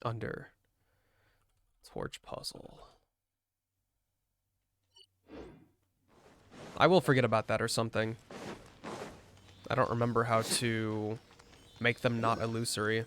Under torch puzzle. I will forget about that or something. I don't remember how to make them not illusory.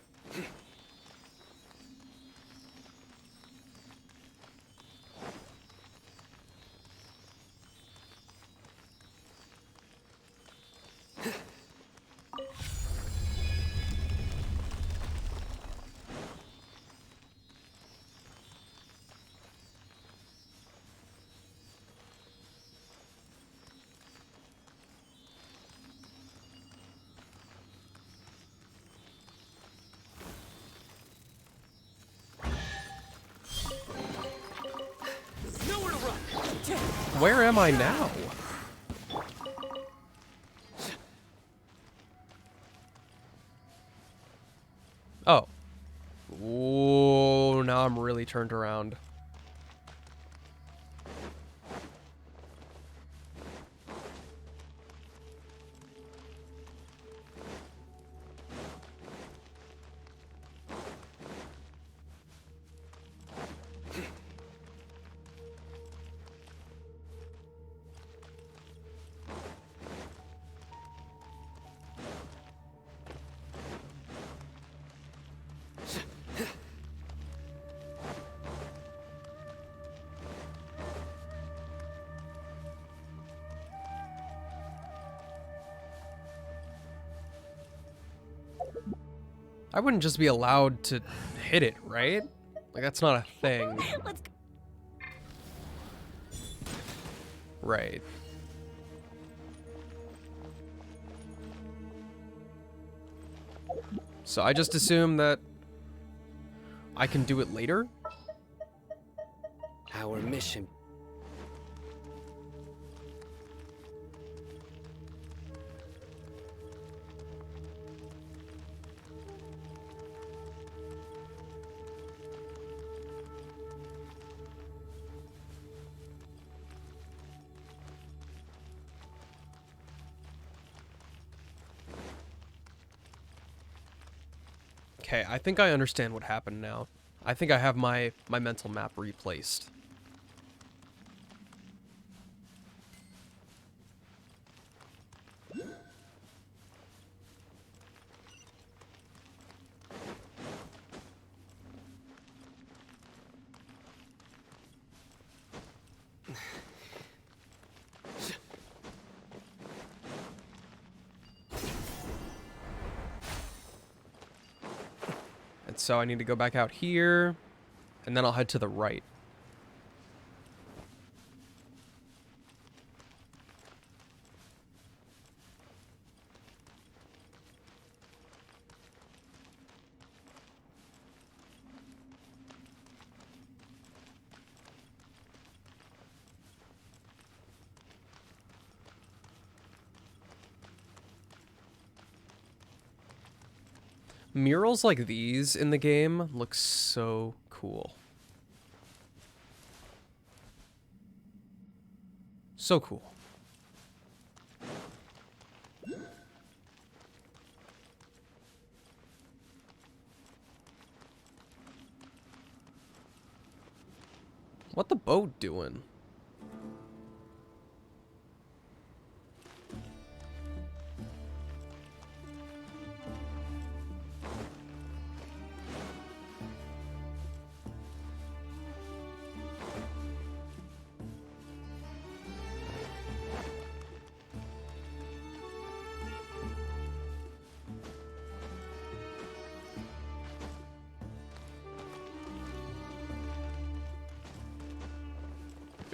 Where am I now? Oh. Whoa, now I'm really turned around. I wouldn't just be allowed to hit it, right? Like, that's not a thing. Let's Right. So I just assume that I can do it later? Our mission. Okay, I think I understand what happened now. I think I have my mental map replaced. So I need to go back out here, and then I'll head to the right. Murals like these in the game look so cool. So cool. What the boat doing?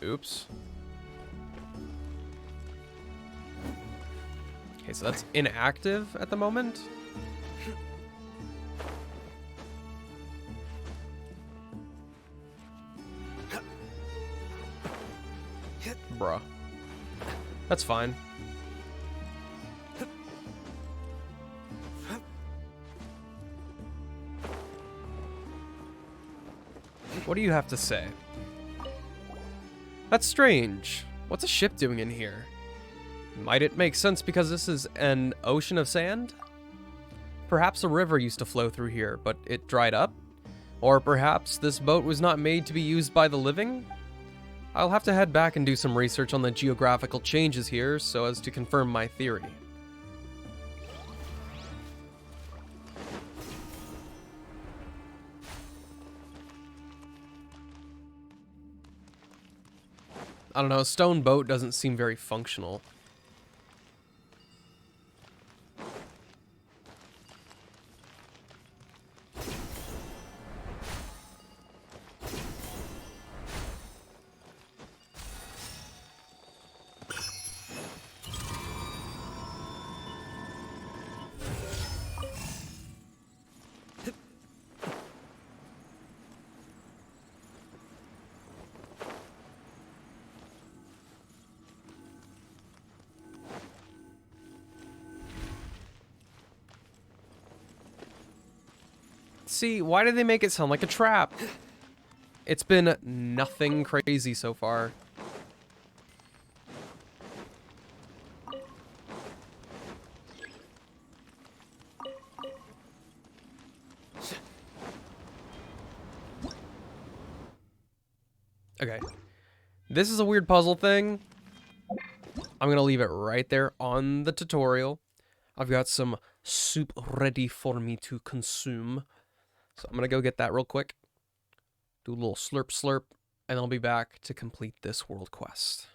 Oops. Okay, so that's inactive at the moment. Bruh. That's fine. What do you have to say? That's strange. What's a ship doing in here? Might it make sense because this is an ocean of sand? Perhaps a river used to flow through here, but it dried up? Or perhaps this boat was not made to be used by the living? I'll have to head back and do some research on the geographical changes here so as to confirm my theory. I don't know, a stone boat doesn't seem very functional. See, why did they make it sound like a trap? It's been nothing crazy so far. Okay. This is a weird puzzle thing. I'm gonna leave it right there on the tutorial. I've got some soup ready for me to consume. So I'm gonna go get that real quick. Do a little slurp slurp, and I'll be back to complete this world quest.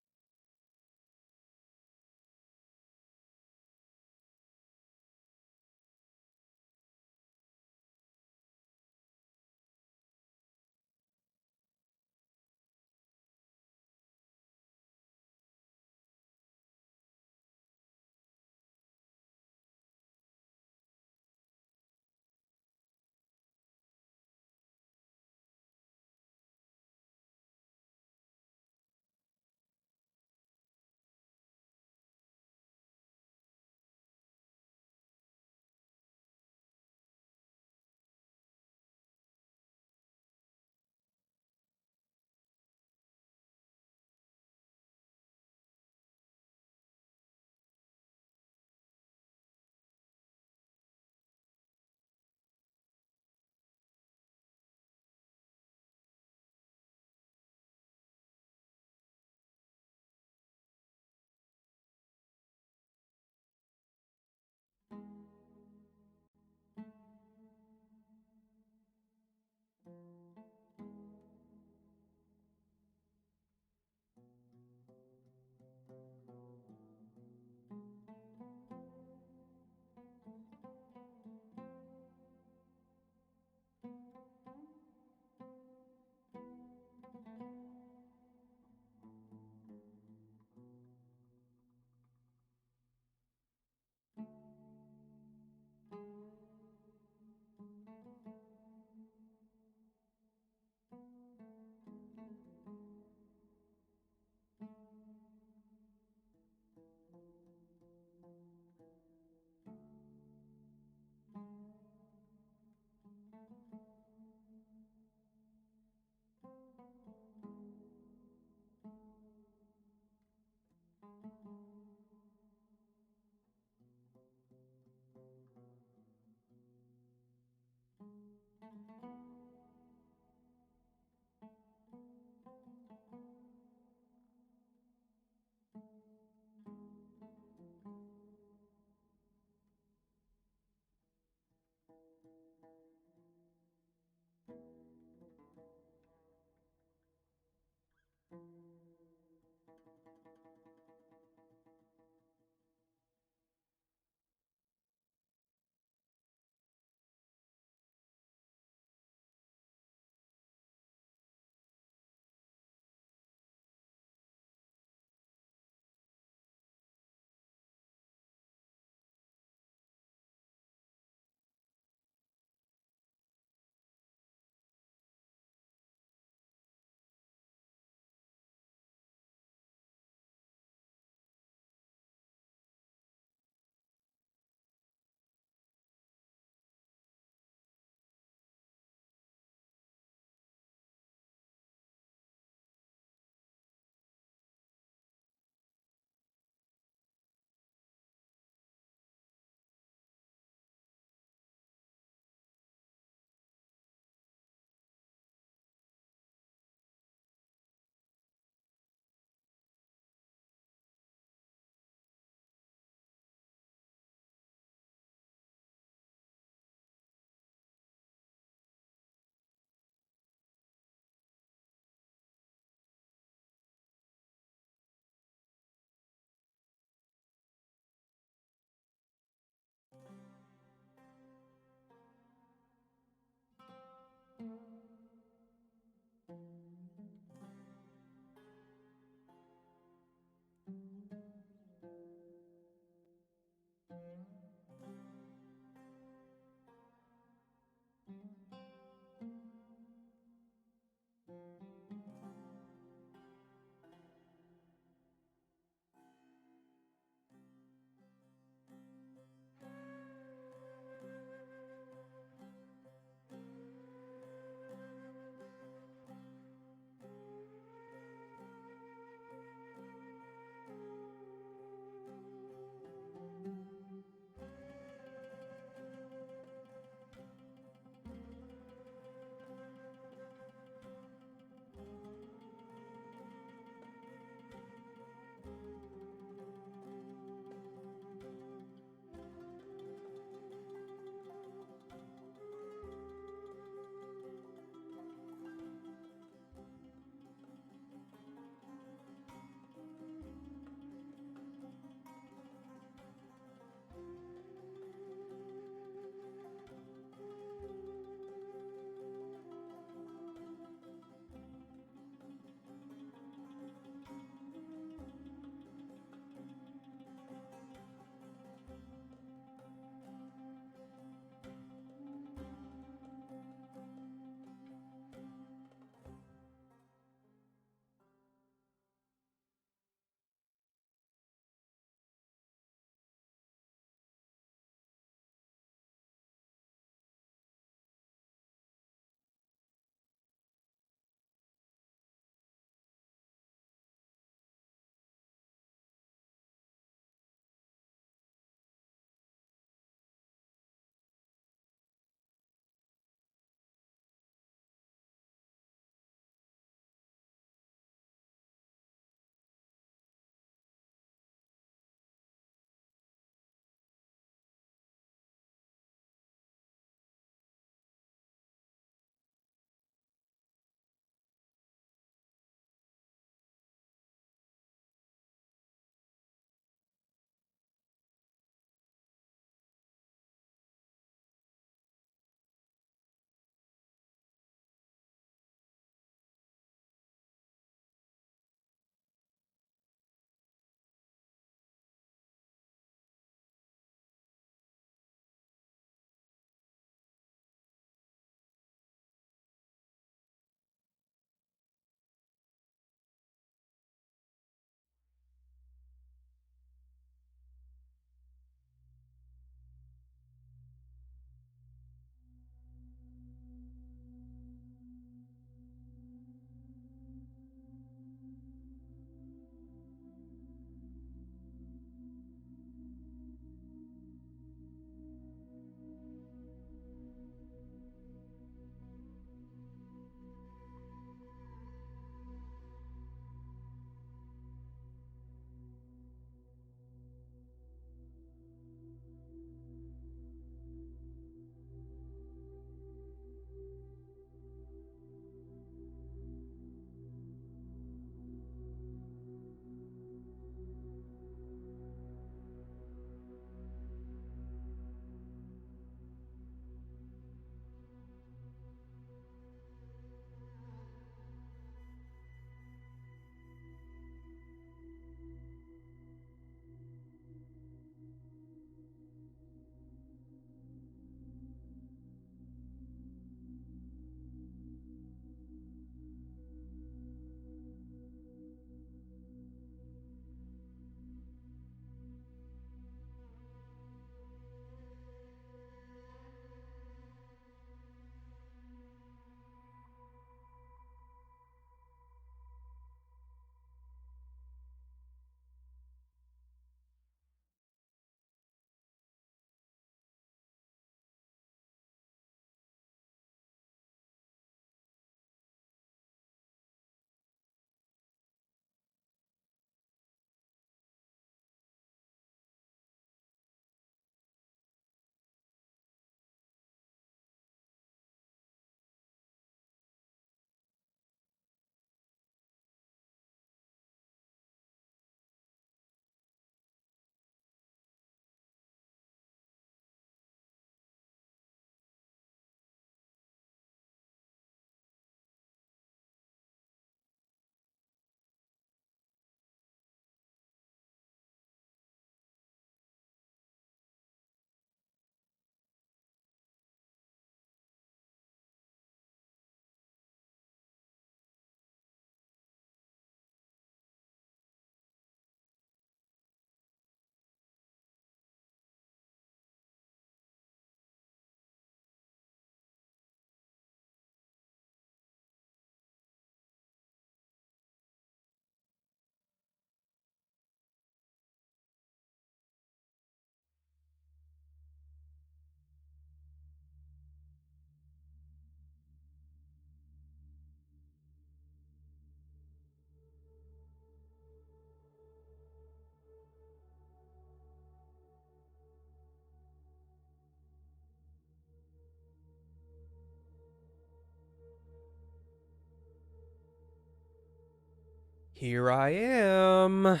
Here I am. I've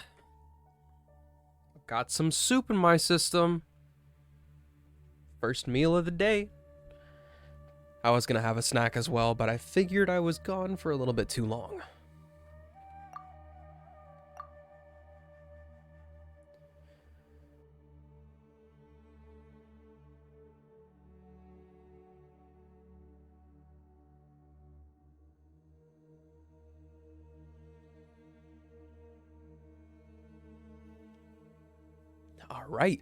got some soup in my system. First meal of the day. I was gonna have a snack as well, but I figured I was gone for a little bit too long. All right.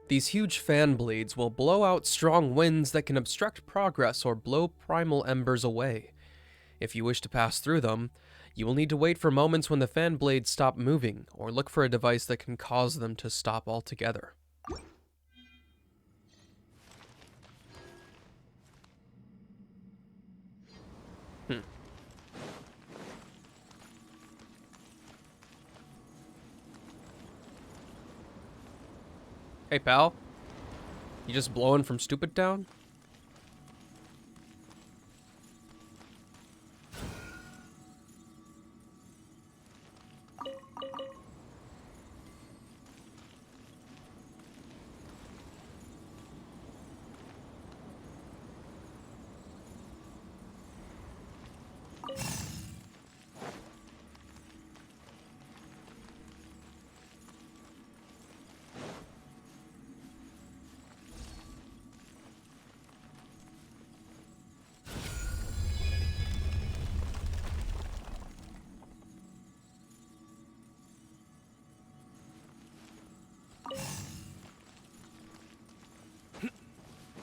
These huge fan blades will blow out strong winds that can obstruct progress or blow primal embers away. If you wish to pass through them, you will need to wait for moments when the fan blades stop moving, or look for a device that can cause them to stop altogether. Hey, pal. You just blowing from Stupid Town?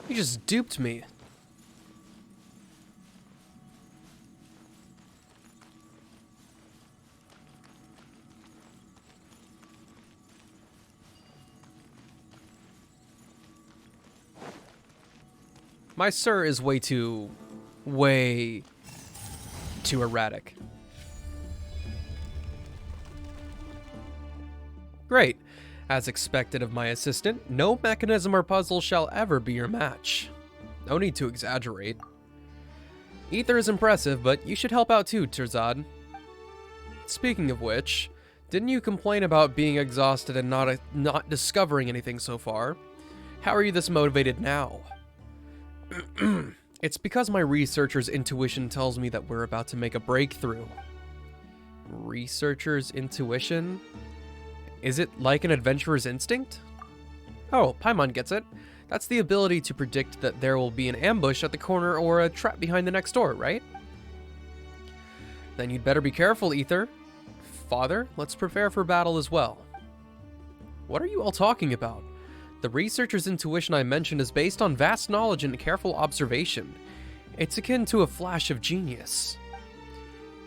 You just duped me. My sir is way too erratic. Great. As expected of my assistant, no mechanism or puzzle shall ever be your match. No need to exaggerate. Ether is impressive, but you should help out too, Terzad. Speaking of which, didn't you complain about being exhausted and not discovering anything so far? How are you this motivated now? It's because my researcher's intuition tells me that we're about to make a breakthrough. Researcher's intuition? Is it like an adventurer's instinct? Oh, Paimon gets it. That's the ability to predict that there will be an ambush at the corner or a trap behind the next door, right? Then you'd better be careful, Ether. Father, let's prepare for battle as well. What are you all talking about? The researcher's intuition I mentioned is based on vast knowledge and careful observation. It's akin to a flash of genius.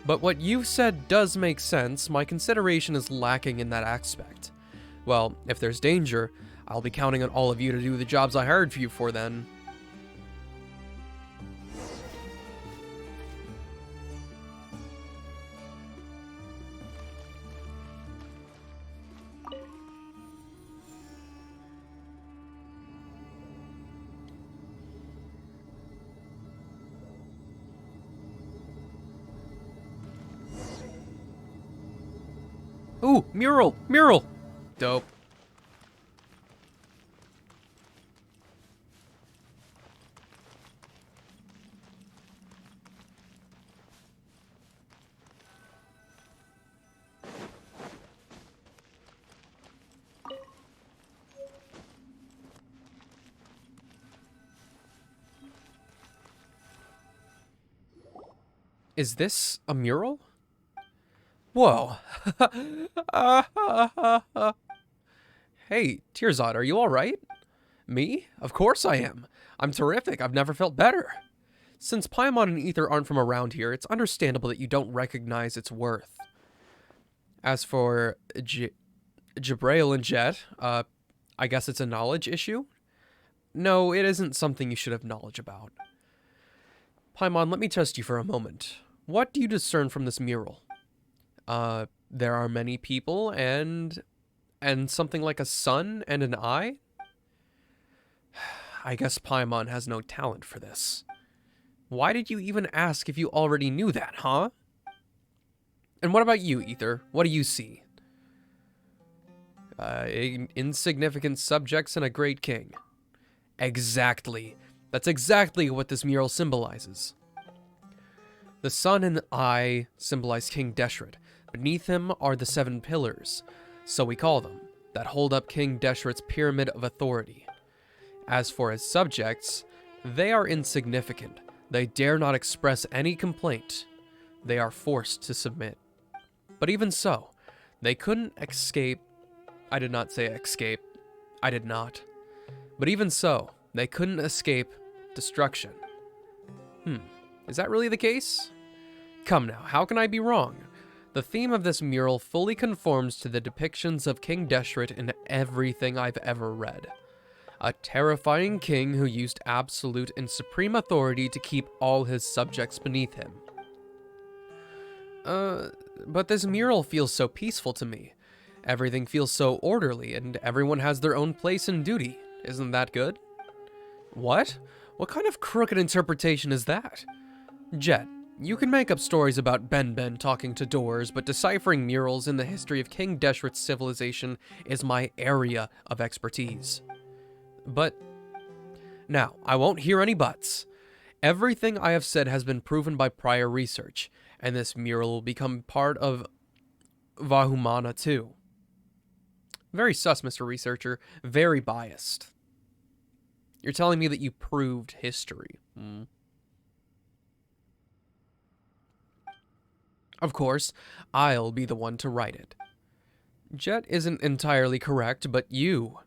But what you've said does make sense. My consideration is lacking in that aspect. Well, if there's danger, I'll be counting on all of you to do the jobs I hired you for then. Ooh, mural! Mural! Dope. Is this a mural? Whoa. Hey, Terzad, are you alright? Me? Of course I am. I'm terrific. I've never felt better. Since Paimon and Ether aren't from around here, it's understandable that you don't recognize its worth. As for Jabrail and Jet, I guess it's a knowledge issue? No, it isn't something you should have knowledge about. Paimon, let me test you for a moment. What do you discern from this mural? There are many people and something like a sun and an eye? I guess Paimon has no talent for this. Why did you even ask if you already knew that, huh? And what about you, Ether? What do you see? Insignificant subjects and a great king. Exactly. That's exactly what this mural symbolizes. The sun and the eye symbolize King Deshret. Beneath him are the 7 pillars, so we call them, that hold up King Deshret's pyramid of authority. As for his subjects, they are insignificant. They dare not express any complaint. They are forced to submit. But even so, they couldn't escape. I did not say escape. I did not. But even so, they couldn't escape destruction. Is that really the case? Come now, how can I be wrong? The theme of this mural fully conforms to the depictions of King Deshret in everything I've ever read. A terrifying king who used absolute and supreme authority to keep all his subjects beneath him. But this mural feels so peaceful to me. Everything feels so orderly, and everyone has their own place and duty. Isn't that good? What? What kind of crooked interpretation is that? Jet, you can make up stories about Ben talking to doors, but deciphering murals in the history of King Deshret's civilization is my area of expertise. But... now, I won't hear any buts. Everything I have said has been proven by prior research, and this mural will become part of Vahumana too. Very sus, Mr. Researcher. Very biased. You're telling me that you proved history. Of course, I'll be the one to write it. Jet isn't entirely correct, but you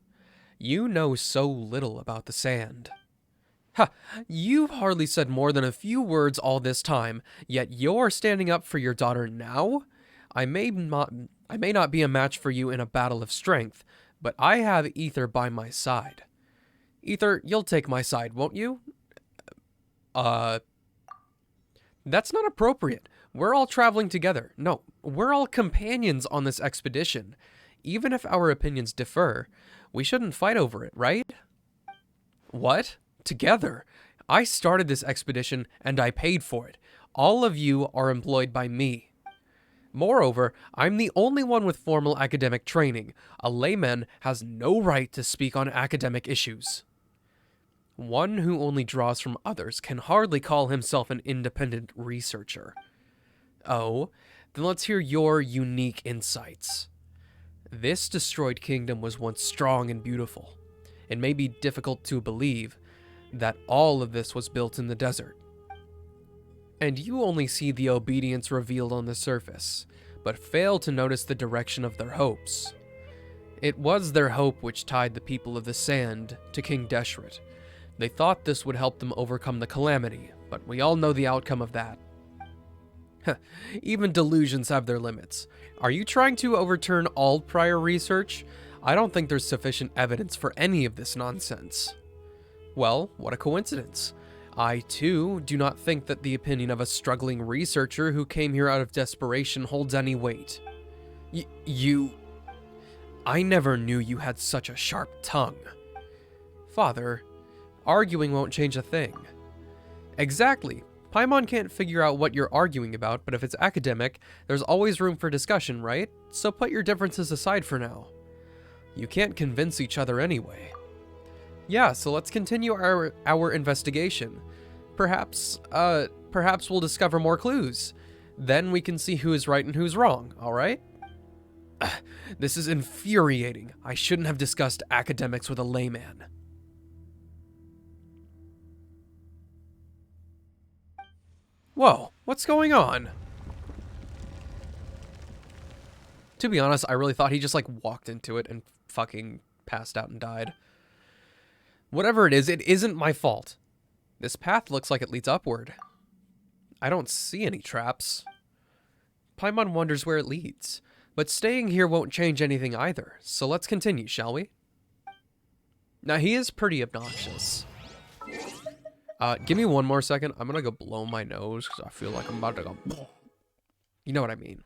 know so little about the sand. Ha! You've hardly said more than a few words all this time, yet you're standing up for your daughter now? I may not be a match for you in a battle of strength, but I have Ether by my side. Ether, you'll take my side, won't you? That's not appropriate. We're all traveling together. No, we're all companions on this expedition. Even if our opinions differ, we shouldn't fight over it, right? What? Together? I started this expedition, and I paid for it. All of you are employed by me. Moreover, I'm the only one with formal academic training. A layman has no right to speak on academic issues. One who only draws from others can hardly call himself an independent researcher. Oh, then let's hear your unique insights. This destroyed kingdom was once strong and beautiful. It may be difficult to believe that all of this was built in the desert. And you only see the obedience revealed on the surface, but fail to notice the direction of their hopes. It was their hope which tied the people of the sand to King Deshret. They thought this would help them overcome the calamity, but we all know the outcome of that. Even delusions have their limits. Are you trying to overturn all prior research? I don't think there's sufficient evidence for any of this nonsense. Well, what a coincidence. I, too, do not think that the opinion of a struggling researcher who came here out of desperation holds any weight. I never knew you had such a sharp tongue. Father, arguing won't change a thing. Exactly. Paimon can't figure out what you're arguing about, but if it's academic, there's always room for discussion, right? So put your differences aside for now. You can't convince each other anyway. Yeah, so let's continue our investigation. Perhaps we'll discover more clues. Then we can see who is right and who's wrong, alright? This is infuriating. I shouldn't have discussed academics with a layman. Whoa, what's going on? To be honest, I really thought he just like walked into it and fucking passed out and died. Whatever it isn't my fault. This path looks like it leads upward. I don't see any traps. Paimon wonders where it leads, but staying here won't change anything either, so let's continue, shall we? Now, he is pretty obnoxious. Give me one more second. I'm gonna go blow my nose because I feel like I'm about to go. You know what I mean.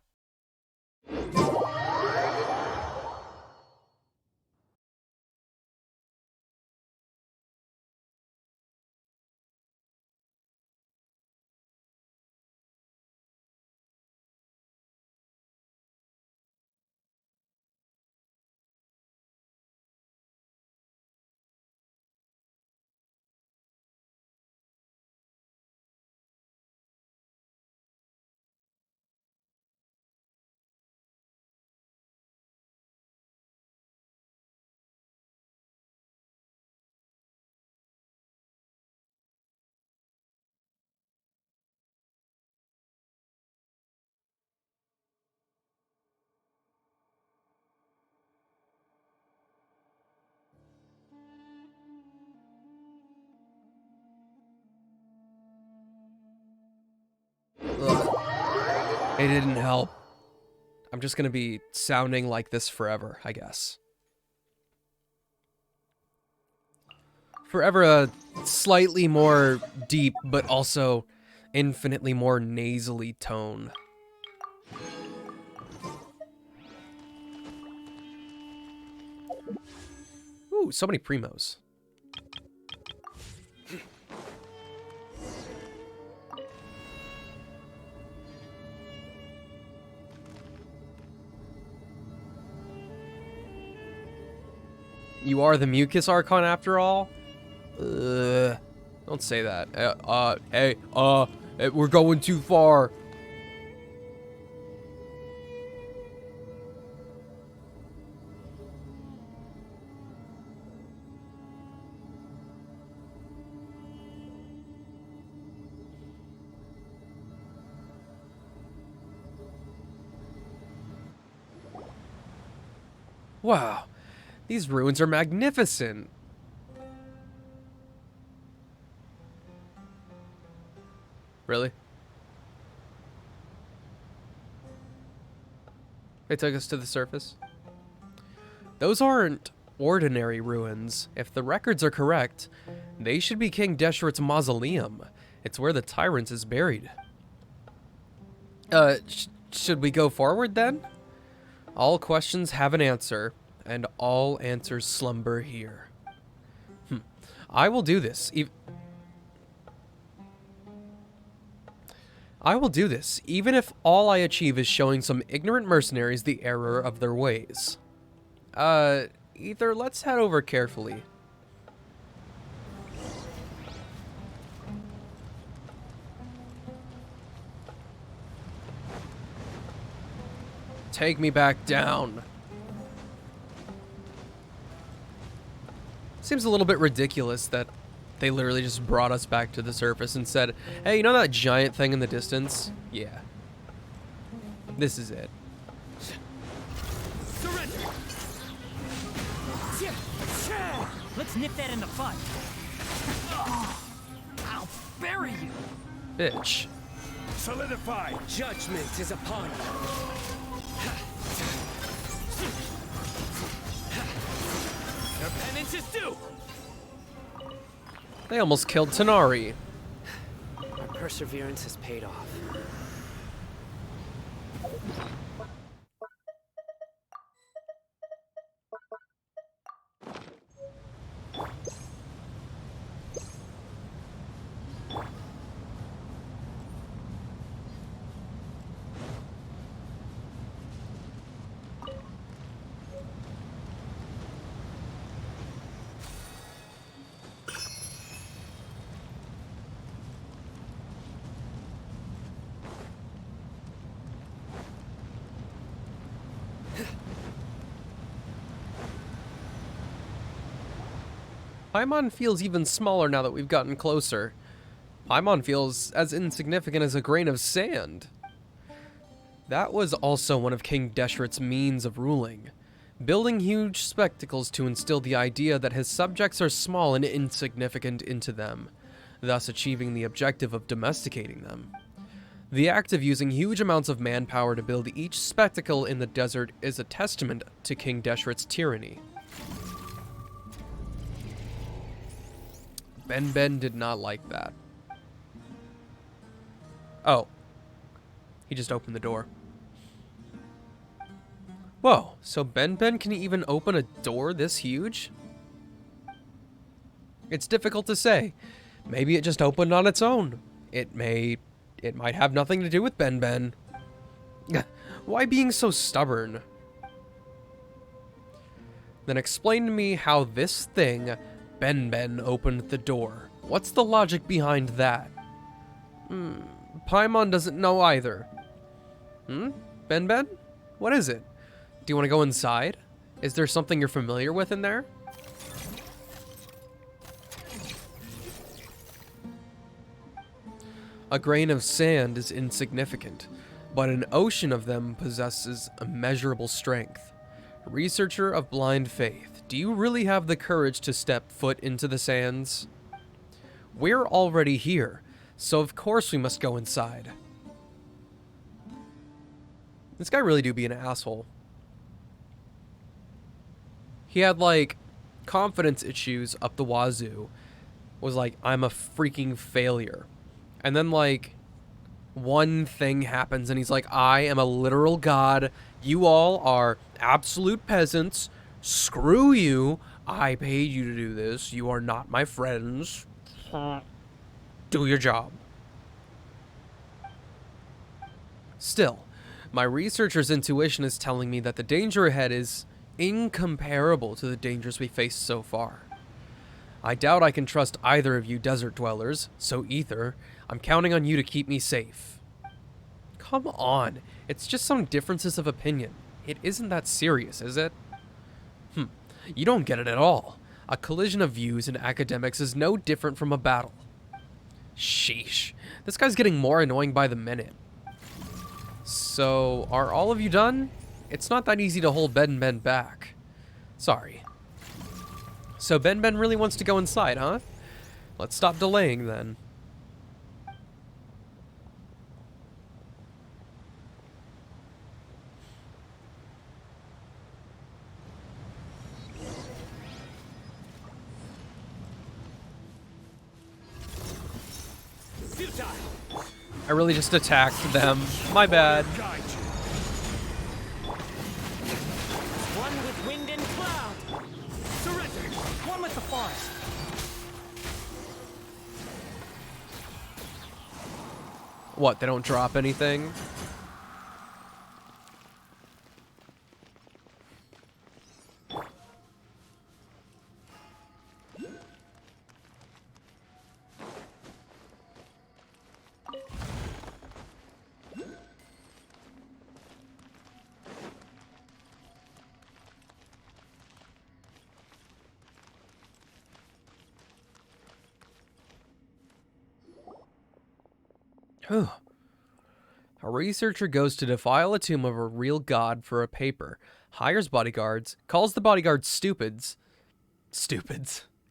Ugh. It didn't help. I'm just gonna be sounding like this forever, I guess. Forever a slightly more deep, but also infinitely more nasally tone. Ooh, so many primos. You are the Mucus Archon after all? Don't say that. Hey, we're going too far. Wow, these ruins are magnificent. Really? They took us to the surface? Those aren't ordinary ruins. If the records are correct, they should be King Deshret's mausoleum. It's where the tyrant is buried. Should we go forward then? All questions have an answer, and all answers slumber here. I will do this. I will do this, even if all I achieve is showing some ignorant mercenaries the error of their ways. Either let's head over carefully. Take me back down. Seems a little bit ridiculous that they literally just brought us back to the surface and said, hey, you know that giant thing in the distance? Yeah. This is it. Surrender. Let's nip that in the bud. I'll bury you. Bitch. Solidify. Judgment is upon you. Your penance is due. They almost killed Tanari. Our perseverance has paid off. Paimon feels even smaller now that we've gotten closer. Paimon feels as insignificant as a grain of sand. That was also one of King Deshret's means of ruling, building huge spectacles to instill the idea that his subjects are small and insignificant into them, thus achieving the objective of domesticating them. The act of using huge amounts of manpower to build each spectacle in the desert is a testament to King Deshret's tyranny. Ben did not like that. Oh. He just opened the door. Whoa, so Ben can even open a door this huge? It's difficult to say. Maybe it just opened on its own. It might have nothing to do with Ben. Why being so stubborn? Then explain to me how this thing, Ben opened the door. What's the logic behind that? Paimon doesn't know either. Ben? What is it? Do you want to go inside? Is there something you're familiar with in there? A grain of sand is insignificant, but an ocean of them possesses immeasurable strength. Researcher of blind faith, do you really have the courage to step foot into the sands? We're already here, so of course we must go inside. This guy really do be an asshole. He had, like, confidence issues up the wazoo. Was like, I'm a freaking failure. And then, like, one thing happens and he's like, I am a literal god. You all are absolute peasants. Screw you. I paid you to do this. You are not my friends. Do your job. Still, my researcher's intuition is telling me that the danger ahead is incomparable to the dangers we faced so far. I doubt I can trust either of you desert dwellers, so Ether, I'm counting on you to keep me safe. Come on, it's just some differences of opinion. It isn't that serious, is it? You don't get it at all. A collision of views in academics is no different from a battle. Sheesh, this guy's getting more annoying by the minute. So, are all of you done? It's not that easy to hold Ben back. Sorry. So Ben really wants to go inside, huh? Let's stop delaying then. I really just attacked them. My bad. One with wind and cloud. Surrender. One with the forest. What, they don't drop anything? A researcher goes to defile a tomb of a real god for a paper, hires bodyguards, calls the bodyguards stupids,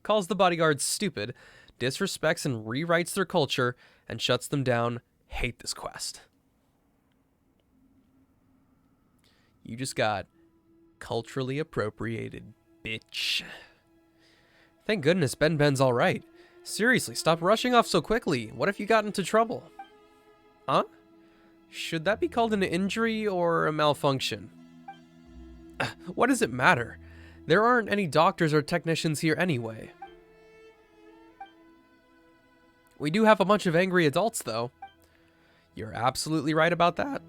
calls the bodyguards stupid, disrespects and rewrites their culture, and shuts them down. Hate this quest. You just got culturally appropriated, bitch. Thank goodness Ben's alright. Seriously, stop rushing off so quickly. What if you got into trouble? Huh? Should that be called an injury or a malfunction? What does it matter? There aren't any doctors or technicians here anyway. We do have a bunch of angry adults, though. You're absolutely right about that.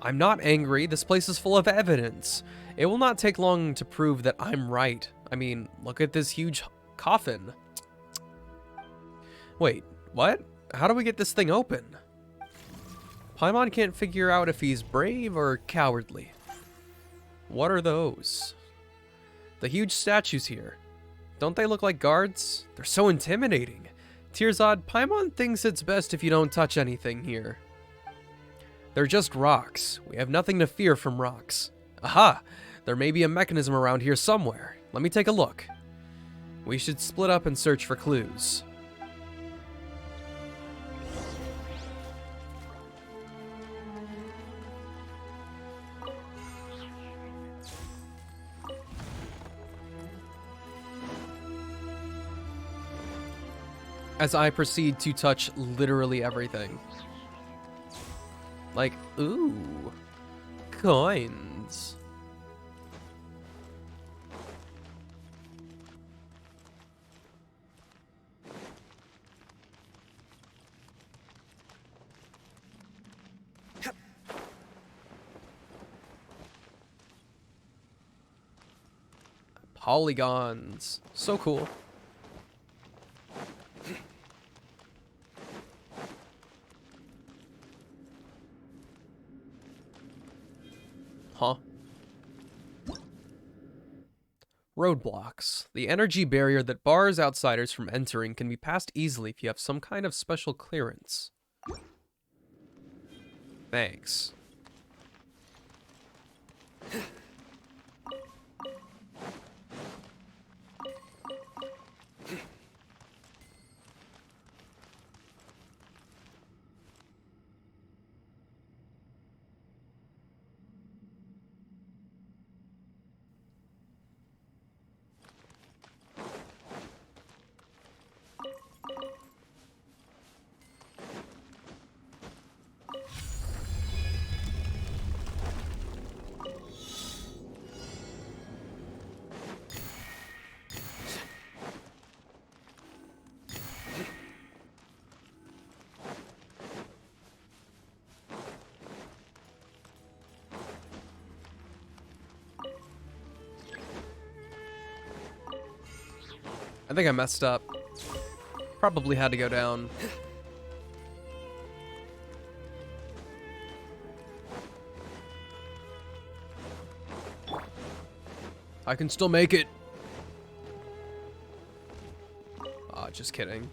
I'm not angry. This place is full of evidence. It will not take long to prove that I'm right. I mean, look at this huge coffin. Wait, what? How do we get this thing open? Paimon can't figure out if he's brave or cowardly. What are those? The huge statues here. Don't they look like guards? They're so intimidating. Tirzad, Paimon thinks it's best if you don't touch anything here. They're just rocks. We have nothing to fear from rocks. Aha! There may be a mechanism around here somewhere. Let me take a look. We should split up and search for clues. as I proceed to touch literally everything. Like, ooh, coins. Polygons. So cool. Huh? Roadblocks. The energy barrier that bars outsiders from entering can be passed easily if you have some kind of special clearance. Thanks. I think I messed up. Probably had to go down. I can still make it. Ah, just kidding.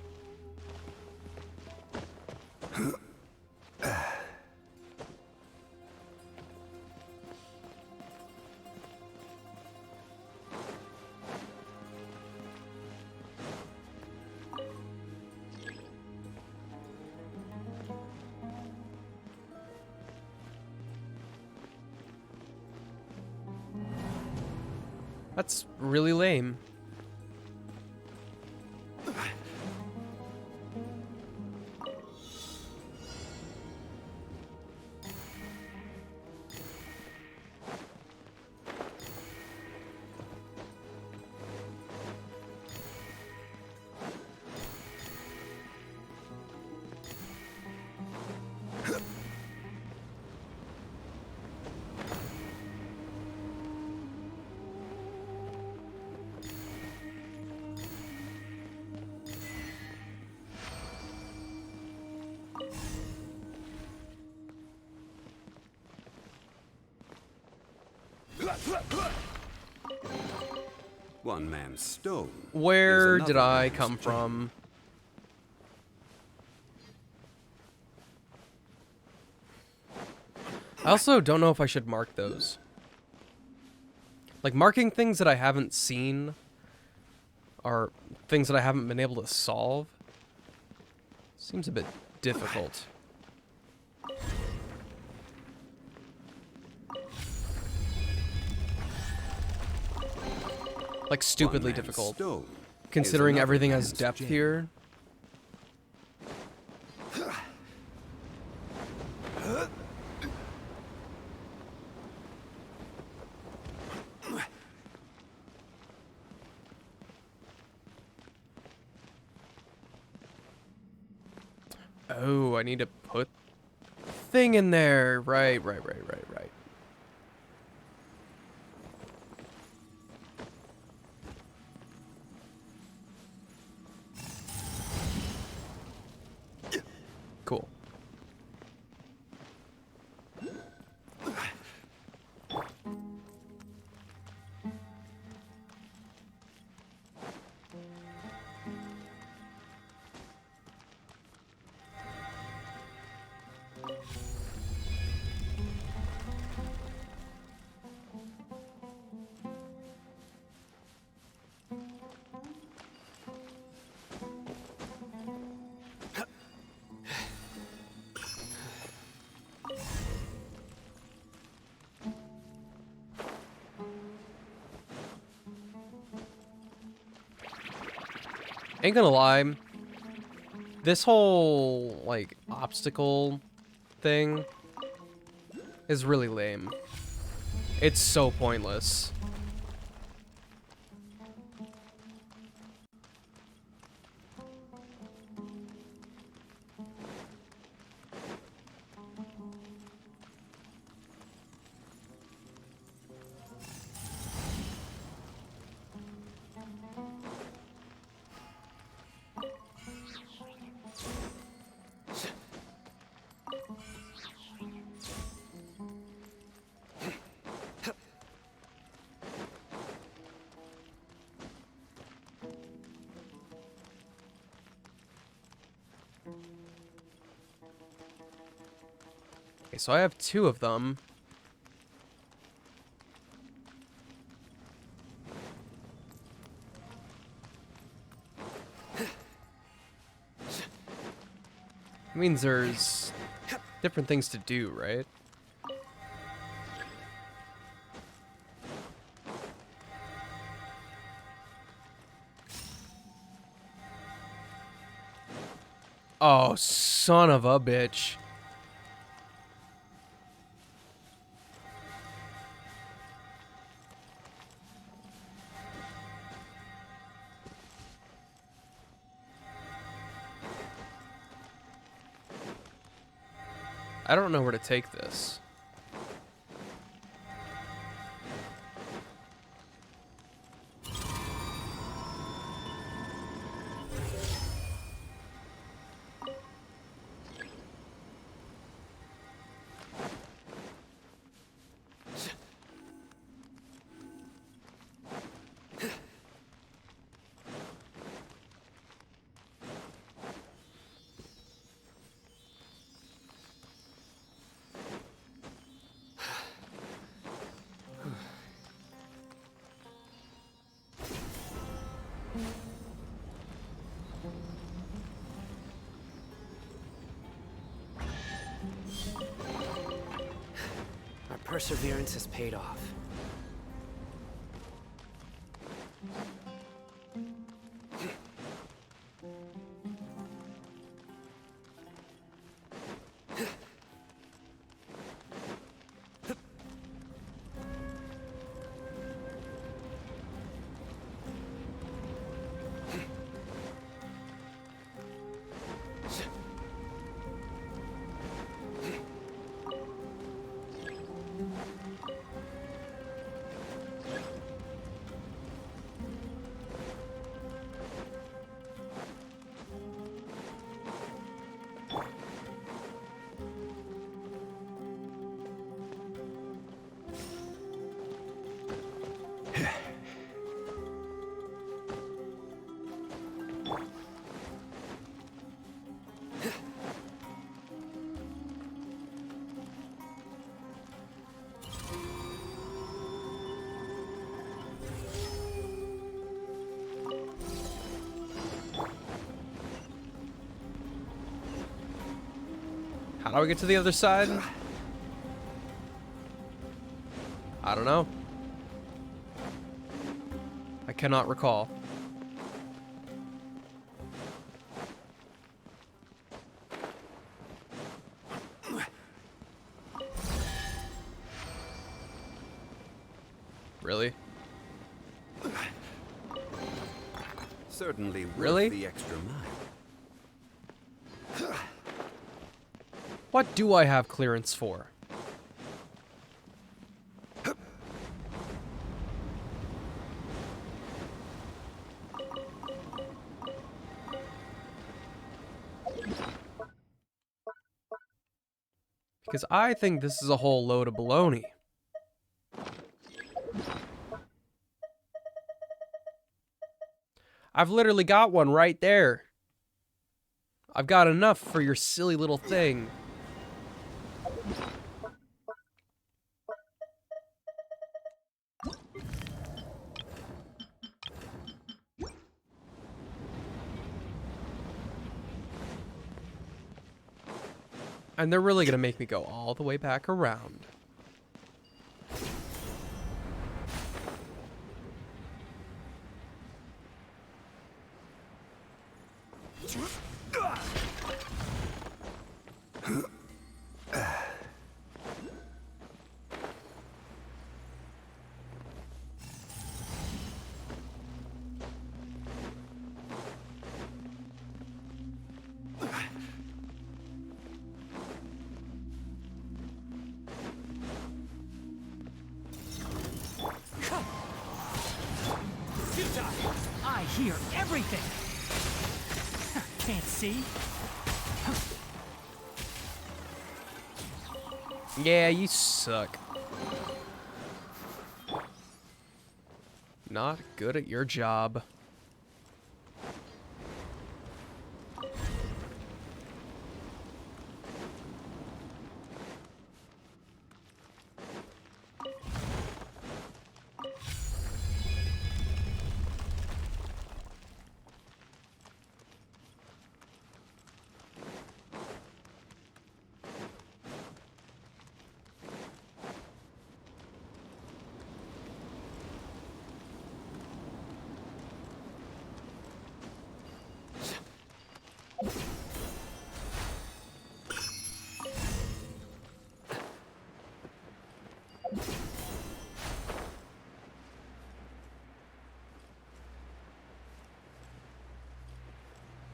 That's really lame. One man's stone. Where is did another I man's come gem. from? I also don't know if I should mark those. Like, marking things that I haven't seen are things that I haven't been able to solve. Seems a bit difficult. Like, stupidly One man's difficult. stone Considering is another everything has man's depth gem. here. Oh, I need to put thing in there. Right. Cool. Ain't gonna lie, This whole, like, obstacle thing is really lame. It's so pointless. Okay, so I have 2 of them. It means there's different things to do, right? Oh, son of a bitch. I don't know where to take this. Our perseverance has paid off. How do I get to the other side? I don't know. I cannot recall. Really? Certainly worth Really? the extra mile. What do I have clearance for? Because I think this is a whole load of baloney. I've literally got one right there. I've got enough for your silly little thing. And they're really gonna make me go all the way back around. here, everything. Can't see. Yeah, you suck. Not good at your job.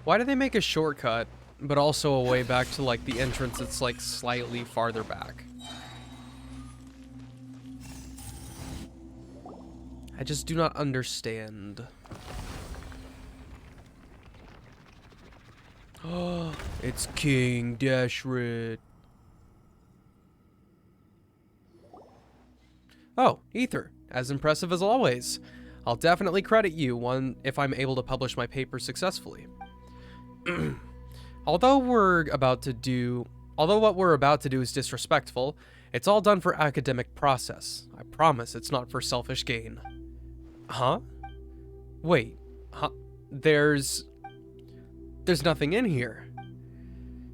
Why do they make a shortcut, but also a way back to, like, the entrance that's, like, slightly farther back? I just do not understand. Oh, it's King Deshret. Oh, Ether. As impressive as always. I'll definitely credit you if I'm able to publish my paper successfully. Although what we're about to do is disrespectful, it's all done for academic process. I promise it's not for selfish gain. Huh? Wait. Huh? There's nothing in here.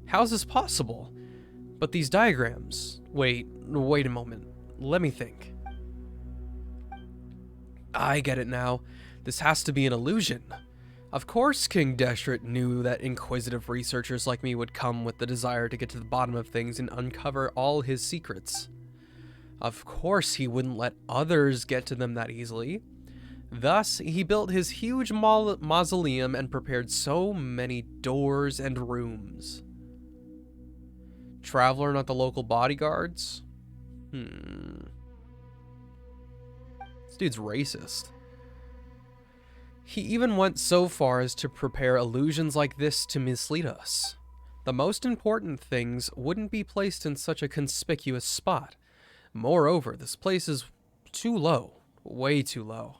How's this possible? But these diagrams... Wait a moment. Let me think. I get it now. This has to be an illusion. Of course King Deshret knew that inquisitive researchers like me would come with the desire to get to the bottom of things and uncover all his secrets. Of course he wouldn't let others get to them that easily. Thus, he built his huge mausoleum and prepared so many doors and rooms. Traveler, not the local bodyguards? This dude's racist. He even went so far as to prepare illusions like this to mislead us. The most important things wouldn't be placed in such a conspicuous spot. Moreover, this place is too low, way too low.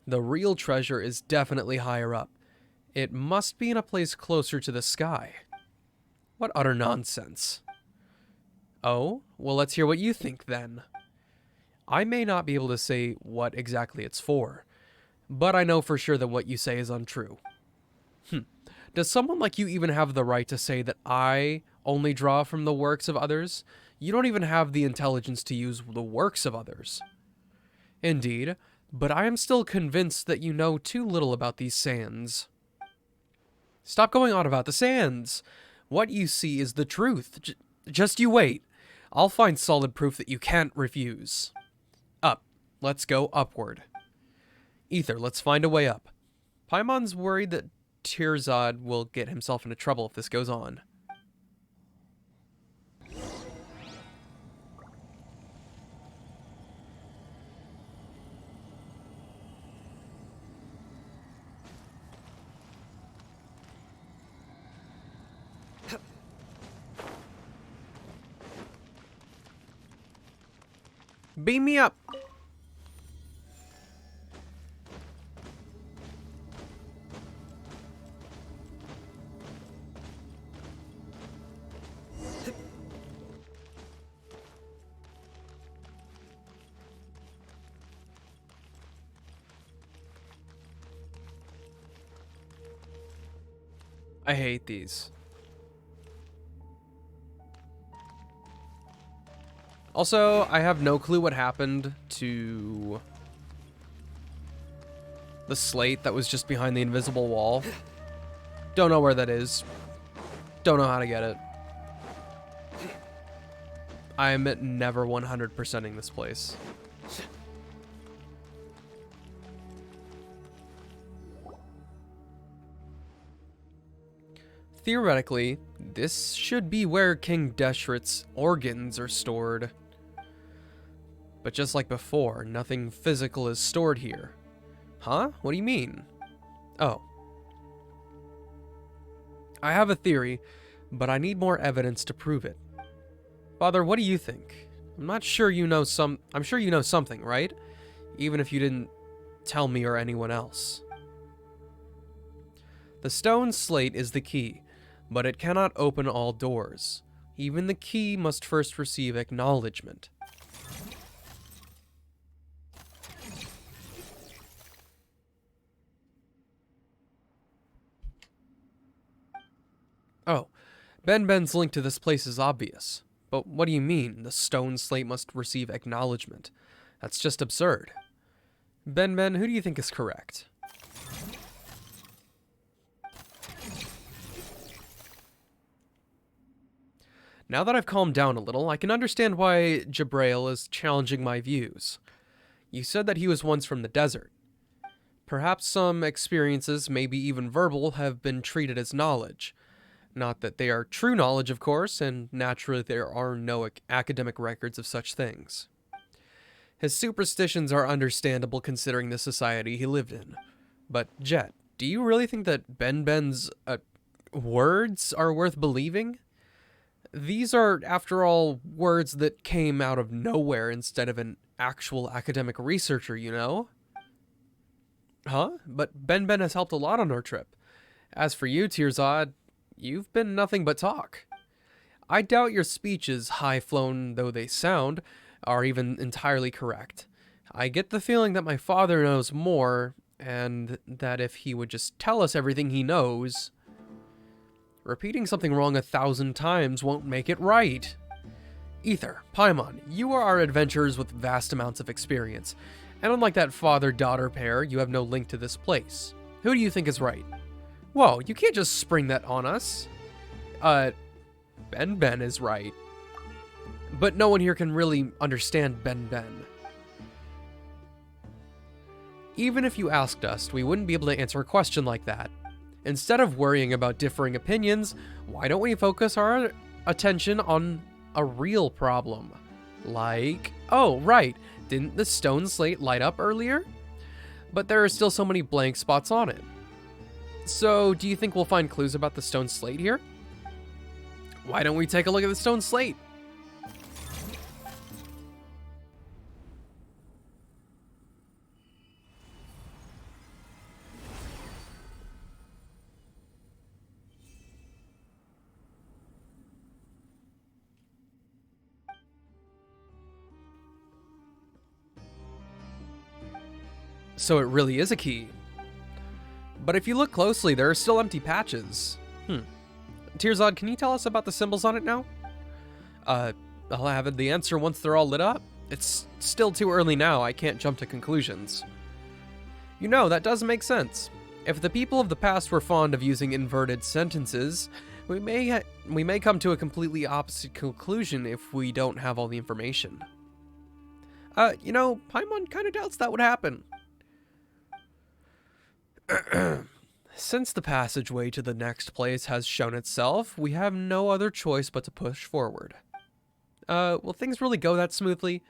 The real treasure is definitely higher up. It must be in a place closer to the sky. What utter nonsense. Oh, well, let's hear what you think then. I may not be able to say what exactly it's for, but I know for sure that what you say is untrue. Does someone like you even have the right to say that I only draw from the works of others? You don't even have the intelligence to use the works of others. Indeed, but I am still convinced that you know too little about these sands. Stop going on about the sands. What you see is the truth. Just you wait. I'll find solid proof that you can't refuse. Up. Let's go upward. Ether, let's find a way up. Paimon's worried that Tirzad will get himself into trouble if this goes on. Beam me up! I hate these. Also, I have no clue what happened to the slate that was just behind the invisible wall. Don't know where that is. Don't know how to get it. I'm never 100%ing this place. Theoretically, this should be where King Deshret's organs are stored. But just like before, nothing physical is stored here. Huh? What do you mean? Oh. I have a theory, but I need more evidence to prove it. Father, what do you think? I'm sure you know something, right? Even if you didn't tell me or anyone else. The stone slate is the key, but it cannot open all doors. Even the key must first receive acknowledgement. Oh, Ben's link to this place is obvious. But what do you mean, the stone slate must receive acknowledgement? That's just absurd. Ben, who do you think is correct? Now that I've calmed down a little, I can understand why Jabrail is challenging my views. You said that he was once from the desert. Perhaps some experiences, maybe even verbal, have been treated as knowledge. Not that they are true knowledge, of course, and naturally there are no academic records of such things. His superstitions are understandable considering the society he lived in. But, Jet, do you really think that Ben's words are worth believing? These are, after all, words that came out of nowhere instead of an actual academic researcher, you know? Huh? But Ben has helped a lot on our trip. As for you, Tirzad, you've been nothing but talk. I doubt your speeches, high-flown though they sound, are even entirely correct. I get the feeling that my father knows more, and that if he would just tell us everything he knows... Repeating something wrong 1,000 times won't make it right. Ether, Paimon, you are our adventurers with vast amounts of experience, and unlike that father-daughter pair, you have no link to this place. Who do you think is right? Whoa, you can't just spring that on us. Ben is right. But no one here can really understand Ben. Even if you asked us, we wouldn't be able to answer a question like that. Instead of worrying about differing opinions, why don't we focus our attention on a real problem? Like, oh, right, didn't the stone slate light up earlier? But there are still so many blank spots on it. So, do you think we'll find clues about the stone slate here? Why don't we take a look at the stone slate? So it really is a key. But if you look closely, there are still empty patches. Tirzad, can you tell us about the symbols on it now? I'll have the answer once they're all lit up. It's still too early now, I can't jump to conclusions. You know, that does make sense. If the people of the past were fond of using inverted sentences, we may come to a completely opposite conclusion if we don't have all the information. You know, Paimon kinda doubts that would happen. Since the passageway to the next place has shown itself, we have no other choice but to push forward. Will things really go that smoothly?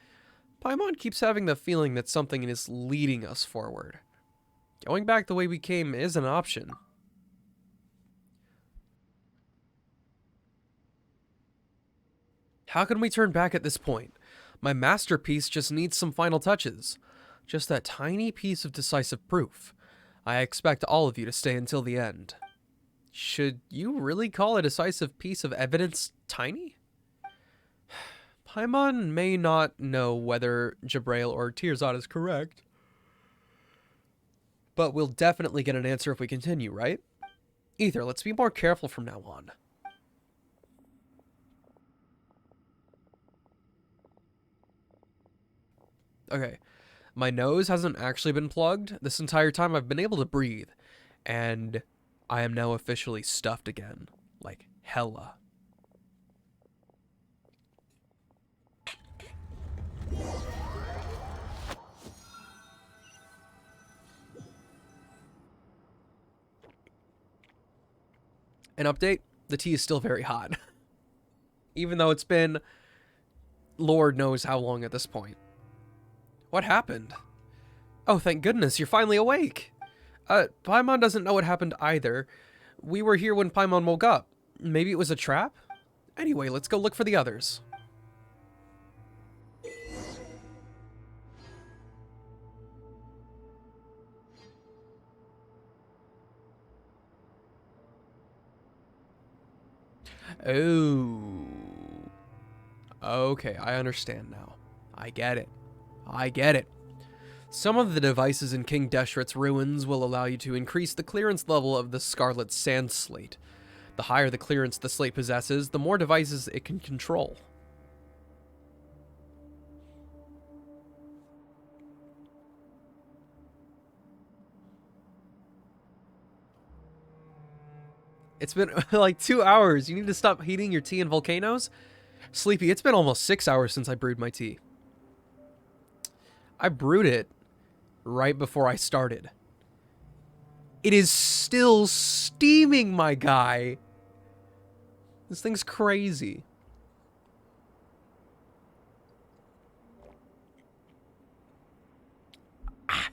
Paimon keeps having the feeling that something is leading us forward. Going back the way we came is an option. How can we turn back at this point? My masterpiece just needs some final touches. Just that tiny piece of decisive proof. I expect all of you to stay until the end. Should you really call a decisive piece of evidence tiny? Paimon may not know whether Jabrail or Tirzad is correct, but we'll definitely get an answer if we continue, right? Ether, let's be more careful from now on. Okay. My nose hasn't actually been plugged. This entire time I've been able to breathe. And I am now officially stuffed again. Like, hella. An update, the tea is still very hot. Even though it's been Lord knows how long at this point. What happened? Oh, thank goodness, you're finally awake. Paimon doesn't know what happened either. We were here when Paimon woke up. Maybe it was a trap? Anyway, let's go look for the others. Oh. Okay, I understand now. I get it. I get it. Some of the devices in King Deshret's ruins will allow you to increase the clearance level of the Scarlet Sand Slate. The higher the clearance the slate possesses, the more devices it can control. It's been like 2 hours. You need to stop heating your tea in volcanoes? Sleepy, it's been almost 6 hours since I brewed my tea. I brewed it right before I started. It is still steaming, my guy. This thing's crazy. Ah,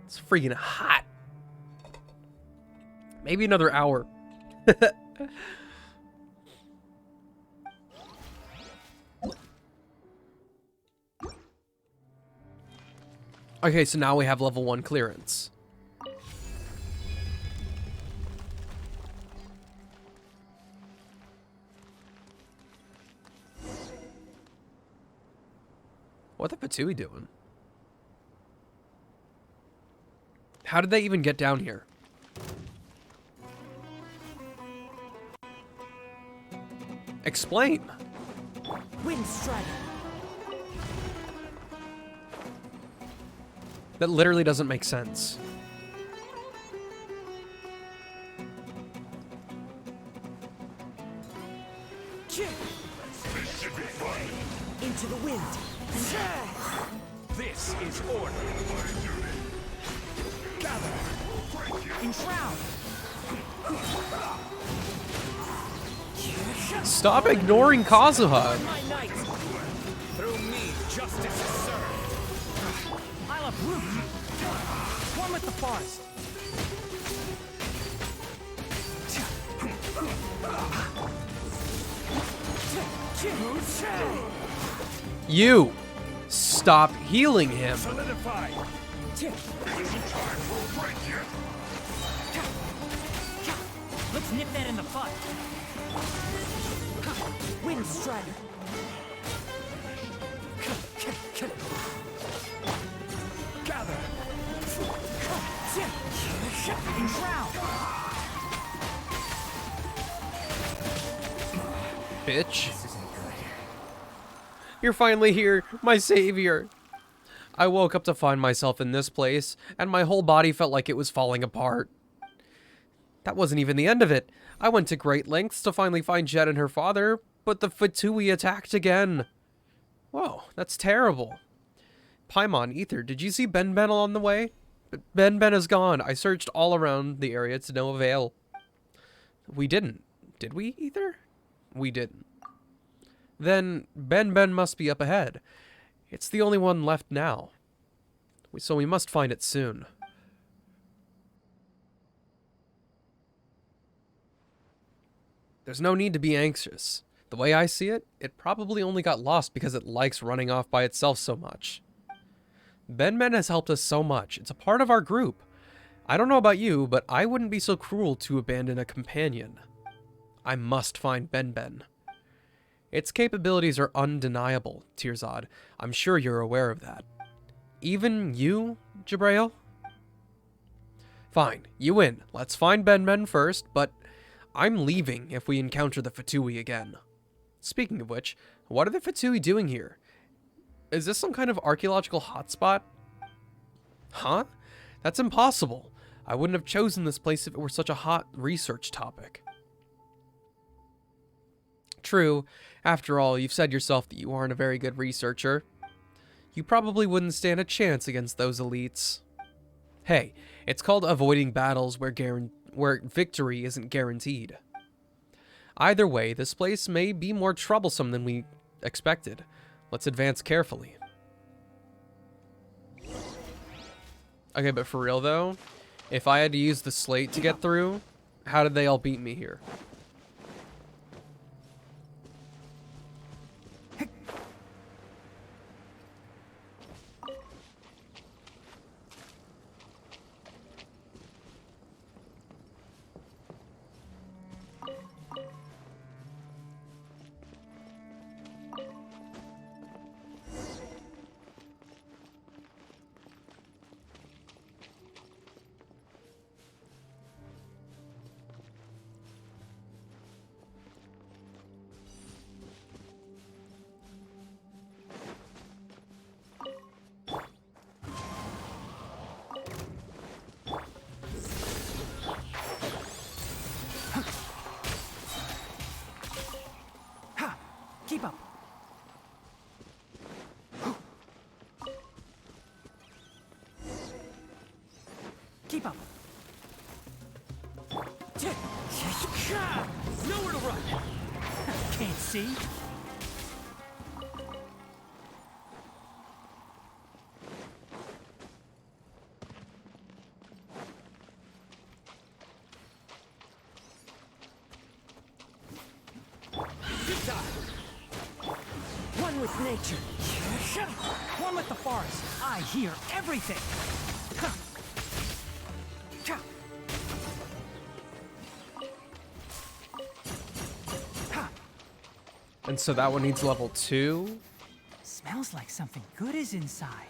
it's freaking hot. Maybe another hour. Okay, so now we have level 1 clearance. What the Fatui doing? How did they even get down here? Explain. Wind Strider. That literally doesn't make sense. Into the wind. This is order. Gather. Enshroud. Stop ignoring Kazuha. My knight. Through me, justice is served. Isle of Root. Swarm with the forest. You stop healing him. Solidify. Let's nip that in the butt. Wind Strider. Gather. Enshroud. Bitch. You're finally here, my savior. I woke up to find myself in this place, and my whole body felt like it was falling apart. That wasn't even the end of it. I went to great lengths to finally find Jet and her father, but the Fatui attacked again. Whoa, that's terrible. Paimon, Ether, did you see Ben on the way? But Ben is gone. I searched all around the area to no avail. We didn't. Did we, Ether? We didn't. Then Ben must be up ahead. It's the only one left now. So we must find it soon. There's no need to be anxious. The way I see it, it probably only got lost because it likes running off by itself so much. Ben has helped us so much. It's a part of our group. I don't know about you, but I wouldn't be so cruel to abandon a companion. I must find Ben. Its capabilities are undeniable, Tirzad. I'm sure you're aware of that. Even you, Jabrail? Fine, you win. Let's find Ben first, but I'm leaving if we encounter the Fatui again. Speaking of which, what are the Fatui doing here? Is this some kind of archaeological hotspot? Huh? That's impossible. I wouldn't have chosen this place if it were such a hot research topic. True. After all, you've said yourself that you aren't a very good researcher. You probably wouldn't stand a chance against those elites. Hey, it's called avoiding battles where victory isn't guaranteed. Either way, this place may be more troublesome than we expected. Let's advance carefully. Okay, but for real though, If I had to use the slate to get through, how did they all beat me here? Keep up. Keep up. Nowhere to run. Can't see. One with nature. One with the forest. I hear everything. And so that one needs level 2? Smells like something good is inside.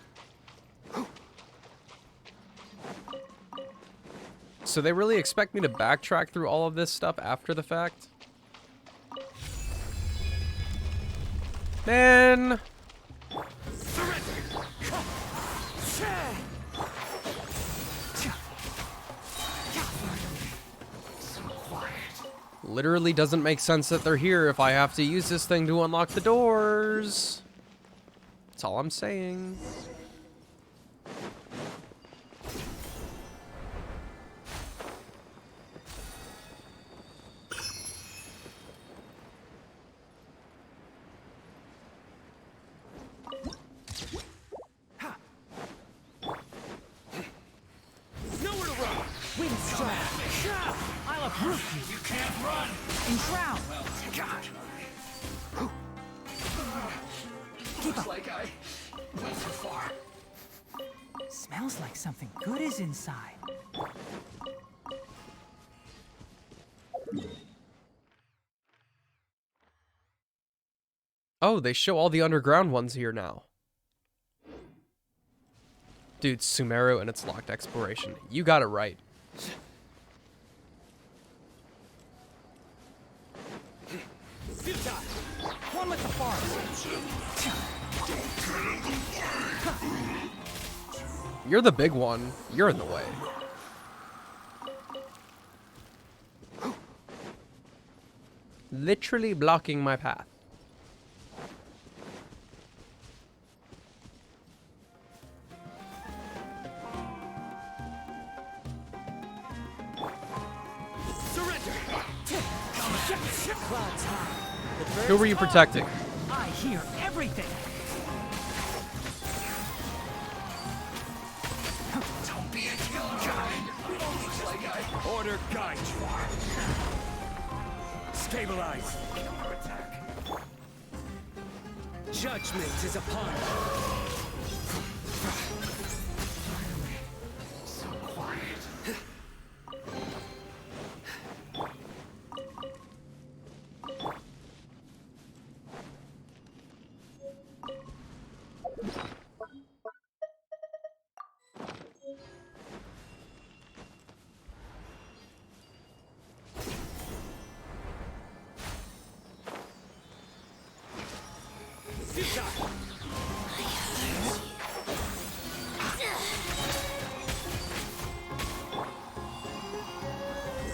So they really expect me to backtrack through all of this stuff after the fact? Man! Literally doesn't make sense that they're here if I have to use this thing to unlock the doors. That's all I'm saying. Nowhere to run. Windstrike. I'll uproot you. You can't run. And drown. Keep up. Like I went too far. Smells like something good is inside. Oh, they show all the underground ones here now. Dude, Sumeru and its locked exploration. You got it right. One with the forest. You're the big one. You're in the way. Literally blocking my path. Who were you protecting? I hear everything. Don't be a killer. Order guide you. Stabilize. Judgment is upon you. So quiet.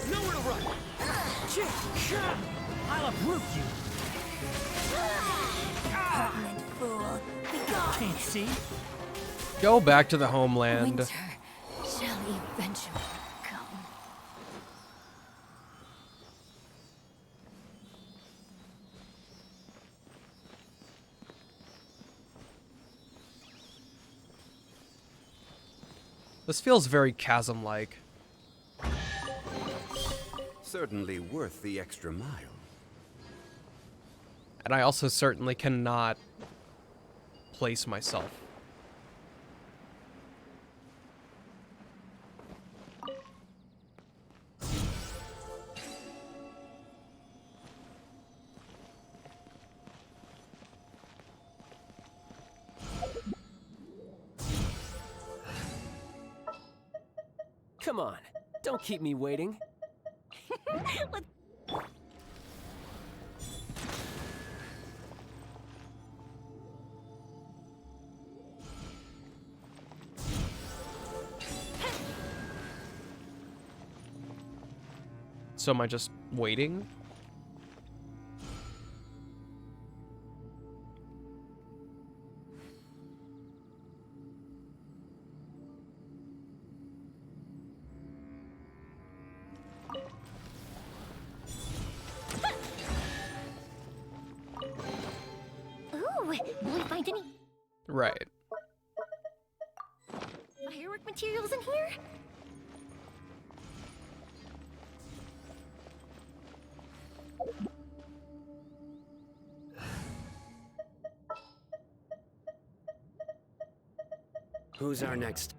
Nowhere to run. I'll uproot you. Permanent fool. Be gone. Can't see. Go back to the homeland. Winter shall eventually come. This feels very chasm-like. certainly worth the extra mile. And I also certainly cannot place myself. Come on, don't keep me waiting. So am I just waiting? Ooh, will we find any Right. firework materials in here? Who's our next?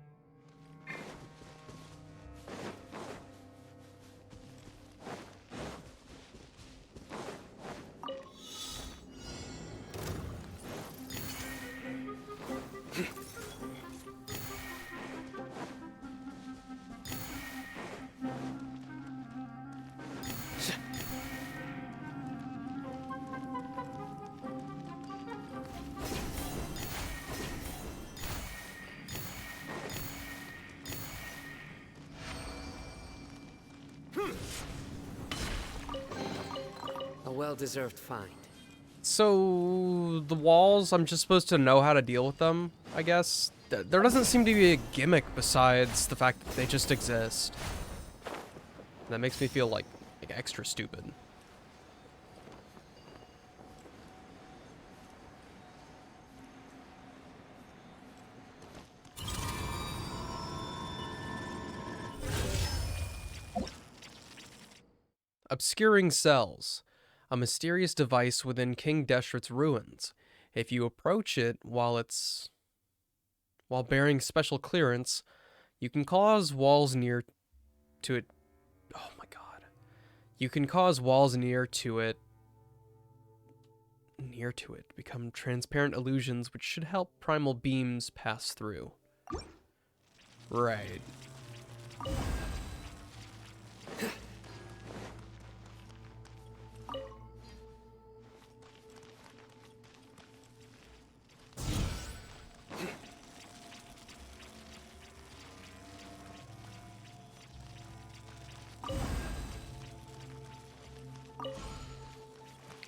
A well-deserved find. So the walls, I'm just supposed to know how to deal with them, I guess? There doesn't seem to be a gimmick besides the fact that they just exist. That makes me feel like extra stupid. Obscuring cells. A mysterious device within King Deshret's ruins. If you approach it while bearing special clearance, you can cause walls near to it. Oh my god. You can cause walls near to it become transparent illusions which should help primal beams pass through. Right.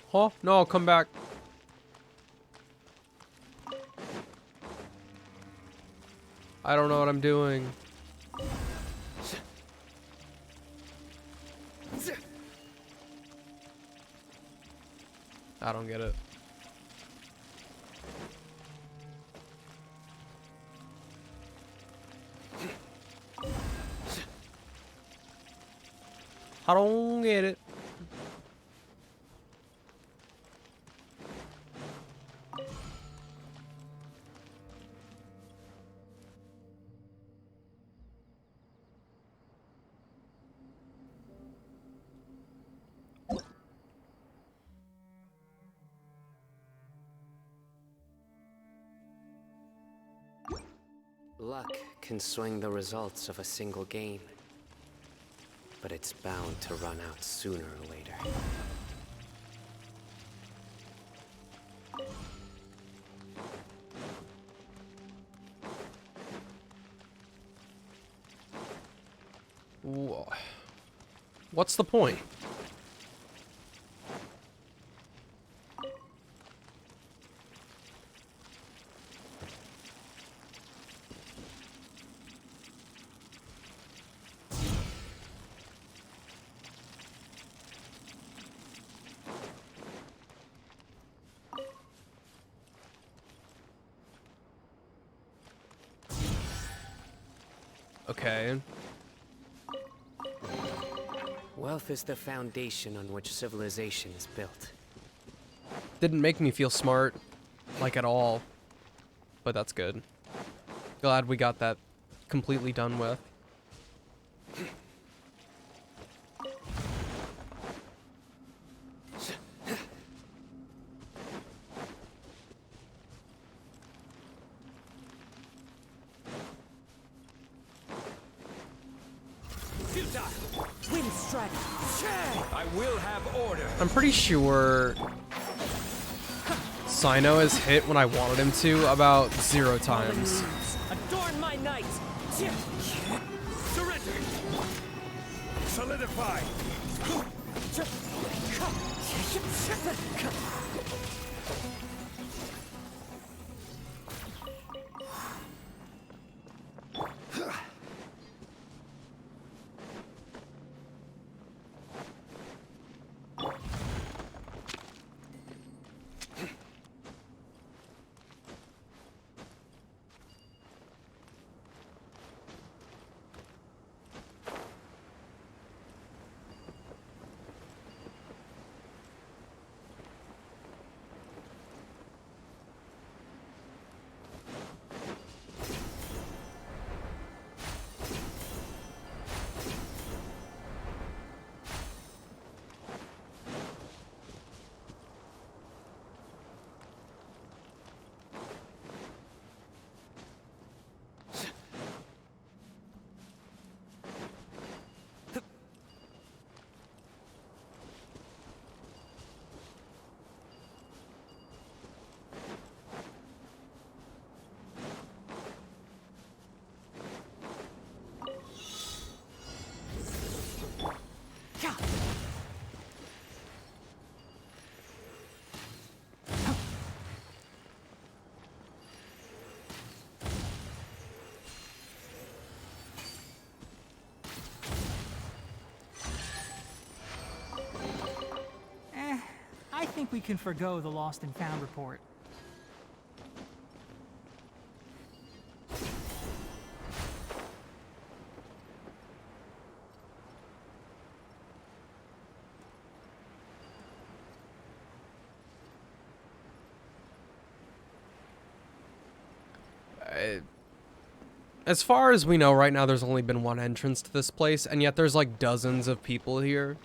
Huh? No, come back. I don't know what I'm doing. I don't get it. I don't get it. Luck can swing the results of a single game, but it's bound to run out sooner or later. What's the point? Okay. Wealth is the foundation on which civilization is built. Didn't make me feel smart, like at all. But that's good. Glad we got that completely done with. Wind strike. I will have order. I'm pretty sure Sino has hit when I wanted him to about 0 times. Adorn my night! Surrender. Solidify. I think we can forgo the lost and found report. As far as we know right now, there's only been one entrance to this place, and yet there's like dozens of people here.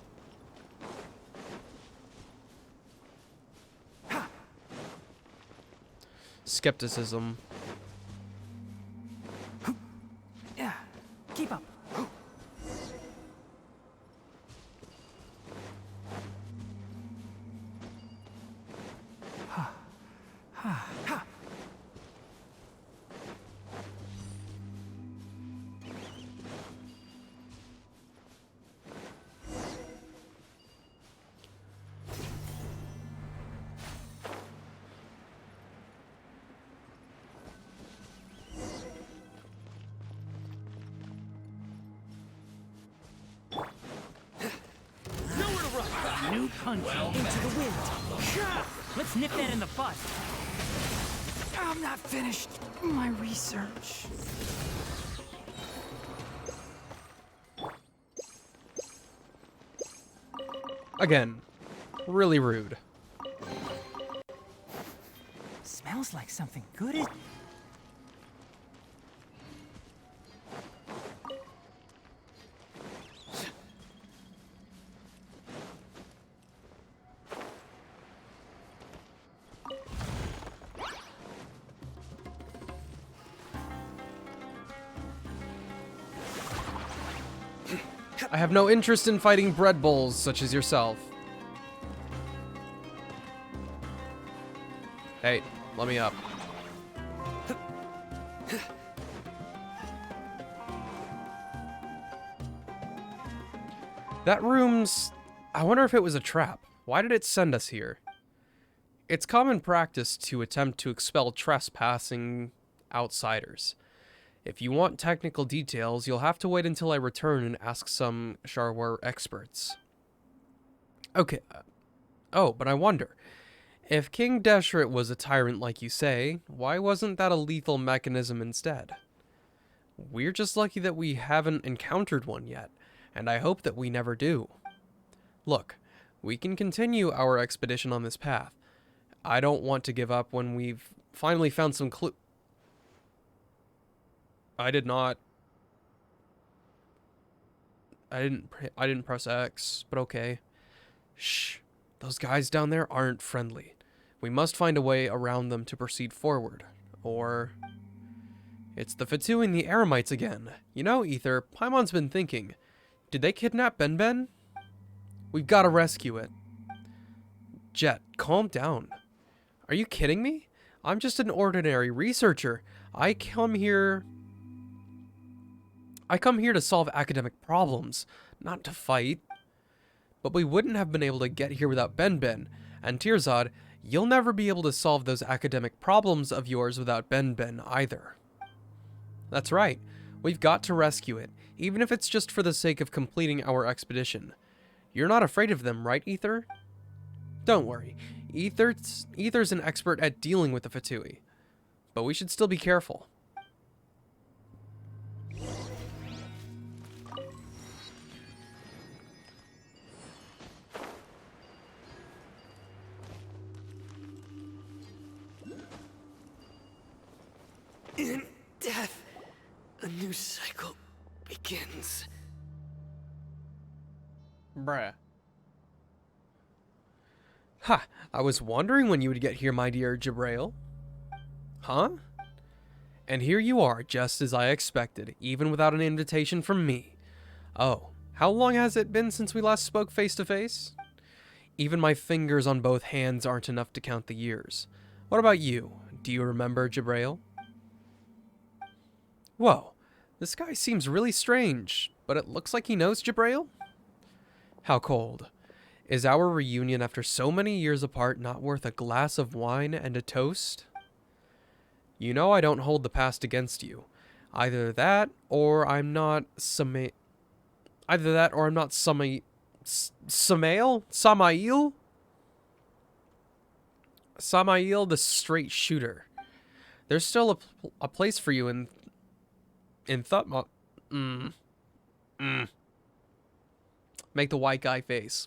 Skepticism. Yeah, keep up. New punch into the wind. Let's nip that in the bud. I'm not finished my research. Again, really rude. Smells like something good is... I have no interest in fighting bread bowls such as yourself. Hey, let me up. That room's... I wonder if it was a trap. Why did it send us here? It's common practice to attempt to expel trespassing outsiders. If you want technical details, you'll have to wait until I return and ask some Sharwar experts. Okay. Oh, but I wonder. If King Deshret was a tyrant like you say, why wasn't that a lethal mechanism instead? We're just lucky that we haven't encountered one yet, and I hope that we never do. Look, we can continue our expedition on this path. I don't want to give up when we've finally found some clue. I didn't press X, but okay. Shh. Those guys down there aren't friendly. We must find a way around them to proceed forward. Or... It's the Fatui and the Eremites again. You know, Ether, Paimon's been thinking. Did they kidnap Ben? We've got to rescue it. Jet, calm down. Are you kidding me? I'm just an ordinary researcher. I come here to solve academic problems, not to fight. But we wouldn't have been able to get here without Ben. And Tirzad, you'll never be able to solve those academic problems of yours without Ben either. That's right. We've got to rescue it, even if it's just for the sake of completing our expedition. You're not afraid of them, right, Ether? Don't worry. Ether's an expert at dealing with the Fatui. But we should still be careful. In death, a new cycle begins. Bruh. Ha! I was wondering when you would get here, my dear Jibrail. Huh? And here you are, just as I expected, even without an invitation from me. Oh, how long has it been since we last spoke face to face? Even my fingers on both hands aren't enough to count the years. What about you? Do you remember Jibrail? Whoa, this guy seems really strange, but it looks like he knows Jibrail? How cold. Is our reunion after so many years apart not worth a glass of wine and a toast? You know I don't hold the past against you. Either that, or I'm not Samael? Samael? Samael the straight shooter. There's still a place for you in Thutmose. Make the white guy face.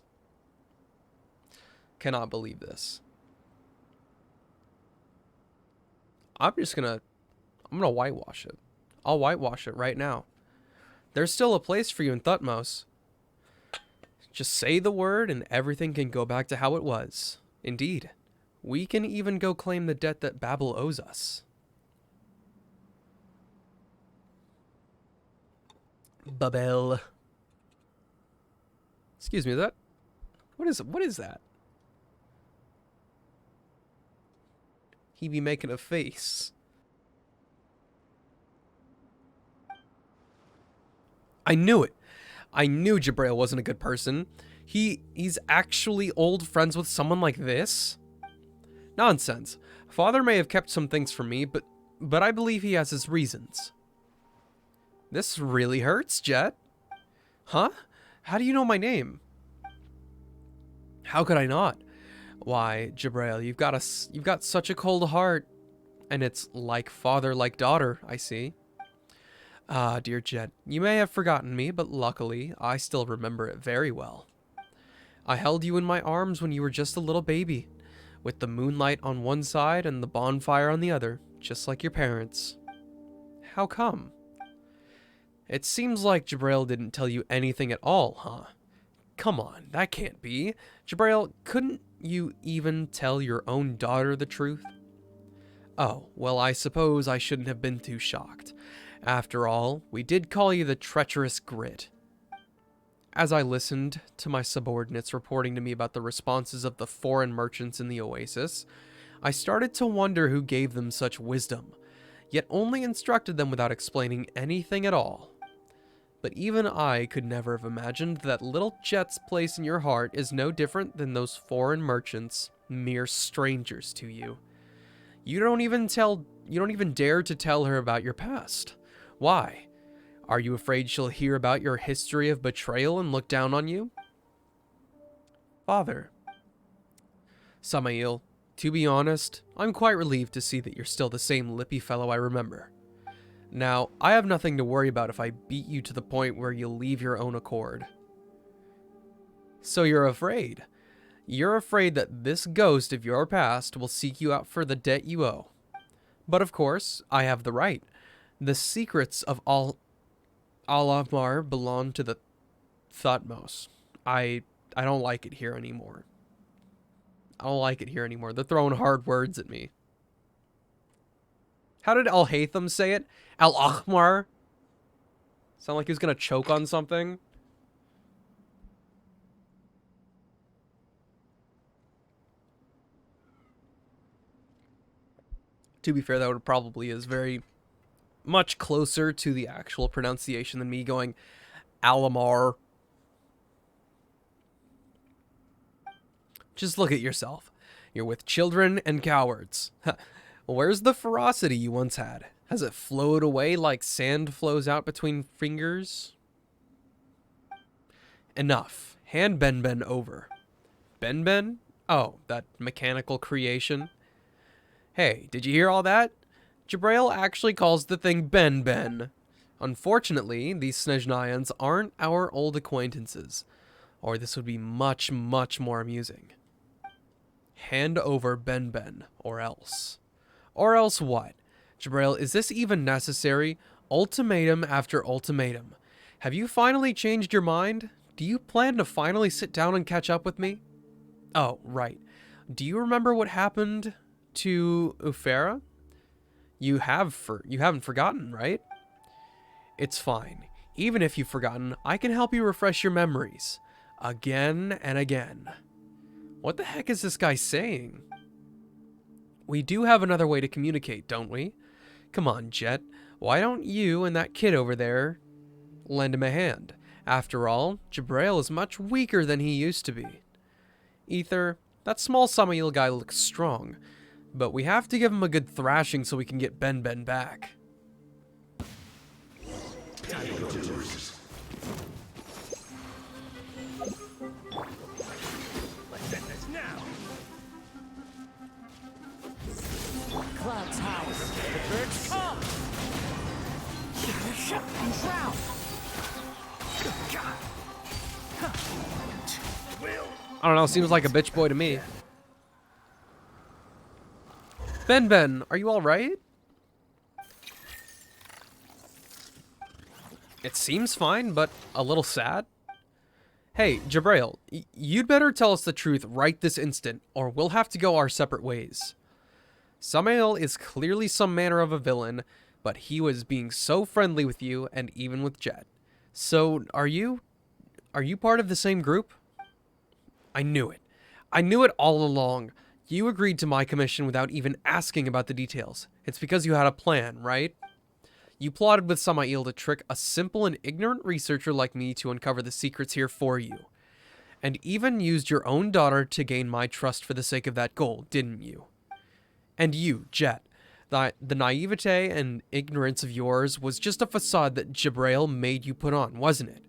Cannot believe this. I'm gonna whitewash it. I'll whitewash it right now. There's still a place for you in Thutmose. Just say the word and everything can go back to how it was. Indeed. We can even go claim the debt that Babel owes us. Babel. Excuse me, what is that? He be making a face. I knew it. I knew Jibrail wasn't a good person. He's actually old friends with someone like this? Nonsense. Father may have kept some things from me, but I believe he has his reasons. This really hurts, Jet. Huh? How do you know my name? How could I not? Why, Jibrail, you've got such a cold heart. And it's like father, like daughter, I see. Ah, dear Jet, you may have forgotten me, but luckily, I still remember it very well. I held you in my arms when you were just a little baby, with the moonlight on one side and the bonfire on the other, just like your parents. How come? It seems like Jibrail didn't tell you anything at all, huh? Come on, that can't be. Jibrail, couldn't you even tell your own daughter the truth? Oh, well, I suppose I shouldn't have been too shocked. After all, we did call you the treacherous Grit. As I listened to my subordinates reporting to me about the responses of the foreign merchants in the oasis, I started to wonder who gave them such wisdom, yet only instructed them without explaining anything at all. But even I could never have imagined that little Jet's place in your heart is no different than those foreign merchants, mere strangers to you. You don't even dare to tell her about your past. Why? Are you afraid she'll hear about your history of betrayal and look down on you? Father. Samael, to be honest, I'm quite relieved to see that you're still the same lippy fellow I remember. Now, I have nothing to worry about if I beat you to the point where you'll leave your own accord. So you're afraid. You're afraid that this ghost of your past will seek you out for the debt you owe. But of course, I have the right. The secrets of Alamar belong to the Thutmose. I don't like it here anymore. I don't like it here anymore. They're throwing hard words at me. How did Al-Haytham say it? Al-Akhmar? Sound like he was gonna choke on something? To be fair, that would probably is very much closer to the actual pronunciation than me going Alamar. Just look at yourself. You're with children and cowards. Where's the ferocity you once had? Has it flowed away like sand flows out between fingers? Enough. Hand Ben over. Ben? Oh, that mechanical creation. Hey, did you hear all that? Jabrail actually calls the thing Ben. Unfortunately, these Snezhnayans aren't our old acquaintances, or this would be much, much more amusing. Hand over Ben, or else. Or else what? Jabrail, is this even necessary? Ultimatum after ultimatum. Have you finally changed your mind? Do you plan to finally sit down and catch up with me? Oh, right. Do you remember what happened to Ufera? You haven't forgotten, right? It's fine. Even if you've forgotten, I can help you refresh your memories. Again and again. What the heck is this guy saying? We do have another way to communicate, don't we? Come on, Jet. Why don't you and that kid over there lend him a hand? After all, Jabrail is much weaker than he used to be. Ether, that small Samael guy looks strong, but we have to give him a good thrashing so we can get Ben back. Cloud's house. The birds come. Shut and drown. I don't know, seems like a bitch boy to me. Ben, are you alright? It seems fine, but a little sad. Hey, Jabrail, you'd better tell us the truth right this instant, or we'll have to go our separate ways. Samael is clearly some manner of a villain, but he was being so friendly with you, and even with Jet. So, are you part of the same group? I knew it. I knew it all along. You agreed to my commission without even asking about the details. It's because you had a plan, right? You plotted with Samael to trick a simple and ignorant researcher like me to uncover the secrets here for you. And even used your own daughter to gain my trust for the sake of that goal, didn't you? And you, Jet, the naivete and ignorance of yours was just a facade that Jabrail made you put on, wasn't it?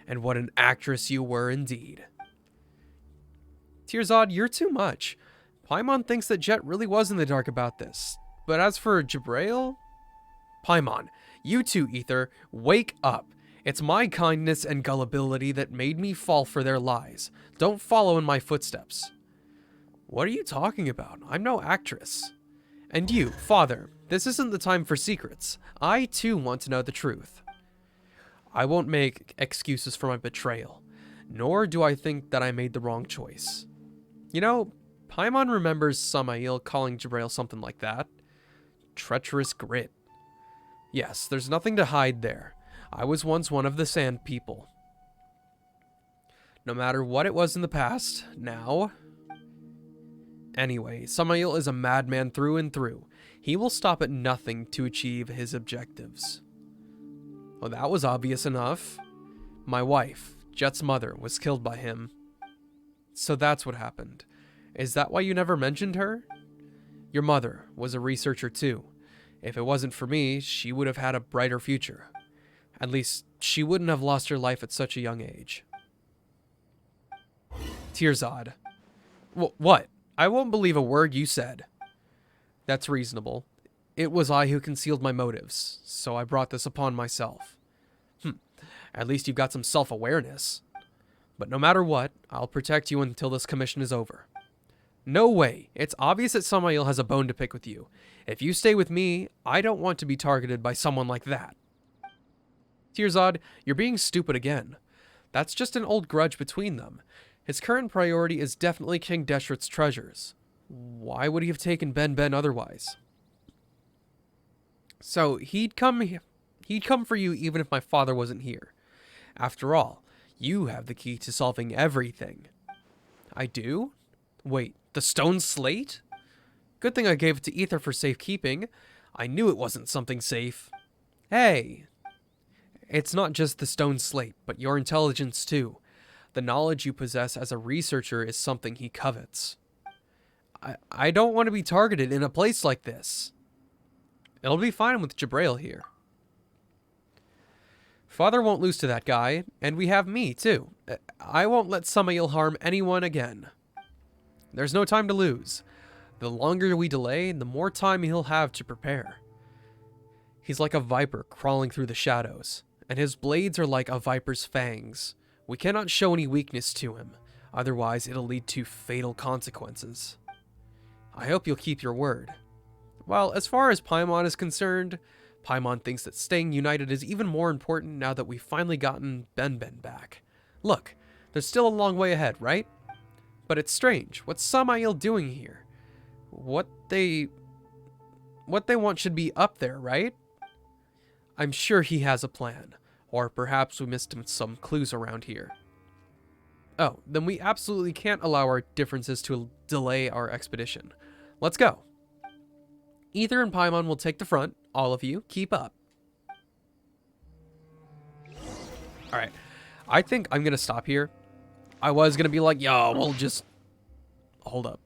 And what an actress you were indeed. Tirzad, you're too much. Paimon thinks that Jet really was in the dark about this. But as for Jabrail... Paimon, you too, Ether, wake up. It's my kindness and gullibility that made me fall for their lies. Don't follow in my footsteps. What are you talking about? I'm no actress. And you, Father, this isn't the time for secrets. I too want to know the truth. I won't make excuses for my betrayal, nor do I think that I made the wrong choice. You know, Paimon remembers Samael calling Jabrail something like that. Treacherous grit. Yes, there's nothing to hide there. I was once one of the Sand People. No matter what it was in the past, now... Anyway, Samael is a madman through and through. He will stop at nothing to achieve his objectives. Well, that was obvious enough. My wife, Jet's mother, was killed by him. So that's what happened. Is that why you never mentioned her? Your mother was a researcher too. If it wasn't for me, she would have had a brighter future. At least, she wouldn't have lost her life at such a young age. Tirzad. What? I won't believe a word you said. That's reasonable. It was I who concealed my motives, so I brought this upon myself. At least you've got some self-awareness. But no matter what, I'll protect you until this commission is over. No way. It's obvious that Samael has a bone to pick with you. If you stay with me, I don't want to be targeted by someone like that. Tirzad, you're being stupid again. That's just an old grudge between them. His current priority is definitely King Deshret's treasures. Why would he have taken Ben otherwise? So, he'd come for you even if my father wasn't here. After all, you have the key to solving everything. I do? Wait, the stone slate? Good thing I gave it to Ether for safekeeping. I knew it wasn't something safe. Hey! It's not just the stone slate, but your intelligence too. The knowledge you possess as a researcher is something he covets. I don't want to be targeted in a place like this. It'll be fine with Jabrail here. Father won't lose to that guy, and we have me, too. I won't let Samael harm anyone again. There's no time to lose. The longer we delay, the more time he'll have to prepare. He's like a viper crawling through the shadows, and his blades are like a viper's fangs. We cannot show any weakness to him, otherwise it'll lead to fatal consequences. I hope you'll keep your word. Well, as far as Paimon is concerned, Paimon thinks that staying united is even more important now that we've finally gotten Ben back. Look, there's still a long way ahead, right? But it's strange. What's Samael doing here? What they want should be up there, right? I'm sure he has a plan. Or perhaps we missed some clues around here. Oh, then we absolutely can't allow our differences to delay our expedition. Let's go. Ether and Paimon will take the front. All of you, keep up. Alright. I think I'm going to stop here. I was going to be like, yo, we'll just... Hold up.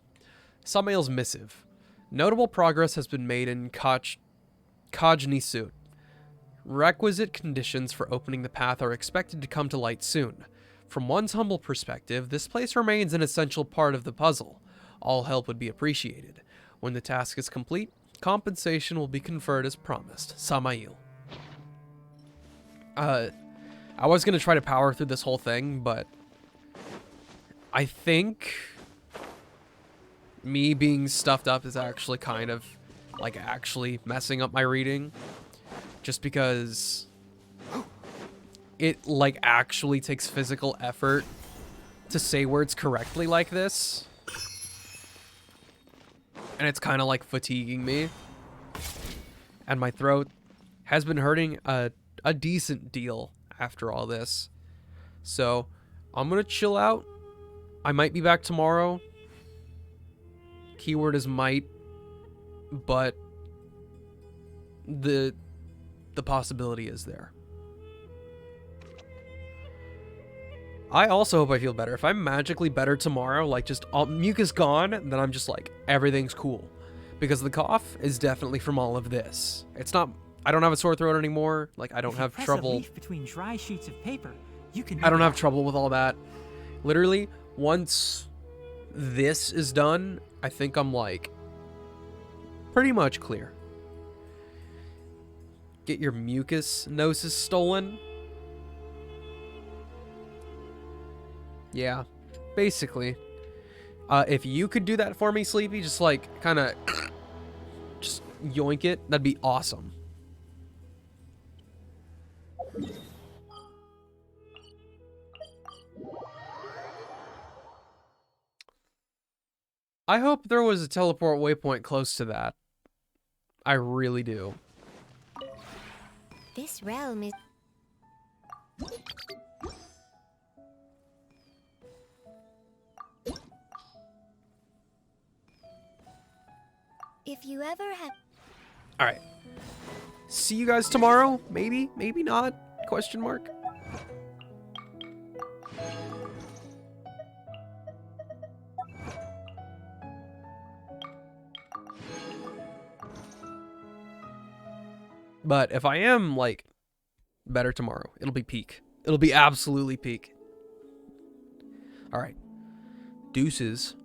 Samael's missive. Notable progress has been made in Kajnisut. Requisite conditions for opening the path are expected to come to light soon. From one's humble perspective, this place remains an essential part of the puzzle. All help would be appreciated. When the task is complete, compensation will be conferred as promised. Samael. I was going to try to power through this whole thing, but I think me being stuffed up is actually kind of like actually messing up my reading. Just because it like actually takes physical effort to say words correctly like this. And it's kind of like fatiguing me. And my throat has been hurting a decent deal after all this. So I'm going to chill out. I might be back tomorrow. Keyword is might. But the possibility is there. I also hope I feel better. If I'm magically better tomorrow, like just all mucus gone, then I'm just like, everything's cool. Because the cough is definitely from all of this. It's not, I don't have a sore throat anymore. Like, I don't have trouble. A leaf between dry sheets of paper, you can I don't have trouble with all that. Literally, once this is done, I think I'm like pretty much clear. Get your mucus gnosis stolen. Yeah, basically. If you could do that for me, Sleepy, just like kind of just yoink it, that'd be awesome. I hope there was a teleport waypoint close to that. I really do. This realm is... If you ever have... Alright. See you guys tomorrow? Maybe? Maybe not? Question mark? But if I am, like, better tomorrow, it'll be peak. It'll be absolutely peak. Alright. Deuces.